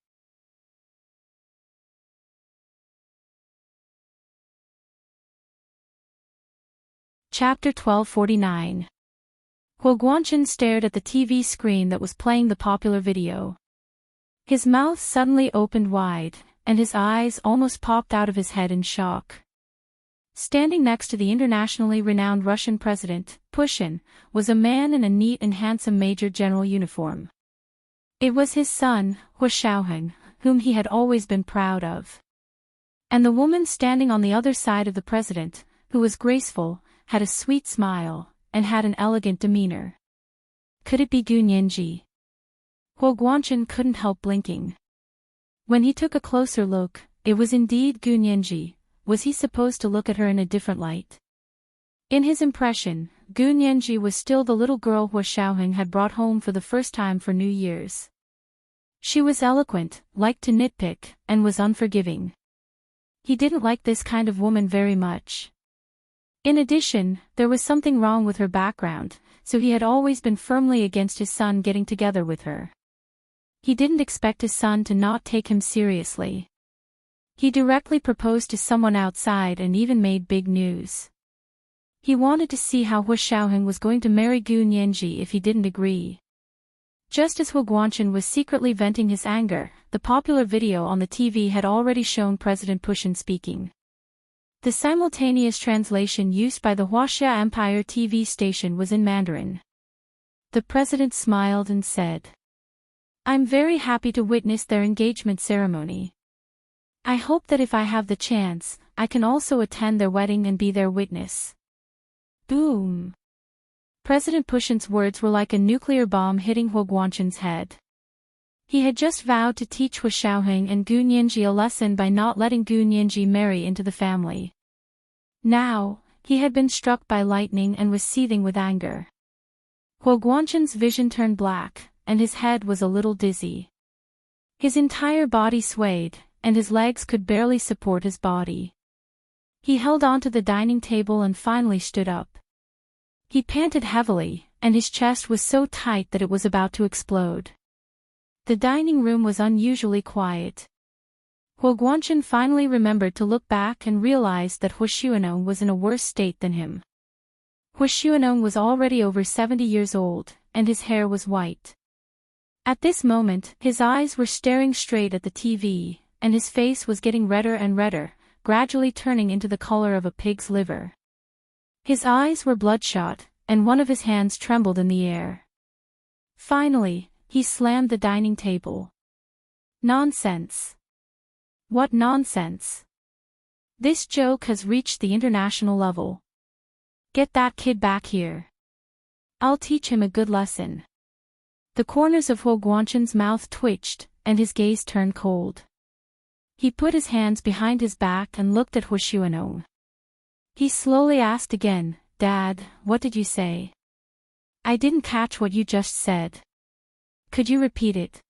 Chapter 1249. Huo Guanchen stared at the TV screen that was playing the popular video. His mouth suddenly opened wide, and his eyes almost popped out of his head in shock. Standing next to the internationally renowned Russian president, Putin, was a man in a neat and handsome major general uniform. It was his son, Huo Xiaoheng, whom he had always been proud of. And the woman standing on the other side of the president, who was graceful, had a sweet smile, and had an elegant demeanor. Could it be Gu Nianji? Huo Guanchen couldn't help blinking. When he took a closer look, it was indeed Gu Nianji. Was he supposed to look at her in a different light? In his impression, Gu Nianji was still the little girl Huo Xiaoheng had brought home for the first time for New Year's. She was eloquent, liked to nitpick, and was unforgiving. He didn't like this kind of woman very much. In addition, there was something wrong with her background, so he had always been firmly against his son getting together with her. He didn't expect his son to not take him seriously. He directly proposed to someone outside and even made big news. He wanted to see how Huo Xiaoheng was going to marry Gu Nianji if he didn't agree. Just as Huo Guanchen was secretly venting his anger, the popular video on the TV had already shown President Putin speaking. The simultaneous translation used by the Huaxia Empire TV station was in Mandarin. The president smiled and said, "I'm very happy to witness their engagement ceremony. I hope that if I have the chance, I can also attend their wedding and be their witness." Boom! President Putin's words were like a nuclear bomb hitting Huo Guanchen's head. He had just vowed to teach Huo Xiaoheng and Gu Nianji a lesson by not letting Gu Nianji marry into the family. Now, he had been struck by lightning and was seething with anger. Huo Guanchen's vision turned black, and his head was a little dizzy. His entire body swayed, and his legs could barely support his body. He held onto the dining table and finally stood up. He panted heavily, and his chest was so tight that it was about to explode. The dining room was unusually quiet. Huo Guanchen finally remembered to look back and realized that Huo Xiaoheng was in a worse state than him. Huo Xiaoheng was already over 70 years old, and his hair was white. At this moment, his eyes were staring straight at the TV, and his face was getting redder and redder, gradually turning into the color of a pig's liver. His eyes were bloodshot, and one of his hands trembled in the air. Finally, he slammed the dining table. Nonsense! What nonsense! This joke has reached the international level. Get that kid back here. I'll teach him a good lesson. The corners of Huo Guanshan's mouth twitched, and his gaze turned cold. He put his hands behind his back and looked at Huo Xuanong. He slowly asked again, "Dad, what did you say? I didn't catch what you just said. Could you repeat it?"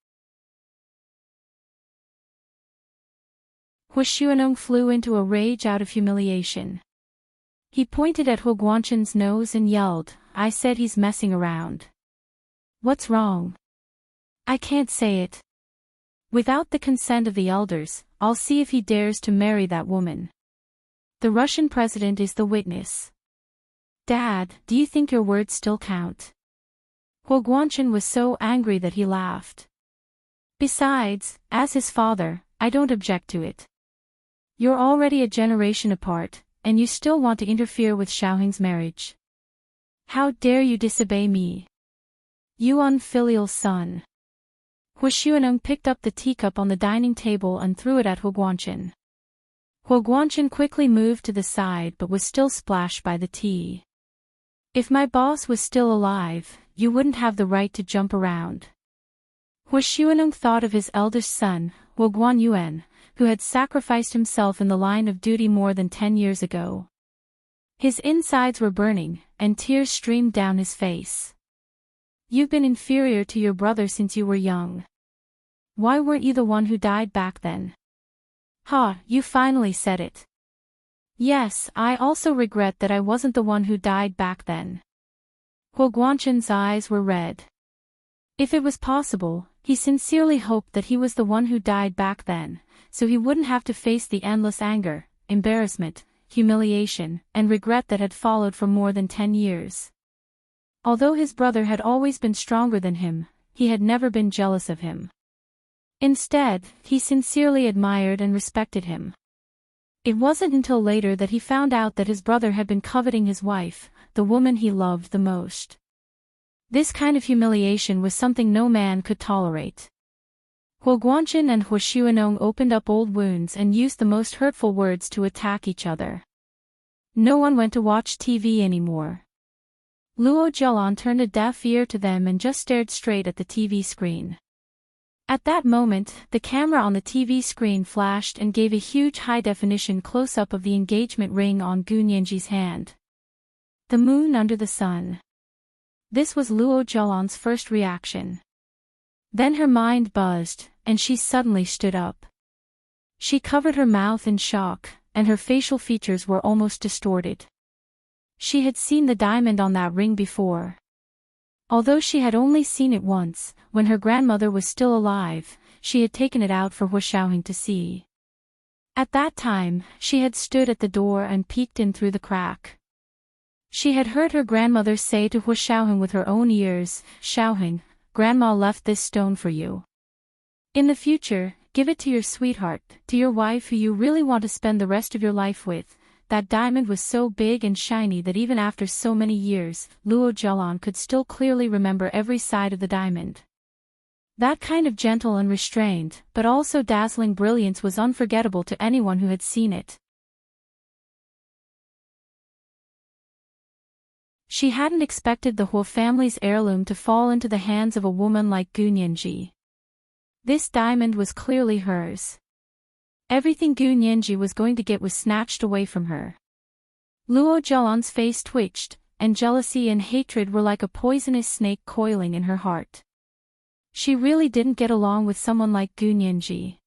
Huo Xuanong flew into a rage out of humiliation. He pointed at Huo Guanshan's nose and yelled, "I said he's messing around. What's wrong? I can't say it. Without the consent of the elders, I'll see if he dares to marry that woman. The Russian president is the witness. Dad, do you think your words still count?" Huo Guanshan was so angry that he laughed. "Besides, as his father, I don't object to it. You're already a generation apart, and you still want to interfere with Xiaoheng's marriage. How dare you disobey me? You unfilial son." Huo Xuanong picked up the teacup on the dining table and threw it at Huo Guanshan. Huo Guanshan quickly moved to the side but was still splashed by the tea. "If my boss was still alive, you wouldn't have the right to jump around." Huo Xuanong thought of his eldest son, Huo Guanyuan, who had sacrificed himself in the line of duty more than 10 years ago. His insides were burning, and tears streamed down his face. "You've been inferior to your brother since you were young. Why weren't you the one who died back then?" "Ha, you finally said it. Yes, I also regret that I wasn't the one who died back then." Huo Guanshan's eyes were red. If it was possible, he sincerely hoped that he was the one who died back then, so he wouldn't have to face the endless anger, embarrassment, humiliation, and regret that had followed for more than 10 years. Although his brother had always been stronger than him, he had never been jealous of him. Instead, he sincerely admired and respected him. It wasn't until later that he found out that his brother had been coveting his wife, the woman he loved the most. This kind of humiliation was something no man could tolerate. Huo Guanshan and Huo Xuanong opened up old wounds and used the most hurtful words to attack each other. No one went to watch TV anymore. Luo Zhelan turned a deaf ear to them and just stared straight at the TV screen. At that moment, the camera on the TV screen flashed and gave a huge high-definition close-up of the engagement ring on Gu Nianji's hand. The moon under the sun. This was Luo Zhelan's first reaction. Then her mind buzzed, and she suddenly stood up. She covered her mouth in shock, and her facial features were almost distorted. She had seen the diamond on that ring before. Although she had only seen it once, when her grandmother was still alive, she had taken it out for Huo Xiaoheng to see. At that time, she had stood at the door and peeked in through the crack. She had heard her grandmother say to Huo Xiaoheng with her own ears, "Xiaoheng, Grandma left this stone for you. In the future, give it to your sweetheart, to your wife who you really want to spend the rest of your life with." That diamond was so big and shiny that even after so many years, Luo Zhelan could still clearly remember every side of the diamond. That kind of gentle and restrained, but also dazzling brilliance was unforgettable to anyone who had seen it. She hadn't expected the Huo family's heirloom to fall into the hands of a woman like Gu Nianji. This diamond was clearly hers. Everything Gu Nianji was going to get was snatched away from her. Luo Zhelan's face twitched, and jealousy and hatred were like a poisonous snake coiling in her heart. She really didn't get along with someone like Gu Nianji.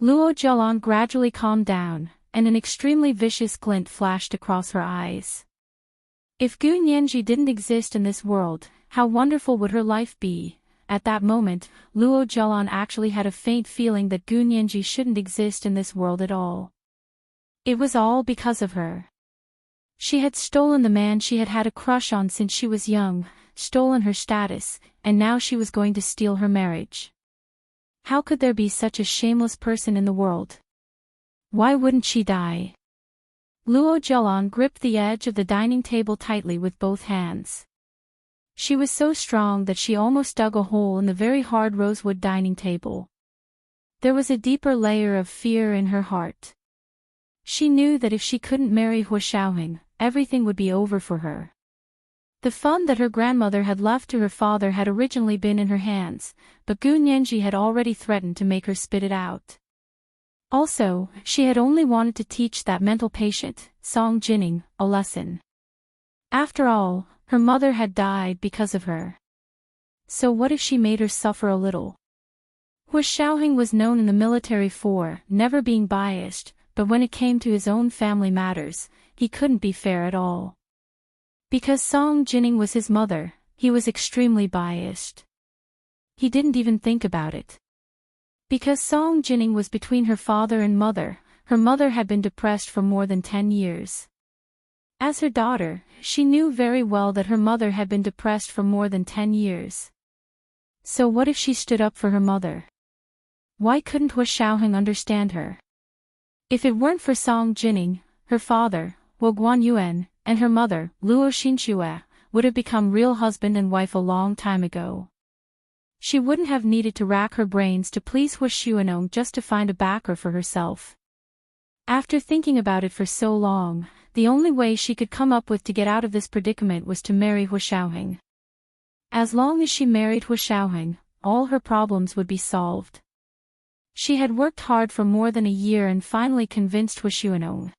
Luo Zhelan gradually calmed down, and an extremely vicious glint flashed across her eyes. If Gu Nianji didn't exist in this world, how wonderful would her life be? At that moment, Luo Zhelan actually had a faint feeling that Gu Nianji shouldn't exist in this world at all. It was all because of her. She had stolen the man she had had a crush on since she was young, stolen her status, and now she was going to steal her marriage. How could there be such a shameless person in the world? Why wouldn't she die? Luo Zhelan gripped the edge of the dining table tightly with both hands. She was so strong that she almost dug a hole in the very hard rosewood dining table. There was a deeper layer of fear in her heart. She knew that if she couldn't marry Huo Xiaoheng, everything would be over for her. The fund that her grandmother had left to her father had originally been in her hands, but Gu Nianji had already threatened to make her spit it out. Also, she had only wanted to teach that mental patient, Song Jining, a lesson. After all, her mother had died because of her. So what if she made her suffer a little? Hu Xiaoheng was known in the military for never being biased, but when it came to his own family matters, he couldn't be fair at all. Because Song Jining was his mother, he was extremely biased. He didn't even think about it. Because Song Jining was between her father and mother, her mother had been depressed for more than 10 years. As her daughter, she knew very well that her mother had been depressed for more than 10 years. So what if she stood up for her mother? Why couldn't Hu Xiaoheng understand her? If it weren't for Song Jining, her father, Wu Guanyuan, and her mother, Luo Xinxue, would have become real husband and wife a long time ago. She wouldn't have needed to rack her brains to please Hu Xiaoheng just to find a backer for herself. After thinking about it for so long, the only way she could come up with to get out of this predicament was to marry Hu Xiaoheng. As long as she married Hu Xiaoheng, all her problems would be solved. She had worked hard for more than a year and finally convinced Hu Xiaoheng.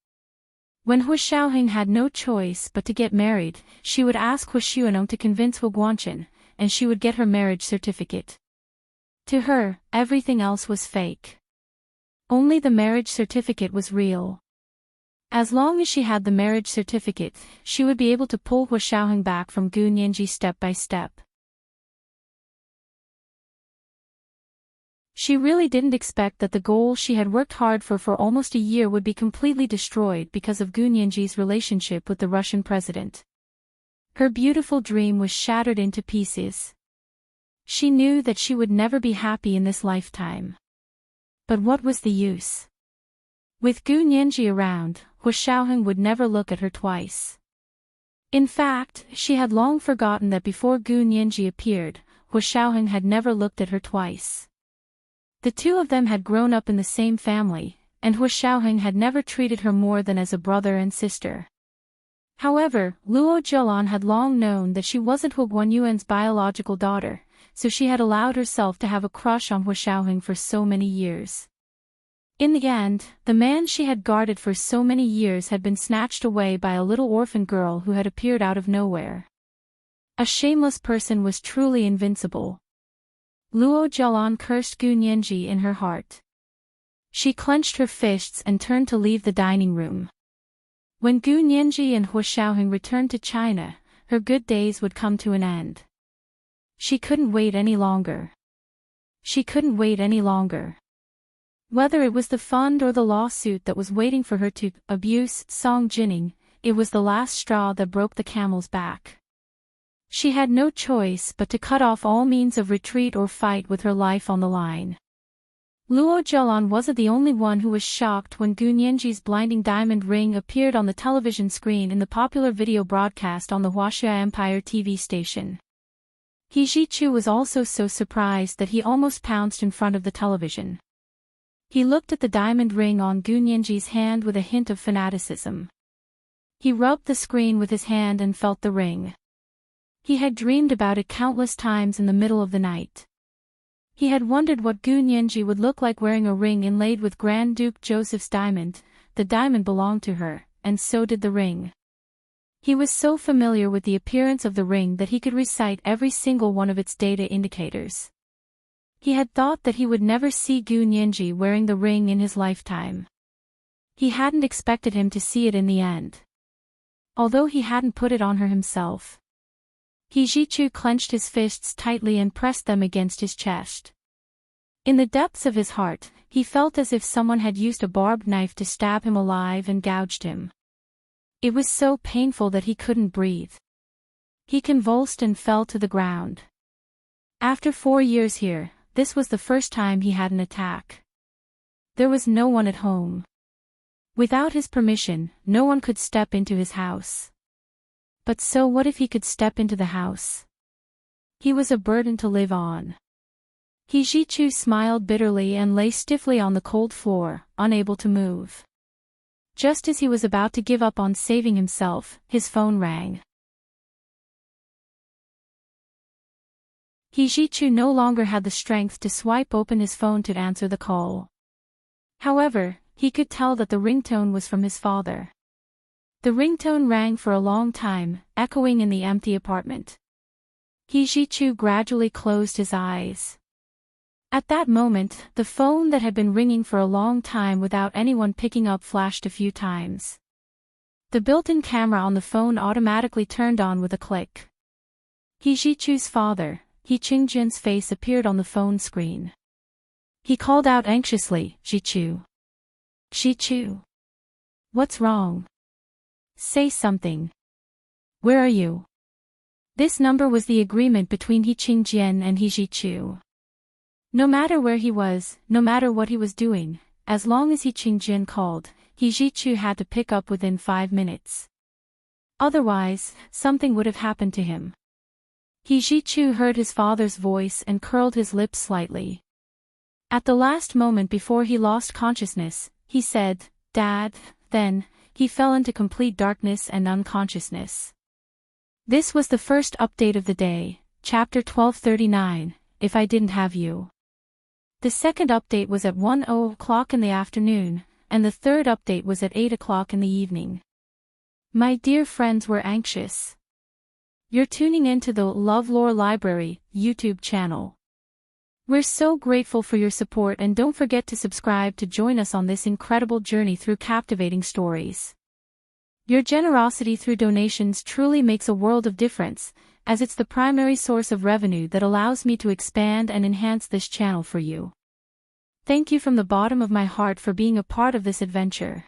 When Hu Xiaoheng had no choice but to get married, she would ask Hu Xiaoheng to convince Hu Guanchen, and she would get her marriage certificate. To her, everything else was fake. Only the marriage certificate was real. As long as she had the marriage certificate, she would be able to pull Hu Xiaoheng back from Gu Nianji step by step. She really didn't expect that the goal she had worked hard for almost a year would be completely destroyed because of Gu Nianji's relationship with the Russian president. Her beautiful dream was shattered into pieces. She knew that she would never be happy in this lifetime. But what was the use? With Gu Nianji around, Hu Xiaoheng would never look at her twice. In fact, she had long forgotten that before Gu Nianji appeared, Hu Xiaoheng had never looked at her twice. The two of them had grown up in the same family, and Hu Xiaoheng had never treated her more than as a brother and sister. However, Luo Zhelan had long known that she wasn't Hu Guanyuan's biological daughter, so she had allowed herself to have a crush on Hu Xiaoheng for so many years. In the end, the man she had guarded for so many years had been snatched away by a little orphan girl who had appeared out of nowhere. A shameless person was truly invincible. Luo Zhelan cursed Gu Nianji in her heart. She clenched her fists and turned to leave the dining room. When Gu Nianji and Hu Xiaoheng returned to China, her good days would come to an end. She couldn't wait any longer. She couldn't wait any longer. Whether it was the fund or the lawsuit that was waiting for her to abuse Song Jining, it was the last straw that broke the camel's back. She had no choice but to cut off all means of retreat or fight with her life on the line. Luo Zhelan wasn't the only one who was shocked when Gu Nianji's blinding diamond ring appeared on the television screen in the popular video broadcast on the Huaxia Empire TV station. He Zhichu was also so surprised that he almost pounced in front of the television. He looked at the diamond ring on Gu Nianji's hand with a hint of fanaticism. He rubbed the screen with his hand and felt the ring. He had dreamed about it countless times in the middle of the night. He had wondered what Gu Nianji would look like wearing a ring inlaid with Grand Duke Joseph's diamond. The diamond belonged to her, and so did the ring. He was so familiar with the appearance of the ring that he could recite every single one of its data indicators. He had thought that he would never see Gu Nianji wearing the ring in his lifetime. He hadn't expected him to see it in the end. Although he hadn't put it on her himself. He Zhichu clenched his fists tightly and pressed them against his chest. In the depths of his heart, he felt as if someone had used a barbed knife to stab him alive and gouged him. It was so painful that he couldn't breathe. He convulsed and fell to the ground. After 4 years here, this was the first time he had an attack. There was no one at home. Without his permission, no one could step into his house. But so what if he could step into the house? He was a burden to live on. He Zhichu smiled bitterly and lay stiffly on the cold floor, unable to move. Just as he was about to give up on saving himself, his phone rang. He Ji-chu no longer had the strength to swipe open his phone to answer the call. However, he could tell that the ringtone was from his father. The ringtone rang for a long time, echoing in the empty apartment. He Ji-chu gradually closed his eyes. At that moment, the phone that had been ringing for a long time without anyone picking up flashed a few times. The built-in camera on the phone automatically turned on with a click. He Ji-chu's father, He Qingjun's face appeared on the phone screen. He called out anxiously, "Ji-chu. Ji-chu. What's wrong? Say something. Where are you?" This number was the agreement between He Qingjian and He Ji-chu. No matter where he was, no matter what he was doing, as long as He Qingjian called, He Ji-chu had to pick up within 5 minutes. Otherwise, something would have happened to him. He Ji-chu heard his father's voice and curled his lips slightly. At the last moment before he lost consciousness, he said, "Dad," then, he fell into complete darkness and unconsciousness. This was the first update of the day, chapter 1239, If I Didn't Have You. The second update was at 1:00 in the afternoon, and the third update was at 8:00 in the evening. My dear friends were anxious. You're tuning in to the LoveLore Library YouTube channel. We're so grateful for your support, and don't forget to subscribe to join us on this incredible journey through captivating stories. Your generosity through donations truly makes a world of difference, as it's the primary source of revenue that allows me to expand and enhance this channel for you. Thank you from the bottom of my heart for being a part of this adventure.